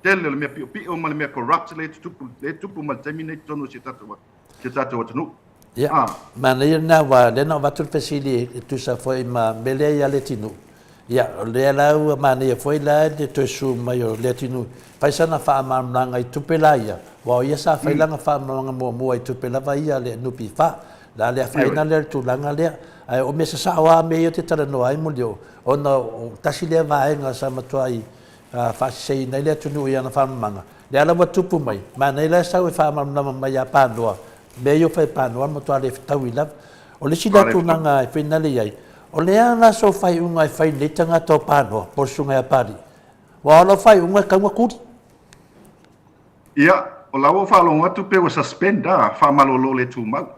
tele le me pio mal me corrupt le tupu mal terminate no se tato no ya mana na wa le no batul pesili tu sa foi ma mele ya le tinu ya le la u mana ya foi la de to su mai le tinu paisana fa ma nanga i tupela ya wa ya sa fa langa fa ma mo i tupela va ya le no pi fa la le fa ina le tu langa le ai o me sa wa me yo te tara no ai mo dio ona tasi le va nga sa matuai fa sei nei le tunu ya na fa manga le ala wa tupu mai mana le sa fa ma ma ya pa doa me yo fai pano mo to ale tawila o le sila tu nanga finale ai o le ana so fai unga fai le tanga to pano por sunga ya pari wa lo fai unga ka kuri ia o lawo fa lo ngatu pe o suspenda fa malolo le tu mau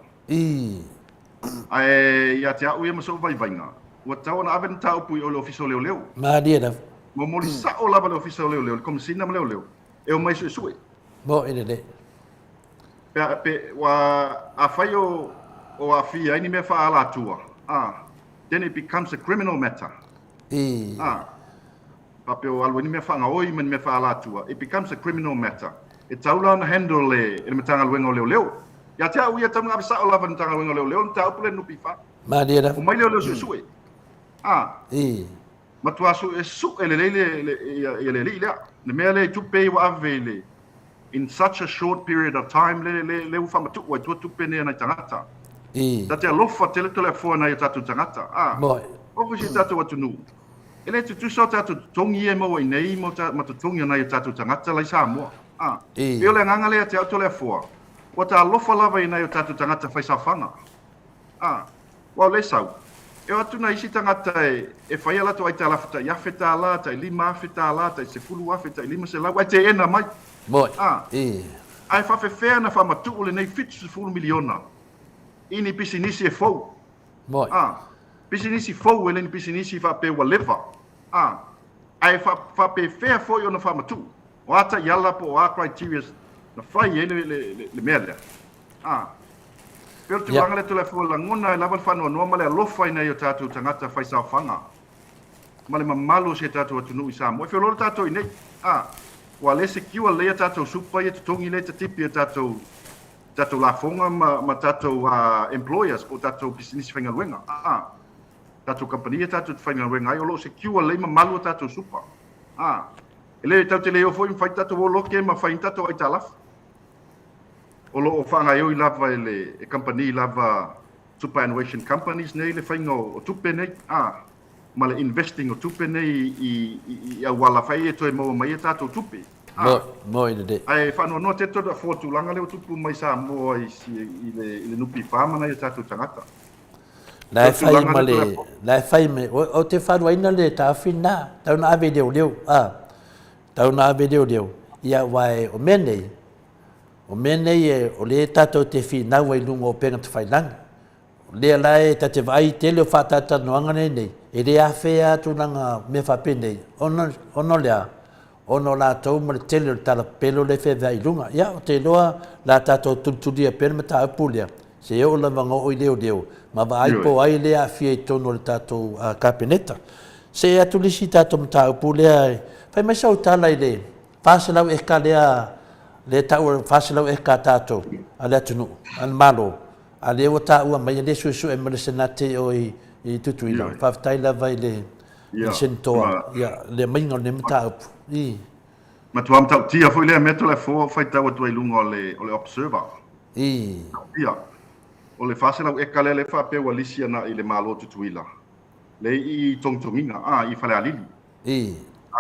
ai ia te au ia so vai vainga o tau na aven tau pui o le official leo ma dia da mo mo sa o lava le official leo como sina leo e o mai so mo ene pe wa afayo o afia ini me fa ala tua then it becomes a criminal matter pape o alwini me fa ngoi men me fa ala tua it becomes a criminal matter e taula na handle le metanga luengo leo ya tia u ya tanga sa o lava metanga luengo leo ta upule no pifa ma dia da o mai leo sui matua su ele le mele tu pe wa avele in such a short period of time le ufama tu wa tu pene na tangata tate alofa telefona ya tatu tangata o fi tatu watu nu ele tu so tatu tongi e mo nei mo tu tongi na ya tatu tangata lai Samoa yo le nganga le te telefona wa ta alofa lava ina ya tatu tangata fai sa fanga wa le sau eu atu na isi tangata e fai ala tu ai ta lafta ya feta la ta lima feta la ta se fulu wa feta lima se la wa te ena mai moi ai fa fe na fa matu le nei fit su fulu miliona ini pisinisi e fou moi pisinisi fou ele ni pisinisi fa pe wa leva ai fa pe fe fo yo na fa matu o ata yala po a criteria na fai ele le merda pero tu vanga le telefone la ngona la fa no normal le lofa ina yo tatu tangata fai sa fanga male mamalo se tatu tu no isa mo fe lo tatu ine wa le secure le tatu supa ye tongi le tipi tatu la fonga ma tatu employers o tatu business fanga wenga tatu company tatu fanga wenga yo lo secure le mamalo tatu supa ele tatu le ofo in fight tatu lo ke ma fight tatu ai talaf o lo fanga yo lava le company lava superannuation companies nei le fanga o tupe nei ma le investing o tupe nei i wala fai e toi mo mai tatu tupe mo ide ai fa no te to da fotu langa le tupu mai Samoa i le nupi fama na tatu tangata la fai me o te faru ina le ta fina tau na video tau na video ia wai o mene e o le tatu te fina wai lungo penga te fai langa le lai ta te vai tele o fata ta no ngane nei e le afea tu nanga me fa pene ono la tau mo tele ta la pelo le fe vai lunga ya o te loa la ta to tu dia per meta pulia se eu la vanga o deo ma vai po ai le afea tono le tato capeneta se atu le sita to meta pulia fai mai sau tala ile fasela e kalea le tau fasela e katato ala tunu al malo ale o ta ua mai le su e mele senate o i tutuila fa tai la vai le sentoa ya le mai ngol nem ta ma tu am tau tia foi le meto le fo fai tau tu lungo le observer ia o le fase la e kale le fa pe walisia na ile malo tutuila le i tongtonginga i fale alili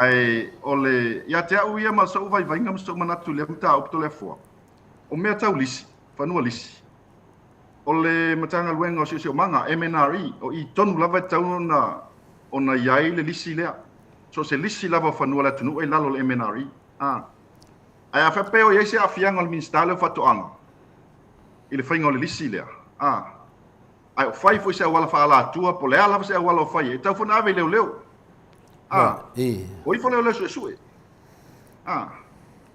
ai ole ya te au ia ma so vai vai ngam so manatu le mta op to le fo o me tau lisi fa no lisi ole matanga luenga o sio manga MNRE o i tonu lava tau na ona yai le lisi lea so se lisi lava fanua la tunu e lalo le MNRE ai a fa peo ye se afianga al ministale fa toanga ile fainga le lisi lea ai o fai foi se wala fa ala tua po le ala se wala fai e tau fona ave leo o i fona le su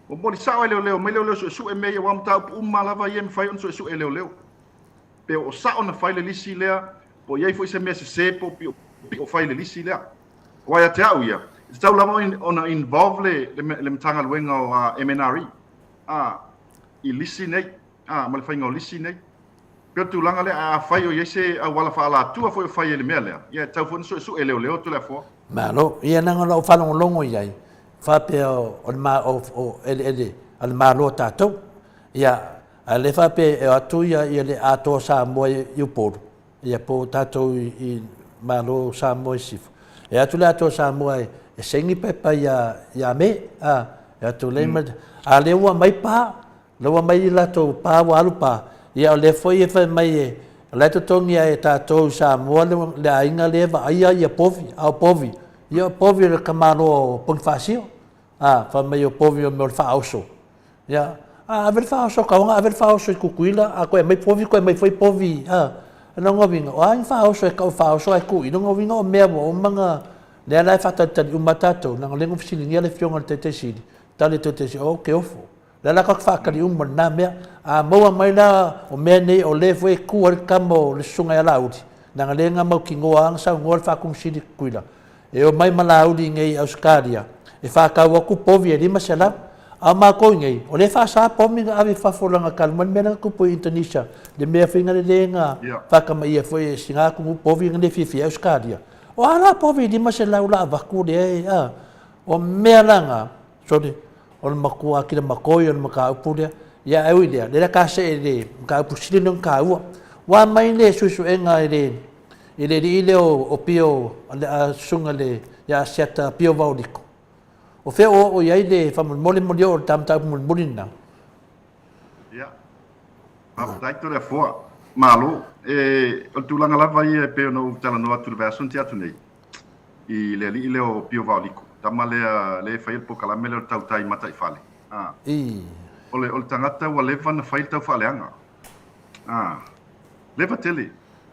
o boli sa leo me leo su e me ya wam tau umma lava ye me fai on su e leo pe o sa ona fai le lisi lea po ye foi se me se po o fai le lisi lea Wai te au ia. Tau lama ona involve le mtanga luenga o MNRE. I lisi nei. Ma le whainga o lisi nei. Pio tu langa le a whai o yese a wala wha ala tua fo whai ele mea lea. Ia tau fo su e leo tu le fo. Malo, ia nanga lo whalongo longo iai. Whape o ele al malo tātou. Ia, a le whape e atu ia le ato Samoa i uporu. Ia po tātou i malo Samoa i sifu. E atu le ato Samoa e sengi pepa ia me. E atu le a le ua mai pā. Le ua mai lato pā wa alu pā. Ia o le foi e whai mai e. Le totongi e tātou Samoa le ainga le wa aia ia povi. Au povi. Ia povi le kamano o pungwhasio. Wha mai o povi o me o le whaoso. Ia, avel whaoso kaonga, avel whaoso i kukuila. Koe mai povi, koe mai foi povi. Nā ngovinga, o ain whaoso e kau whaoso e kui. Nā ngovinga o mea o manga lea lai whatatari umatato. Nā lengo fisili ngia le fionga le te siri. Tale te siri, o ke ofo. Lea la kak whakari nā mea. Maua mai nā o mea nei o le fwe kua le kamo le sunga ya lauri. Nā lenga mau ki ngoa anga sa ngoa le whakum siri kuila. E o mai malauri ngei Australia. E whakau aku povi e rima se lau. A mako ngei. O le whasa pomi nga awe whafolanga kalman mena kupu i Indonesia. Le mea whinga le lenga whakama ia fwe singa kungu povi nga le whiwhi Australia. O ala povi rima se lau la waku le e. O mea langa. Sorry. O le makua ki le makoi o le maka upu lea. Ia au i lea. Le la kase e le maka upu sili nung ka ua. Wa mai le suisu e nga e le. I le ri ile o pio a sunga le ya siata pio vauliko. O fe o iai le whamole mole o tamtau mole na. Ia. Taito le fua. Malo. O tūlanga lava i e peo no tala no atu le vasun te atu nei. I le li ile o pio vauliko. Tama le whail po kalame le o tau tai mata i whale. O le tangata ua lewa na whail tau whaleanga. Lewa tele.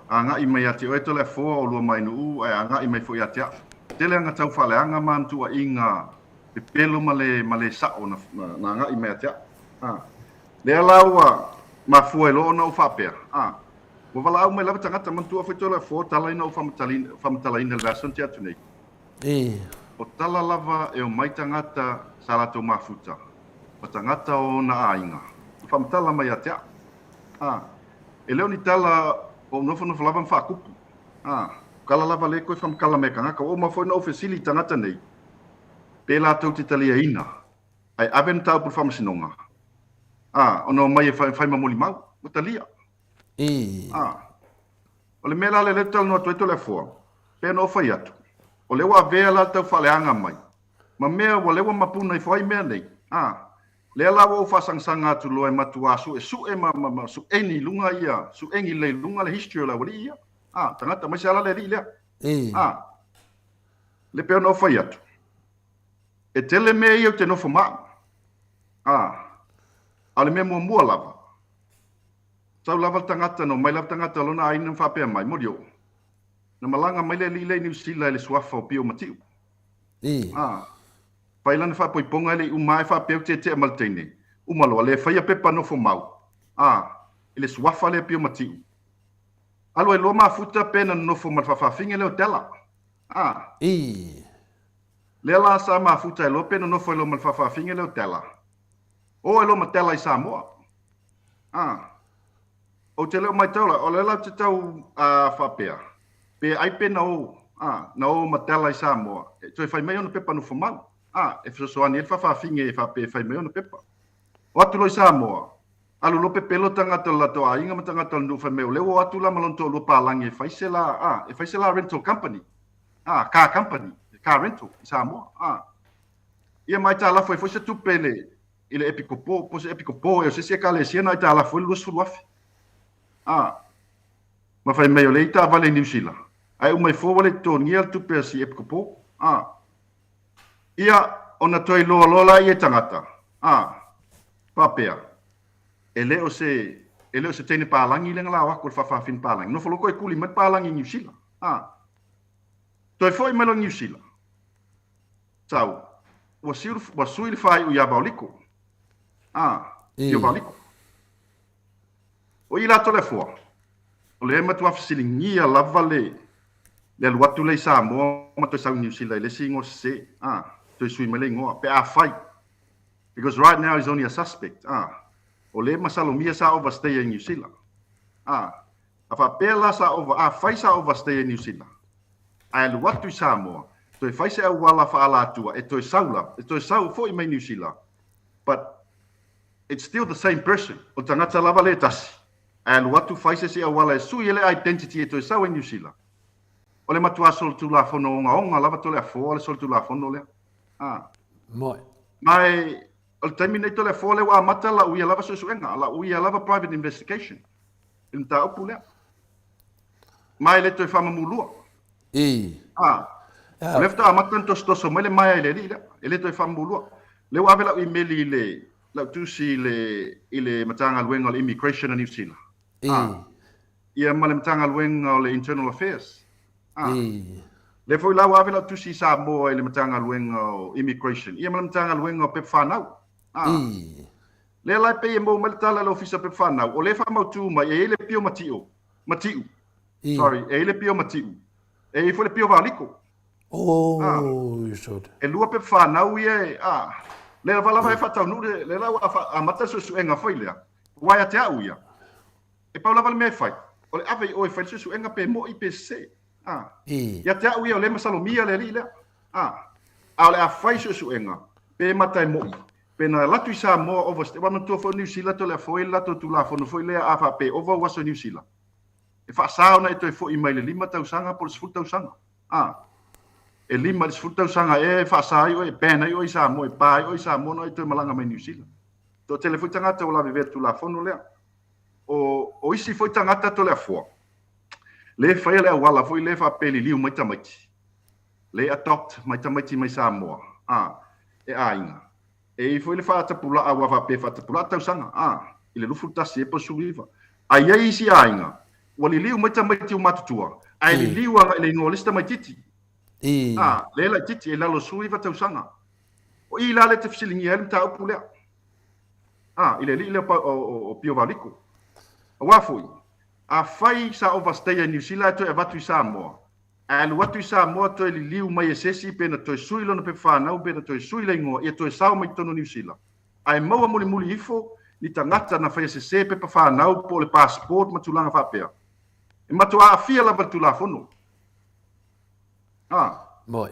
Anga i mai ati oe tole fua o lua mai nuu, anga i mai fo i ati a. Tele anga tau whale anga mantua inga pe pelo male sao na anga i mai ati a. Lea laua ma fua elo na u whapea. Wa wala au mai lava tangata mantua fo i tole fua tala ina u whamatala ina lwason te atu nei. O tala lava e o mai tangata salato mafuta. O tangata o na ainga. Whamatala mai ati a. E leo ni tala o no fono lava whakupu. Kala lava le koe whamkala me kangaka. O ma foi na ofesili tangata nei. Pela tau te talia ina. Ai aven tau por whamasinonga. Ono mai e whai mamoli mau. O talia. O le mela le letal no atoeto le fua. Pea no whai atu. O lewa vea la tau whaleanga mai. Ma mea o lewa mapuna i whai mea nei. Lea lawa o whasangsanga atu loe matua su e su eni lunga ia, su engi le lunga le history o la wali ia. Tangata mai se ala le ri lea. Le peo no whai atu. E tele mea iau te nofo maa. A le mea mua lava. Tau lava tangata no, mai lava tangata lona aina whapea mai, mori o. Na malanga mai le li le New Zealand le suafa o pio matiu. Pailana whapoiponga ele umai whapeu te amalteine. Umalo, le whaia pepa nofo mau. Ele suafa le pio matiu. Alo e loma futa pena nofo malwhawhawhinge leo tela. Le la sa ma futa e lo pena nofo e lo malwhawhawhinge leo tela. O e lo matela i Samoa. O te leo mai taula, o le la te tau whapea. Pe ai pena o, na o matela i Samoa. So e whai mei ona pepa nofo mau. E whasoani e whawhawhinge e whape whai mei ona pepa. O atu loi Samoa. Alu lo pepelo tangata la toa inga matangata nu whai meo. Leo atu la malonto lo palangi e whaisela rental company. Car company. Car rental i Samoa. Ia mai tā lafo e whaisa tupele i le epikopo. Po se epikopo e o se se ka le siena i tā lafo i luas furuafi. Ma whai meo le i tā vale New Zealand. Ai umai fōwale tō ngia tupe si epikopo. Ia ona toi loa i e tangata. Papea. E leo se teine pālangi lenga la wako le whawhawhin pālangi. No whaloko e kuli mat pālangi New Zealand. Toi fōi melo New Zealand. Tau. Wa sui le whai u ia bauliko. Ia bauliko. O i lato le fua. O le ema tua whasilingia lava le. le watu le Samoa ma to New Zealand le singo se to sui mele ngo pe a fight because right now he's only a suspect o le masalomia sa overstay in New Zealand afa pela sa fight sa overstay in New Zealand ai le watu Samoa to fight sa wala fa ala Atua e to sau fo i mai New Zealand but it's still the same person o tangata lava le tasi ai le watu fight sa wala sui le identity e to sau in New Zealand o le matua sol tu la fono onga lava to le fo le sol tu la fono le Moi. mai o terminator le fo le wa mata la uia lava suenga la uia lava private investigation in ta opule mai le to fama mulua le fta mata to so mai le mai le lila le to fama mulua le wa vela email le la tu si le ile matanga luenga le immigration in New Zealand ia male matanga luenga le internal affairs le foi la wa vela tu si Samoa le matanga luenga immigration ia male matanga luenga pe fanau le la pe mo mal tala le officer pe fanau o le fa mau tu mai e le pio matiu sorry e le pio matiu e foi le pio valiko you should e lua pe fanau ia le la vala vai fatau nu le la a mata su enga foi le wa ya te au ia e pa la val me fai o le ave o e fai su enga pe mo IPC ya te au ia le masalomia le lila a le a fai su enga pe mata mo pe na latu sa mo overstay wa to fo New Zealand to le foi la to tu la fo no foi le a fa pe over was New Zealand e fa sa ona e to fo email lima tau sanga por su tau sanga e lima su tau sanga e fa sa io e pena io sa mo e pa io sa mo no e to malanga mai New Zealand to telefone tanga to la viver tu la fo no le o isi foi tanga to le fo le fai le wala foi le fa pe liu mai tamati le adopt mai tamati mai Samoa e ainga e foi le fa tapula a wa pe fa tapula tau sanga ile lufu tasi e po suiva ai ai si ainga wali liu mai tamati o matutua ai liu le ngolista mai titi le la titi e la lo suiva tau sanga o i la le te fisilingi el ta opulea ile li le o pio valiko wa foi a fai sa overstay in New Zealand to e watu Samoa a lu watu Samoa to li liu mai sesi pena to suilo no pe fanau pena to suilo ngo e to sao mai tono New Zealand ai mau muli muli ifo ni tangata na fai se pe pa fanau po le passport matulanga fa pe e matua a fia la batula fono moi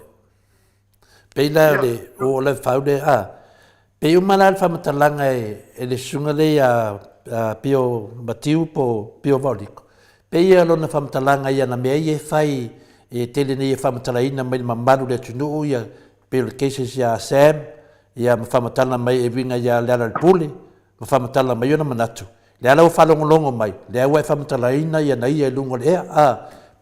peila le o le faude pe umala fa matalanga e le sunga le pio batiu po pio valiko pe ia lona famtalanga ia na mea ia fai e tele nei famtalaina mai mamaru le tunu ia pe le cases ia Sam ia famtala mai e vinga ia le pule famtala mai ona manatu le ala falongolongo mai le ai famtalaina ia na ia lungo le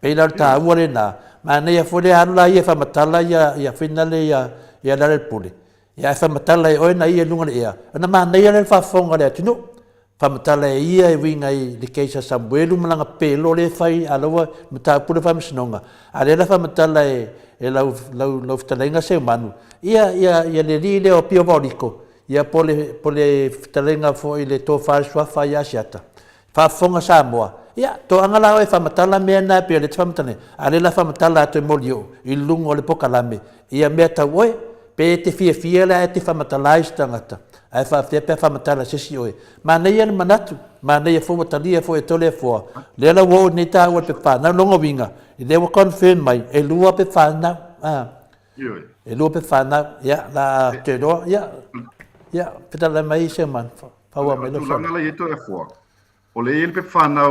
pe la ta ua na ma nei ia fole ala ia famtala ia finale ia le pule ia famtala e ona ia lungo le ia na ma nei le fafonga le tunu famatala ia e winga i le keisa Samuelu malanga pelo le fai aloa mata pule famsinonga ale la famatala e lau fitalenga se manu ia le li o pio valiko ia pole fitalenga fo i le to far swafa ia siata fa fonga Samoa ia to angala e famatala me na pe le famatale ale la famatala to molio i lungo le pokalame ia meta oe pe te fia la te famatala istangata ai fa te pe famatala sesi oe ma nei ana manatu ma nei fo matalia fo e tole fo le la wo ni ta wo pe fa na longo winga i le wo confirm mai e lua pe fa na e lua pe fa na ya la te do ya peta la mai se man fa wa me lo fa na la yeto e fo o le pe fa na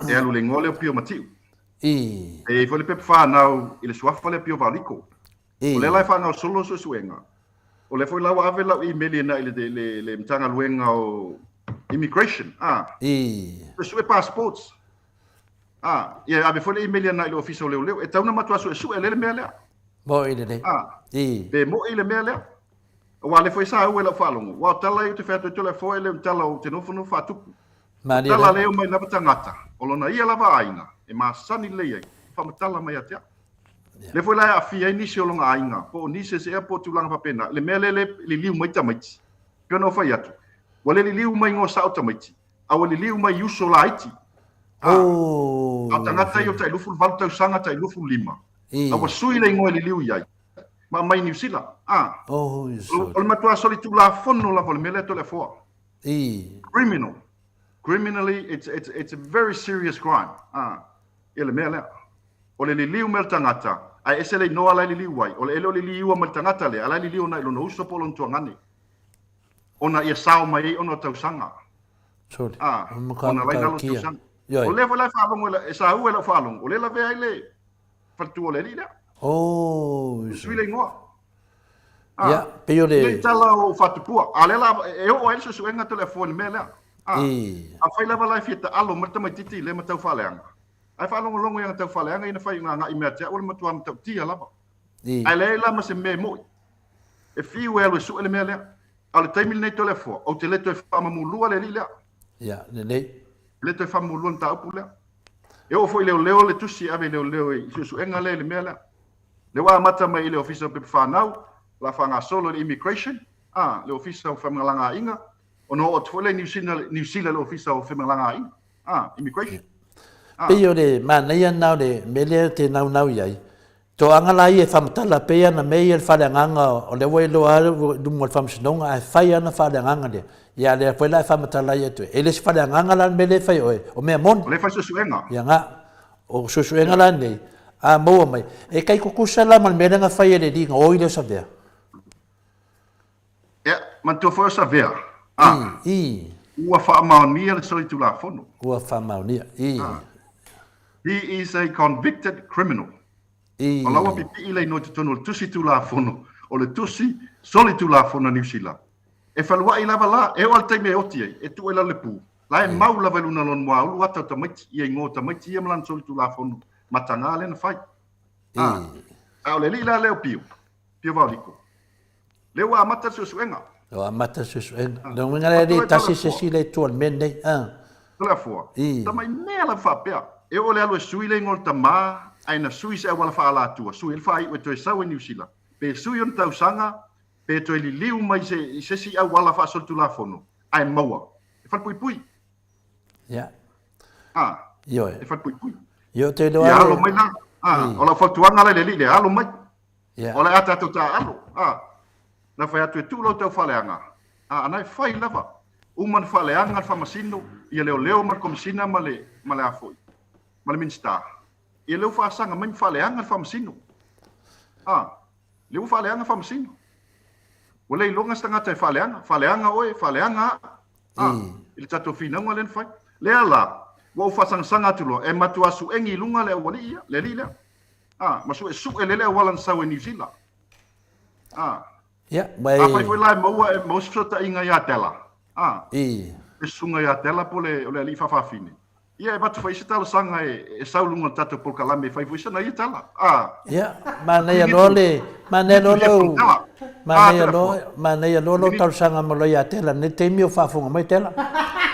e alu le ngole o pio matiu e fo le pe fa na i le swafa le pio valiko o le la fa na solo so suenga o le foi la ave la email na le mtanga luenga o immigration le sue passports ia ave foi le email na le official le e tauna matua su le mele mo ile ne be mo ile mele o le foi sa o la falongo wa tala i te feto to le foi le tala o te no funu fatu tala le o mai na tangata o lona ia la vaina e ma sani le ia fa matala mai atia le foi la afia inisi o longa ainga po nisi se po tulanga papena le mele le liu mai tamaiti pio no fai atu wale liu mai ngo sa tamaiti a wale liu mai uso laiti Oh. A tangata i o tai lufu valu tau sanga tai lufu lima. A wa sui le ngoi li liu iai. Ma mai New Zealand. Oh, O le matua soli tu la fono la vole mele to le foa. Criminal. Criminally, it's a very serious crime. Ele mele. O le liu mel tangata. Ai ese le noa la liu wai. O le elo le liu mel tangata le. Ala liu na ilo no uso polo ntuangani. Ona ia sao mai ona tau sanga. Sorry. Ona lai nalo tau sanga. O le vai whaalongo e sa ua la whaalongo. O le la vea i le whatu o le li lea. Oh. Sui le ngoa. Ya, peo le. Le tala o whatupua. A le la, e o ele su enga telefoni me lea. A whai lava lai fieta alo marta mai titi le matau whaleanga. Ai whaalongo longo ia tau whaleanga ina whai ngā i mea tea. Ole matua matau tia lava. Ai le la ma se me moi. E fiu e alo e su ele me lea. Ale taimili nei telefo. O te leto e whamamulua le li lea. Ya, le. Le te whamulua nta upu lea. E o foi leo le tusi ave leo e su enga le me lea. Le wa mata mai le ofisa pe whanau. La whanga solo le immigration. Le ofisa o whamalanga inga. O no o tfole New Zealand le ofisa o whamalanga inga. Immigration. Peo le manea nau le mele te nau iai. To angala i e whamatala pea na mei e whaleanganga o le wai loa dungo whamsinonga e whai ana whaleanganga le. Ia le whaila e whamatala i atu. E le si whaleanganga lan mele whai oe. O mea mon. O le whai susuenga. Ia ngā. O susuenga lan nei. Maua mai. E kai kukusa la man mele nga whai e le ringa o i leo sa vea. Ja, man tua foi sa vea. Ua whaamaunia le soi tu la fono. Ua whaamaunia. He is a convicted criminal. O lawa pipi i lei no te tono le tusi tu la fono. O le tusi soli tu la fono New Zealand. E whalua i lava la, e o al teime oti ei, e tu e la le pū. La e mau lava luna lon mua ulu ata tamaiti, i e ngō tamaiti i amalan soli tu la fono. Matanga le na whai. O le li la leo pio. Pio vau liko. Le wa amata susuenga. O amata susuenga. No winga le tasi se si le tuan men nei. Tala fua. Tamai mea la whapea. E o le alu e sui le ngol tamā, ai na sui se awala whaala atua. Sui le whai ue toi sau e New Zealand. Pe sui on tau sanga, pe toi li liu mai se si awala wha sol tu la fono. Ai maua. E whan pui pui. Ya. Yo e. E whan pui pui. Yo te loa. Ya alo mai la. O la whatuanga le li le alo mai. O le ata ta alo. Na whai atu e tūlo tau whaleanga. Anai whai lava. Uman whaleanga al whamasino. Ia leo mar komisina ma le afoi. Ma le minsta. Ia leo whaasanga mai whaleanga al whamasino. Leo whaleanga al whamasino. O le ilonga stangata e whaleanga. Whaleanga oe, whaleanga. Ili tato whinaunga len whai. Lea la. Wa whasangsanga tulo. E matu asu engi lunga le wali ia. Le li lea. Masu e su e lele walan sau e New Zealand. Ya, mai. Apa foi lá maua e mostra ta inga ya tela. E sunga ya tela pole ole ali fa fine. Ia e batu foi tala sanga e saulunga tatu por kalame fai foi sana ia tela. Ya, mana lole tal sanga mo ya tela ne temio fa funga mai tela.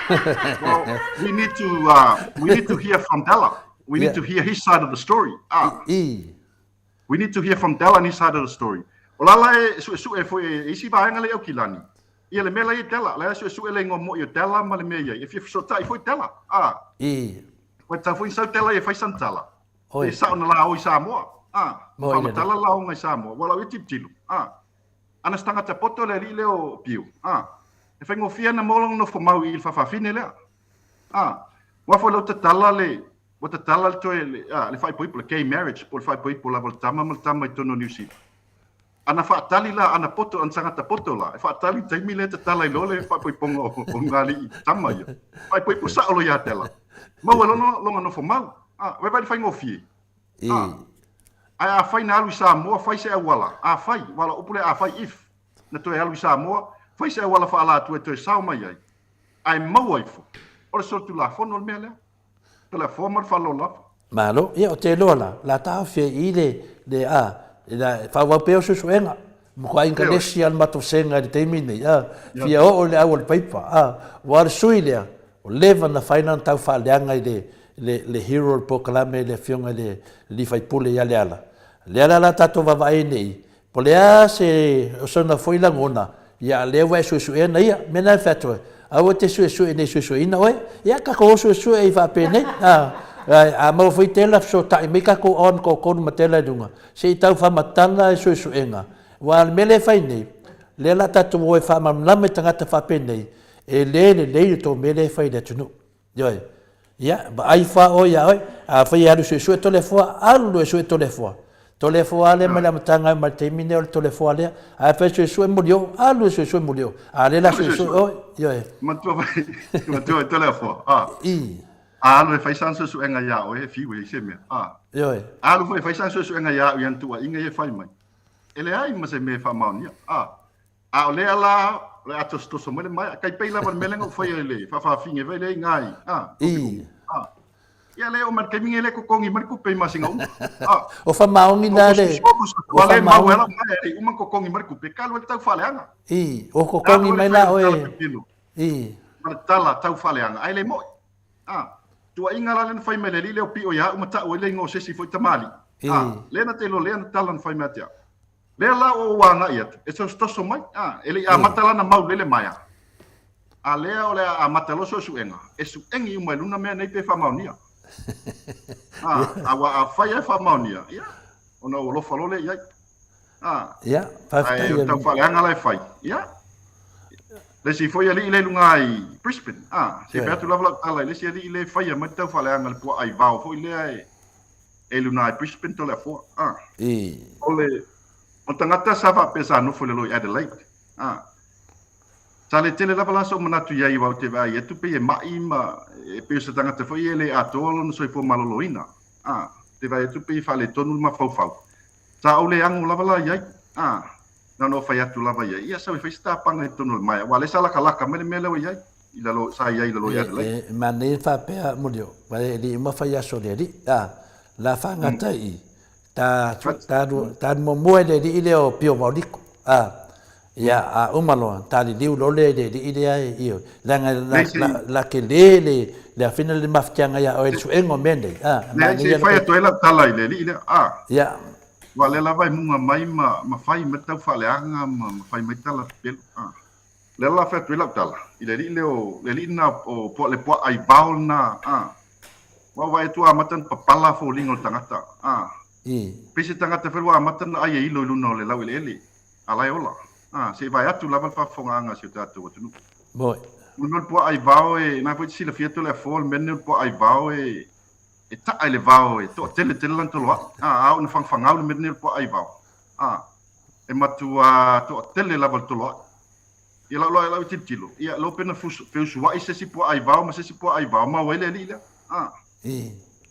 Well, we need to hear from Della. We need to hear his side of the story. We need to hear from Della and his side of the story. O lala e su e foi isi vaenga le au kilani. Ia le mela i tela, le su e le ngomo i tela ma le mea. If you so tai foi tela. Wa ta foi sa tela e fai santala. E sa ona la o i Samoa. Ma tala la o ngai Samoa. Wala o titilu. Ana stanga te poto le li le o piu. E fai ngofia na molong no fo mau i fa fine le. Wa fo lo te tala le What the tala to le fai people gay marriage, por fai people la voltama maltama i tono New Zealand. Ana whaatali la, ana poto, an sangata poto la. E whaatali taimi le te tala i lole, whai poi ponga o ngali i tama ia. Whai poi pusa olo ia tela. Mau e longa no fo mau. Wai vai whai ngofie. Ai a whai na alu i Samoa, whai se awala. A whai, wala upule a whai if. Na toe alu i Samoa, whai se awala wha ala tu e toe sao mai ai. Ai mau ai fo. Ora sortu la fono le mea lea. Tela formal falo la. Malo, ia o te lola, la tau fie i le la whawapeo susuenga. Mukua inga lesi al matosenga di teimine, fia o le au al paipa. Wara sui lea, o leva na whainan tau whaaleanga i le hero pokalame le fionga le whaipule ia le ala. Le ala la tato wawai nei, po lea se o sona whailangona, ia lewa e susuenga ia, mena e whatoe. Awa te sue nei sue ina oi. Ia ka ko sue e fa pene. A mo foi tela so ta me ka ko on ko matela dunga. Se tau fa matala sue nga. Wa mele fai nei. Le la tatu o fa mam la me tanga fa pene. E le to mele fai de tunu. Yoi. Ya, ba ai fa o ya oi. A fa ya sue to le fo alu sue to le fo. Tole foale ma la matanga ma termine o tole foale a fa sue mulio alu sue mulio a le la sue o yo ma tu tole fo i alu e fai san sue nga ya o e fi we se me yo alu fai san sue nga ya o yan tu inga e fai mai ele ai ma se me fa ma ni a o le ala le atos to so mai kai pe la me lengo foi ele fa finge vai le ngai i ia le o man ke minge le ko kongi man ku pe masinga o fa maungi na le o fa maungi la mai o man ko kongi man ku pe kalu tau faleanga i o ko kongi mai la o i man tala tau faleanga ai le mo tua inga la len fai mele le o pi o ya o mata o le ngo se si foi tamali le na te lo le na tala na fai mate le la o wanga ia e so so mai ele a matala na mau le mai a le o le a matalo so suenga e suengi o mai luna me nei pe fa maunia a fai fa maunia ia ona o lo falo le ia ia fa ai tau fa anga lai fai ia le si foi ali le lunga ai Brisbane se pe tu lava ala le si ali le fai ma tau fa anga le po ai vao foi le e luna ai Brisbane to le fo ole o tangata sa fa pesa no foi le lo Adelaide Tale tele lava laso manatu ia i wau te vai e tupe e mai ma e pe se tangata foi ele atoa no soi po maloloina te vai e tupe i fale tonu ma fau ta ole angu lava la ia na no fai atu lava ia ia sa fai sta panga e tonu mai wale sala kalaka mele mele ia i lalo sa ia i lalo ia le ma ne fa pe mulio vai di ma fai aso le di la fa ngata i ta mo mo le di ile o pio maudiko ya a umalo tali liu lole de ide ai io la che le fine le maftianga ya o il su engo mende ma ni fai to ela tala ile ile ya wale la vai munga mai ma fai meta fale anga ma fai meta la pel le la fa to ela tala ile ile o le ina o po le po ai bauna wa vai tu amatan papala fo lingo tangata pese tangata fe wa amatan ai ilo luno le lau ile alai ola se vai atu lava fa fonga se tatu o tunu boy no po ai vao e na poi si la fiato le fol men po ai vao e ta ai le vao e to tele lan to lo au na fanga au men po ai vao e matua to tele lava to lo ia lo titilo ia lo pena fu wa se si po ai vao ma se si po ai vao ma wele lila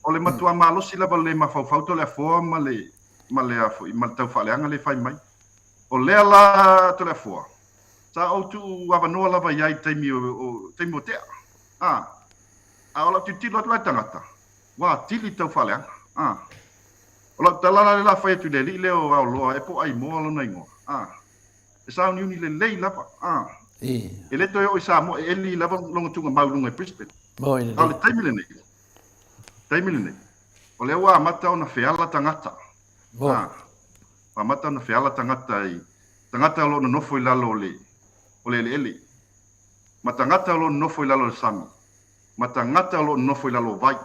o le matua malo si lava le ma fa to le fo ma le afo i mal tau fa le anga le fai mai o lea la to le fua sa o tu avanoa lava iai taimi o tea a o la titilo atu lai tangata wa tili tau fale o la talala le la fai atu le li leo au loa e po ai moa lona ingoa e sa uniuni le lei lava e le toi o i sa mo e li lava longa tunga maulunga e Brisbane a le taimi le nei o le wa amata o na feala tangata mata na feala tangata lo no foi lalo le ele matangata lo no foi lalo sami matangata lo no foi lalo vai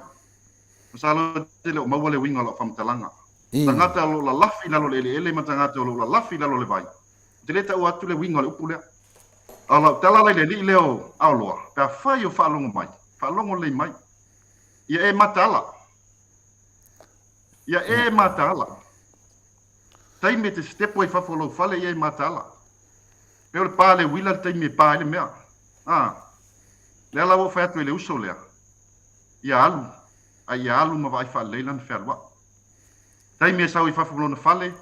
masalo tele o mawale winga lo famtalanga tangata lo la lafi lalo le ele matangata lo la lafi lalo le vai tele ta o atu le winga le upule ala tala le leo aloa pa fai o falongo mai falongo le mai ia e matala taime te stepo e fafolo fale ia matala pe o pale wila taime pale mea le ala o fa tu le uso le ia alu ma vai fale lan ferwa taime sa o fafolo na fale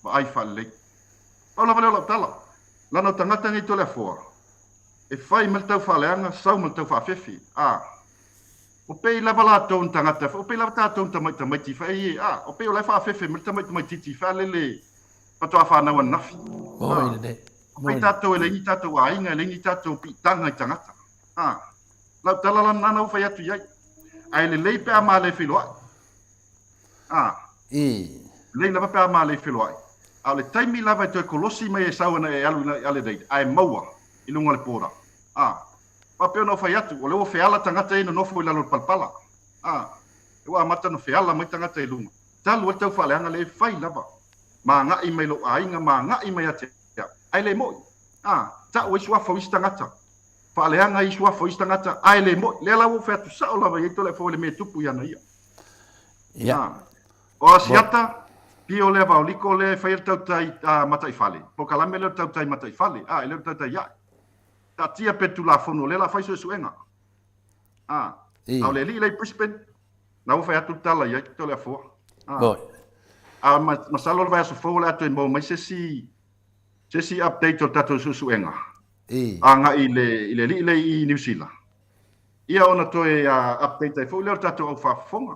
vai fale ola vale ola tala la no tangata ngi to le fo e fai mal tau fale anga sau mal tau fa fefi o pe la bala ton tangata o pe la ta ton tamai ti fai o pe o la fa fefe mal tamai ti fa le pato fa na wana fi o pe tato le ni tato wa inga le ni tato pi tanga tangata la tala la nana o fa yatu yai ai le pe ama le filo le la pe ama le filo ai le taimi la va to kolosi mai e sauna e alu ale dai ai maua ilunga le pora Papel no fai atu, o leo feala tangata ino no foi lalo palpala. Ua mata no feala mai tangata ilunga. Talu o tau whaleanga le fai lava. Ma ngai mai lo ainga, ma ngai mai ate. Ai le moi. Ta o isua fo istangata. Whaleanga isua fo istangata. Ai le moi. Le lau fe atu sao lava ito le fo le me tupu yana ia. O asiata, pio le vauliko le fai tau tai matai fale. Po kalame le tau tai matai fale. Le tau tai ia. Ta tia petu la fono le la fai so suenga. Au le li le Brisbane. Na o fai atu tala ia to le fo. Masalo vai so fo le atu mo mai se update o tatu so suenga. Nga ile li le I New Zealand. Ia ona to e update ai fo le tatu au fa fonga.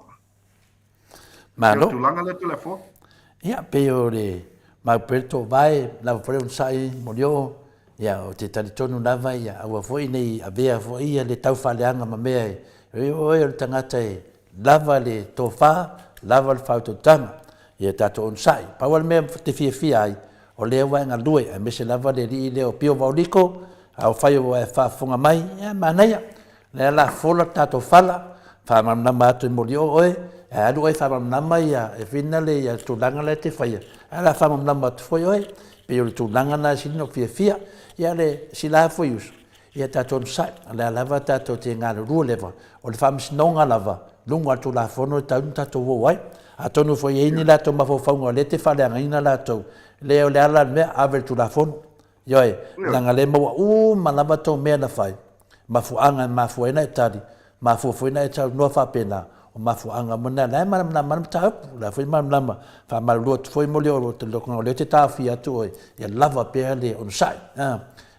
Malo. Tu langa le to le fo. Ia peore ma perto vai la fore un sai molio. Ia o te taritonu lava ia aua foi nei avea foi ia le tau whaleanga ma mea e o tangata e lava le tofa, lava le whautotanga ia tato on sai. Pawal mea te fia ai o lea wainga lue a mese lava le ri leo pio vauliko au whai o e whafunga mai ia manaia lea la fola tato whala whamamnama atu i mori o oe e alu e whamamnama ia e whina le ia tūlanga le te whaia a la whamamnama atu foi oe pe o le tūlanga na sino fia ia le sila foi usu ia tato on sai le lava tato te ngāle rua leva o le whamisinonga lava lunga atu la fono taunu tato wai a tonu foi e ni lato mafaufaunga le te whaleanga ina lato leo le ala mea avel tu la fono Yoi, langa le maua malava tau mea na whai. Mafuanga mafuena e tari. Mafuena e tau noa whapena. O mafuanga muna lai manam tau. La whai manam. Wha marua tu whai mole o te lokonga. Leo te tāwhi atu oi. Ia lava pēha le on sai.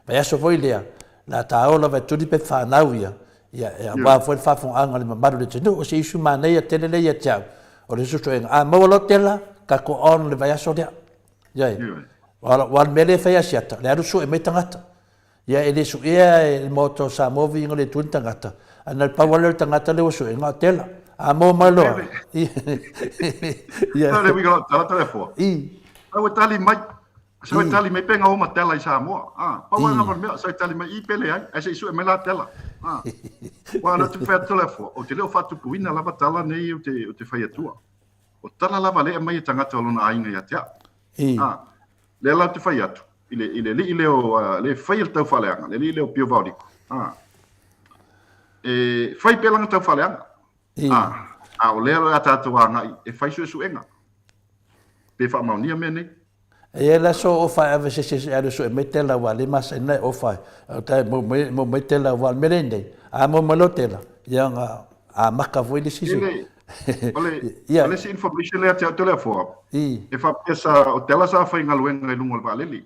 Vai aso whai lea. La tāola vai turi pe whanau ia. Ia wā whai whafonga le mamaru le tenu. O se isu manei a tele le ia tiau. O le susu e ngā mawalo tela. Ka ko on le vai aso lea. Yoi. Wal mele fai asiata, le arusu e mai tangata. Ia e le su ia e moto Samoa Viiga le tun tangata. Ana le pawale tangata le wasu e ngā tela. A mo maloa. Ia. Tare wika tala telefo. Au tali mai. Sa tali mai penga o matela I Samoa. Pawale ngā mea sa tali mai I pele ai. E se isu e mai la tela. Wa na tu fea telefo. O te leo fatu puina lava tala nei o te fai atua. O tala lava le mai tangata o lona ainga ia tea. Le la te fai atu. Ile o le fai il tau whaleanga. Le ile o pio vauriko. Fai pelanga tau whaleanga. O leo a tātou a ngai. E fai sue suenga. Pe wha maunia mea nei. E la so o fai ave se aru so e me tela wa le masa nei o fai. Mo me tela wa merende. A mo malo tela. Ia a maka voi le sisu. Ole se information le te le fo. E fa pesa o tela sa fa ngaluenga I lungo valeli.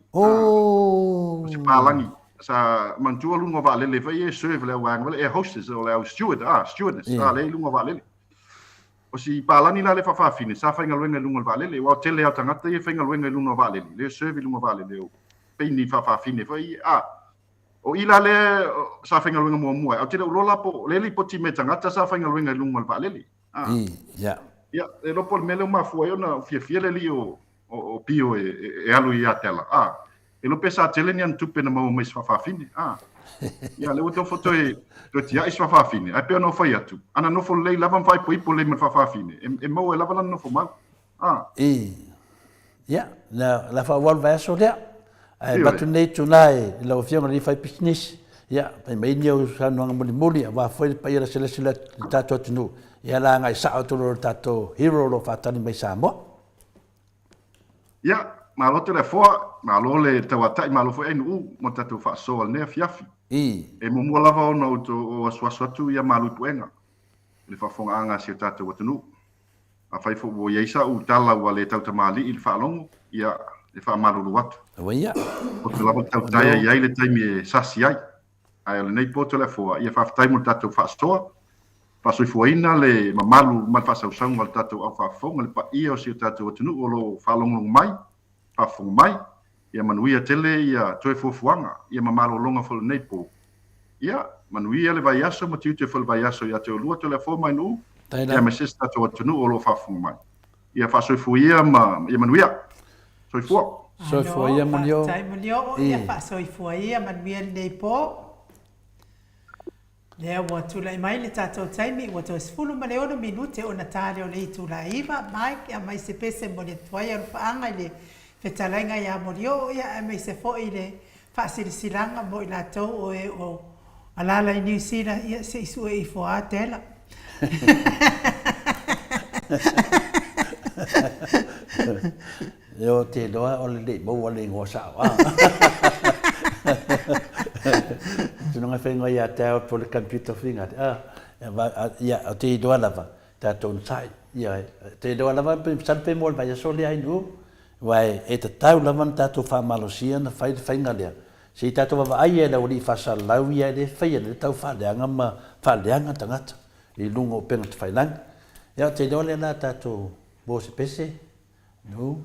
Se palangi sa mantua lungo valeli fa e serve le wang e hostess o le stewardess le lungo valeli. O si palangi la le fa fine sa fa ngaluenga lungo valeli o tele o tangata e fa ngaluenga lungo valeli. Le serve lungo valeli o pe ni fa fine fa o ila le sa fa ngaluenga mo o te lola po le li poti me tangata sa fa ngaluenga lungo valeli. Ya, e lopo mele uma foi ona fia le li o pio e alu ia tela. E lo pesa tele ni antupe na mau mais fa fine. Ya le uto foto e to tia is fa fine. Ai pe no foi atu. Ana no fo le lava vai po le fa fine. E mau e lava no fo mal. Ya, la fa wal va so dia. Ai batu nei tunai lo fiona li fa business. Ya, pe mai ni o sa no ngoli va foi pa ira sele tato tunu. Ia la ngai sao tolo tato hero lo fatani mai Samoa. Ia, malo telefo, malo le tawata malo fo enu mo tato fa so al ne fiafi. E mo mo lava ona o aswaswatu ia malo puenga. Le fa fonga anga si tato watunu. A fai fo wo yeisa u tala wa le tau tamali il fa longo ia le fa malo lu watu. Ia. O te lava tau taia ia le taimi sasi ai. Ai le nei po telefo ia fa taimo tato fa so. Pasoi fuaina le mamalu mal fasausaunga mal tatou au whafonga le pa ia o si tatou atunu o lo whalonglong mai, whafong mai, ia manuia tele ia toe fuafuanga, ia mamalu longa folo neipo. Ia manuia le vai aso, matiu te folo vai aso ia te olua te le fo mai nu, ia meses tatou atunu o lo whafong mai. Ia fasoi fuia ia manuia, soi fua. Soi fuia manio. Tai manio, ia fasoi fuia manuia neipo. Lea ua tula mai le tātou taimi ua to sfulu ma le ono minute o na tāle o le tula iwa mai kia mai se pese mo le tuai alu paanga i le whetalainga ia morio ia mai se fo i le whaasirisilanga mo i la tau o e o alala i New Zealand ia se isu e i foa tela. Yo te doa o le mo o le ngosa wa. Tu non fai ngoia te o por le computer finga. Ya te doa lava. Ta ton sai. Ya te doa lava pe sampe mo vai so le ai nu. Vai e te tau lava ta to fa malosia na fai finga le. Si ta to va ai e la o li fa sa lau ia le fai le tau fa le anga ma fa le anga tangata. I lungo pe te fai lang. Ya te doa le na ta to bo se pese. No.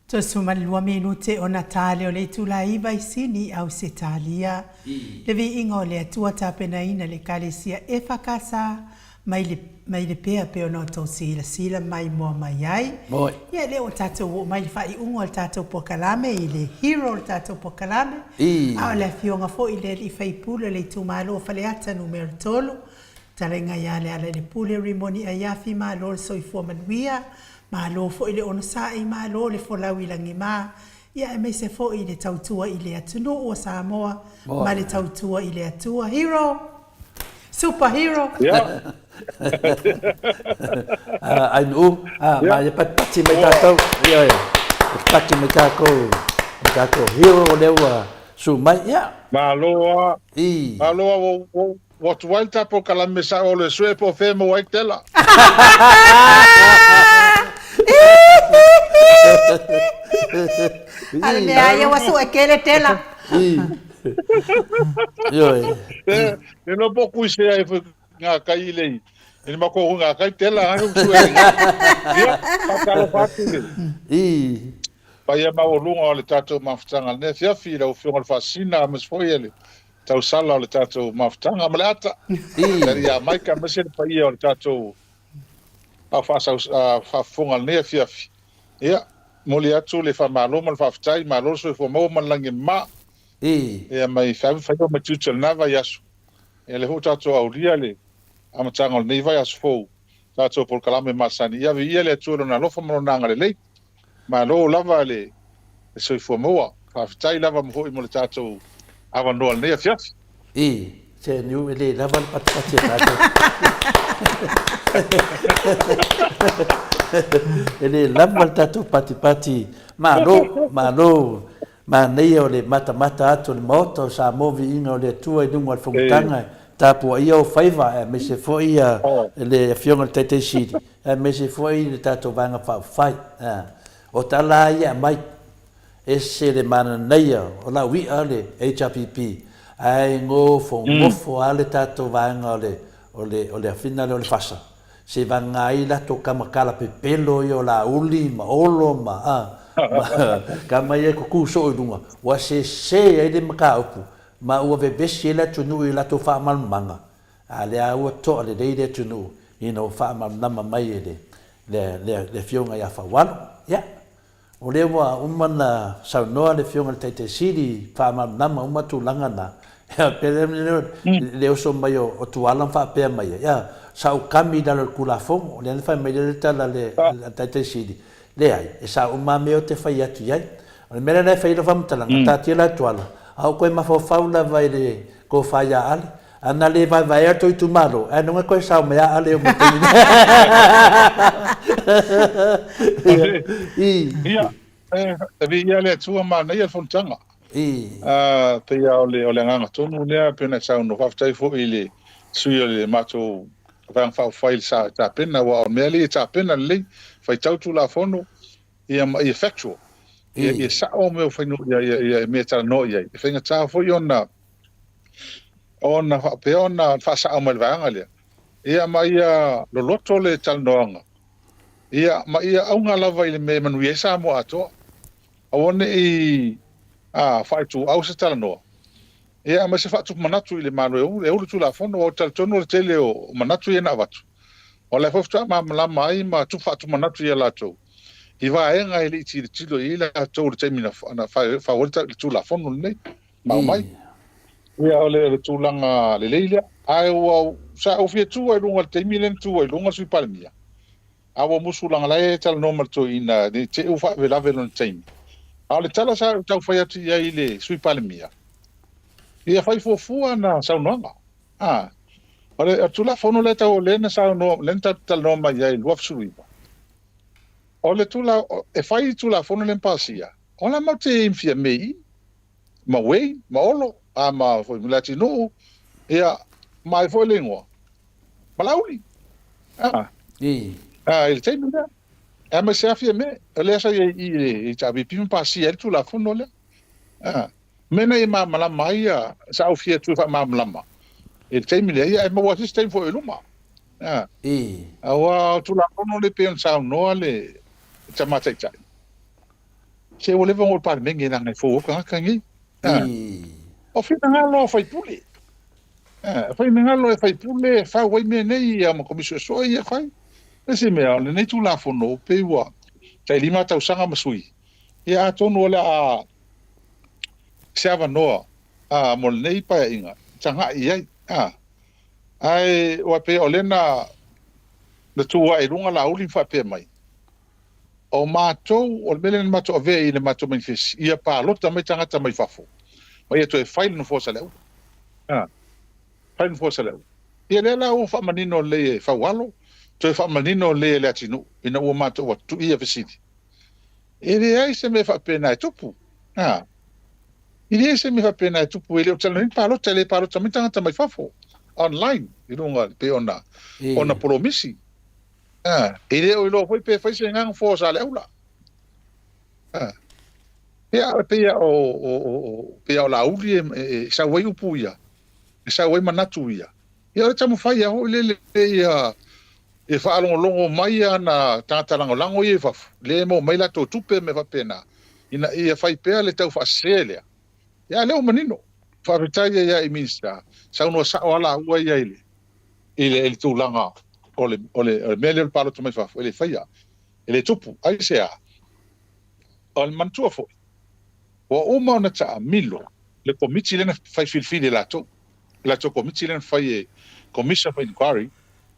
To sumalua minute o Natale o le tula iwa isini au se talia. Le Viiga o le Atua tapena ina le kalesia e whakasa mai le pea pe o no tau sila mai mua mai ai. Ia le o tatou mai le whai ungo o tatou pokalame i le hero o tatou pokalame. A o le fionga fo i le i whai pule le tumalo o whale ata numero tolu. Tarenga ia le ale le pule rimoni a iafi ma lor soifua manuia. Ma lo fo ile ona sai ma lo le fo lau ilangi ma ia me se fo ile tautua ile atunu o Samoa ma le tautua ile atua hero superhero ai no ma le pati mai tato ia pati mai tako hero le wa su mai ia ma lo what wild tapo kala me sa o le sue po fe mo waitela Ale me ai wa su e kele tela. Yo. E no poku se ai nga kai le. E ma ko nga kai tela anu su e. Ia pakalo fatu le. Pa ia ma o lunga o le tatou mafutanga ne fia fira o fionga fasina mas foi ele. Tau sala o le tatou mafutanga malata. Tari ia mai ka mese pa ia o le tatou a fa fonga ne fia fi. Ia moli atu le fa malo mal fa ftai malo so fo mo man langi ma. Ia mai fa ma tutu na va yasu. Ele ho tatou au ria le amatanga o nei vai asu fo. Tatou por kalame masani ia vi ia le atu na lofa mo na ngale le. Ma lo lava le so fo mo fa ftai lava mo i mo le tatou ava no ne fia. Se niu ele lava pat tatou. Ele lava tatou pati malo ma nei o le mata atu le Maota o Samoa Viiga o le Atua i lunga o le fogutanga tapu ia o faiva me se foi ia le fionga le tete siri me se foi le tatou vanga fai o tala ia mai e se le mana nei o la wi ale HRPP ai ngofo ale tatou vanga o le afina le fasa se vanga ai la to kamakala pepelo i o la uli ma olo ma kama ia ku so dunga wa se ai de maka upu ma ua besi la tunu i la to fa mal manga ale a o to le de tunu ino fa mal nama mai le fionga ya fa wan ya o le wa umana sa no le fionga te siri fa mal nama uma tu langa na ya pele le so mai o tu ala fa pe mai ya sa o kami dal kula fo le fa mai le tala le te siri le ai e sa uma me o te fai atu ai o mele le fai lo fam tala ta ti la toala au koe ma faula vai le ko fai ale ana le vai atu tu malo e non e koe sa me ale o mutini ia vi ia le tua ma nei al fontanga pe ia o le nganga tonu le pena sa no fa tai fo ile sui le mato vang fa file sa ta pena wa o meli ta pena le fai tau tu la fono ia factual ia sa o me fai no ia me ta no ia fai nga ta fo ona pe ona fa sa o me vanga le ia mai lo loto le tal noanga ia ma ia au nga lava ile me manu ia sa mo ato awone fai tu au se tal no ia ma se fa tu manatu ile manu e ulu tu la fono o tal tono le tele o manatu ia na vatu o le fofta ma mai ma tu fa tu manatu ia lato i va enga ile tilo ile to te mina na fa volta tu la fono nei ma mai ia ole tu langa le leile ai o sa o fie tu ai lunga te milen tu ai lunga sui palmia awo musu langa lai tal no marto ina de te u fa vela velon time ale tala sa tau fa atu ia ile sui palmia ia fai fofua na sa nonga ole tu la fono le tau le na sa no lenta tal no ma ia luaf suiva ole tu la e fai tu la fono len pasia ola ma te infia mei ma wei ma olo ma foi latino ia mai foi lengua malauli il te mina ma se afia me le sa i tabi pim pasia tu la fono le mena i ma mala mai sa ofia tu fa ma mala il te mina ia ma was tem foi luma awa tu la fono le pe sa no le tamata tai se o le vong par mengi na ngai fo ka ngi o fina ngalo fai pule fai ngalo fai pule fa wai me nei ma komisio so ia fai ese me ole nei tu la fono pe wa tai lima tau sanga masui ia tonu ole sava no mo nei pa inga tanga ia ai wa pe ole na tu wa irunga la uli fa pe mai o matou o melen matou ave i le matou manifest ia pa lota mai tangata mai fafo mai to e file no fosa leu file no fosa leu ia le la o fa manino le fa walo to e fa manino le atinu ina o matou tu ia visiti ele ai se me fa pena tupu ele se me fa pena tupu ele o tala ni pa lota mai tangata mai fafo online i lunga pe ona promisi ele o lo foi pe fai se ngang fosa leu la Pea pea o la uli e sa wai upu ia. E sa wai manatu ia. Ia o tamu whai a ho le ia e whaalongolongo mai ana tātalangolango i e wafu. Le mo mai la tō tupe me whapena. Ina ia whai pea le tau whaaselia. Ia leo manino. Whaapetaia ia i minsta. Saunua sao ala ua ia ile. Ile tūlanga ole mele le palo tamai wafu. Ele whaia. Ele tupu. Ai sea. Ole mantua fo. Wa uma ona taa milo. Le komiti lena whai filfili la tō. La tō komiti lena whai commission for inquiry.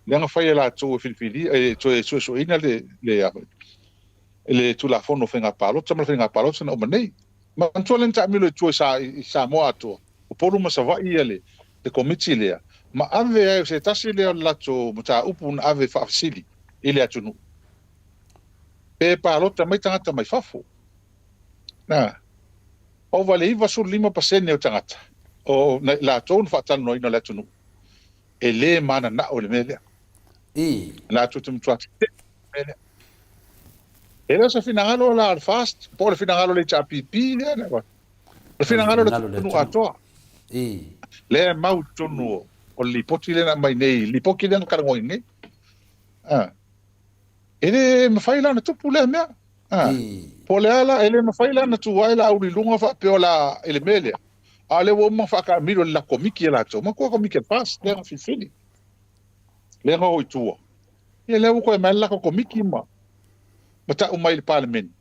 Lenga whai la tō filfili. Tō so ina le tulafono whenga palo. Tamal whenga palo sana o manei. Mantua lena taa milo tō i Samoa atua. O poru masawai ia le komiti lea. Ma ave ai se tasi lea la tō mata upu na ave whaafisili. Ile atunu. Pe palo tamai tangata mai whafo. Na. O vale iwa sur 5% o tangata. O la tō whaatano no ina le atunu. E le mana na o le melea. La tō te mtuati melea. E leo sa finangalo la fast. Po le finangalo le chapipi lea ne wa. Le finangalo le tunu atoa. Le mau tonu o lipoti le na mai nei. Lipoki le na karangoi nei. Ele mawhaila na tupu le mea. Po le ala ele mawhaila na tuwaila au lunga wha peola ele melea. A le wama whaka miro la komiki la tō. Ma kua komiki e pas, le nga whiwhini. Le nga hoi tua. Ia le wako e mai laka komiki ma. Ma ta umai le parliament.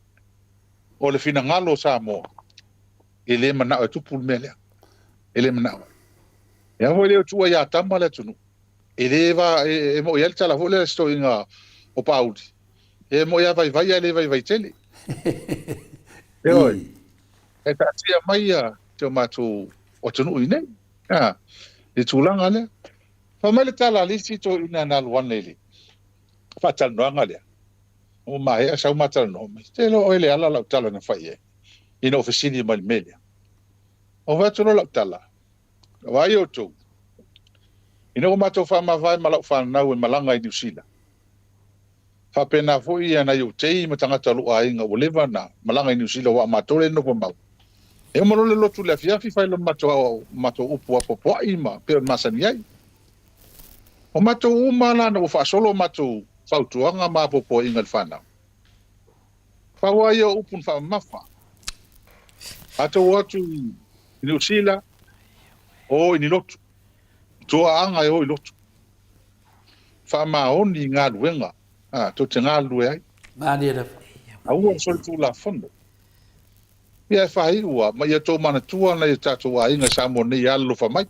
O le fina ngalo Samoa. Ele manao e tupu le melea. Ele manao. Ia hoi leo tua ia tama le tunu. Ele va e mo iel tala hole sto inga o paudi. E mo ia vai ele vai tele. E oi. E ta tia mai ia te matu o tunu ine. E tūlanga le. Fa mai le tala lisi to ina na luan lele. Fa tal noanga le. O mai a sau matal no. Te lo oile ala la tala na fai e. Ina ofisini mai melia. O va tu la tala. Vai o tu. Ina o mato fa ma vai malau fa na o malanga i New Zealand. Fa pena fo ia na yo tei matanga talu ainga o leva na malanga i New Zealand wa matore no po mau. E mo le lotu le fiafi fai lo mato upu a popo ima pe masani ai. O mato uma na no fa solo mato fautuanga ma popo inga fana. Fa wa yo upu fa mafa. Ato watu New Zealand o ni lotu. Toa anga o lotu. Fa ma oni nga luenga. To te ngā lue ai. Mānira. Aua soi tū la fondo. Ia e whahi ua, ma ia tō mana tua na ia tātou a inga Samoa nei alo wha mai.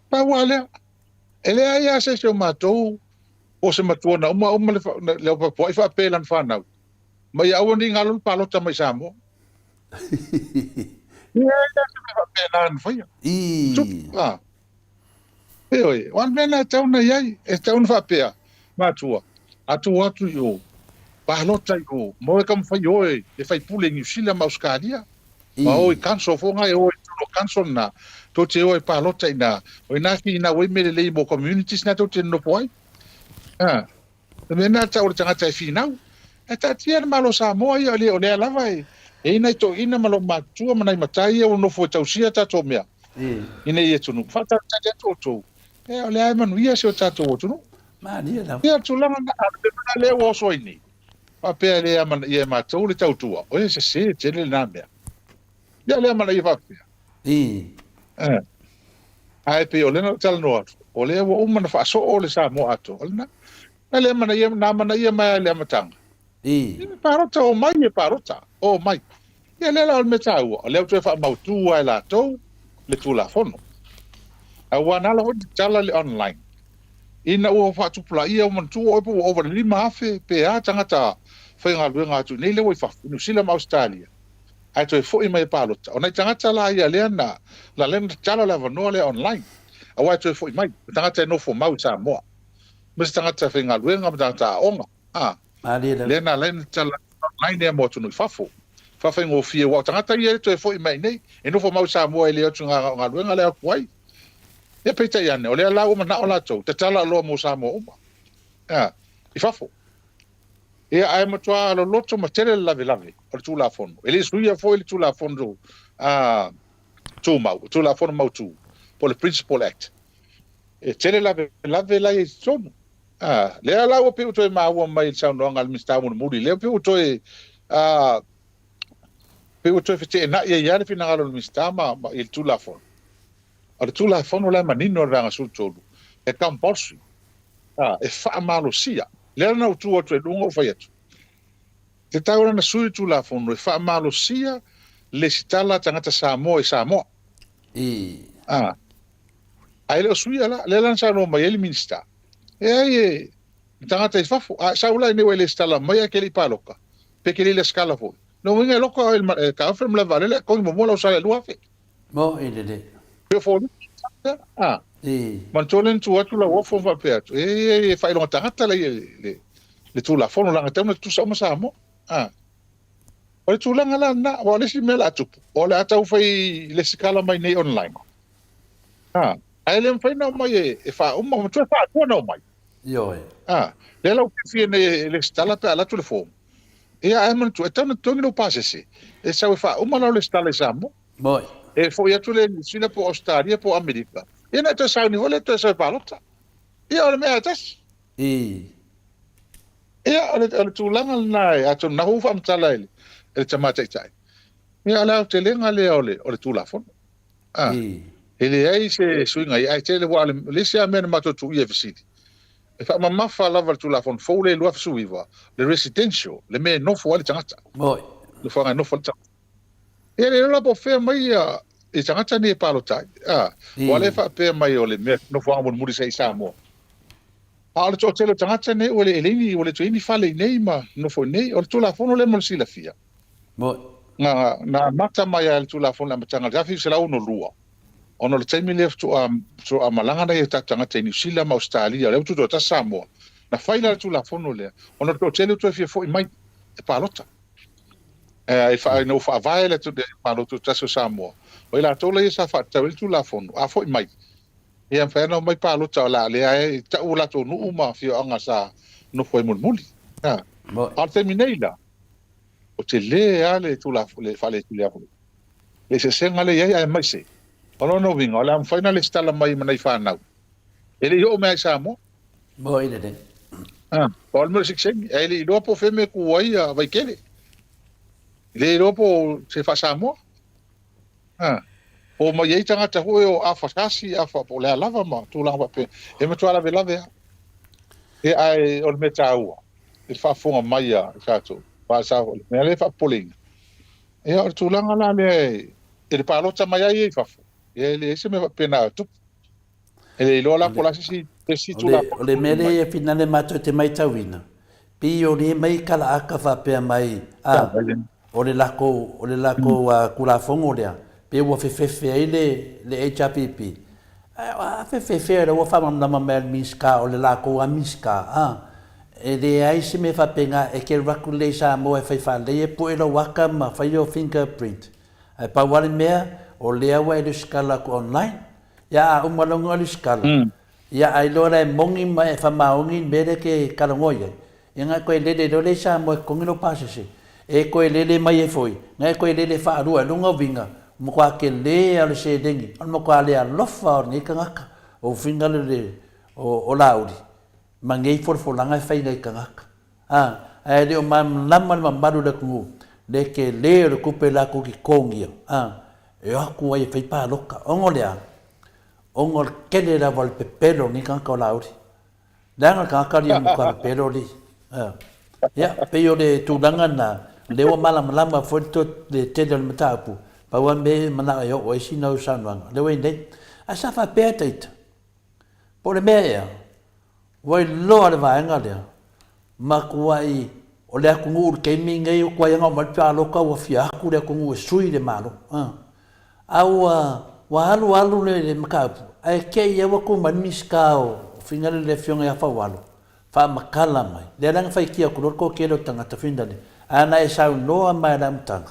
Pa ua lea. E lea ia se o mātou, o se matua na uma leo pa poi wha pēlan whanau. Ma ia aua ni ngā lulu pālota mai Samoa. Ia se wha pēlan whaia. Tupu, E oi, wan mena tauna iai, e tauna wha pēa. Matua, atu yo, pahalota yo, mo e kam fai oe, e fai pule New Zealand ma Australia. Ma oi kanso fonga e oi tulo kanso na, to te oe pahalota ina, oi naki ina oi mele lei mo communities na to te no poi. E mena ta ora tangata e finau, e ta tia malo Samoa ia o le alava e ina to ina malo matua manai matai o no fo tausia ta to mea. Ina ia tunu, fata ta to. E o le ai manuia se o tato o tunu. Mānira. Ia tūlanga na leo o soini. Papea lea mana ia mātou le tautua. O ia se tele nā mea. Ia lea mana ia papea. Ai pe o lena tala no atu. O lea wa umana whaaso o le Samoa ato. Olena. Ia lea mana ia nā mana ia mai lea matanga. Ia parota o mai e parota. O mai. Ia lea la o le meta ua. O lea tu e wha mautua e la tau. Le tūla fono. A wanala ho tala le online. Ina ua whaatupula ia o mantua oipo o over 5 afe pe a tangata whainga luenga atu nei lewa i whafu New Zealand ma Australia. Ai toi fo i mai pālota. O nei tangata la ia lea na la lena tala la vanoa lea online. A wai toi fo i mai. Tangata e no fo mau Samoa. Mese tangata whainga luenga ma tangata aonga. Lena tala online ea mo tunu i whafu. Whawhainga o fia wau. Tangata ia toi fo i mai nei. E no fo mau Samoa i lea tu ngā luenga lea kuai. Ia peita iane, o lea lau uma na o lātou, te tala aloa mo Samoa uma. I whafo. e ai matua lo loto ma tele lave lave o le tula fono ele suia foi le tula fono tula fono mau tu po le principal act e tele lave lave la e sono le ala o pe to ma o mai sa no ngal mista mo muri le pe to pe to fe na ia le fina ngalo mista ma il tula fono o le tula fono la manino ranga sul tolu e compulsory e fa malo sia le na tu o to lungo fa yetu te taura na sui tu la fono e fa malo sia le sitala tangata Samoa e Samoa ai le sui ala le lan sa no mai el minista e tangata e fafo sa ula ne wele stala mai ke li paloka pe ke le skala fo no winga loko el ka from la vale ko mo mo la sa lu afe mo ele pe fo man tolen tu atu la wo fo va pe e fa lo tangata le tu la fono la ngata tu sa mo Samoa o le tūlanga la na, o le si mela atupu. O le atau fai le sikala mai nei online. Ai le mwhai nao mai e wha umma, ma tua wha atua nao mai. Yo e. Le lau whiwhia ne le stala pe ala tu le fōmu. E a emana tu, e tau na tongi no pasese. E sau e wha umma lau le stala i Samoa. Moi. E fo i atu le sina po Australia po Amerika. E na tu sau ni hole, tu sau palota. E o le mea tas. E o le tūlanga na e atu na hufa mtala ele. E tamata itai. Ia ala te lenga le ole tula fono. Ele ai se swinga ai te le wale le se amena matotu ia visiti. E fa mama fa lava tula fono fo le lua suiva le residential le me no fo ale tangata. Moi. Le fa no fo tangata. Ele la po fe mai e tangata ni palo tai. Wale fa pe mai ole me no fo amon muri sei Samoa. Ale to tele tangata ne ole elini ole to ini fale nei ma no fo nei ole tula fono le mon sila fia. Moi. Na mata mai al tula fona matanga gafi se la uno lua ono le taimi le to a malanga na ta tanga te New Zealand ma Australia le tu ta Samoa na faila tula fono le ono to tele to fi fo mai e palota e fa no fa vaile to de palota ta Samoa o ila to le sa fa ta tula fono a fo mai e am fa no mai palota la le ai ta ula to no uma fi anga sa no foi mulmuli al terminela o te le ale tula le fale tula le se senga le ia mai se ono no vinga ala am final stala mai mai fa nau ele yo mai Samoa mo ile de o mo se seng ele do po feme ku ai vai kele le do po se fa Samoa o mo ye tanga ta ho a fa kasi a fa po le lava ma tula va pe e mo tula ve e ai o me taua e fa fonga mai sa to sa me le fa poling e o tulanga la le e palota mai ai fa e le se me pena tu e lo la pola si tula le mele e finale mato te mai tawina pi o ni mai kala aka fa pe mai o le lako kula fongo le pe wo fe ai le HPP a fe o fa mamma mel miska o le lako a miska e le ai se me fa penga e ke rakule sa mo e fa le e po elo waka ma fa yo fingerprint ai pa wale mea o le awa e skala ko online ya umalongo le skala ya ai lo le mongi ma e fa maongi mere ke kalangoia inga ko le sa mo ko ngino pasese e ko le mai e foi ngai ko le fa rua lunga vinga mo kwa ke le al se dengi mo kwa le lofa ni kanga o finga le o laudi mangai forfolanga fai nei kangaka ai le o mam lama maru le ku le ke le ku pe la ku ki kongia e aku ai fai pa loka ongolea ongol kele la vol pepelo ni kanka lauri danga kanka ni mo ka pepelo li ya pe yo le tu danga na le o malam lama foto le tele le matapu pa wa me mana yo o si no sanwang le we nei asa fa peteit por me wai loa le vaenga lea. Makuai o lea kungu ke minga i o kwa yanga o malpia aloka wa fiaku lea kungu e sui le malo. Au wa alu le makapu. Ai kei e waku manimiska o fingale le fionga ya whawalo. Wha makala mai. Lea langa whai kia kuror ko kelo tangata findale. Ana e sau noa mai la mtanga.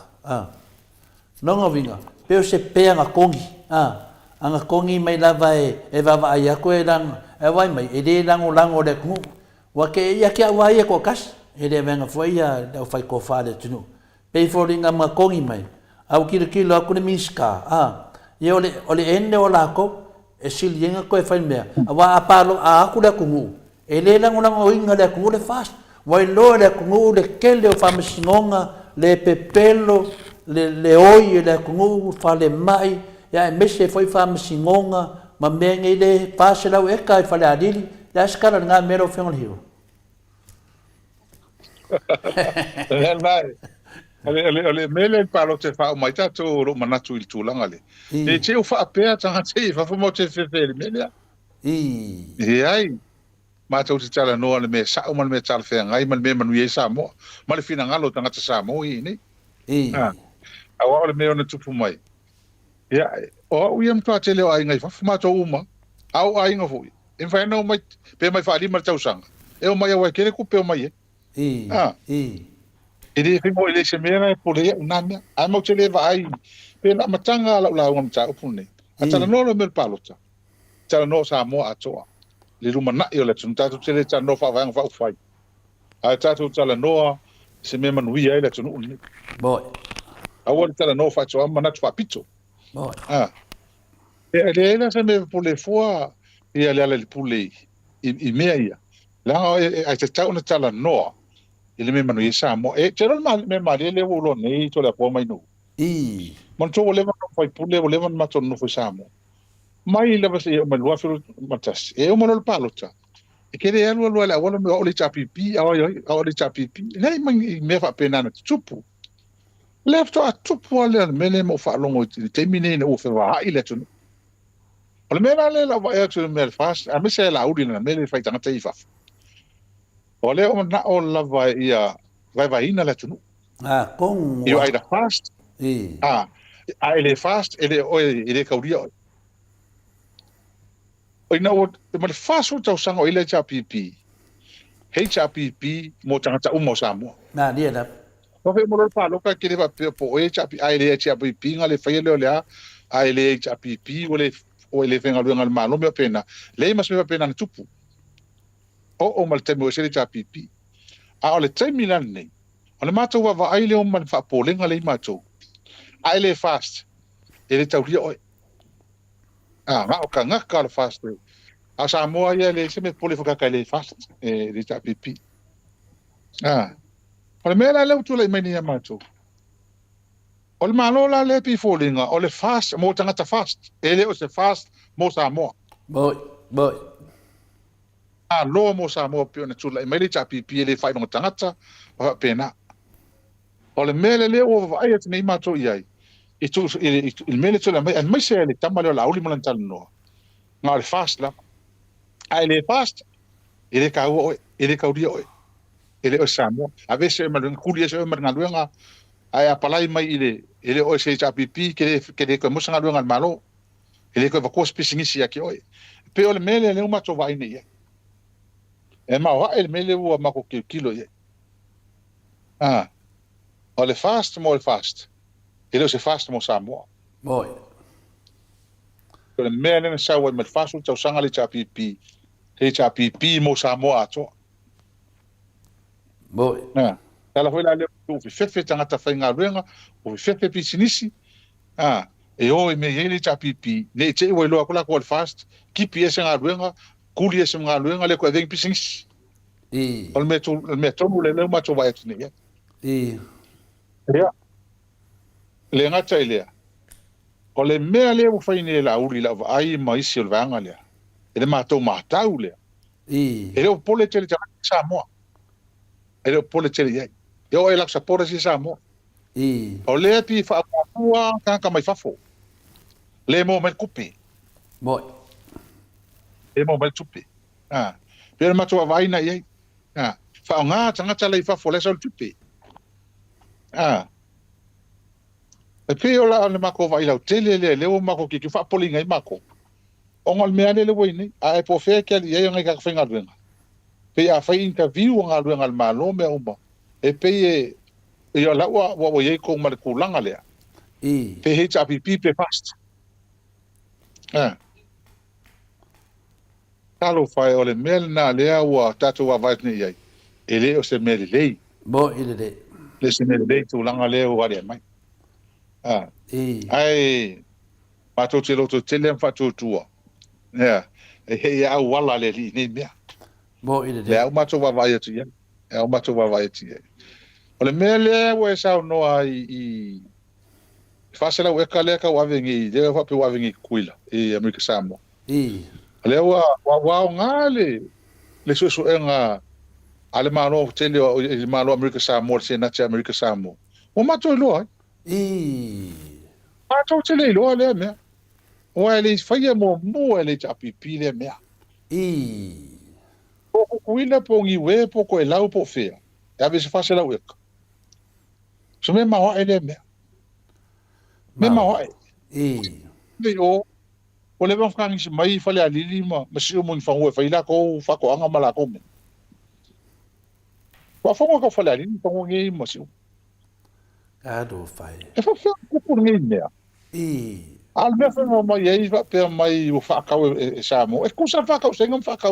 Nonga vinga. Peo se pea nga kongi. Anga kongi mai lava e vava ai ako e langa. E vai mai, e le lango le kungu. Wa ke ia ke wa ia ko kas. e le venga foi ia da fai ko fale tunu pe foringa ma kongi mai au kilo aku ne miska ia ole ene ola ko e silienga ko e fai mea awa apalo a aku le kungu e le lang una ngoinga le kungu le fast wai lo le kungu le kele o famasingonga le pepelo le oi le kungu fale mai ya e mese foi famasingonga ma menge le pase lau e kai fale adili la skala nga mero fengol hiu Vai. Ale mele palo te fa mai ta to ro manatu il tulanga le. E che o fa pe tanga te fa mo te fe mele. E ai ma to te tala no ale me sa o mal me tala fe ngai mal me manu ye sa mo. Mal fina ngalo tanga te sa mo i ni. A wa ole me ona tupu mai. Ya o u yam to te le ai ngai fa ma to uma. Au ai nga foi. En fa no mai pe mai fa li mal tau sanga. E o mai wa kere ku pe o mai. Ele foi mo ele semena por ele unamia a mo te leva ai pena matanga la ngam ta opune atala no lo mel palota tala no sa mo atoa le rumana yo le tunta tu tele ta no fa vang fa fai a ta tu tala no se me manui ai le tunu uni boy a wol tala no fa cho mana tu pito boy ele se me por le fois e ale pule i meia la ai te ta una tala no ele me manu isa mo e tero me mari le ulo nei to la po mai no mon to le ma foi pule le ma to no foi samo mai le va se me lo afiru matas e o mono palota e che le alu la wala me o le chapipi o le chapipi nei me fa pena na tupu left to a tupu le me le mo fa longo te mine no fe va ile to o le me la va e to me fast a me se la udi na me le fa tanga te fa ole o na o la vai ina la tunu con io ai da fast ele fast ele kauria o ina o me fast o tau sanga ile cha pp HPP mo tanga mo samo na dia da o fe mo lo pa lo ka kile pa po e cha ile cha pp ngale fa ile ole a ile cha pp o le venga lo ngal malo me pena le mas me pena na tupu o mal temo se cha pp a ole 3 milan nei ole matou wa ai le o man fa polenga le matou ai le fast ele tauria o nga o ka ngaka le fast a Samoa ia le se me pole foka ka le fast le cha pipi ole mela le tu le meni ya matou ole malo la le pi folinga ole fast mo tanga fast ele o se fast mo Samoa boy lo mo Samoa pio na tula mai le cha pipi le fai no tangata o pena ole mele le o vai at nei mato iai il mele tula mai mai se le tamale la uli molan tal no nga le fast la ai le fast ele ka o ele ka uri o ele o Samoa a veces me lo culia se me ngaluenga ai apalai mai ele o se cha pipi que le ko mo sanga luenga malo ele ko va ko spesingisi aki o pe ole mele le mato vai nei e ma wa el mele wa ma ko kilo ye ole fast mo fast ele se fast mo Samoa boy le mele na sa wa me fast o sanga le cha pipi he cha pipi mo Samoa to boy tala foi la le o fe tanga ta fainga ruenga o fe pisinisi e o me ele cha pipi le che wo lo ko fast ki piesa nga ruenga kulia se nga luenga le ko ding pisings ol metro le ma to vai tni ya le nga tsaile o le me le o faini la uri la ai mai sil vanga le ele ma to ma taule ele o pole tele Samoa ele o pole tele yo e la sapora si Samoa o le pi fa Atua ka mai fafo le mo me kupi boy e mo mal tupi pero ma to vai na ye fa nga tanga le fa fo le sol tupi e pe ola le mako vai la tele le o mako ki fa polinga i mako o ngal me ale le wini e po fe ke ye nga ka fa ngalwenga pe a fa interview ngalwenga al malo me umba e pe e ola wa ye ko mal kulanga le pe he chapi pe fast talo fai ole mel na lea ua tatu wa vai ni ai ele o se melelei Mo ile le se melelei tu langa le o ale mai ai ma to te lo to tele fa to tua ya e a wala le li ni mea mo ile le au ma to va vai tu ya au ma to va vai tu ya o le mele o sa no ai fasela o kale ka wa vengi de fa pe wa vengi kuila e America Samoa le wa ngale le so enga ale malo tele o le malo America Samoa se na te America Samoa o mato lo mato tele lo le me o ele faia mo ele tapi pile me o kuila po ngi we po ko lau po fe ya be se fase la wek so me ma ele me ma le o le van frangi mai fale ali ma si o mo fa o fa ila ko fa ko anga mala ko me wa fa ko fale ali fa ngi mo si ka do fai e fa ko ngi me al me fa mo ye va pe mai o fa ka e sa mo e ko sa fa ka o senga fa ka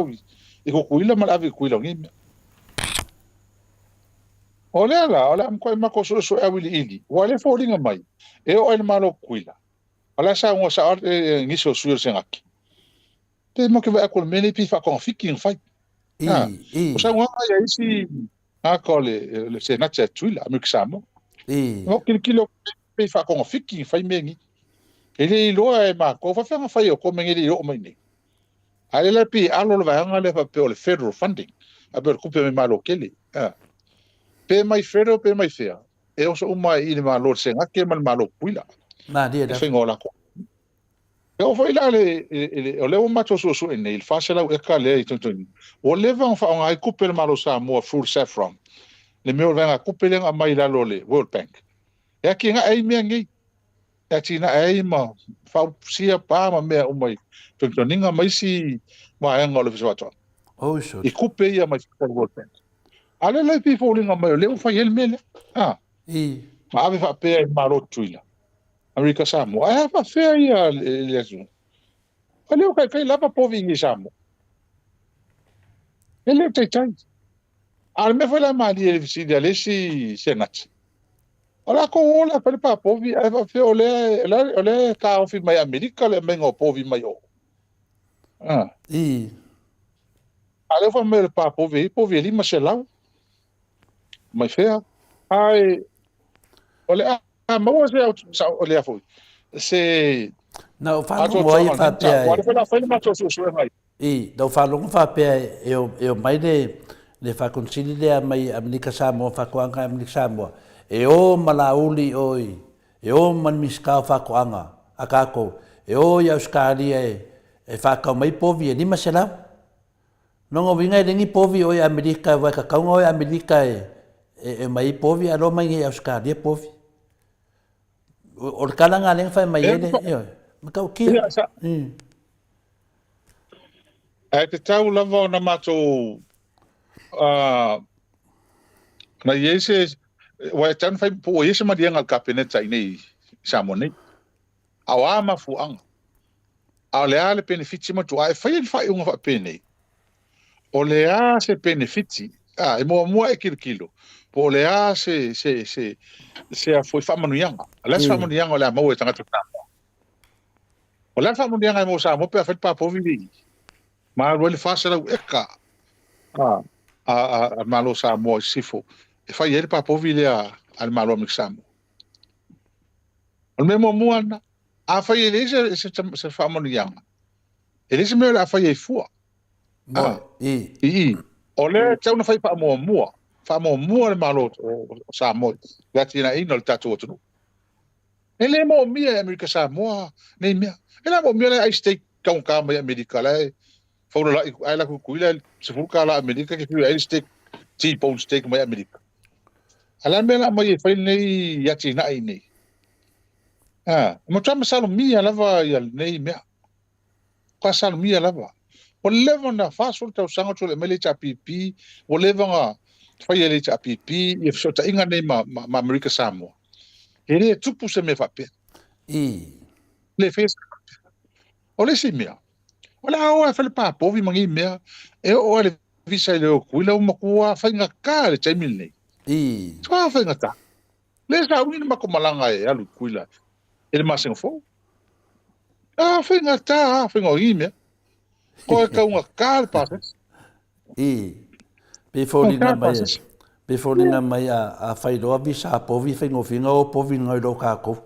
e ko kuila ma ave kuila ngi me ole am ko ma ko so e wili ili wa le fo linga mai e o ele malo kuila ala sa ngo sa ngi so su senga ki te mo ke va ko meni pi fa ko fiking fa o sa ngo ya isi a ko le se na che tuila mi ksamo o kilo pe fa ko fiking fa mengi ele lo e ma ko fa fa yo ko mengi yo mai ni ale le pi alo le va ngale fa pe o le federal funding a per kupe me malo kele pe mai federal pe mai fea e o so uma i le malo senga ke mal malo kuila na dia da fingola ko e o foi la le o le o mato so ne il fa la e ka le tonton o le va fa ngai kupe le malo sa mo full saffron le me o venga kupe le mai la lo le World Bank e ki nga ai me ngi e tina ai ma fa sia pa ma me o mai tonton ninga mai si ma e ngolo so to oh so e kupe ia mai World Bank ale le people linga mai le o fa el mele ma ave fa pe malo tuila America Samoa ai fa fe ia le azu ale o kai lava po vingi Samoa ele te tai al me foi la mali e si de ale si senat ola ko ola pa po vi ai fa fe ole ka o fi mai America le mengo po vi mai o ale fa me pa po vi li ma se lau mai fea ai ole mo se ole a foi se na fa mo ai fa pe wa fa la fa ma so ngai do fa lo fa pe e mai le fa consiglio mai America Samoa fa ko anga America Samoa e o malauli oi e o man miska fa ko anga akako e o ya Australia e fa ka mai povi ni masela no ngo vinga ni povi o America va ka o America e mai povi a lo mai e Australia povi o kala nga leng fa mai ele ma ka o ki ai te tau lava na mato na yese wa tan fa po yese ma dianga kabinet sai nei samone awa ma fu ang a le ale benefiti ma tu ai fa un fa pene o le a se benefiti e mo e kilo po le a se a foi fa manu yanga la fa manu yanga la mo e tanga tata o la fa manu yanga mo sa mo pe fa pa po vi ma lo le fa se la eka a malo sa mo sifo e fa yele pa po vi le al malo mixamo o mesmo muana a fa yele se fa manu yanga ele se me la fa ye fu o le tau na fai pa mo le malo sa mo la tina ino le tatu tu ele mo mia America Samoa nei mia ele mo mia ai stay kaun ka mai America lai fa la ai la ku kuila se fulka la America ke ai stay T-bone steak mai America ala me la mai fai nei ya tina ai nei mo tama salo mia lava ya nei mia ka salo mia lava o leva na fasul tau sanga tole mele cha pipi o leva nga fai ele cha pipi e fsota inga nei ma America Samoa ele tupu se me fa pe le fes o le si mea o la o fa le pa po vi mangi mea e o le visa le kuila uma kua fainga ka le taimil nei. Tua fainga ta. Le sa wini mako malanga e alu kuila. Ele masinga fo. Fainga ta, fainga o ime. Ko e kaunga ka le pasas. Before ninga mai a whairoa visa a povi whaingo whinga o povi ngai ro kākou.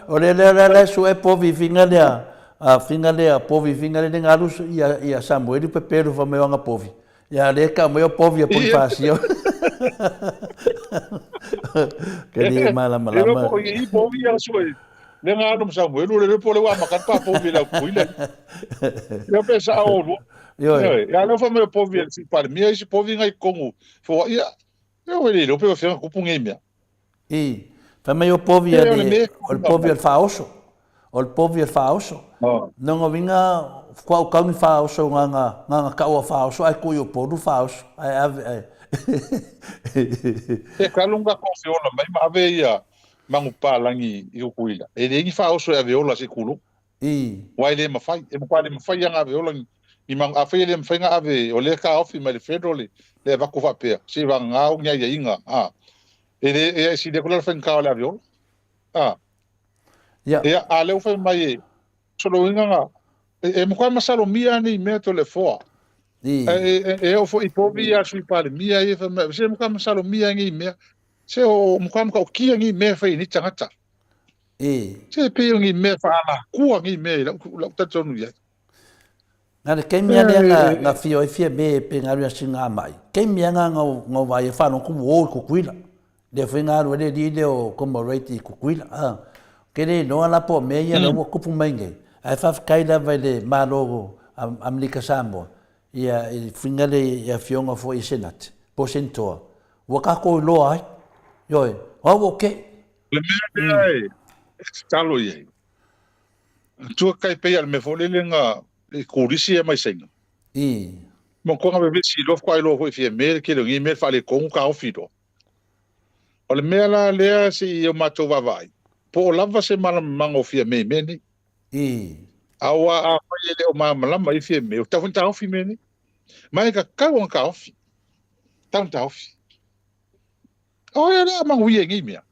O le su e povi whinga lea, a whinga lea, povi whinga lea ngā rusu ia Samoa pe peru wha meo anga povi. Ia le ka meo povi a povi whaasio. Kere malama. E roko i povi a sue. Le ngā anum Samoa, le pole wa makan pa povi la kuila. Ia pesa a olu. Ia le wha meo povi a si pare. Mia isi povi ngai kongu. Fua ia. Eu ele lo pego fianga kupu ngemia. Fa mai o povi ali, o povi al faoso. O povi al faoso. Non o vinga qua o kauni faoso nga ka o faoso ai ko o podu faoso. Ai E kalunga ko fiola mai ma ave ia mangu palangi i o kuila. E lengi faoso e viola se kulu. Wai le mafai, e mo kwale mafai nga viola i mang afai le mafai nga ave o le ka ofi mai le federal le vaku va pe si va nga o nya inga e si de kula fa ka la viola ya ale o fa mai solo inga nga e mo kwa masalo mia ni me to le fo o fo i povi a sui pa mia e fa se mo kwa masalo mia ngi me se o mo kwa o ki ngi me fa ni tangata se pe ngi me fa ana ku ngi me la tatonu ya Ngā kei mea lea ngā whio e whia me pe ngā rua si ngā mai. Kei mea ngā vai e whānau kumu o kukuila. Le whi ngā rua le ride o commemoraiti i kukuila. Kere noa lapo mea ia la ua kupu mainge. Ai whawhikai la vai le mālogo Amerika Samoa. Ia i whingale ia whionga fo i senat. Po sentoa. Ua kako i loa ai. Ioi. Ok. Le mea e talo iei. Tua kai pei al me folele ngā e kurisi e mai senga. Mo konga bebe si lof kwa ilo hoi fie mere ke longi mere fale kongu ka ofido. O le mea la lea si i o mato wawai. Po o lava se mango fie me meni. Awa a whai ele o malama i fie me. O tawun ta ofi meni. Mai ka kau ka ofi. Tawun ta ofi. O ia lea mangu i e ngi mea.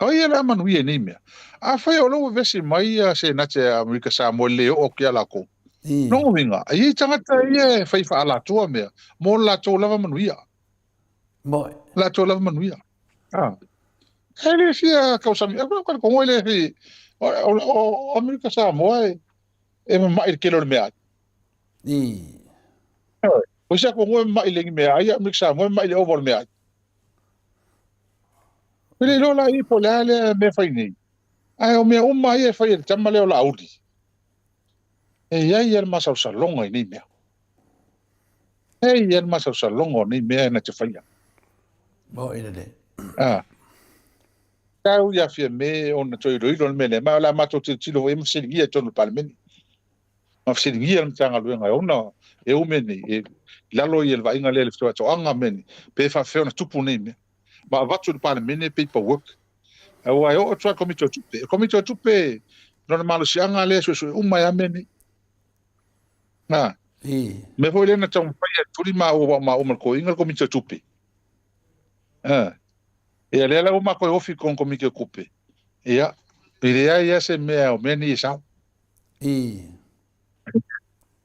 O ia la manu ia ni mea. A whai o loa vesi mai se nate Amerika Samoa leo o kia lako. No winga. A i tangata ia whai wha ala tua mea. Mo la tō lava manu ia. La tō lava manu ia. Hele fia kausami. A kua kongo ele fi. O Amerika Samoa e mai il kelo le mea. O isa kongo e mai lengi mea. Ia Amerika Samoa e mai le ovo le mea. Pele lola i po le me fai nei. Ai o mea uma i e fai e tama leo la audi. E iai e masau salonga i nei mea. E iai masau salonga nei mea na te faia. Mo ina le. Kau ia fia me o na toi roilo me le. Ma la mato te tilo e masiringia tonu palmeni. Ma masiringia na tanga luenga e ona e umeni. E lalo i elva inga le ftua to anga meni. Pe fa feo na tupu nei mea. Ma watu ni pale mene paperwork. Wa yo twa komito tupe. Komito tupe no malo si anga le so uma ya mene. Me foi le na tong pai tuli ma o mal ko inga komito tupe. E le la uma ko ofi kon komito kupe. Ya. Idea ya se me o meni sa.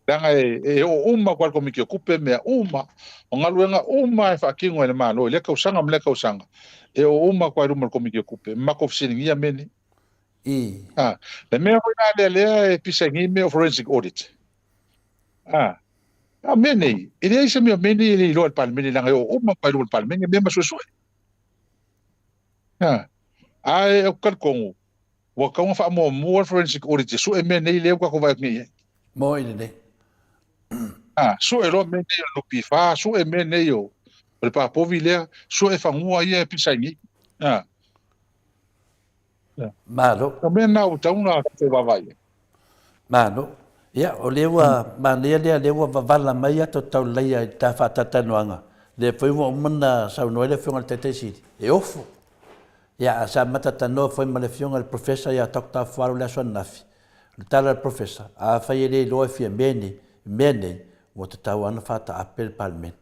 Danga e o uma kwa komito kupe me uma. O ngaluenga uma e whakingo e malo, le kausanga mle kausanga. E o uma kwa rumal komiki kupe, mako fisiningia meni. Le mea hoi lea e pisangi me o forensic audit. Meni, e lea isa mea meni e ilo al palmeni langa o uma kwa rumal palmeni, mea masusue. E o kalkongu, wakaunga wha mua forensic audit, su e meni lea kwa kuwa ngi. Mo ina ne. Su e lo mene o lupi fa, su e mene o le papovi lea, su e whangua ia e pisangi. Malo. Ka mena o tauna te wawai. Malo. Ia, o lewa, manea lewa wavala mai ato tau leia i ta whatatanuanga. Le whaiwa umana sau noele whiunga te te siri. E ofo. Ia sa matatanoa foi ma le fionga le professor ia Dr. Faru le aso nafi. Le tala le professor a fai le loa fia mene mo te tau ana fata apel palmen.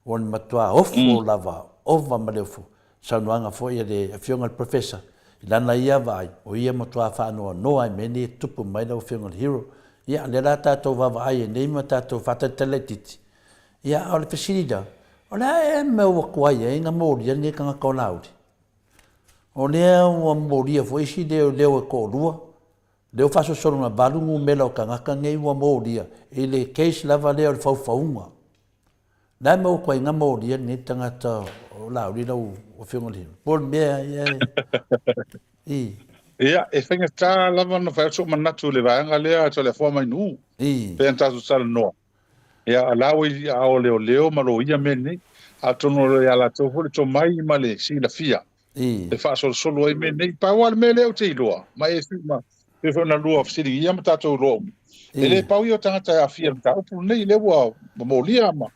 On matua ofo lava ova ma le fo. Sa noanga foi le fionga le professor. Lana ia vai o ia matua fa no ai mene tupu mai le fionga le hero. Ia le la tatou vavai e nei ma tatou fata teletiti. Ia o le fesilida. O le e me o kuai e inga mori e ni kanga kaulauri. O lea ua moria foi si leo e ko lua. Leo faso solo na balungu mela o kangaka ngei ua moria. E le case lava leo le faufaunga. Nai mau kwa inga moria ni tangata o lauri na o whiunga lino. Pol mea Ia, e whenga tā lava na whai so manatu le vaenga lea to le forma inu. Pēn tātu sala noa. Ia, alawi a o leo malo ia meni. A tono le ala tofu le to mai ma le si la fia. E fa solo e me nei pa wal me le te loa ma e ma e fa na loa fsiri ia ma tato lo ele pa io tanga a fia ta o nei le wa mo lia ma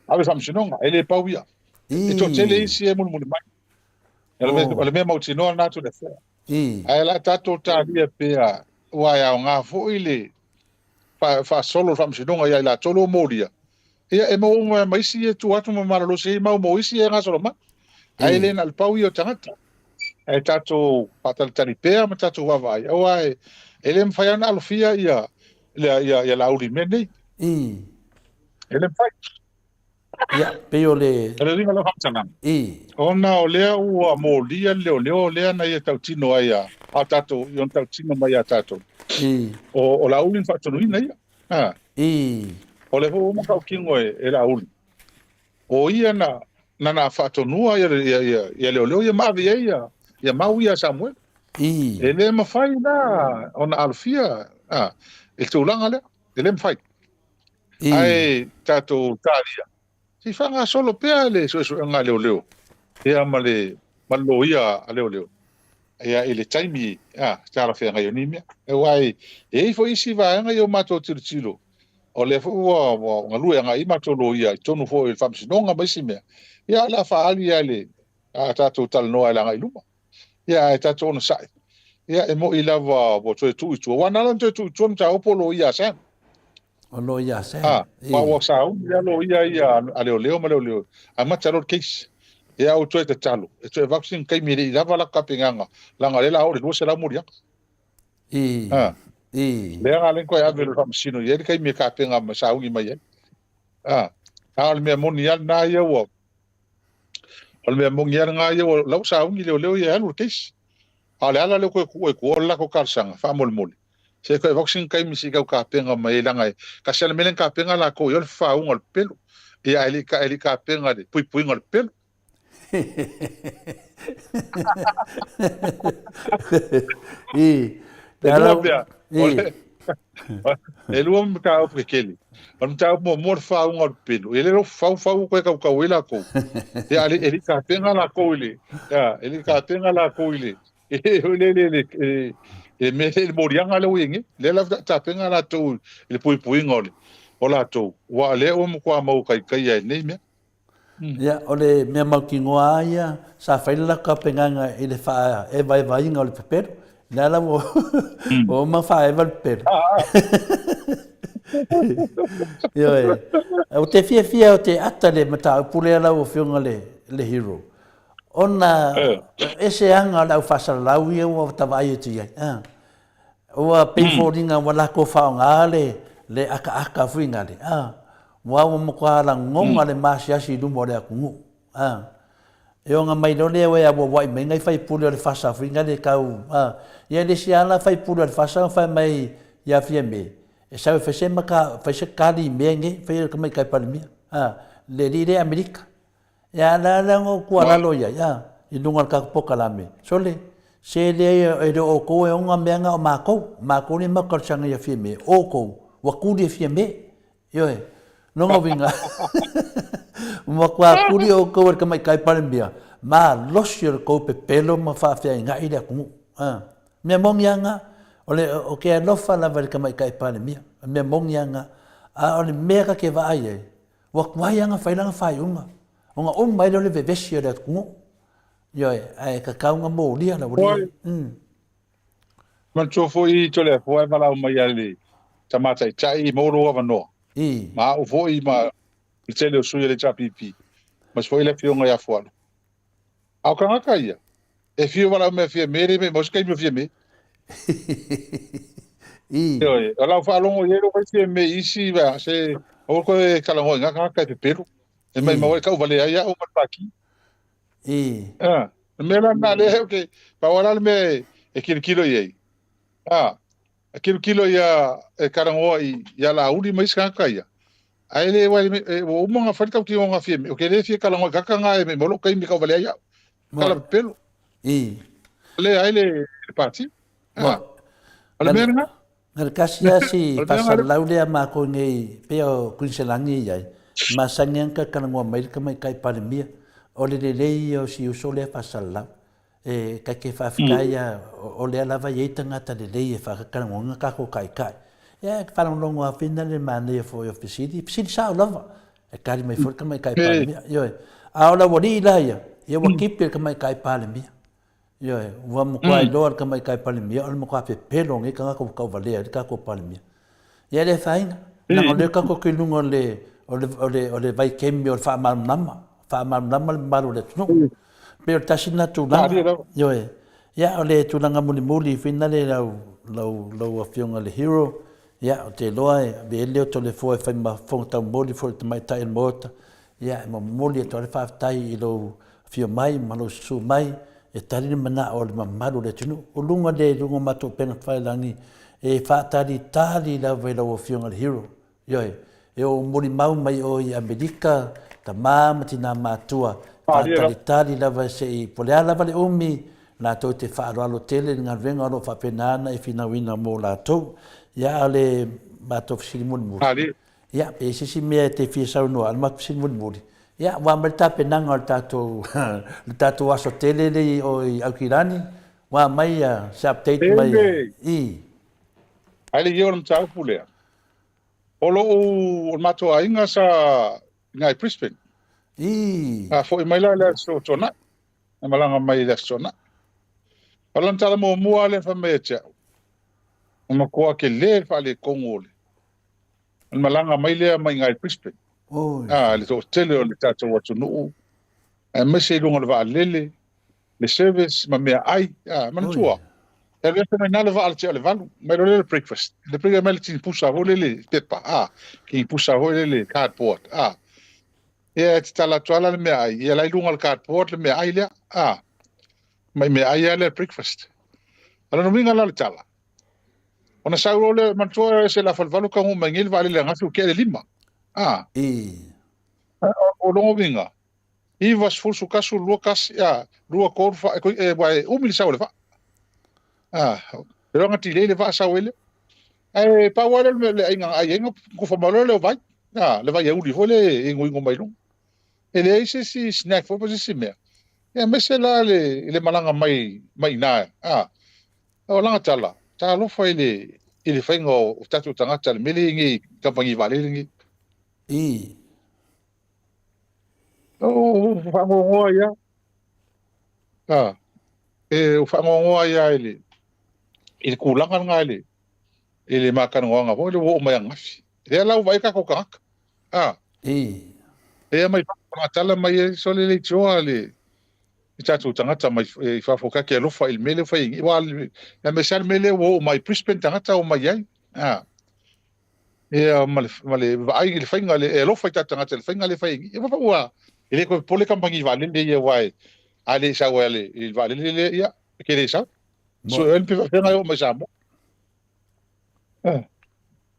ave sam sinonga ele pa ia e to tele isi e mo mai ele me mo tino na to le fa ai la tato ta dia pe a wa ya nga fo ile fa solo sam sinonga ia la tolo mo lia ia e mo mai si e tu atu ma lo se ma mo isi e nga solo ma ai le na le pau io tangata e tato patal taripea ma tato wawai o ai ele mfai ana alofia ia la uri mene ele mfai ia peo le ele ringa lo hamtana ona o lea ua molia leo lea na ia tautino ai a tato ion tautino mai a tato o la uri mfatonuina ia o le ho mo kau kingo e la uri o ia na fatonua ia leo ia mavi ia mau ia Samuel ele mafai na ona alfia e tulanga le ele mafai ai tato talia si fanga solo pea le so nga leo ia male malo ia leo ia ele taimi tara fe nga yonimia e wai e fo isi va nga yo mato tiro o le fo nga lu nga i mato lo ia tonu fo il famsi no nga basimea ia la fa ali ale tato tal no ala nga iluma ia e tato ona sai ia e mo i lava bo tu wana lan tu ta opolo ia sa ono ia sa wa sa ia lo ia leo ma leo a matalo case ia o tu te talo e tu vaccine kai mi lava la kapinganga la nga la o le se la muria le nga len ko ya velo famsino ia kai mi kapinga ma sa ungi mai al me monial na ia wo al me monial nga ia wo la sa ungi leo ia no case ala le ko la ko karsanga fa mol se ko vaccine kai mi siga ka penga mai langa ka sel melen ka penga la ko yo fa un al pelo e ali ka penga de pui ngal pelo ele o ka o pekeli on ta mo fa un al pelo ele lo fa ko ka wela ko e ali ka penga la ko ile ele ka penga la ko ile e me le morianga le wingi le la ta penga la to le pui ngole o la to wa le o mo kwa mau kai ai nei me ia o le me mau ki ngoa ia sa faila ka penganga ele fa e vai ngole pepero la o ma fa e val per yo o te fia o te ata le mata pule la o fiunga le hero ona ese anga la fasal la wi o tavai tu ia o pe foringa wala ko fa ngale le aka fuinga le wa mo kwa la ngonga le masia si du mo le ku e o nga mai no le we abo wai me ngai fai pule le fasa fuinga le kau ia le sia la fai pule le fasa fai mai ia fieme e sa fe se maka fe se kali menge fe ka mai kai palmi le dire america ya la ngo kwa lo ya i lunga ka poka la me sole se le e o ko e nga menga o mako ni makal sanga ya fieme o ko wa ku de fieme yo no ngo vinga mo kwa ku di o ko ka mai kai palmbia ma losio ko pe pelo ma fa fa nga ida ku me mong yanga ole o ke no fa la ka mai kai palmbia me mong yanga ole mega ke va ai wa kwa yanga fa lang fa yunga onga mai le vevesio da ku Yoi, ai ka kaunga mō lia na wuri. Man tō fo I tole fo e wala o mai ali. Tamata I chai mo ro wa no. Ma o fo I ma le tele o suia le chapipi. Mas fo I le fionga ya fo. Au ka ngaka ia. E fio wala me fia mere me mos kai me fia me. Yoi, ala fa longo yero ka fia me isi va se o ko e kala ngo ngaka ka pe pero. E mai mo ka vale ia o mataki. Me la na le okay. Pa wala me e kilo ye. Kilo ia e karangoa ia la uri mais kaka ia. Ai le wai o mga wharitau ki o ngā fie. O ke le fie karangoa kaka ngā e me molo kai mi kau wale ia. Kala pelo. Le ai le pati. Ale mea nga? Ngara kasia si whasalau lea mā ko ngei peo kuinselangi iai. Ma sangianka karangoa mairika mai kai parimia. O le lei o si uso lea whasalau. E kai ke whawhikaia o lea lava i tangata le lei e whakakarangonga kako kai kai. E whanongongo a whina le māne fo i ofisiri. Fisiri sao lava. E kari mai whurka mai kai palemia. Ioe. A ola wari i laia. Ia wa kipe ka mai kai palemia. Ioe. Wa mokua i loa ka mai kai palemia. Ola mokua pe pelong e ka ngako kau valea i kako palemia. Ia le whainga. Nanga le kako kilungo le vai kemi o le whaamarunama. Whaamarunama le maru le tunu. Pero tasina tulanga. Yoe. Ya ole tulanga muli fina le lau afionga le hero. Ya o te loa e be leo to le foi fai ma fonta muli for te mai tai Maota. Ya mo muli to le fa tai I lo fio mai malo su mai e tari mana o le mamaru le tunu. O lunga mato pena fai langi e fa tali la ve lau afionga le hero. Yoe. E o muli mau mai o I Amerika ta mamati na matua. Tali lava se I polea lava le umi la tau te whaaro tele ngā renga alo whapenana e whina mō la tau ia le mato fisiri muri. Ia pe sisi mea te whiasau noa al mato fisiri muri. Ia wa marita penanga le tātou aso tele le o I Aukirani wa mai se update mai. Aile ia o mtau pulea. Olo o mato a inga sa ngai Brisbane. Fo I mai la le so tona. E malanga mai le sona. Alan tala mo mua le fa me tia. O makoa ke le fa le kongo le. Al malanga mai le mai ngai Brisbane. Le to tele o le tato watu nuu. E mese lunga le va lele. Le service ma mea ai. Manatua. E le fa mai nale va al tia le valu. Mai lo le breakfast. Le prega mai le tin pusa ho le pepa. Ki pusa ho le cardboard. Ia te tala tuala le mea ai. Ia lai lunga le cardboard le mea ai lea. Mai mea ai le breakfast. Ala no minga la le tala. Ona sauro le mantua se la falvalu ka ngu mangil vale le ngafi ke le lima. O longo minga. I was full su kasu lukas lua korfa e vai umil sa le fa. Pero ngati le va sa wele. Ai pa wale le inga ai ngo ku fa malo le vai. Le vai uli vole ngo mai long. Ele ese si snack fo posi mea. E mese la le malanga mai na. O langa tala. Ta lo fa ile faingo tatu tangata le mele ngi kampangi vale ngi. O fa ngo ya. O fa ngo ya ile kulanga ngale. Ile makan ngo nga le wo mai ngafi. Le la vai ka ko kak. E mai pa tala mai so le choa le tatu tangata mai fa foka ke lo fa il mele fa i wal ya me sal mele wo mai Brisbane tangata o mai ai male vai il fa ngale lo fa tangata il fa ngale fa i fa wa ile ko pole kampangi vale le ye wai ale sa wale il vale le ya ke le sa so el pe fa ngai o mai sa mo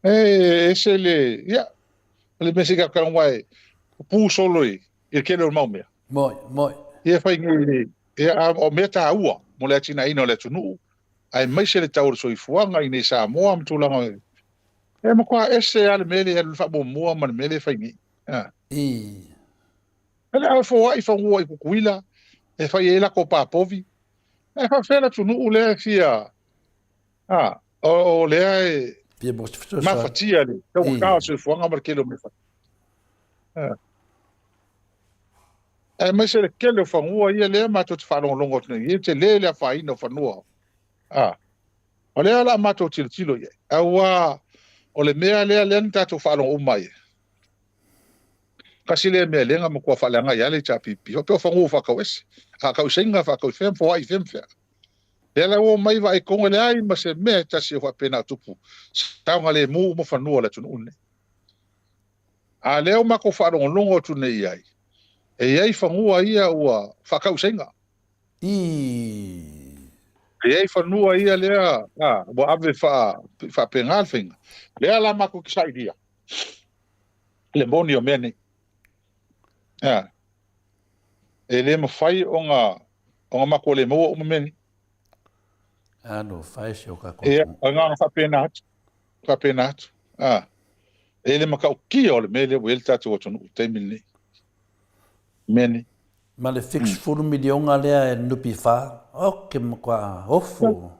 ese le ya le me siga kan wai pu solo il ke le mau me moi ia fai ngi o meta ua mo le tina ino le tunu ai mai se le tau so ifuanga i nei Samoa mtulanga e mo kwa ese ale mele e fa bo mo man mele fai ngi ele a fo ai fa ngua i kuila e fai e la ko pa povi e fa fela tunu le fia o le ai ma fatia le ko ka so ifuanga mar kilo me fa E mai se le kele o whangua ia lea mato te whanongongo tene. Ia te lea whaina o whanua. O lea la mato tilo ia. Aua, o le mea lea ni tato whanongo umai. Kasi lea mea lenga mo kua whalanga ia le cha pipi. Ho peo whangua whakawesi. A kau senga whakau whem fo ai whem whea. Lea la o mai wa e konga le ai ma se mea tasi o whapena tupu. Taunga le mu mo whanua le tunu une. A leo mako whanongongo tune iai. E iai whangua ia ua whakau senga. E iai whanua ia lea, mo ave whapengal whinga. Lea la mako kisai dia. Le moni o mene. E le mawhai o ngā mako le mua o mene. Ano, whai se o ka kōpū. E ngā whapenat. E le makau kia o le mele o el tatu o tonu teimini. Mene. Ma le fix furu milionga lea e nupi wha. O ke makua hofu.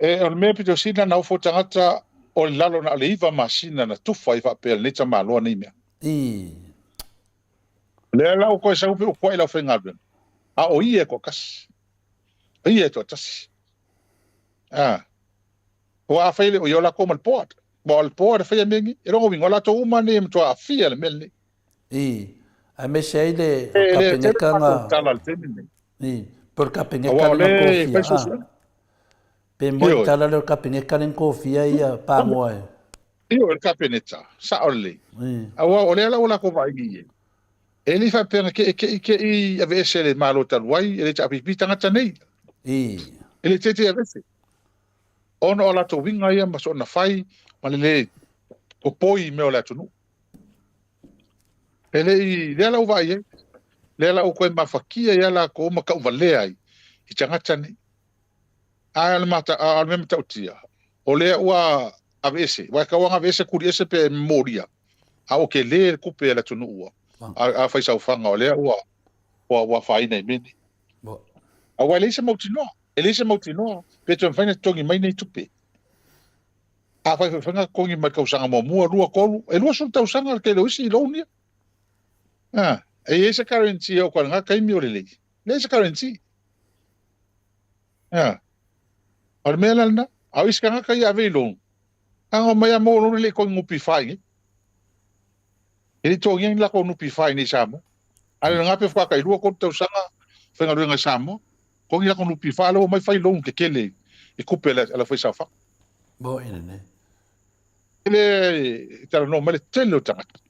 E o le mea pito sina na ufo tangata o le lalo na le iwa masina na tufa i whapea neta maloa ni mea. Lea lau koe sa upe o koe lau whengadwen. A o ie ko kasi. O ie to tasi. O a whaile o iola ko malpoat. Mo alpoat whaia mengi. E rongo wingo la to umane e mtua a fia le mele. A me se ai le kapengeka ngā. Por kapengeka ngā kōwhia. Pe moi tala leo kapengeka ngā kōwhia ia pāmoa e. Io el kapeneta. Sa ole. Awa o lea la ola ko vai ie. E li whapenga ke i ave ese le malo taluai. E le tapipi tangata nei. E le tete a vese. Ono o la to winga ia maso na whai. Ma le o poi me o la tunu. E le la uvai e. Le la o koe mawhakia ia la ko ma kau valea ai. I tangata nei. A le mata, a le mata utia. O lea ua ave ese. Wai kawanga ave ese kuri ese pe moria. A o ke le kupe la tunu ua. A whai sau whanga o lea ua whaina i mene. A wai leise mautinoa. E leise mautinoa. Pe tuan whaina tongi mai nei tupe. A whai whanga kongi mai kausanga mua lua kolu. E lua sun tausanga ke leo isi i launia. E ese currency o kwa ngā kaimi o le lei. Le ese currency. O le mea lana. Au isi ka ngā kai ave i loun. Anga mai a mō loun le kongi ngupi whai. E li tō ngiang lako ngupi whai ni Samoa. Ale ngā pe whakai lua kon tausanga whenga ruenga Samoa. Kongi lako ngupi whai lo mai whai loun ke kele. E kupe ala whai sa whak. Bo ina ne. Ele tala no mele telo tangata.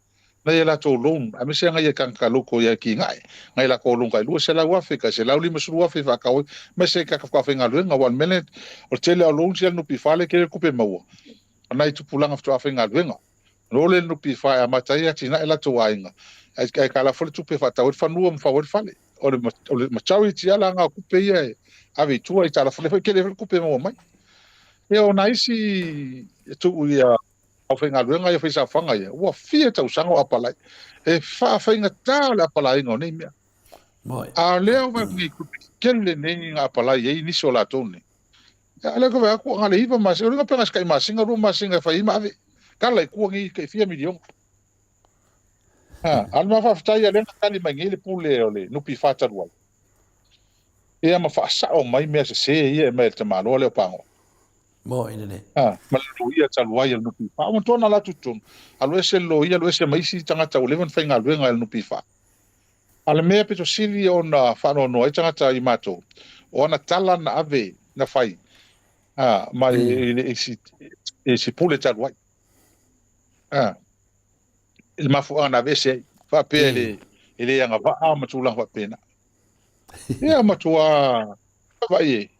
Na ia la tō loun. A me se ngai e kanka loko ia ki ngai. Ngai la ko loun kai lua se la wafe ka se lauli masu wafe whakau. Me se kakawha whenga luenga wan mele. O tele au loun sia nupi whale kere kupe maua. Anai tupulanga whtua whenga luenga. Role nupi whae a matai ati na e la tō ainga. Ai ka la whale tupe whatau e whanua mwhawari whale. O le machawi ti ala ngā kupe ia e. Awe tua i tala whale kere kupe maua mai. E o naisi tu ia au whenga luenga ia whaisa whanga ia. Ua fia tau sango apalai. E whainga tā le apalai ngā nei mea. A leo mai ngi kupe kele nei ngā apalai ei niso la tōne. A leo kawe aku ngā le hiva masi. O ringa penga skai masinga rua masinga whaima ave. Kala i kua ngi kei fia milion. Alma whaftai a lenga kani mai ngele pule o le nupi whataruai. E ama whaasao mai mea se ia e mai te manoa leo pango. Mo ina ne. Malo ia taluai al nupi wha. Awa tōna la tutun. Alo ese lo ia, alo ese maisi tangata o lewan whainga luenga al nupi wha. Ale mea pito sili o na whano noa i tangata i mato. O ana tala na ave na whai. Ma e si pule taluai. Il mafu ana vese fa pele ele anga va matula va pena ia matua vai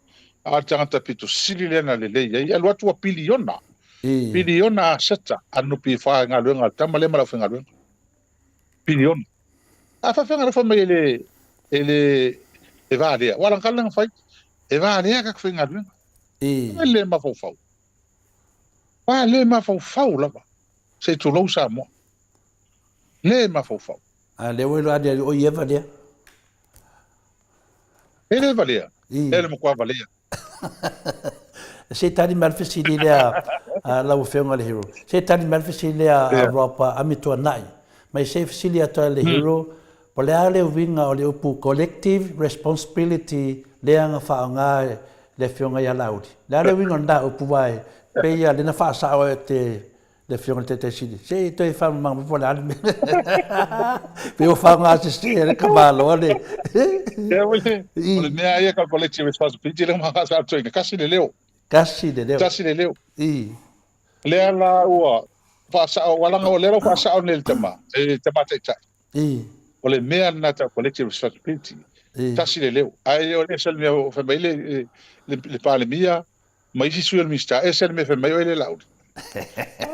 a tangata pito sililena lele ia lo atu biliona seta anu pi fa nga luenga tamale mala fa nga luenga bilion a fa nga fa ele e va dia wala kala fa e va dia ka fa nga luenga ele ma fo le ma fo la se tu lo sa mo le ma fo a le welo adia o ia valia ele valia ele mo kwa valia se tani mal fesili le a la o fenga le hero se tani mal fesili a ropa amito nai mai se fesili a to le hero Po lea le winga o le upu collective responsibility lea nga whaonga le whionga ia lauri. Lea le winga nda upu wai peia le na whaasao e le whionga te sidi. Se i toi whaama mga po le alime. Peo whaonga se si e le kamalo ale. Ole mea ia ka collective responsibility le mga sa atoi na kasi le leo. Kasi le leo. Kasi le leo. Lea la ua whaasao walanga o lero whaasao nel tema. Tema te tai. Ole mea na ta collective responsibility. Kasi le leo. Ai o le sel mea o whamaile le palemia ma isi sui al mista e sel mea whamaile le lauri.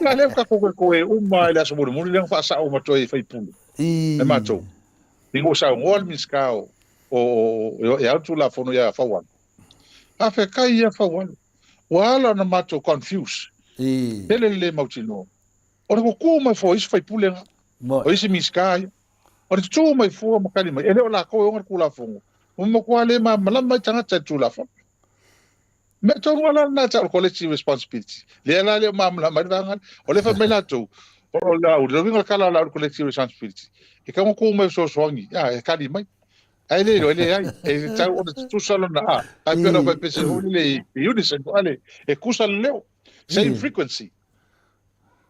La leo ka koe uma ele aso muru le whaasao matoi whaipulu. E matou. Tingo sa ngol miskao o e autu la fono ia whawan. A whe kai ia whawan. Wala na matou confuse. Tele le mautino. Ora ko ku mai fo is whaipule nga. O isi miskai. Ora tu mai fo makali mai. Ele o la ko ngar kula fongo. Mo ko ale ma malama tanga tu la fo. Me to wala na ta collective responsibility. Le la le ma malama danga. O le fa me la tu. O la o le kala la collective responsibility. E ka ko mai so soangi. Ya e kali mai. Ai le ai e ta o tu solo na. Ai pero vai pese o le unison ale. E kusa leo. Same frequency.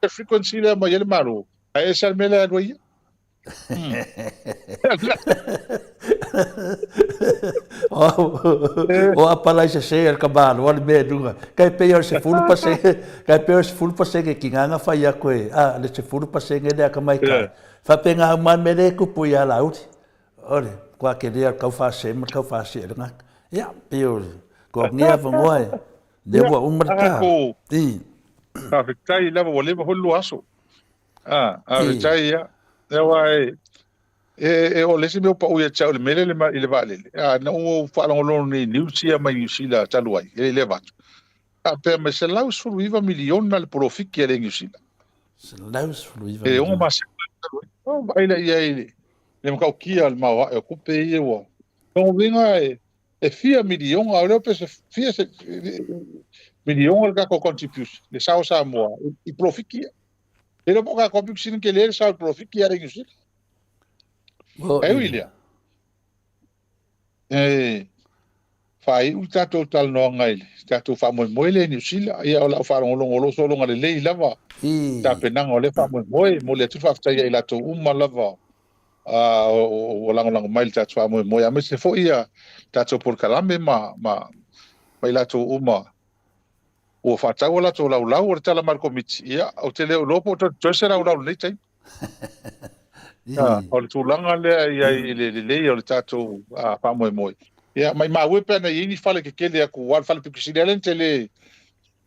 The frequency le ma yele maro. Ai esa me la doia. O apalai se el cabalo, o me dunga. Kai peor se fulu pase ke kinganga fa ya koe. Ah, le se fulu pase nge le ka mai ka. Fa penga man me le ku pu ya lauti. Ole, kwa ke le ka fa se nga. Ya, peor. Ko nia fa moe. Le wa umrta. A vitai leva o leva holu aso. A vitai ya. E o lesi meu pa uia tau le mele le vale. Na o fala ngolo ni niusia mai niusila taluai. Ele le vatu. A pe me se lau suluiva miliona le profiki ele niusila. Se lau suluiva. E o mas o vai la ia ele. Le mo kia al mawa e kupe ia wa. O vinga e fia miliona a le pe se fia se miliona ga ko contribution. Le Samoa i profiki. Ele po ka contribution ke le sa profiki ele niusila. E William. Fai u tatou tal no ngai. Tatou fa mo le ni sila ia o la fa ngolo solo ngale le lava. Ta penang o le fa mo le tu fa ta ia la to uma lava. O lang mai ta fa mo a me se fo ia tatou por kalame ma la to uma. O fa ta o la to la o ta la mar komiti ia o te le lo po to sera o la le tai. O le tūlanga lea ia i le o le tātou whamoe. Ia, mai maue pēna i ini whale ke kele aku wal whale pikisiri alen te le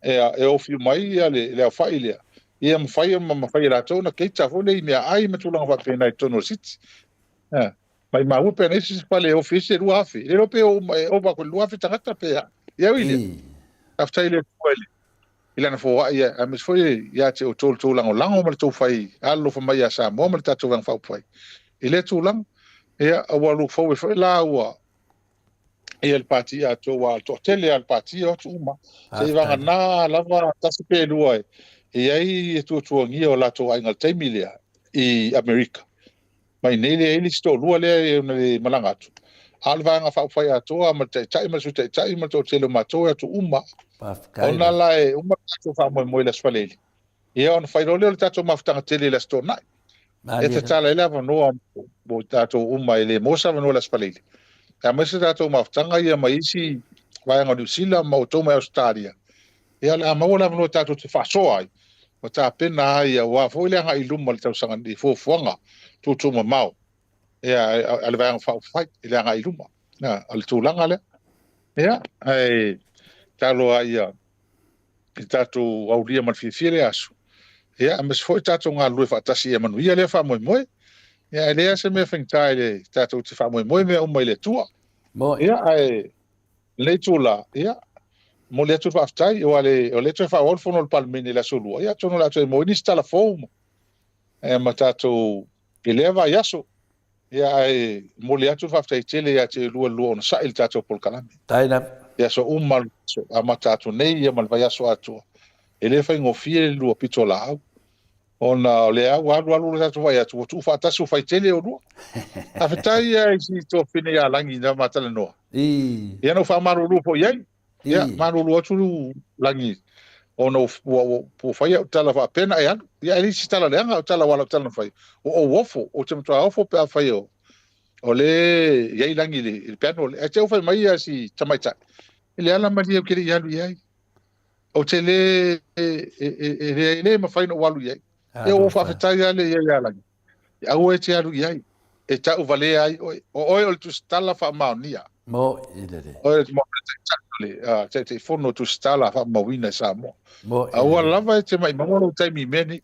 e ofiu mai ia le au whai lea. Ia mawhai la tau na keita hole i mea ai me tūlanga whapena i tono siti. Mai maue pēna isi whale e ofi isi e rua afi. Le rope o bako rua afi tangata pēa. Ia wile. Aftai le kuele. Ilana fo ia a mes foi ia te o tol lango mal to fai allo fo mai a Samoa mal ta to van fa fai ile to lang ia a walu fo foi la wa e el parti a to wa to tele al parti o tuma se va na la va ta se pe luai e ai to ngi o la to ai ngal temilia i America mai nele ele sto lua le malanga tu alva nga fa fai a to ma tai ma su tai ma to tele ma to to uma ona la e uma tato fa mo la spaleli e on fai le tato maftanga tele la sto nai e te tala ele va no bo tato uma ele mo sa no la spaleli ta mo se tato maftanga ia mai si vai ngau sila ma to ma Australia e ala ma wala no tato te fa so ai o ta pena ia wa fo le nga iluma le tau sanga di fo fonga tu ma mau e ala va fa fai ile nga iluma na al tu langa le ia ai talo ia i tatou aulia man fiafia aso ia mas foi tatou galue faatasi e manuia lea faamoemoe ia e lea se mea faigatai le tatou te faamoemoe mea uma i le atua ia ae lei tula ia mo le atu faafetai o le atu e faaolo fono le palemene le asolua ia tono le atu e mo inisi talafou e ma tatou e lea vaiaso ia ae mo le atu faafetai tele ia te lualua ona saʻi le tatou polokalame ia so uma a matatu nei ia mal vai aso atua ele fai ngofie lua pito la au ona o le au alu le tatu vai atu tu fa tasu fai tele o lua a fetai ai si to fine ya langi na matala no ia no fa maru lu po ia ia maru lu atu langi ona po fai o tala fa pena ia ia ni si tala lenga o tala wala tala fai o wofo o te mtua ofo pe fai o le ia langi le piano e te fai mai ia si tamaita ile ala mali o kiri ia lu ia o te le ma fai no walu ia e o fa fetai ale ia langi au e te alu iai e tau vale ai o tu stala fa maunia mo ile o mo te fono tu stala fa mauina sa mo mo au lava e te mai mangolo tai mi meni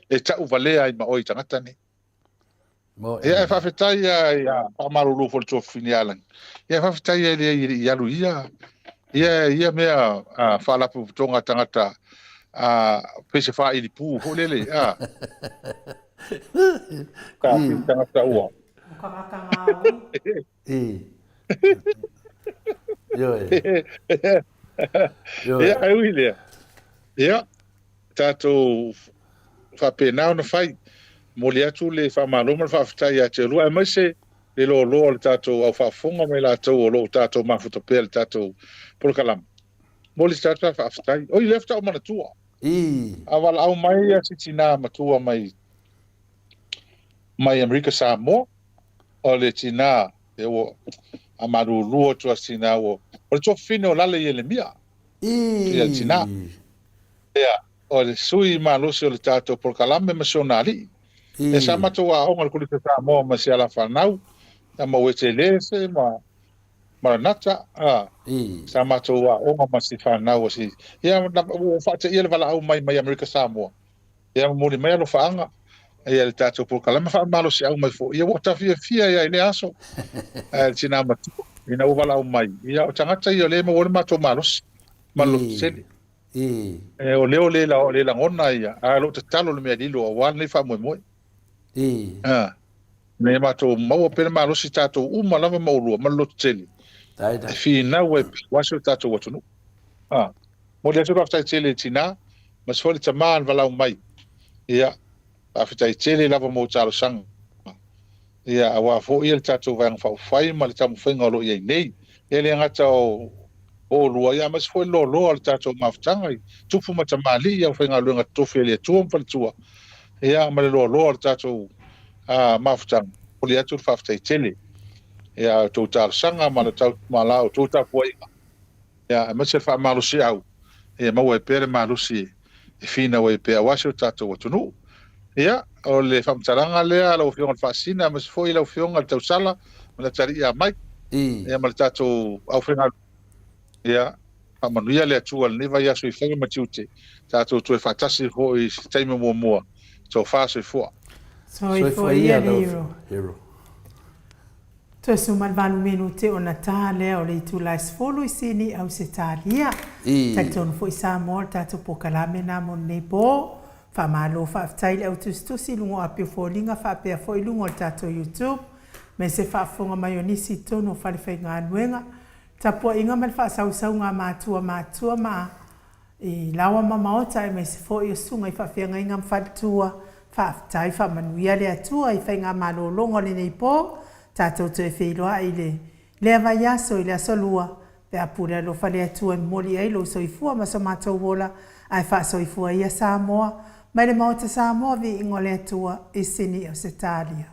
e tau vale ai ma oi tangata ni mo e fa fetai ai fa malu lu fo to finialan e fa fetai ai ia lu ia mea fa la pu tonga tangata pese fa i pu ho lele ka tangata ua ia ai wile ia tato fa pena na fai moli atu le fa maloma fa ftai ya te lua mai se le lo le tato au fa fonga mai la to lo tato ma futo pel tato por kalam moli tato fa ftai o left out mana tua aval au mai ya sitina matua mai America Samoa o le tina e o amaru luo tu asina o to fino la le le mia ia tina ia o le sui malusi o le tato por kalame masonali e sa matua o ngal kulita Samoa ma sia la fanau ta mo wetele se ma nata sa matua o ma si fanau si ia o fa te ia le vala au mai America Samoa ia mo le mai lo faanga ia le tato por kalame fa malo si au mai fo ia o ta fia ia ile aso tina matu ina o vala o mai ia o tangata ia le mo o mato malos malo sele o leo le la ngona ia a lo te talo le me dilo o wan le fa mo me mato mo pe malos si tato uma lava mo lo malo sele fi na we waso tato watu no mo le tato fa sele tina mas fo le taman vala o mai ia a fitai sele lava mo talo sang ia awa fo ia tato vang fa fai ma le tamu fenga lo ia nei ele ngata o lua ia mas foi lo al tato maftanga tupu mata mali ia fenga lo ngata tofu ele tu pa tua ia ma lo al tato maftanga o le atu fa fitai tele ia total sanga ma le tau mala o total poi ia ma se fa malo si au ia ma we pere malo si e fina we pe awaso tato watunu ia o le famtaranga lea lo fionga fasina mas foi lo fionga tau sala ma taria mai ia ma tato au fenga ia amanuia le atu al neva ia soi fenga matiute tato tu fatasi ho i taime mo so fa soi fo ia hero to sumal valu minute ona tale o le tu lais folo isini au se talia taton foi sa morta to pokalame na mon nebo fa malo fa taile au tu si lungo ape folinga fa pe foi lungo tato YouTube me se fa fonga mayonisi tono fa le fenga nuenga tapo inga mal fa sau nga matua ma e lawa Maota e me se foi sunga i fa fenga inga fa tua fa tai fa manuia le atua i fenga malo longo le nei po tato te feiloa le avaiaso i le asolua pe apura lo fa le atua moli ai lo soifua ma so matou wola ai fa soifua ia Samoa mai le Maota Samoa Viiga le atua i sini o se talia